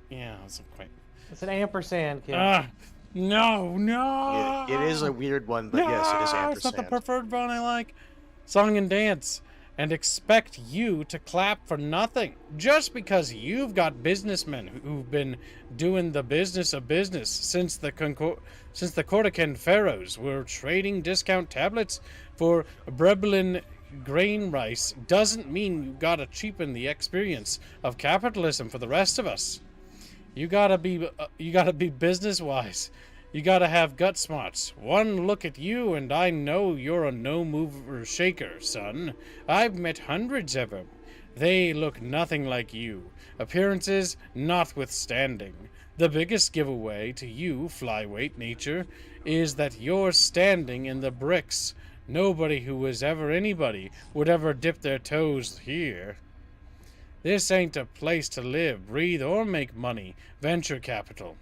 Yeah, it's quite... It's an ampersand, kid. No. It is a weird one, but yes, it is It's ampersand. not the preferred one I like. Song and dance. And expect you to clap for nothing. Just because you've got businessmen who've been doing the business of business since the Corsican pharaohs were trading discount tablets for Breblin grain rice doesn't mean you gotta cheapen the experience of capitalism for the rest of us. You gotta be business wise. You gotta have gut smarts. One look at you and I know you're a no mover shaker, son. I've met hundreds of them. They look nothing like you. Appearances notwithstanding. The biggest giveaway to you, flyweight nature, is that you're standing in the bricks. Nobody who was ever anybody would ever dip their toes here. This ain't a place to live, breathe, or make money. Venture capital.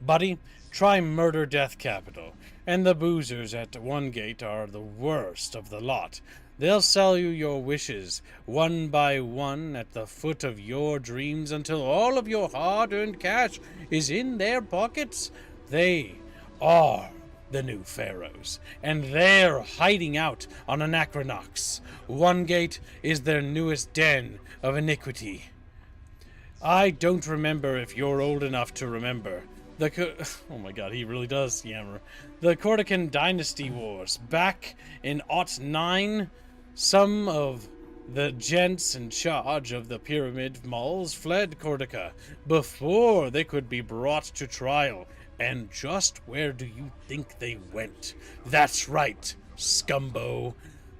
Buddy, try murder death capital. And the boozers at one gate are the worst of the lot. They'll sell you your wishes, one by one, at the foot of your dreams until all of your hard-earned cash is in their pockets. They are the new pharaohs, and they're hiding out on Anachronox. One gate is their newest den of iniquity. I don't remember if you're old enough to remember. Oh my god, he really does yammer. The Corsican Dynasty Wars. Back in '09, some of the gents in charge of the pyramid malls fled Corsica before they could be brought to trial. And just where do you think they went? That's right, scumbo.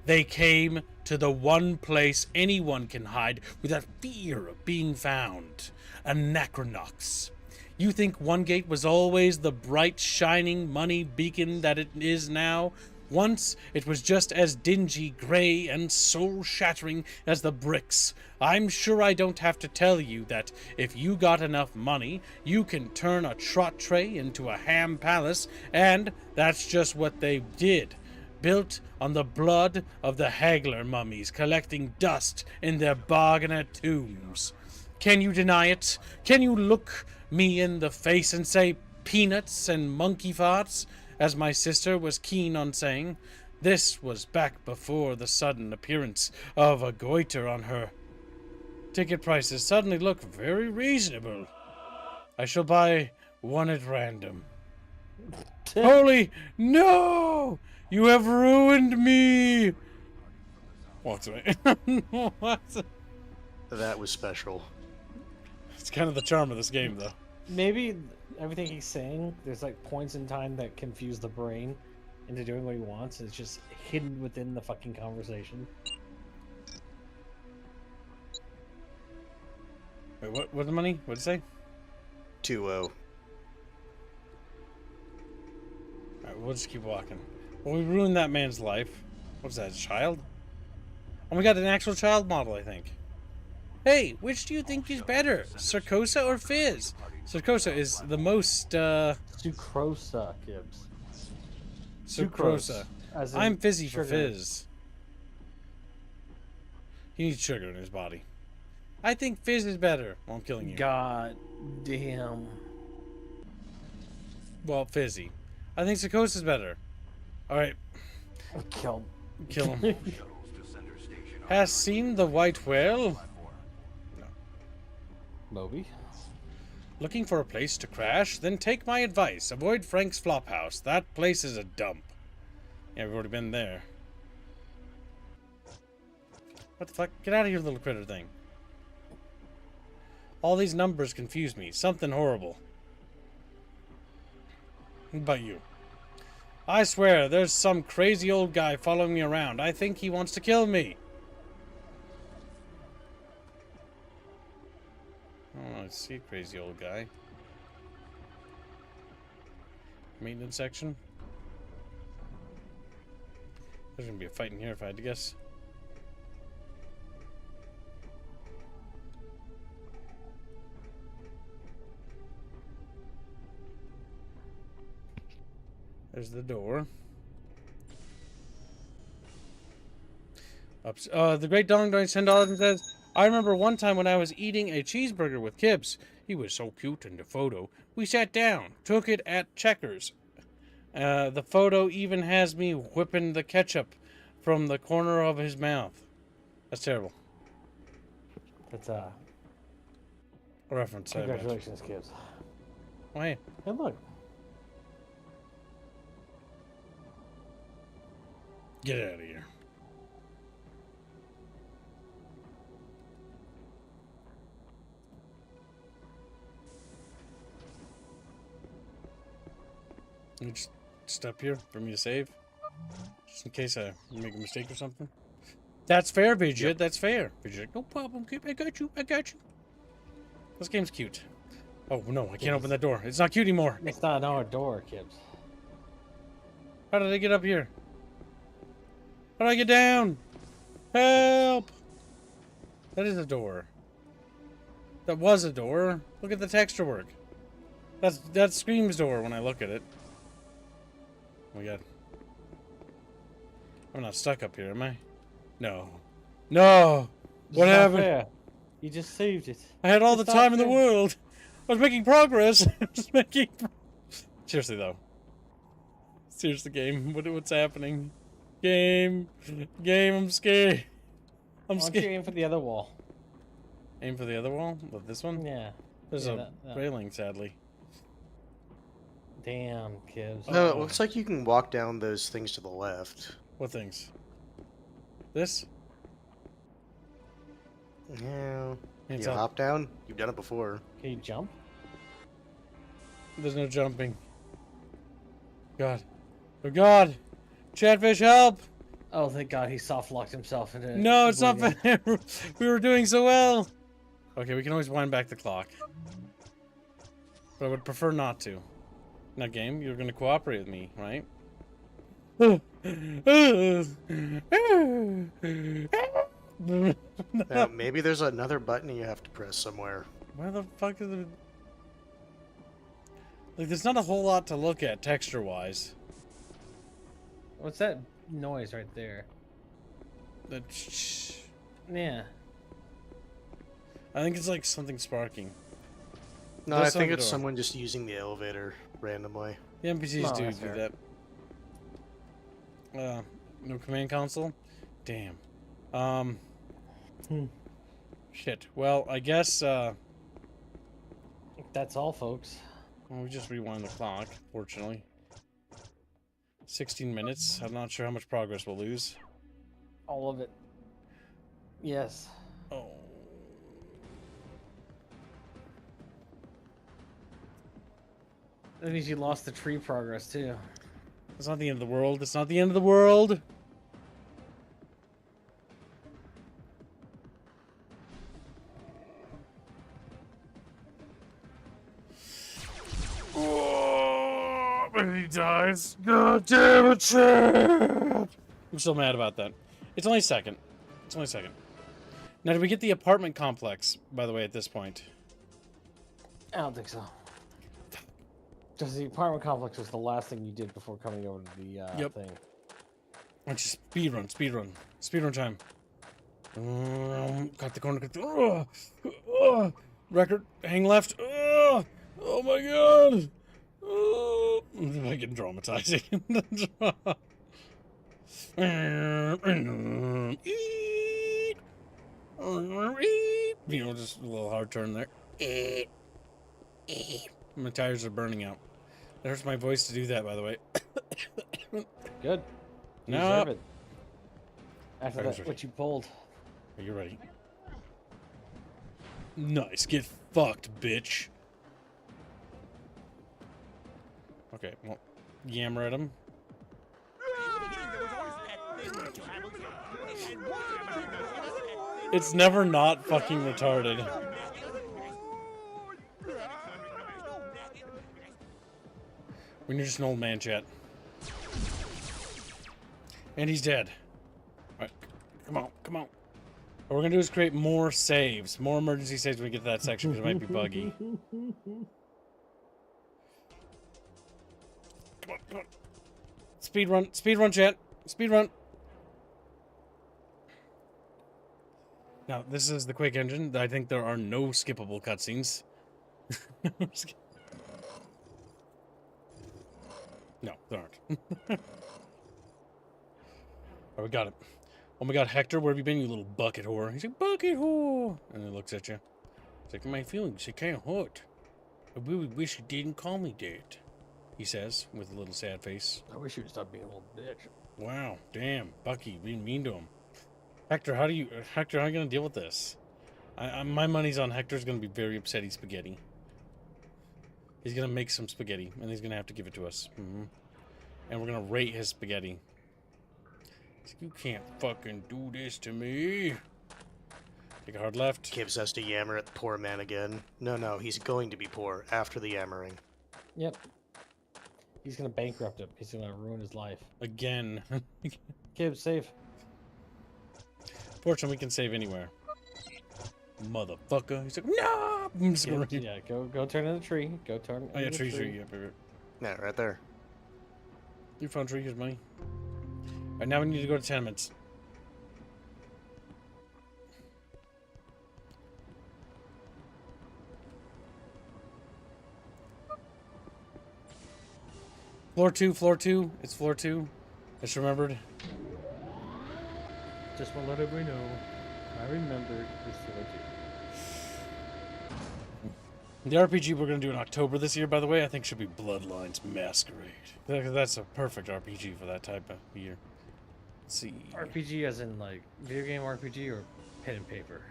They came to the one place anyone can hide without fear of being found. Anachronox. You think One Gate was always the bright, shining money beacon that it is now? Once, it was just as dingy, gray, and soul-shattering as the bricks. I'm sure I don't have to tell you that if you got enough money, you can turn a trot tray into a ham palace, and that's just what they did. Built on the blood of the haggler mummies collecting dust in their bargainer tombs. Can you deny it? Can you look me in the face and say peanuts and monkey farts, as my sister was keen on saying? This was back before the sudden appearance of a goiter on her. Ticket prices suddenly look very reasonable. I shall buy one at random. Holy no! You have ruined me! Walks away. What? That was special. It's kind of the charm of this game, though. Maybe everything he's saying, there's like points in time that confuse the brain into doing what he wants. It's just hidden within the fucking conversation. Wait, what the money? What'd it say? 2-0. Alright, we'll just keep walking. Well, we ruined that man's life. What's that, a child? Oh, we got an actual child model, I think. Hey, which do you think is better, Sarcosa or Fizz? Sarcosa is the most, Sucrosa, Gibbs. Sucrosa. As in I'm fizzy for sugar. fizz. He needs sugar in his body. I think fizz is better. Well, I'm killing you. God damn. Well, fizzy. I think Sakos is better. Alright. Kill him. Has seen the white whale? No. Moby? Looking for a place to crash? Then take my advice. Avoid Frank's Flophouse. That place is a dump. Yeah, we've already been there. What the fuck? Get out of here, little critter thing. All these numbers confuse me. Something horrible. What about you? I swear, there's some crazy old guy following me around. I think he wants to kill me. Oh, I see a crazy old guy. Maintenance section. There's gonna be a fight in here if I had to guess. There's the door. The Great Dong donates $10 and says, I remember one time when I was eating a cheeseburger with Kibbs. He was so cute in the photo. We sat down, took it at Checkers. The photo even has me whipping the ketchup from the corner of his mouth. That's terrible. That's a reference. Congratulations, kids. Oh, hey. Hey, look. Get out of here. You just step here for me to save? Just in case I make a mistake or something? That's fair, Vidget. Yep. That's fair. Vidget, no problem, kid. I got you. I got you. This game's cute. Oh, no. I can't open that door. It's not cute anymore. It's not our door, kids. How did I get up here? How do I get down? Help! That is a door. That was a door. Look at the texture work. That screams door when I look at it. Oh my god. I'm not stuck up here, am I? No. No! What happened? Fair. You just saved it. I had all the time in the world. I was making progress. I was making... Seriously, though. Seriously, game. What's happening? Game, I'm scared. I'm scared. Why don't you aim for the other wall? Aim for the other wall? What, this one? Yeah. There's a railing, sadly. Damn, kids. No, it looks like you can walk down those things to the left. What things? This? Yeah. Hands you up. hop down? You've done it before. Can you jump? There's no jumping. God. Oh, God. Chatfish, help! Oh, thank God, he soft locked himself into. No, it's not fair. We were doing so well. Okay, we can always wind back the clock, but I would prefer not to. Now, game, you're going to cooperate with me, right? Maybe there's another button you have to press somewhere. Where the fuck is it? Like, there's not a whole lot to look at texture-wise. What's that noise right there? Yeah. I think it's like something sparking. No, I think it's someone just using the elevator randomly. The NPCs do that. No command console? Damn. Shit. Well, I guess, that's all, folks. Well, we just rewind the clock, fortunately. 16 minutes. I'm not sure how much progress we'll lose. All of it. Yes. Oh. That means you lost the tree progress, too. It's not the end of the world. It's not the end of the world. Oh, but he dies. God damn it, Chad! I'm still mad about that. It's only a second. It's only a second. Now, did we get the apartment complex, by the way, at this point? I don't think so. Because the apartment complex was the last thing you did before coming over to the thing. Let's just speed run time. Got the corner. Record, hang left. Oh my god. I'm getting traumatizing. You know, just a little hard turn there. My tires are burning out. It hurts my voice to do that, by the way. Good. You No. deserve it. After Alright, that, what you pulled. Are you ready? Nice. Get fucked, bitch. Okay, well, yammer at him. It's never not fucking retarded. When you're just an old man, chat. And he's dead. Alright, come on, come on. What we're gonna do is create more saves, more emergency saves when we get to that section, because it might be buggy. Come on, come on. Speed run, chat. Speed run. Now, this is the Quake engine. I think there are no skippable cutscenes. No, there aren't. Oh, we got it. Oh my god, Hector, where have you been, you little bucket whore? He's like, bucket whore! And he looks at you. It's like, my feelings, it can't hurt. I really wish you didn't call me that, he says, with a little sad face. I wish you would stop being a little bitch. Wow, damn, Bucky, being mean to him. Hector, how are you gonna deal with this? My money's on Hector's gonna be very upset he's spaghetti. He's gonna make some spaghetti, and he's gonna have to give it to us. And we're gonna rate his spaghetti. You can't fucking do this to me. Take a hard left. Gibbs has to yammer at the poor man again. No, he's going to be poor after the yammering. Yep. He's gonna bankrupt him. He's gonna ruin his life. Again. Gibbs, save. Fortunately, we can save anywhere. Motherfucker. He's like, no! I'm just gonna... Yeah, go turn in the tree. Go turn. Oh, yeah, in the tree. Yeah, right there. You found tree, here's money. Alright, now we need to go to tenements. Floor 2. It's floor 2. Just remembered. Just want to let everybody know. I remembered this floor 2. The RPG we're going to do in October this year, by the way, I think should be Bloodlines Masquerade. That's a perfect RPG for that type of year. Let's see. RPG as in, like, video game RPG or pen and paper?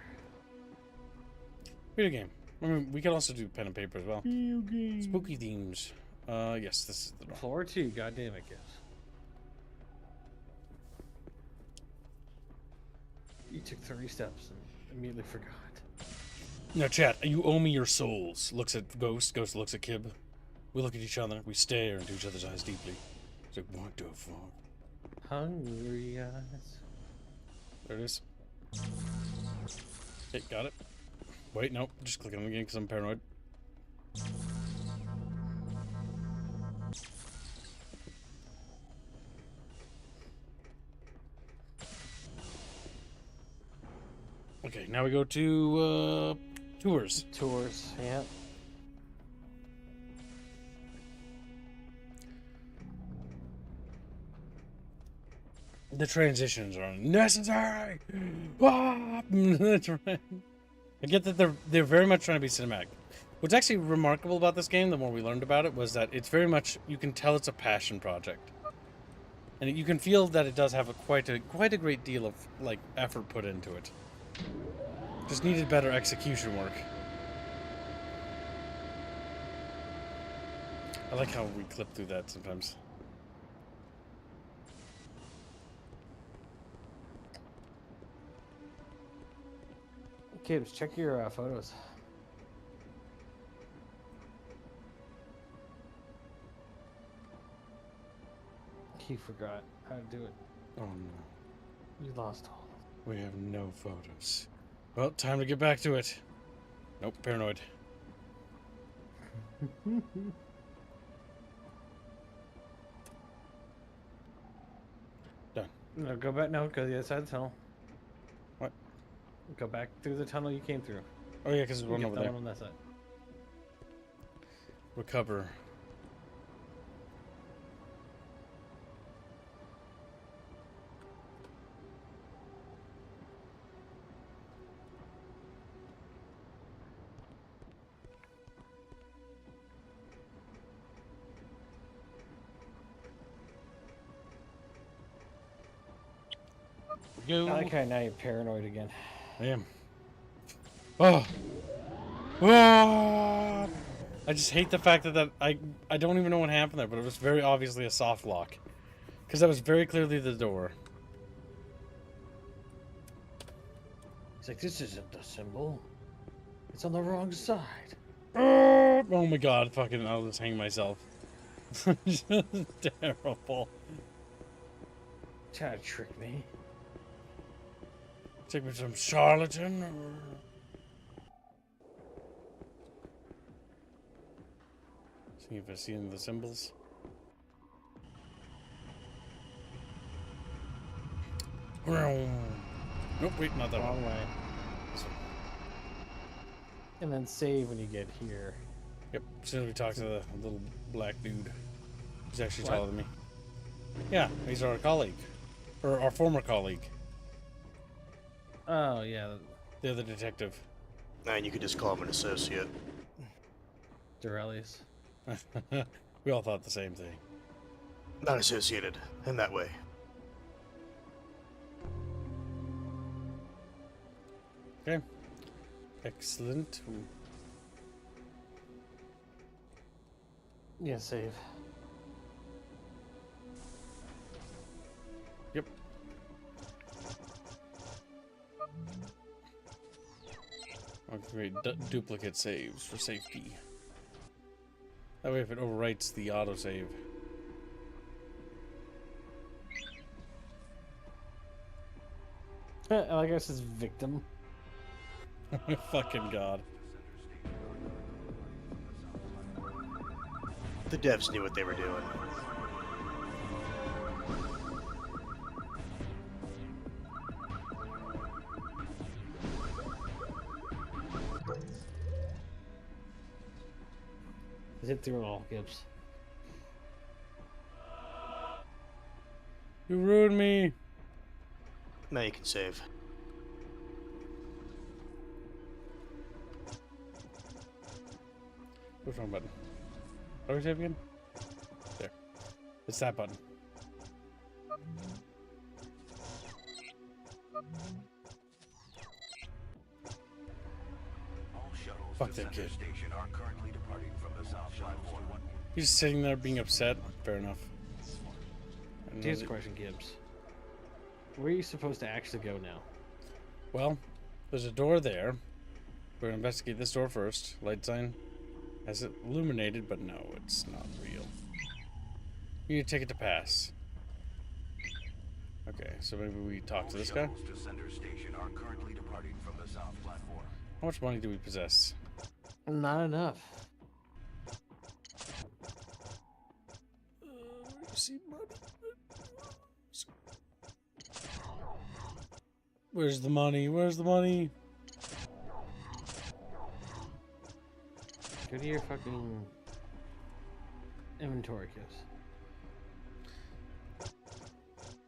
Video game. I mean, we could also do pen and paper as well. Video game. Spooky themes. Yes, this is the Floor 2, goddamn it, Gibbs. You took 30 steps and immediately forgot. Now, chat, you owe me your souls. Looks at Ghost. Ghost looks at Kib. We look at each other. We stare into each other's eyes deeply. It's like, what the fuck? Hungry eyes. There it is. Okay, got it. Wait, nope. Just click on it again because I'm paranoid. Okay, now we go to tours. Tours, yeah. The transitions are unnecessary. That's right. I get that they're very much trying to be cinematic. What's actually remarkable about this game, the more we learned about it, was that it's very much, you can tell it's a passion project, and you can feel that it does have quite a great deal of like effort put into it. Just needed better execution work. I like how we clip through that sometimes. Gibbs, check your photos. He forgot how to do it. Oh no. You lost all. We have no photos. Well, time to get back to it. Nope, paranoid. Done. No, go back. No, go to the other side of the tunnel. What? Go back through the tunnel you came through. Oh yeah, because there's one over that there. one on that side. Recover. Go. Okay, now you're paranoid again. I am. Oh. Oh. I just hate the fact that I don't even know what happened there, but it was very obviously a soft lock. Because that was very clearly the door. It's like, this isn't the symbol. It's on the wrong side. Oh my god, fucking, I'll just hang myself. Just terrible. Try to trick me. Take me some charlatan. See if I see any of the symbols. Nope, wait, not that Wrong one. way. And then save when you get here. Yep, as soon as we talk to the little black dude. He's actually What? taller than me. Yeah, he's our colleague. Or our former colleague. Oh, yeah. The other detective. And you could just call him an associate. Dorelius. We all thought the same thing. Not associated in that way. Okay. Excellent. Yeah, save. Yep. I'll create duplicate saves for safety. That way if it overwrites the autosave. I guess it's victim. Oh my fucking god. The devs knew what they were doing. Zip through all, Gibbs. You ruined me. Now you can save. Which one button? How do we save again? There. It's that button. Fuck that kid. Station are currently departing from the south platform. He's just sitting there being upset. Fair enough. Here's a question, Gibbs. Where are you supposed to actually go now? Well, there's a door there. We're gonna investigate this door first. Light sign has it illuminated, but no, it's not real. You need a ticket to pass. Okay, so maybe we talk to this guy. To Center Station are currently departing from the south platform. How much money do we possess? Not enough. See money. Where's the money? Where's the money? Go to your fucking inventory, Gibbs.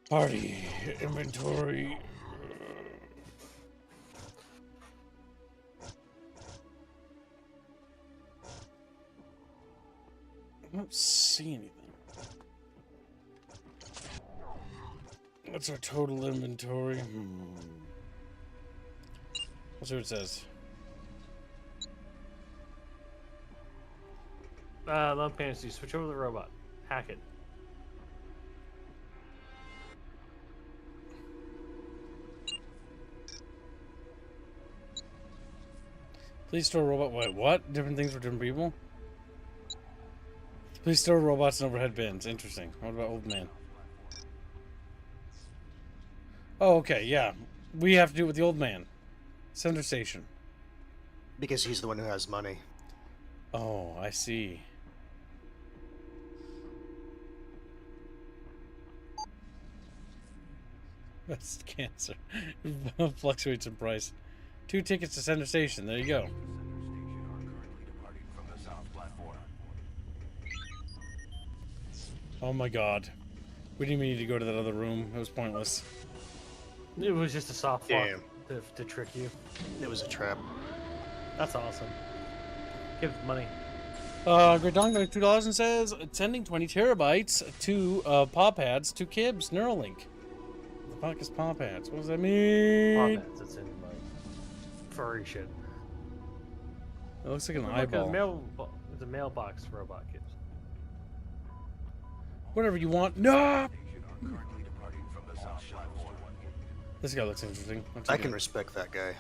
Party inventory. I don't see anything. What's our total inventory? Let's see what it says. Love fantasy. Switch over to the robot. Hack it. Please store robot. Wait, what? Different things for different people? Please store robots in overhead bins. Interesting. What about old man? Oh, okay, yeah. We have to do it with the old man. Center station. Because he's the one who has money. Oh, I see. Breast cancer. Fluctuates in price. 2 tickets to Center Station. There you go. Oh my god. We didn't even need to go to that other room. It was pointless. It was just a soft lock Damn. to trick you. It was a trap. That's awesome. Give money. Great Dong got $2 and says, sending 20 terabytes to paw pads to Kibbs Neuralink. The fuck is paw pads? What does that mean? Paw pads. It's in like furry shit. It looks like an Like eyeball. it's a mailbox robot, kids. Whatever you want. No! This guy looks interesting. I can respect that guy.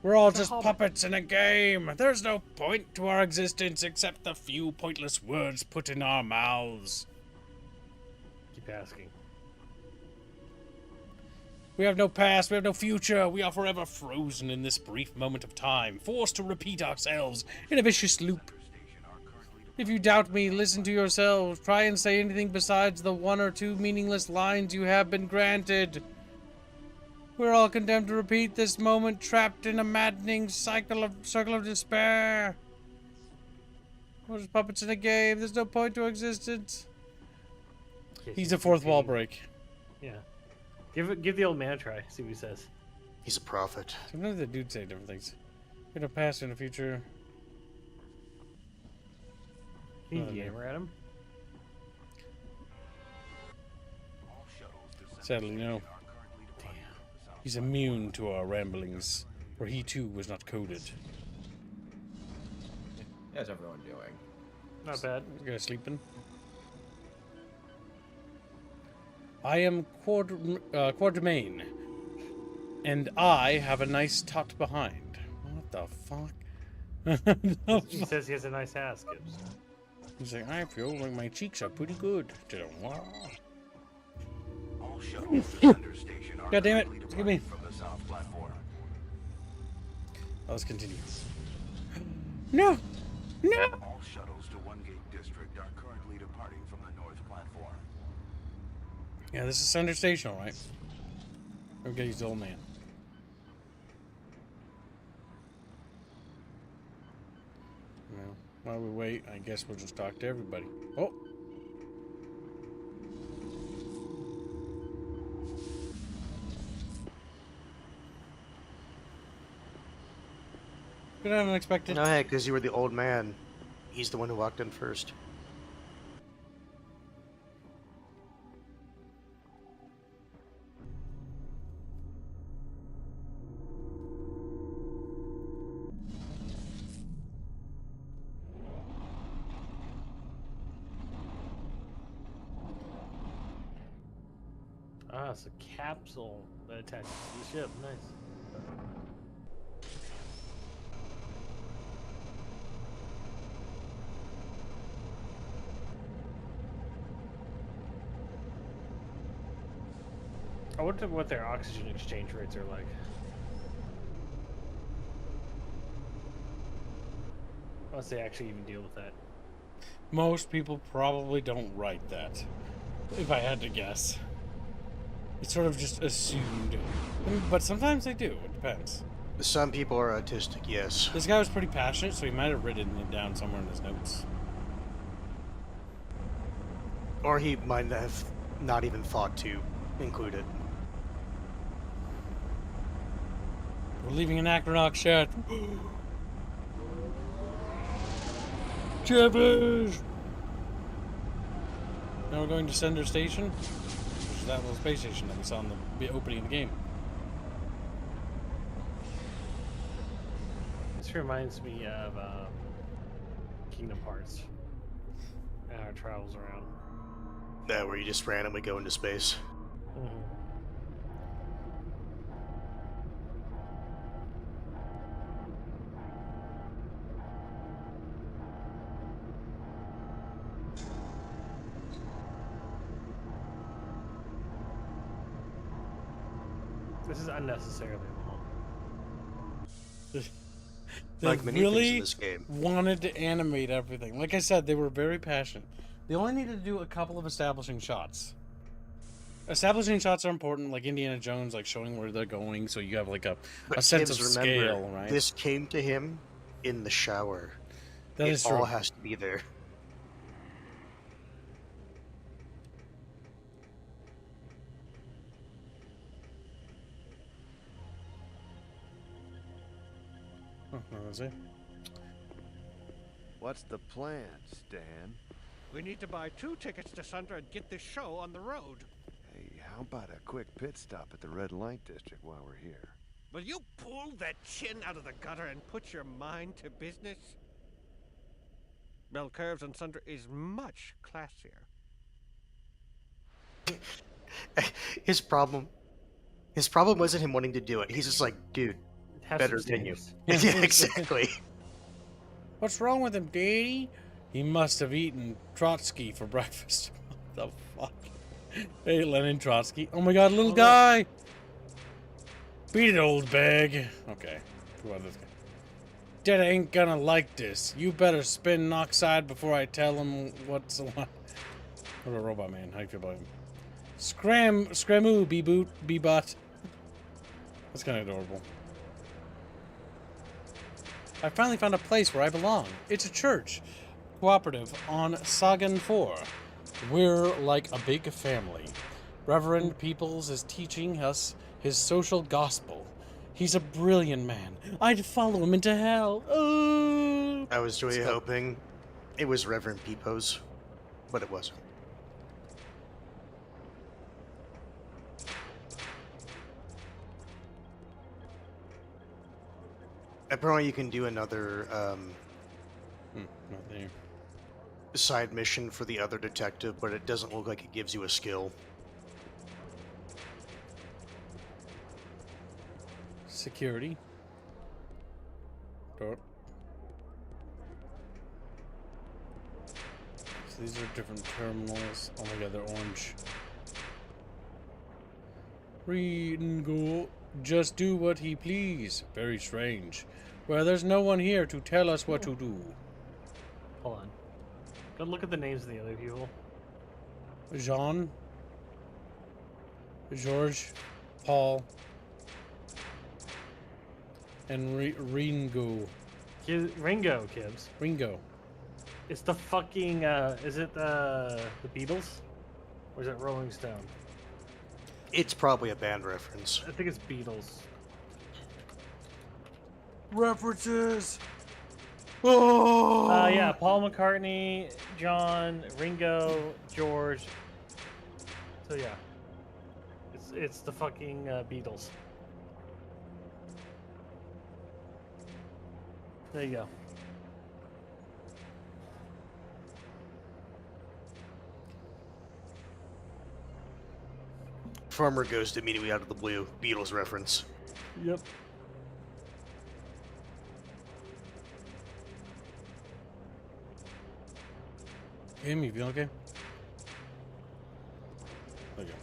We're all just puppets in a game. There's no point to our existence except the few pointless words put in our mouths. Keep asking. We have no past, we have no future. We are forever frozen in this brief moment of time, forced to repeat ourselves in a vicious loop. If you doubt me, listen to yourselves. Try and say anything besides the 1 or 2 meaningless lines you have been granted. We're all condemned to repeat this moment, trapped in a maddening circle of despair. We're just puppets in a game. There's no point to existence. He's a fourth wall break. Yeah. Give the old man a try. See what he says. He's a prophet. Sometimes the dudes say different things. We don't pass in the future. Can you hammer at him? Sadly, no. He's immune to our ramblings, for he too was not coded. How's everyone doing? Not bad. You guys sleeping? I am Quadramain, and I have a nice tot behind. What the fuck? He says he has a nice ass, Gibbs. He's like, I feel like my cheeks are pretty good. Wow. God damn it! Excuse me. Let's continue. No! No! All shuttles to One Gate District are currently departing from the north platform. Yeah, this is Center Station, alright. Okay, he's the old man. Well, while we wait, I guess we'll just talk to everybody. Oh! Good unexpected. No, hey, because you were the old man. He's the one who walked in first. Ah, it's a capsule that attaches to the ship. Nice. I wonder what their oxygen exchange rates are like. Unless they actually even deal with that. Most people probably don't write that, if I had to guess. It's sort of just assumed. I mean, but sometimes they do, it depends. Some people are autistic, yes. This guy was pretty passionate, so he might have written it down somewhere in his notes. Or he might have not even thought to include it. We're leaving Anachronox chat. Chapters! Now we're going to Center Station, which is that little space station that we saw in the opening of the game. This reminds me of Kingdom Hearts. And our travels around. That where you just randomly go into space. Mm-hmm. This is unnecessarily long. They Like many things in really this game. wanted to animate everything. Like I said, they were very passionate. They only needed to do a couple of establishing shots. establishing shots are important, like Indiana Jones, like showing where they're going, so you have like a But sense Gibbs, of remember, scale, right? this came to him in the shower. That it is true. all has to be there. Oh, what was it? What's the plan, Stan? We need to buy 2 tickets to Sunder and get this show on the road. Hey, how about a quick pit stop at the red light district while we're here? Will you pull that chin out of the gutter and put your mind to business? Bell Curves and Sunder is much classier. His problem wasn't him wanting to do it. He's just like, dude, better than you. Yeah, exactly. What's wrong with him, Daddy? He must have eaten Trotsky for breakfast. What the fuck? Hey, Lenin Trotsky. Oh my god, little guy! Beat it, old bag. Okay. Who are this guy? Dad ain't gonna like this. You better spin oxide before I tell him what's the one. What about Robot Man? How do you feel about him? Scramoo, B-bot. That's kind of adorable. I finally found a place where I belong. It's a church. Cooperative on Sagan 4. We're like a big family. Reverend Peoples is teaching us his social gospel. He's a brilliant man. I'd follow him into hell. Oh! I was really hoping it was Reverend Peepos, but it wasn't. Apparently you can do another not there. Side mission for the other detective, but it doesn't look like it gives you a skill. Security. Door. So these are different terminals. Oh my god, they're orange. Read and go. Just do what he please. Very strange. Well, there's no one here to tell us what to do. Hold on. Go look at the names of the other people. Jean. George. Paul. And Ringo. Ringo, Kibbs. Ringo. It's the fucking, is it the Beatles? Or is it Rolling Stone? It's probably a band reference. I think it's Beatles. References! Oh! Yeah, Paul McCartney, John, Ringo, George. So yeah. It's the fucking Beatles. There you go. Farmer Ghost immediately out of the blue. Beatles reference. Yep. Him, you feel okay? There you go.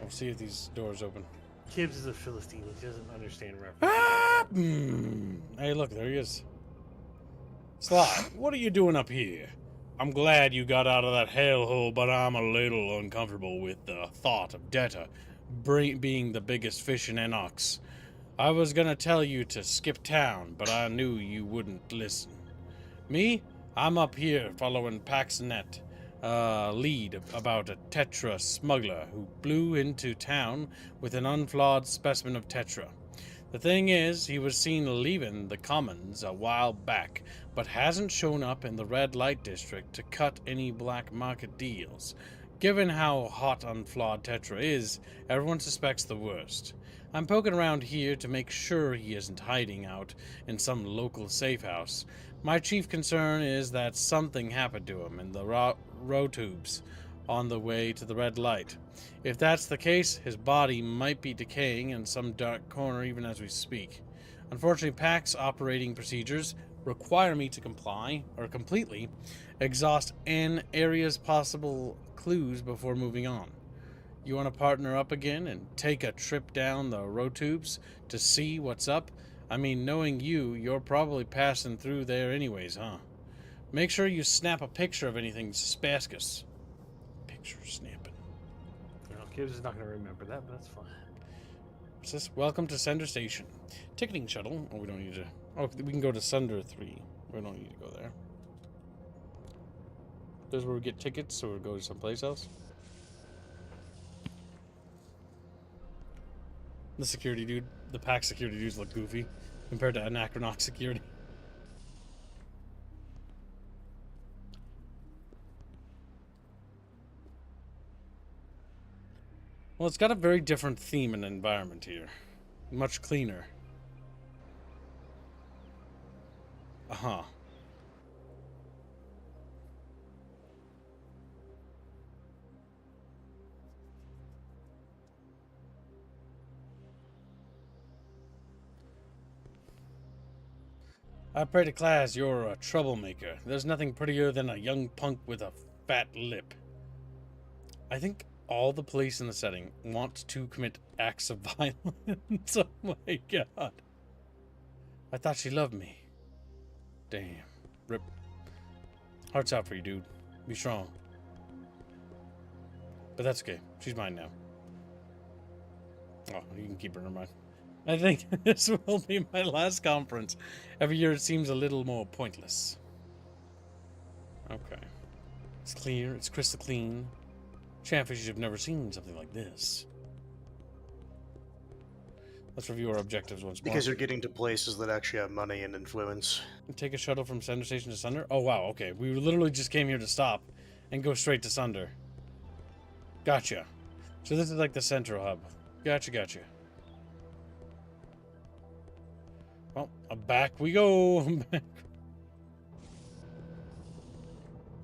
I'll see if these doors open. Kibbs is a Philistine. He doesn't understand references. Ah! Hey, look, there he is. Slot, what are you doing up here? I'm glad you got out of that hellhole, but I'm a little uncomfortable with the thought of Detta being the biggest fish in Anachronox. I was gonna tell you to skip town, but I knew you wouldn't listen. Me? I'm up here following Paxnet lead about a Tetra smuggler who blew into town with an unflawed specimen of Tetra. The thing is, he was seen leaving the Commons a while back, but hasn't shown up in the red light district to cut any black market deals. Given how hot unflawed Tetra is, everyone suspects the worst. I'm poking around here to make sure he isn't hiding out in some local safe house. My chief concern is that something happened to him in the row tubes on the way to the red light. If that's the case, his body might be decaying in some dark corner even as we speak. Unfortunately, PAC's operating procedures require me to completely exhaust an area's possible clues before moving on. You want to partner up again and take a trip down the row tubes to see what's up? I mean, knowing you're probably passing through there anyways, huh? Make sure you snap a picture of anything suspicious. Picture snapping. Gibbs is not going to remember that, but that's fine. What's this? Welcome to Sender Station. Ticketing shuttle. Oh, we don't need to. Oh, we can go to Sunder 3. We don't need to go there. There's where we get tickets, so we'll go to someplace else. The security dude, the pack security dudes look goofy compared to Anachronox security. Well, it's got a very different theme and environment here. Much cleaner. Uh-huh. I pray to class you're a troublemaker. There's nothing prettier than a young punk with a fat lip. I think all the police in the setting want to commit acts of violence. Oh my god. I thought she loved me. Damn. Rip. Hearts out for you, dude. Be strong. But that's okay. She's mine now. Oh, you can keep her in mind. I think this will be my last conference. Every year it seems a little more pointless. Okay. It's clear. It's crystal clean. Chatfishes have never seen something like this. Let's review our objectives once more. Because you're getting to places that actually have money and influence. Take a shuttle from Sunder Station to Sunder? Oh, wow, okay. We literally just came here to stop and go straight to Sunder. Gotcha. So this is like the central hub. Gotcha, gotcha. Well, back we go.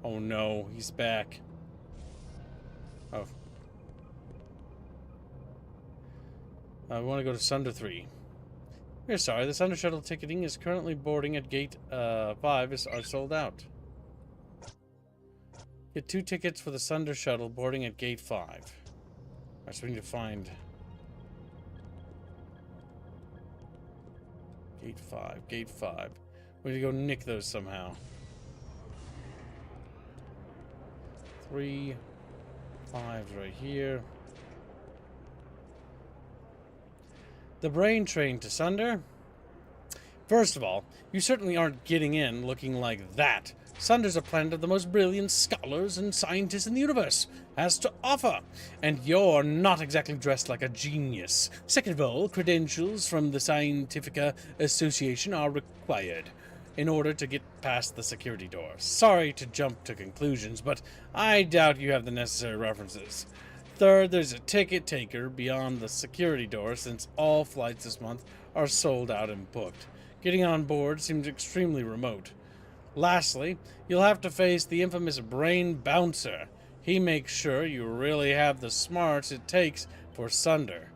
Oh no, he's back. Oh. We want to go to Sunder 3. We're sorry, the Sunder shuttle ticketing is currently boarding at gate 5 are sold out. Get 2 tickets for the Sunder shuttle boarding at gate 5. Alright, so we need to find gate 5, gate 5. We need to go nick those somehow. 3, 5's right here. The brain train to Sunder? First of all, you certainly aren't getting in looking like that. Sunder's a planet of the most brilliant scholars and scientists in the universe has to offer, and you're not exactly dressed like a genius. Second of all, credentials from the Scientific Association are required in order to get past the security door. Sorry to jump to conclusions, but I doubt you have the necessary references. Third, there's a ticket taker beyond the security door since all flights this month are sold out and booked. Getting on board seems extremely remote. Lastly, you'll have to face the infamous Brain Bouncer. He makes sure you really have the smarts it takes for Sunder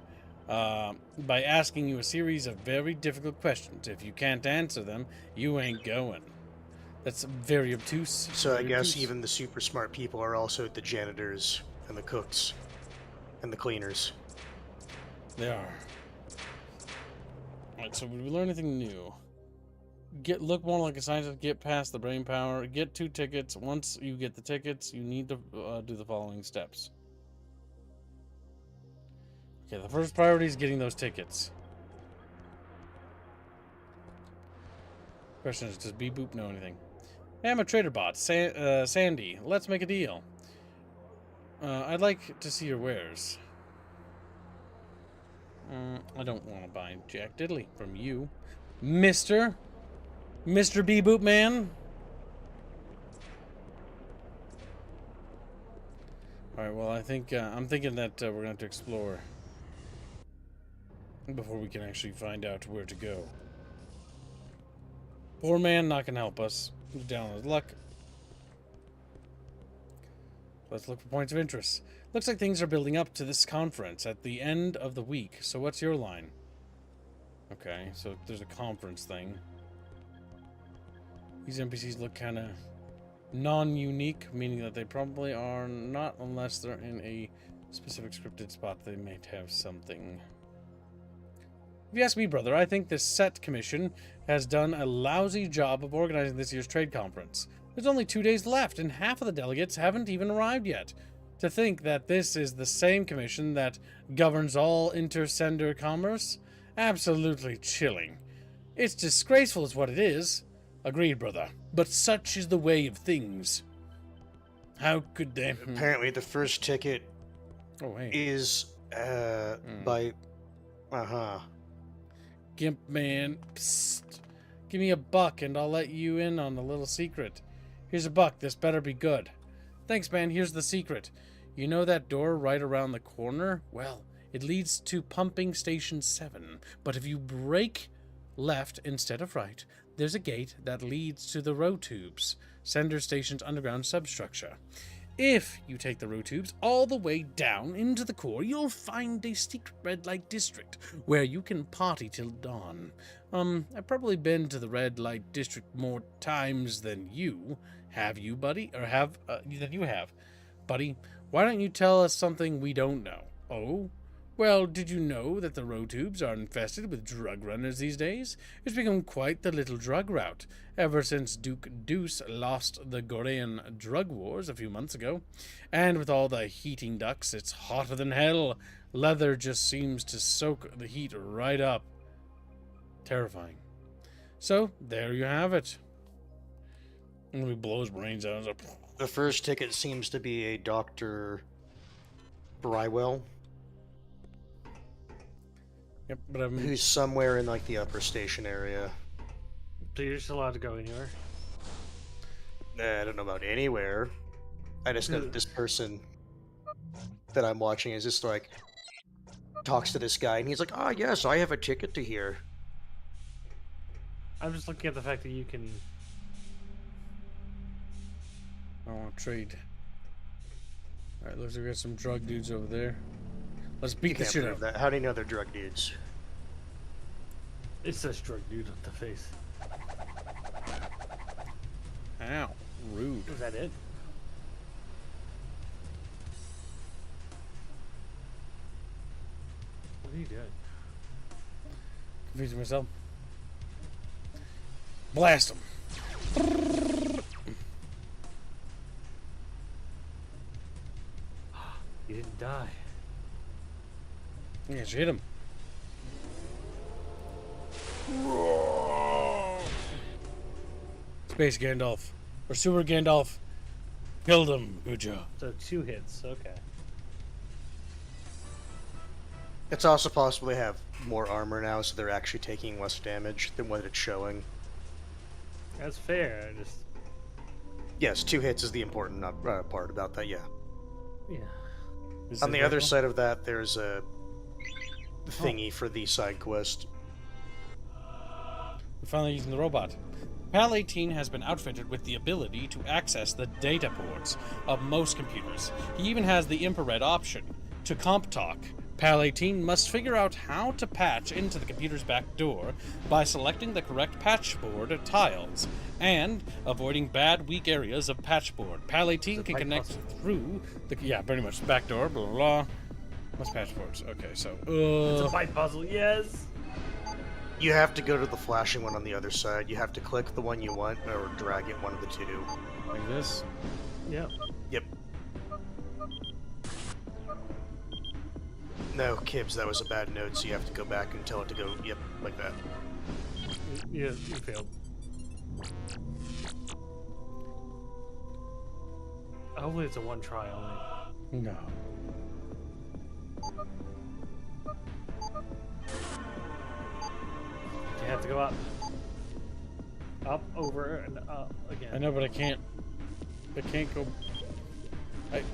by asking you a series of very difficult questions. If you can't answer them, you ain't going. That's very obtuse. So I guess even the super smart people are also the janitors and the cooks and the cleaners. They are. Alright, so did we learn anything new? Look more like a scientist, get past the brain power, get 2 tickets. Once you get the tickets, you need to do the following steps. Okay, the first priority is getting those tickets. Question is, does B-Boop know anything? Hey, I'm a trader bot. Sandy, let's make a deal. I'd like to see your wares. I don't want to buy Jack Diddley from you. Mr. B-Boop Man? Alright, well, I think, I'm thinking that we're going to have to explore before we can actually find out where to go. Poor man not going to help us. He's down on his luck. Let's look for points of interest. Looks like things are building up to this conference at the end of the week. So what's your line? Okay, so there's a conference thing. These NPCs look kind of non-unique, meaning that they probably are not unless they're in a specific scripted spot. They might have something. If you ask me, brother, I think the Set Commission has done a lousy job of organizing this year's trade conference. There's only 2 days left, and half of the delegates haven't even arrived yet. To think that this is the same commission that governs all intersender commerce? Absolutely chilling. It's disgraceful is what it is. Agreed, brother. But such is the way of things. How could they... Apparently the first ticket is by... Uh-huh. Gimp man, psst. Give me $1 and I'll let you in on a little secret. Here's $1. This better be good. Thanks, man. Here's the secret. You know that door right around the corner? Well, it leads to pumping station 7. But if you break left instead of right, there's a gate that leads to the row tubes, sender station's underground substructure. If you take the row tubes all the way down into the core, you'll find a secret red light district where you can party till dawn. I've probably been to the red light district more times than you. Have you, buddy? Or than you have. Buddy, why don't you tell us something we don't know? Oh? Well, did you know that the row tubes are infested with drug runners these days? It's become quite the little drug route, ever since Duke Deuce lost the Gorean drug wars a few months ago. And with all the heating ducts, it's hotter than hell. Leather just seems to soak the heat right up. Terrifying. So, there you have it. And we blow his brains out. The first ticket seems to be a Dr. Brywell. Yep, but who's somewhere in like the upper station area. So you're just allowed to go anywhere? I don't know about anywhere. I just know that this person that I'm watching is just like talks to this guy and he's like, "Ah, yes, I have a ticket to here." I'm just looking at the fact that you can... I want to trade. Alright, looks like we got some drug dudes over there. Let's beat the shit out of that. How do you know they're drug dudes? It says drug dude on the face. Ow. Rude. Is that it? What are you doing? Confusing myself. Blast him. You didn't die. Yeah, just hit him. Space Gandalf. Or Sewer Gandalf. Killed him. Good job. So 2 hits, okay. It's also possible they have more armor now, so they're actually taking less damage than what it's showing. That's fair, I just... Yes, 2 hits is the important part about that, yeah. Yeah. On the other side of that, there's a thingy for the side quest. We're finally using the robot. PAL 18 has been outfitted with the ability to access the data ports of most computers. He even has the infrared option. To comp talk, PAL 18 must figure out how to patch into the computer's back door by selecting the correct patchboard tiles and avoiding bad, weak areas of patchboard. PAL 18 can connect through the... Yeah, pretty much. Back door, blah, blah, blah. What's patchboards? Okay, so... It's a fight puzzle, yes! You have to go to the flashing one on the other side. You have to click the one you want, or drag it, one of the two. Like this? Yep. Yep. No, Kibbs, that was a bad note, so you have to go back and tell it to go, yep, like that. Yeah, you failed. Hopefully it's a one try only. No. You have to go up. Up, over, and up again. I know, but I can't go...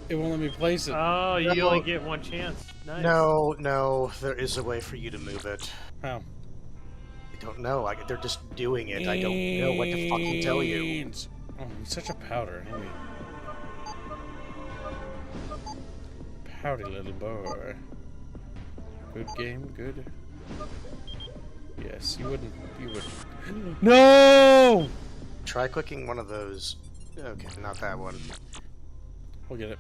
it won't let me place it. Oh, you only get one chance. Nice. No, there is a way for you to move it. How? I don't know. They're just doing it. I don't know what to fucking tell you. Oh, he's such a powder. Pouty little boy. Good game, good. Yes, you wouldn't. No! Try clicking one of those. Okay, not that one. We'll get it.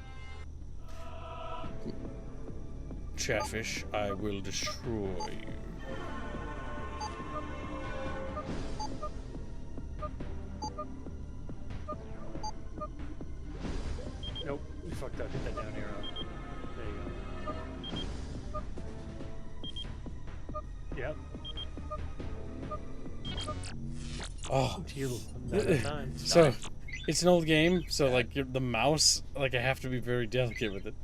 Chatfish, I will destroy you. Nope, we fucked up. Hit that down arrow. Oh, Another time. so it's an old game, so like the mouse, like I have to be very delicate with it.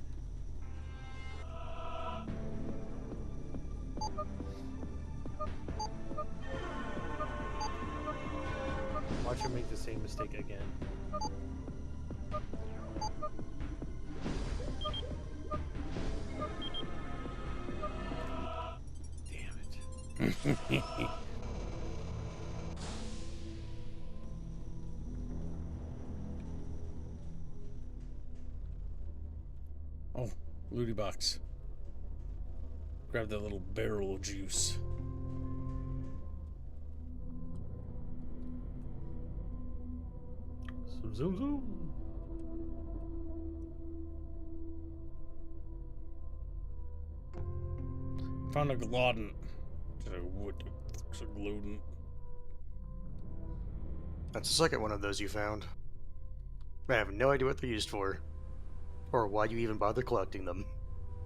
Watch her make the same mistake again. Damn it. Oh, looty box. Grab that little barrel of juice. Zoom, zoom. Found a glutton. What looks like gluten. That's the second one of those you found. I have no idea what they're used for, or why you even bother collecting them.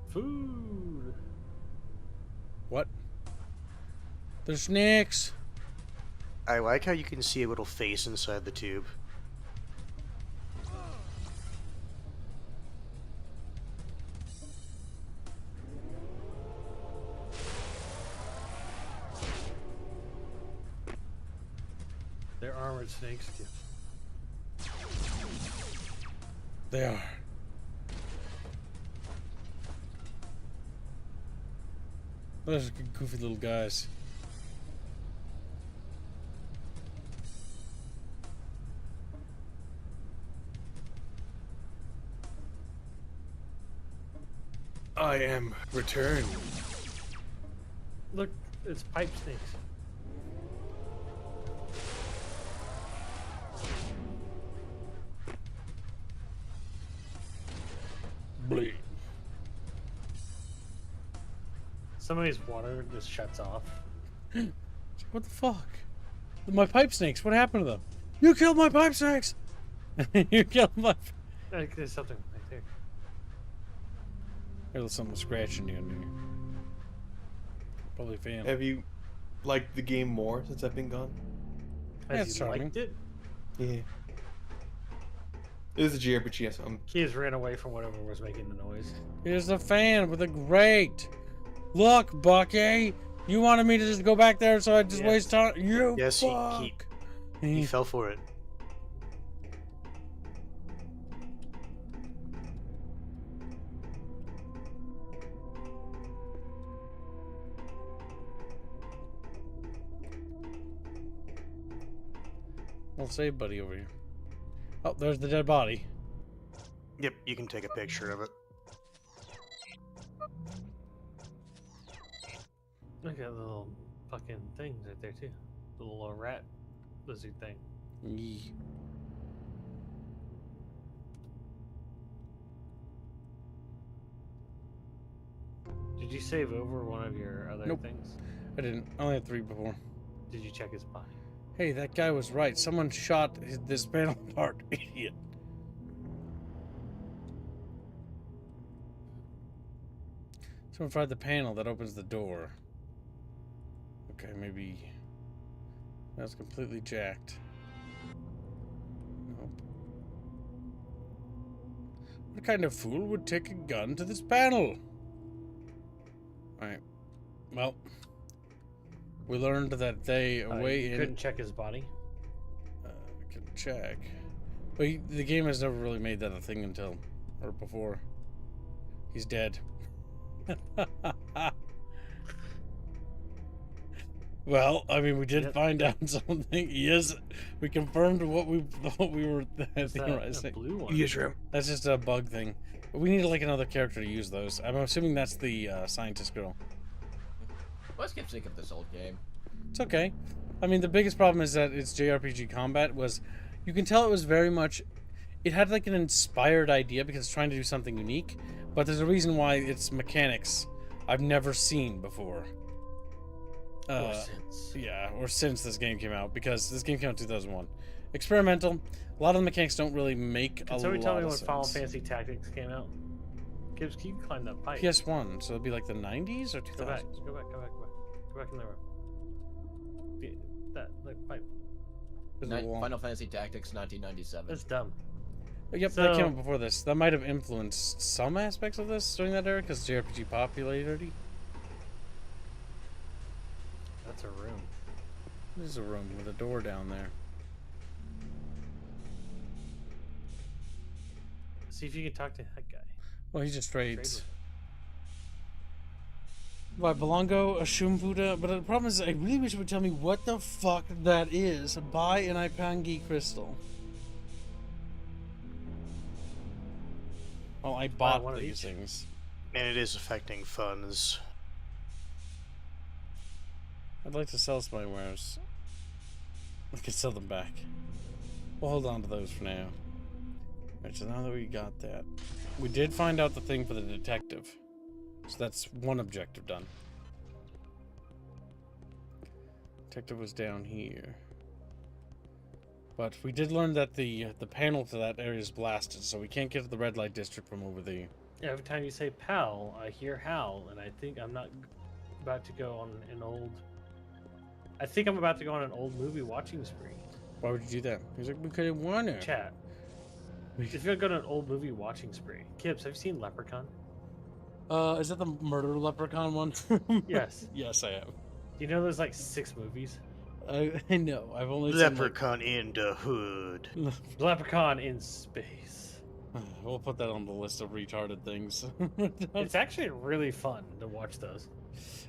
Food. What? There's snakes. I like how you can see a little face inside the tube. They're armored snakes too. They are. Those are goofy little guys. I am returned. Look, it's pipe snakes. Bleed. Somebody's water just shuts off. What the fuck? My pipe snakes, what happened to them? You killed my pipe snakes! You killed my... There's something right there. There's something scratching you in here. Probably a fan. Have you liked the game more since I've been gone? Has you liked it? Yeah. It is a JRPG, yes. Kids ran away from whatever was making the noise. Here's the fan with a grate. Look, Bucky. You wanted me to just go back there so I just waste time? You Yes, fuck. he fell for it. Well, save buddy over here. Oh, there's the dead body. Yep, you can take a picture of it. Look at the little fucking things right there too. The little rat lizard thing. Yee. Did you save over one of your other Nope. things? I didn't. I only had 3 before. Did you check his body? Hey, that guy was right. Someone shot this panel apart. Idiot. Someone fired the panel that opens the door. Okay, maybe that's completely jacked. Nope. What kind of fool would take a gun to this panel? Alright. Well, we learned that they You couldn't check his body? I can check. But the game has never really made that a thing until, or before. He's dead. Well, I mean, we did find out something. Yes, we confirmed what we were theorizing. blue one? Yes, sir. That's just a bug thing. But we need like another character to use those. I'm assuming that's the scientist girl. Let's get sick of this old game. It's okay. I mean, the biggest problem is that its JRPG combat was, you can tell it was very much, it had like an inspired idea because it's trying to do something unique, but there's a reason why its mechanics I've never seen before. Or since. Yeah, or since this game came out, because this game came out in 2001. Experimental. A lot of the mechanics don't really make Can a lot of somebody tell me when sense. Final Fantasy Tactics came out? Gibbs, can you climb that pipe? PS1, so it'd be like the 90s or 2000s? Go back, go back, go back, go back. Go back in the room. That pipe. There's a wall. Final Fantasy Tactics 1997. That's dumb. Yep, that came out before this. That might have influenced some aspects of this during that era, because JRPG popularity. That's a room. There's a room with a door down there. See if you can talk to that guy. Well, he just trades. Right, Belongo, a Shumfuda, but the problem is I really wish it would tell me what the fuck that is. Buy an Ipangi crystal. Well, I bought one of these each. things. And it is affecting funds. I'd like to sell some of my wares. I could sell them back. We'll hold on to those for now. Alright, so now that we got that, we did find out the thing for the detective. So that's one objective done. Detective was down here. But we did learn that the panel to that area is blasted, so we can't get to the red light district from over the... Yeah, every time you say pal, I hear howl, and I think I'm not about to go on an old... I think I'm about to go on an old movie watching spree. Why would you do that? He's like, we could have won it. Chat. If you're gonna go on an old movie watching spree. Kibbs, have you seen Leprechaun? Is that the murder leprechaun one? Yes. Yes, I have. Do you know there's like 6 movies? I know. I've only Leprechaun in the hood. Leprechaun in space. We'll put that on the list of retarded things. It's actually really fun to watch those.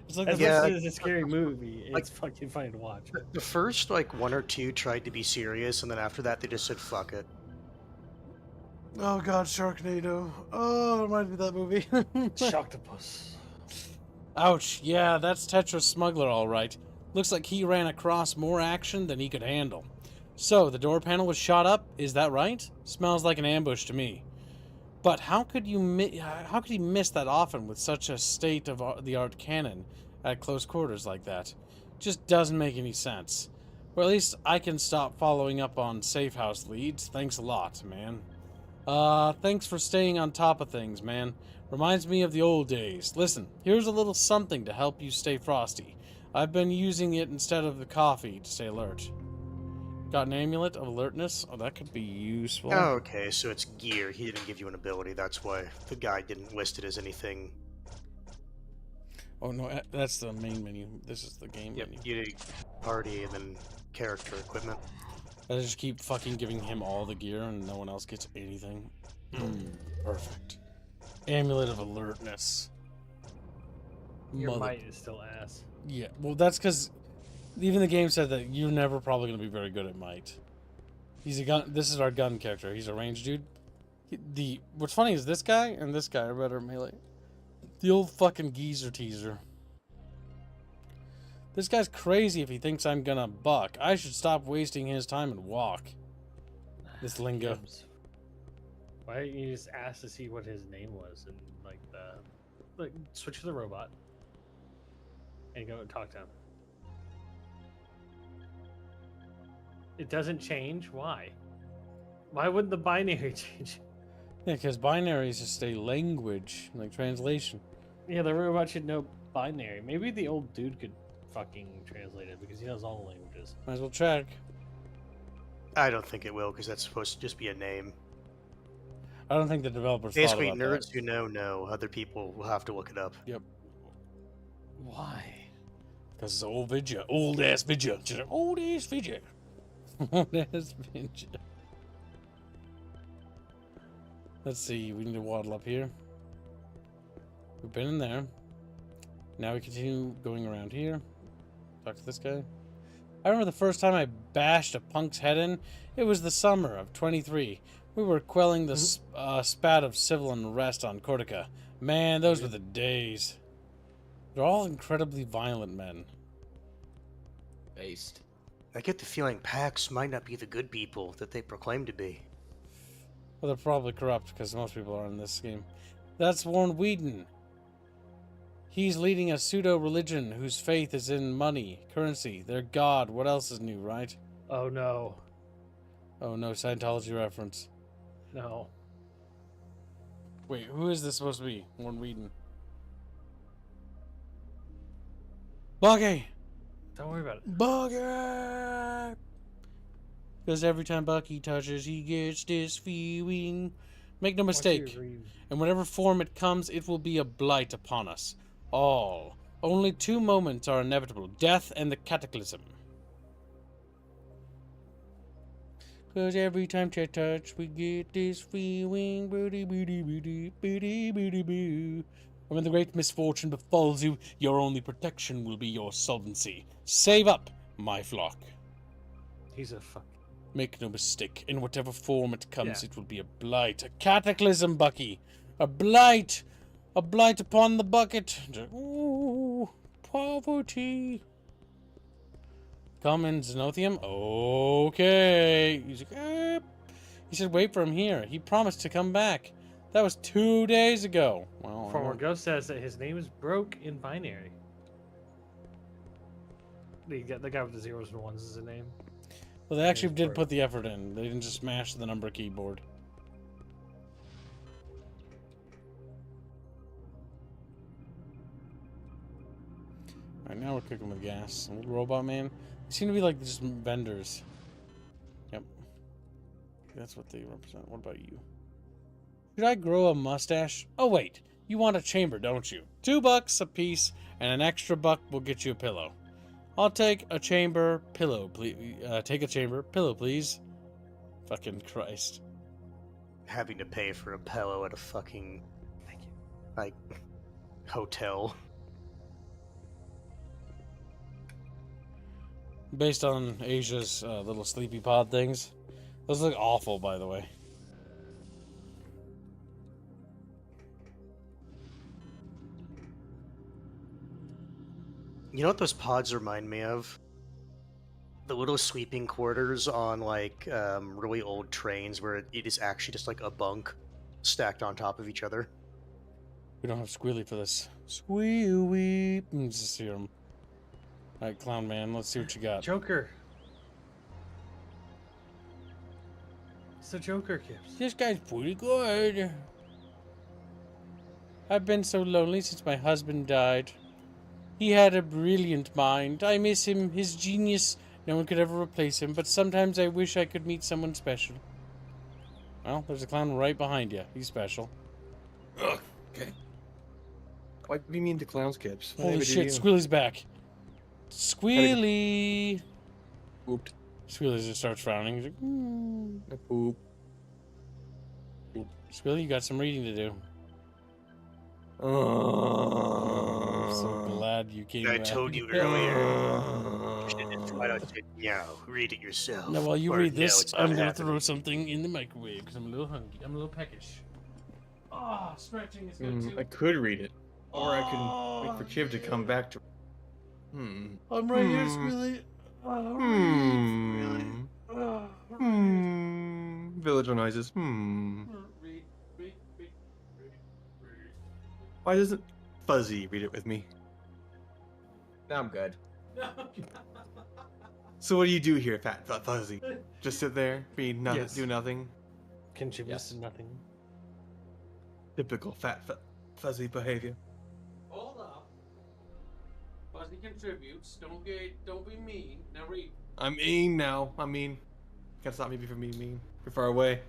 It's like as much as it's a scary movie, it's fucking funny to watch. The first like 1 or 2 tried to be serious, and then after that they just said fuck it. Oh god, Sharknado. Oh, reminds me of that movie. Sharktopus. Ouch. Yeah, that's Tetris Smuggler, all right. Looks like he ran across more action than he could handle. So, the door panel was shot up, is that right? Smells like an ambush to me. But how could he miss that often with such a state-of-the-art cannon at close quarters like that? Just doesn't make any sense. Or at least I can stop following up on safe house leads. Thanks a lot, man. Thanks for staying on top of things, man. Reminds me of the old days. Listen, here's a little something to help you stay frosty. I've been using it instead of the coffee to stay alert. Got an amulet of alertness? Oh, that could be useful. Oh, okay, so it's gear. He didn't give you an ability. That's why the guy didn't list it as anything. Oh, no, that's the main menu. This is the game menu. You did party and then character equipment. I just keep fucking giving him all the gear and no one else gets anything. Perfect. Amulet of alertness. Your might is still ass. Yeah, well, that's because even the game said that you're never probably going to be very good at might. He's a gun. This is our gun character. He's a ranged dude. What's funny is this guy and this guy are better at melee. The old fucking geezer teaser. This guy's crazy if he thinks I'm gonna buck. I should stop wasting his time and walk. This lingo. Why don't you just ask to see what his name was and like switch to the robot and go and talk to him. It doesn't change. Why? Why wouldn't the binary change? Yeah, because binary is just a language, like translation. Yeah, the robot should know binary. Maybe the old dude could fucking translate it because he knows all the languages. Might as well check. I don't think it will, because that's supposed to just be a name. I don't think the developers Basically, thought about nerds who know. Other people will have to look it up. Yep. Why? Because it's old vidya. Old ass vidya. Just old ass vidya. Old ass vidya. Let's see. We need to waddle up here. We've been in there. Now we continue going around here. Talk to this guy. I remember the first time I bashed a punk's head in. It was the summer of 23. We were quelling the spat of civil unrest on Cortica. Man, those were the days. They're all incredibly violent men. Based. I get the feeling PAX might not be the good people that they proclaim to be. Well, they're probably corrupt, because most people are in this game. That's Warren Whedon. He's leading a pseudo-religion whose faith is in money, currency, their god. What else is new, right? Oh, no. Oh, no, Scientology reference. No. Wait, who is this supposed to be? Warren Whedon. Buggy! Don't worry about it. Buggy! Because every time Bucky touches, he gets this feeling. Make no mistake, in whatever form it comes, it will be a blight upon us all. Only two moments are inevitable, death and the cataclysm. Because every time you touch, we get this feeling. Booty, booty, booty, booty, booty, boo. And when the great misfortune befalls you, your only protection will be your solvency. Save up, my flock. He's a fuck. Make no mistake, in whatever form it comes, it will be a blight, a cataclysm, Bucky. A blight upon the bucket. Ooh, poverty. Come in Zenothium? Okay. He's like, he said wait for him here. He promised to come back. That was 2 days ago. Well, Former Ghost says that his name is Broke in binary. The guy with the zeros and ones is a name. Well, they actually did put the effort in. They didn't just smash the number keyboard. Alright, now we're cooking with gas. Old robot man. They seem to be like just vendors. Yep. That's what they represent. What about you? Should I grow a mustache? Oh, wait. You want a chamber, don't you? $2 a piece, and an extra buck will get you a pillow. I'll take a chamber pillow, please. Take a chamber pillow, please. Fucking Christ. Having to pay for a pillow at a fucking, like, hotel. Based on Asia's little sleepy pod things. Those look awful, by the way. You know what those pods remind me of? The little sleeping quarters on, like, really old trains where it is actually just like a bunk stacked on top of each other. We don't have Squealy for this. Squealy. Just hear him. Alright, Clown Man, let's see what you got. Joker. It's the Joker, Kips. This guy's pretty good. I've been so lonely since my husband died. He had a brilliant mind. I miss him, his genius. No one could ever replace him, but sometimes I wish I could meet someone special. Well, there's a clown right behind you. He's special. Ugh, okay. Why do you mean the clown's Kips? Holy shit, Squealy's back. Squealy! Ooped. Squealy just starts frowning. He's like, Oop. Squealy, you got some reading to do. I'm so glad you came back. I told you earlier. Why don't you now read it yourself? Now, while you Or read no, this, it's not I'm gonna happening. throw something in the microwave because I'm a little hungry. I'm a little peckish. Ah, stretching is good too. I could read it. Or I can wait for Kiv to come back to... I'm right here, Squealy. Villager noises. Why doesn't Fuzzy read it with me? No, I'm good. So what do you do here, Fat Fuzzy? Just sit there, read nothing, Yes. do nothing? Contribute to nothing. Typical Fuzzy behavior. Hold up. Fuzzy contributes. Don't be mean. Now read. I'm mean now. I'm mean. Can't stop me from being mean. You're far away.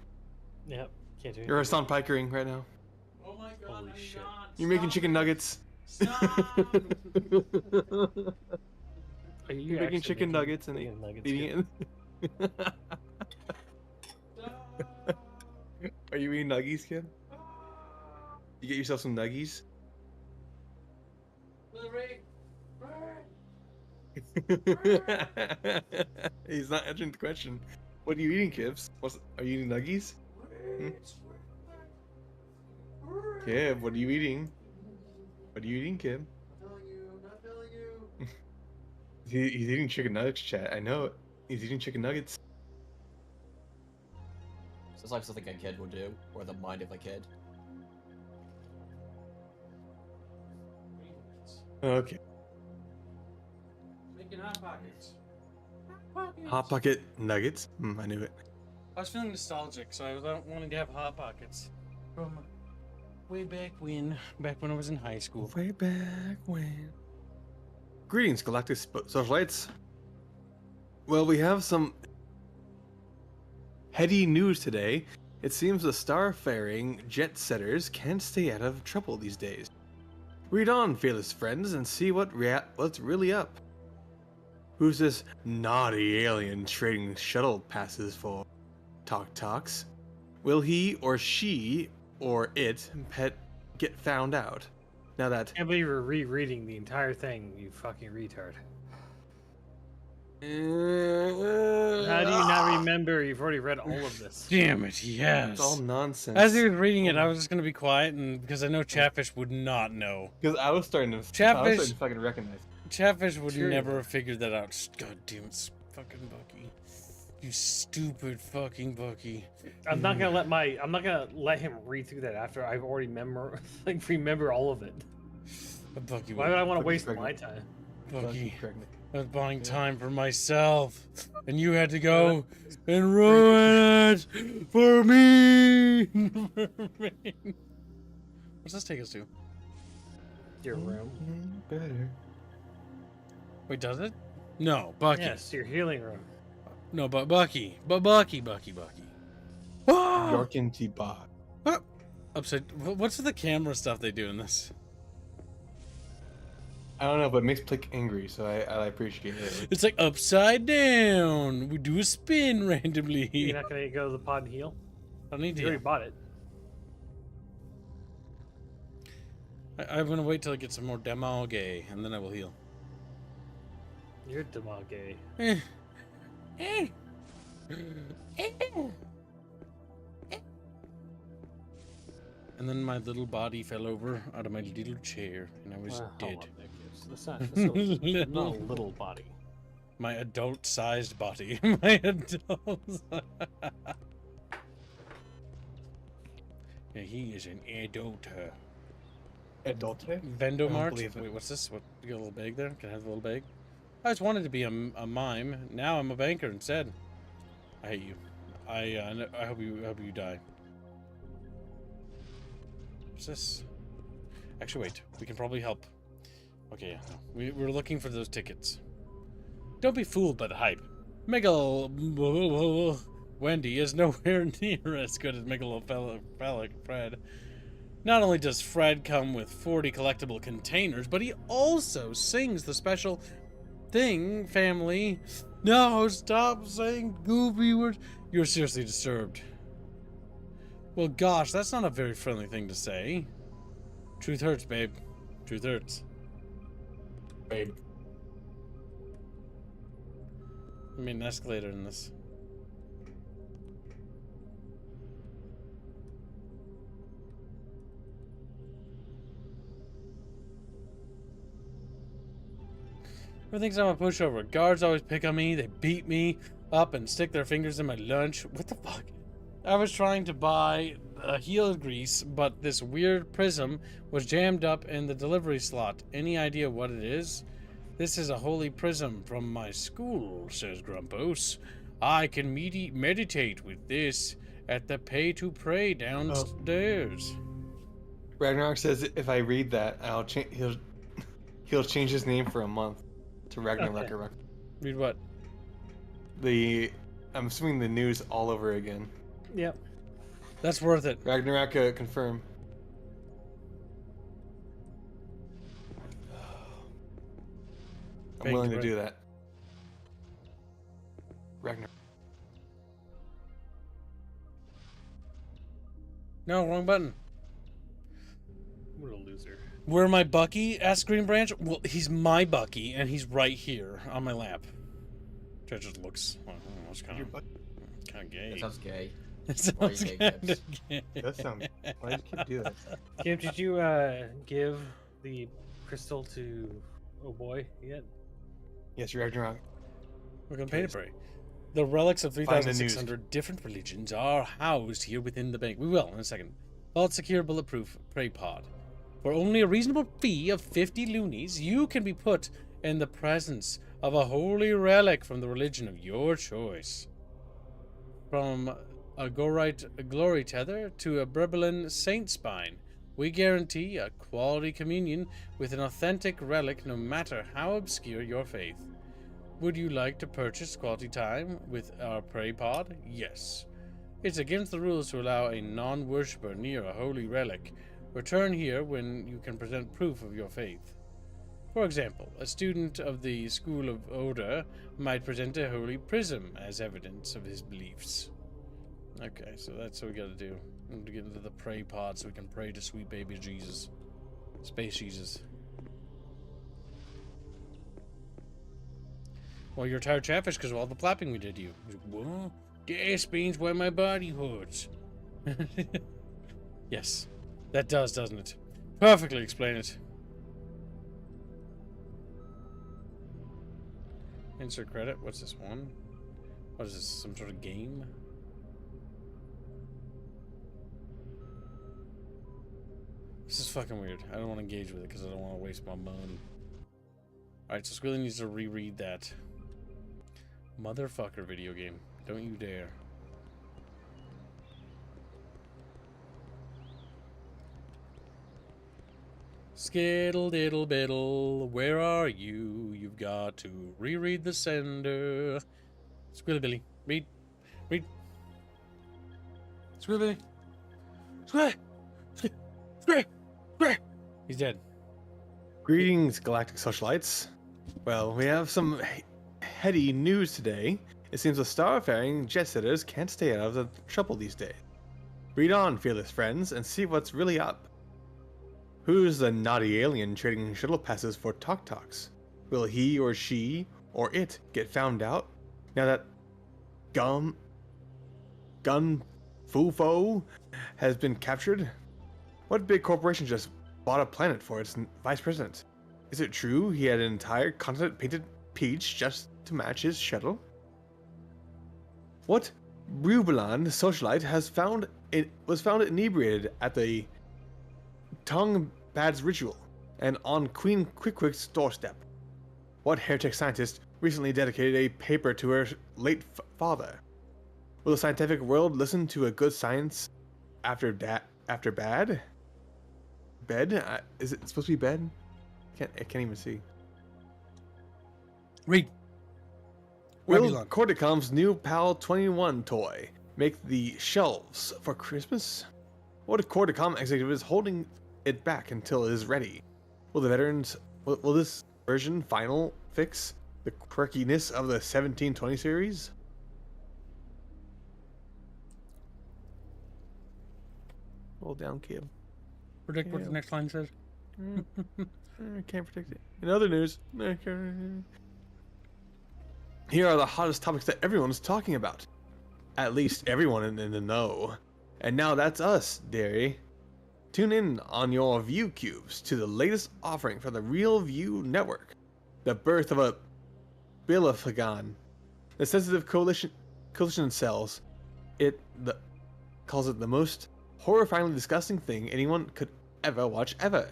Yep. Can't do it. You're Hassan Pickering right now. Oh my god, Holy shit. You're making chicken nuggets. Are you You're making actually chicken making nuggets and chicken nuggets, eating it. Are you eating nuggies, kid? You get yourself some nuggies? He's not answering the question. What are you eating, Kibs? Are you eating nuggies? Kib, what are you eating? What are you eating, Kib? Not telling you. He's eating chicken nuggets, chat. I know it. He's eating chicken nuggets. Sounds like something a kid would do, or the mind of a kid. Okay. Making hot pockets. Hot Pocket nuggets? I knew it. I was feeling nostalgic, so I was wanting to have hot pockets from way back when I was in high school. Way back when. Greetings, Galactic Socialites. Well, we have some Heady news today. It seems the star-faring jet setters can't stay out of trouble these days. Read on, fearless friends, and see what's really up. Who's this naughty alien trading shuttle passes for? Talks. Will he or she or it pet get found out? Now that Can't believe you're rereading the entire thing, you fucking retard. How do you not remember? You've already read all of this. Damn it, yes. It's all nonsense. As he was reading it, I was just gonna be quiet, and because I know Chatfish would not know. Because I was starting to fucking recognize. Chatfish would never have figured that out. God damn it, fucking Bucky. You stupid fucking Bucky. I'm not gonna let him read through that after I've already remember all of it. Bucky, why would I want to waste my time? Bucky, I was buying time for myself, and you had to go and ruin it for me. What's this take us to? Your room. Better. Wait, does it? No, Bucky. Yes, your healing room. No, but Bucky. Bucky. York and T-Bot. Upside. What's the camera stuff they do in this? I don't know, but it makes Plick angry, so I appreciate it. It's like upside down. We do a spin randomly. You're not gonna go to the pod and heal? I don't need to. You already bought it. I'm gonna wait till I get some more damage, and then I will heal. You're damage. And then my little body fell over out of my little chair, and I was dead. That's not a little body. My adult-sized body. My adult. Yeah, he is an adult. Adult? Vendomart? Wait, what's this? What? You got a little bag there? Can I have a little bag? I just wanted to be a mime. Now I'm a banker instead. I hate you. I hope you die. What's this? Actually, wait. We can probably help. Okay, yeah. No. We're looking for those tickets. Don't be fooled by the hype. Wendy is nowhere near as good as Megalophilic Fred. Not only does Fred come with 40 collectible containers, but he also sings the special thing, family. No, stop saying goofy words. You're seriously disturbed. Well, gosh, that's not a very friendly thing to say. Truth hurts, babe. Truth hurts. Babe. I mean, an escalator in this. Everything's I'm a pushover. Guards always pick on me. They beat me up and stick their fingers in my lunch. What the fuck? I was trying to buy heel grease, but this weird prism was jammed up in the delivery slot. Any idea what it is? This is a holy prism from my school, says Grumpos. I can meditate with this at the pay-to-pray downstairs. Ragnarok says if I read that, he'll change his name for a month to Ragnarok. Okay. Read what? I'm assuming the news all over again. Yep. That's worth it. Ragnarok confirm. I'm willing to do that. Ragnarok. No, wrong button. What a loser. Where my Bucky? Asked Green Branch. Well, he's my Bucky, and he's right here on my lap. That just looks. Well, it's kind of gay. That sounds gay. It sounds kind of gay. That sounds. Why did you do that? Kim, did you give the crystal to oh boy yet? Yes, Ragnarok. We're gonna pay to pray. The relics of 3,600 different religions are housed here within the bank. We will in a second. Vault secure, bulletproof prey pod. For only a reasonable fee of 50 loonies, you can be put in the presence of a holy relic from the religion of your choice. From a Gorite glory tether to a Brebolin saint spine, we guarantee a quality communion with an authentic relic no matter how obscure your faith. Would you like to purchase quality time with our prey pod? Yes. It's against the rules to allow a non-worshipper near a holy relic. Return here when you can present proof of your faith. For example, a student of the School of Order might present a holy prism as evidence of his beliefs. Okay, so that's what we gotta do. We need to get into the pray pod so we can pray to sweet baby Jesus. Space Jesus. Well, you're tired Chatfish because of all the flapping we did to you. He's like, what? Gas means why my body hurts. Yes, that does, doesn't it? Perfectly explain it. Insert credit. What's this one? What is this? Some sort of game? This is fucking weird. I don't want to engage with it because I don't want to waste my money. Alright, so Squilly needs to reread that. Motherfucker video game. Don't you dare. Skittle diddle biddle, where are you? You've got to reread the sender. Squilly Billy, read. Read. Squilly Billy. Squilly! Squilly! Squilly! He's dead. Greetings, Galactic Socialites. Well, we have some heady news today. It seems the starfaring jet setters can't stay out of the trouble these days. Read on, fearless friends, and see what's really up. Who's the naughty alien trading shuttle passes for Tok Toks? Will he or she or it get found out now that Gun Fufo has been captured? What big corporation just bought a planet for its vice president? Is it true he had an entire continent painted peach just to match his shuttle? What Rubeland socialite was found inebriated at the Tongue Bad's ritual and on Queen Quick's doorstep? What heretic scientist recently dedicated a paper to her late father? Will the scientific world listen to a good science after bad? Bed? Is it supposed to be bed? I can't even see. Read. Will Corticom's new PAL 21 toy make the shelves for Christmas? What Corticom executive is holding it back until it is ready? Will the veterans... Will this version final fix the quirkiness of the 1720 series? Hold down, Caleb. Predict what the next line says. I can't predict it. In other news, here are the hottest topics that everyone's talking about. At least everyone in the know. And now that's us, dearie. Tune in on your View Cubes to the latest offering from the Real View Network. The birth of a Billafagon. The sensitive coalition cells. Calls it the most horrifyingly disgusting thing anyone could ever watch ever.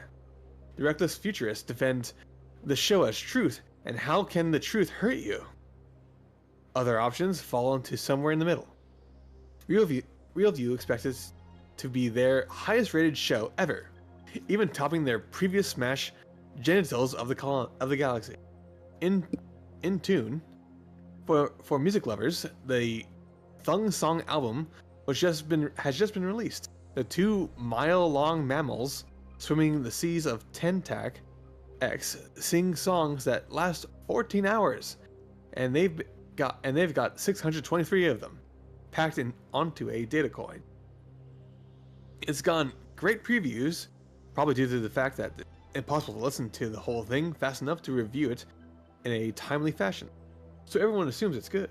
The reckless futurists defend the show as truth, and how can the truth hurt you? Other options fall into somewhere in the middle. Real View expects it to be their highest rated show ever, even topping their previous smash Genitals of the Galaxy. In tune, for music lovers, the Thung Song album has just been released. The 2-mile-long mammals swimming the seas of Tentak X sing songs that last 14 hours, and they've got 623 of them packed onto a data coin. It's gotten great previews, probably due to the fact that it's impossible to listen to the whole thing fast enough to review it in a timely fashion, so everyone assumes it's good.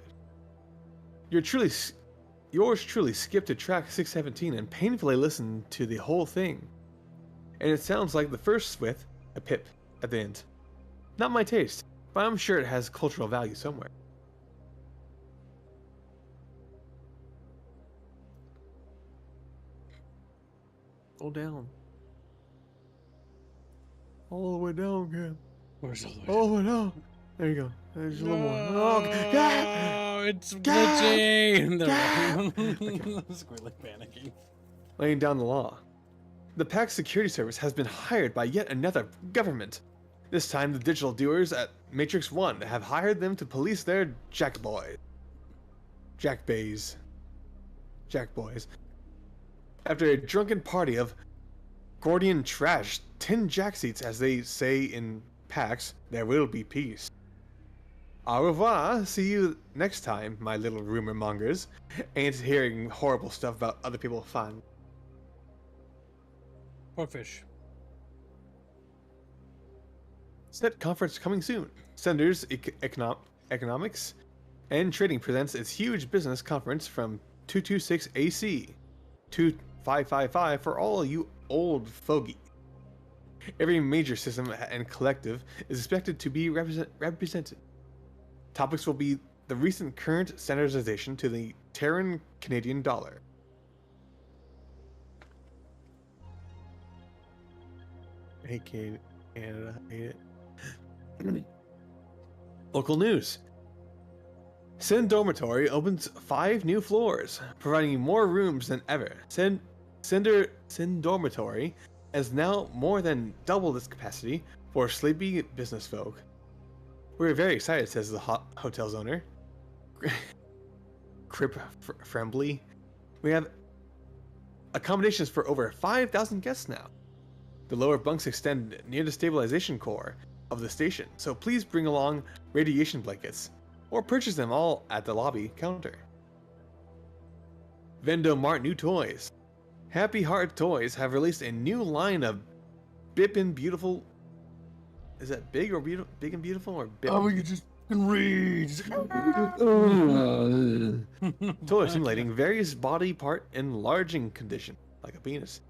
Yours truly skipped to track 617 and painfully listened to the whole thing, and it sounds like the first with a pip at the end. Not my taste, but I'm sure it has cultural value somewhere. All down. All the way down, Cam. Where's all the way down? All the way down. There you go. There's a little more. Oh, it's glitchy. Squirrely panicking. Laying down the law. The PAC security service has been hired by yet another government. This time, the digital doers at Matrix 1 have hired them to police their jackbays. Jack boys. After a drunken party of Gordian trash, 10 jack seats, as they say in packs, there will be peace. Au revoir. See you next time, my little rumor mongers. Ain't hearing horrible stuff about other people fun. Porkfish. Set conference coming soon. Senders Economics and Trading presents its huge business conference from 226 AC. 2555 for all you old fogey. Every major system and collective is expected to be represented. Topics will be the recent current standardization to the Terran Canadian dollar. Hey, Canada, hate it. Local news. Sin Dormitory opens 5 new floors, providing more rooms than ever. Sin Dormitory has now more than double its capacity for sleepy business folk. We're very excited, says the hotel's owner. Crip Frembly. We have accommodations for over 5,000 guests now. The lower bunks extend near the stabilization core of the station, so please bring along radiation blankets, or purchase them all at the lobby counter. Vendomart new toys. Happy Heart Toys have released a new line of Bippin' Beautiful. Is that big or beautiful? Big and beautiful, or Bippin'? Oh, you just read. Toy simulating various body part enlarging condition, like a penis.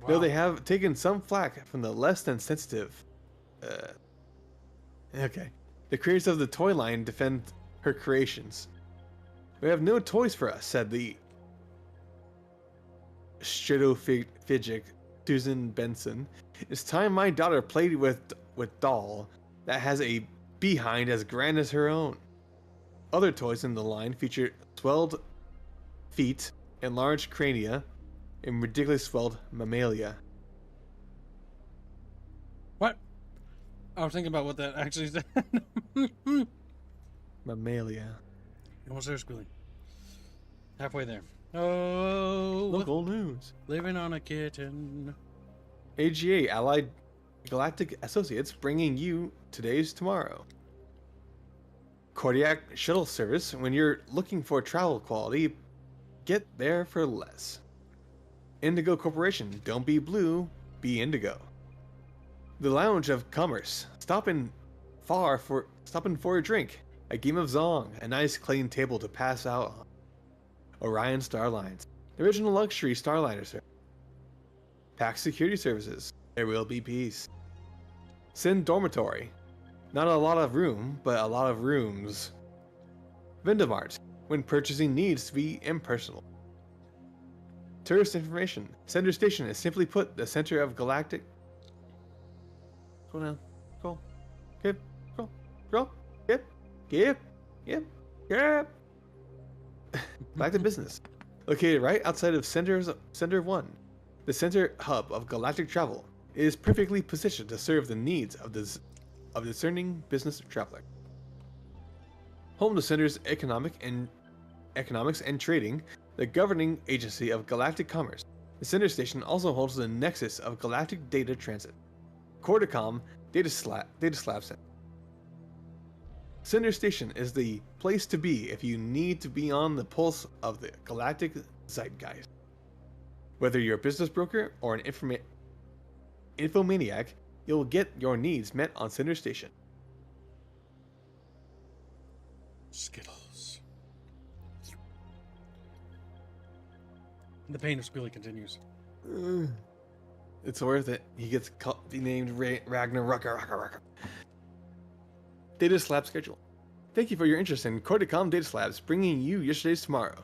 Though they have taken some flack from the less than sensitive. Okay. The creators of the toy line defend her creations. We have no toys for us, said the Stratophigic Susan Benson. It's time my daughter played with doll that has a behind as grand as her own. Other toys in the line feature swelled feet, enlarged crania, and ridiculously swelled mammalia. What? I was thinking about what that actually said. Mammalia. Almost there, Squilly. Halfway there. Oh, local news. Living on a kitten. AGA Allied Galactic Associates bringing you today's tomorrow. Kodiak shuttle service. When you're looking for travel quality, get there for less. Indigo Corporation. Don't be blue, be indigo. The Lounge of Commerce. Stop in for a drink. A game of Zong. A nice clean table to pass out on. Orion Starlines. The original luxury Starliner service. Pack Security Services. There will be peace. Sin Dormitory. Not a lot of room, but a lot of rooms. Vendomart. When purchasing needs to be impersonal. Tourist information. Sender Station is simply put the center of galactic. Go down. Go. Yep. Go. Go. Yep. Yep. Yep. Yep. Galactic business. Located right outside of Center 1, the center hub of galactic travel. It is perfectly positioned to serve the needs of discerning business traveler. Home to Center's Economics and Trading, the governing agency of galactic commerce. The Center Station also holds the nexus of galactic data transit. Cordicom Data Slab Center. Center Station is the place to be if you need to be on the pulse of the galactic zeitgeist. Whether you're a business broker or an infomaniac, you'll get your needs met on Center Station. Skittles. The pain of Squilly continues. It's worth it. He gets named Ragnar Rucker. Data Slab schedule. Thank you for your interest in Cordicom Data Slabs, bringing you yesterday's tomorrow.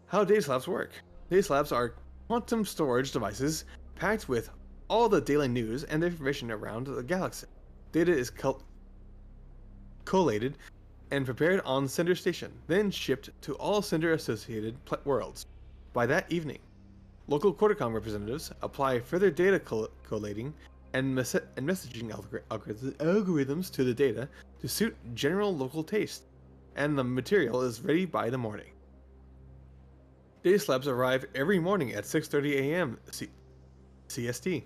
How Data Slabs work. Data Slabs are quantum storage devices packed with all the daily news and information around the galaxy. Data is collated and prepared on Center Station, then shipped to all Center-associated worlds. By that evening, local Cordicom representatives apply further data collating and messaging algorithms to the data to suit general local taste, and the material is ready by the morning. Data slabs arrive every morning at 6:30 a.m. CST.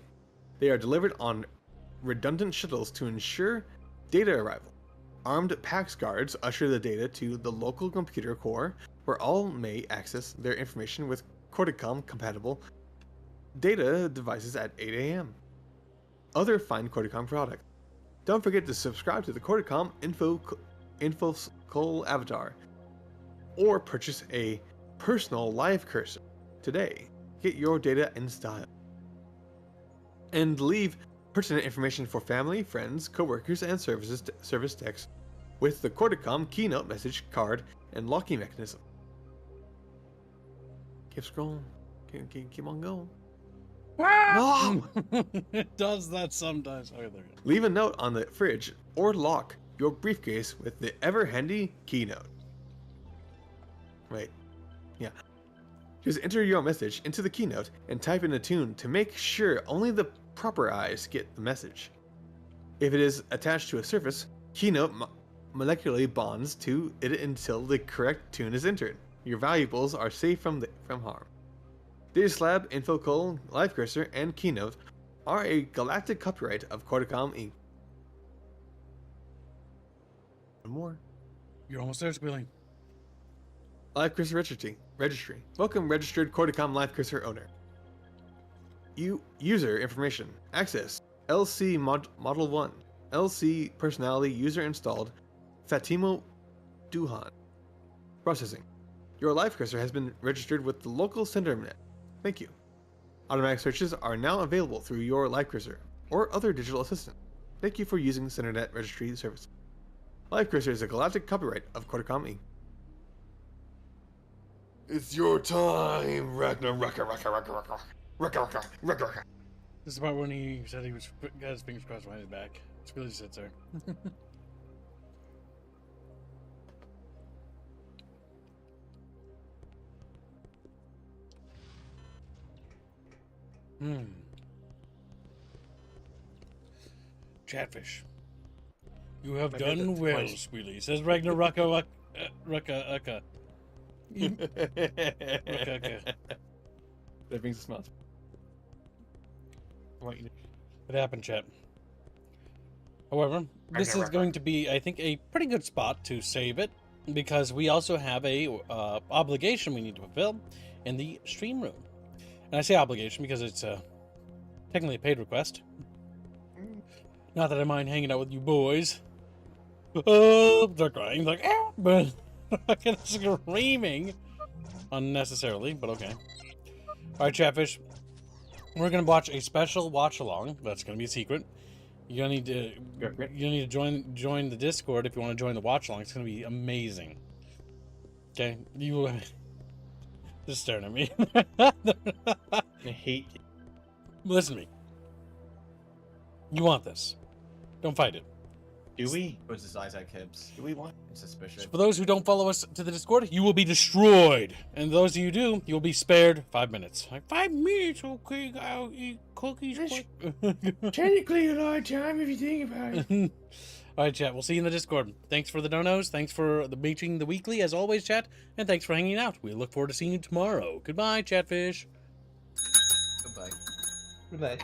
They are delivered on redundant shuttles to ensure data arrival. Armed PAX guards usher the data to the local computer core, where all may access their information with Corticom-compatible data devices at 8 a.m. Other fine Corticom products. Don't forget to subscribe to the Corticom Info avatar, or purchase a personal live cursor today. Get your data in style. And leave pertinent information for family, friends, coworkers, and service techs with the Corticom keynote message card and locking mechanism. Keep scrolling. Keep on going. No! It does that sometimes. Okay, there we go. Leave a note on the fridge or lock your briefcase with the ever-handy keynote. Wait. Yeah. Just enter your message into the keynote and type in a tune to make sure only the proper eyes get the message. If it is attached to a surface, keynote molecularly bonds to it until the correct tune is entered. Your valuables are safe from harm. Data Slab, Info Live Cursor, and Keynote are a galactic copyright of Corticom Inc. One more. You're almost there, Squealing. Live Cursor Registry. Welcome, registered Corticom Live Cursor owner. User information. Access. LC Model 1. LC Personality User Installed. Fatimo Duhan. Processing. Your live cursor has been registered with the local Centernet. Thank you. Automatic searches are now available through your live cursor or other digital assistant. Thank you for using Centernet registry service. Live cursor is a galactic copyright of Corticom Inc. It's your time, Ragnarok. This is about when he said he was got his fingers crossed behind his back. It's really sits there. Chatfish. You have done well, Squealy. Says Ragnaraka. That brings a smile. What happened, chat? However, this is going to be, I think, a pretty good spot to save it, because we also have a obligation we need to fulfill in the stream room. And I say obligation because it's technically a paid request. Not that I mind hanging out with you boys. Oh, they're crying like, ah, but fucking screaming unnecessarily. But okay. All right, Chatfish. We're gonna watch a special watch along. That's gonna be a secret. You're gonna need to join the Discord if you want to join the watch along. It's gonna be amazing. Okay, you just staring at me. I hate you. Listen to me. You want this. Don't fight it. Do we? What's his Isaac Hibbs? Do we want? It's suspicious. So for those who don't follow us to the Discord, you will be destroyed. And those of you who do, you'll be spared 5 minutes. Like, 5 minutes? Okay, I'll eat cookies quick. Technically a lot of time if you think about it. Alright, chat. We'll see you in the Discord. Thanks for the donos. Thanks for meeting the weekly, as always, chat. And thanks for hanging out. We look forward to seeing you tomorrow. Goodbye, Chatfish. Goodbye. Goodbye.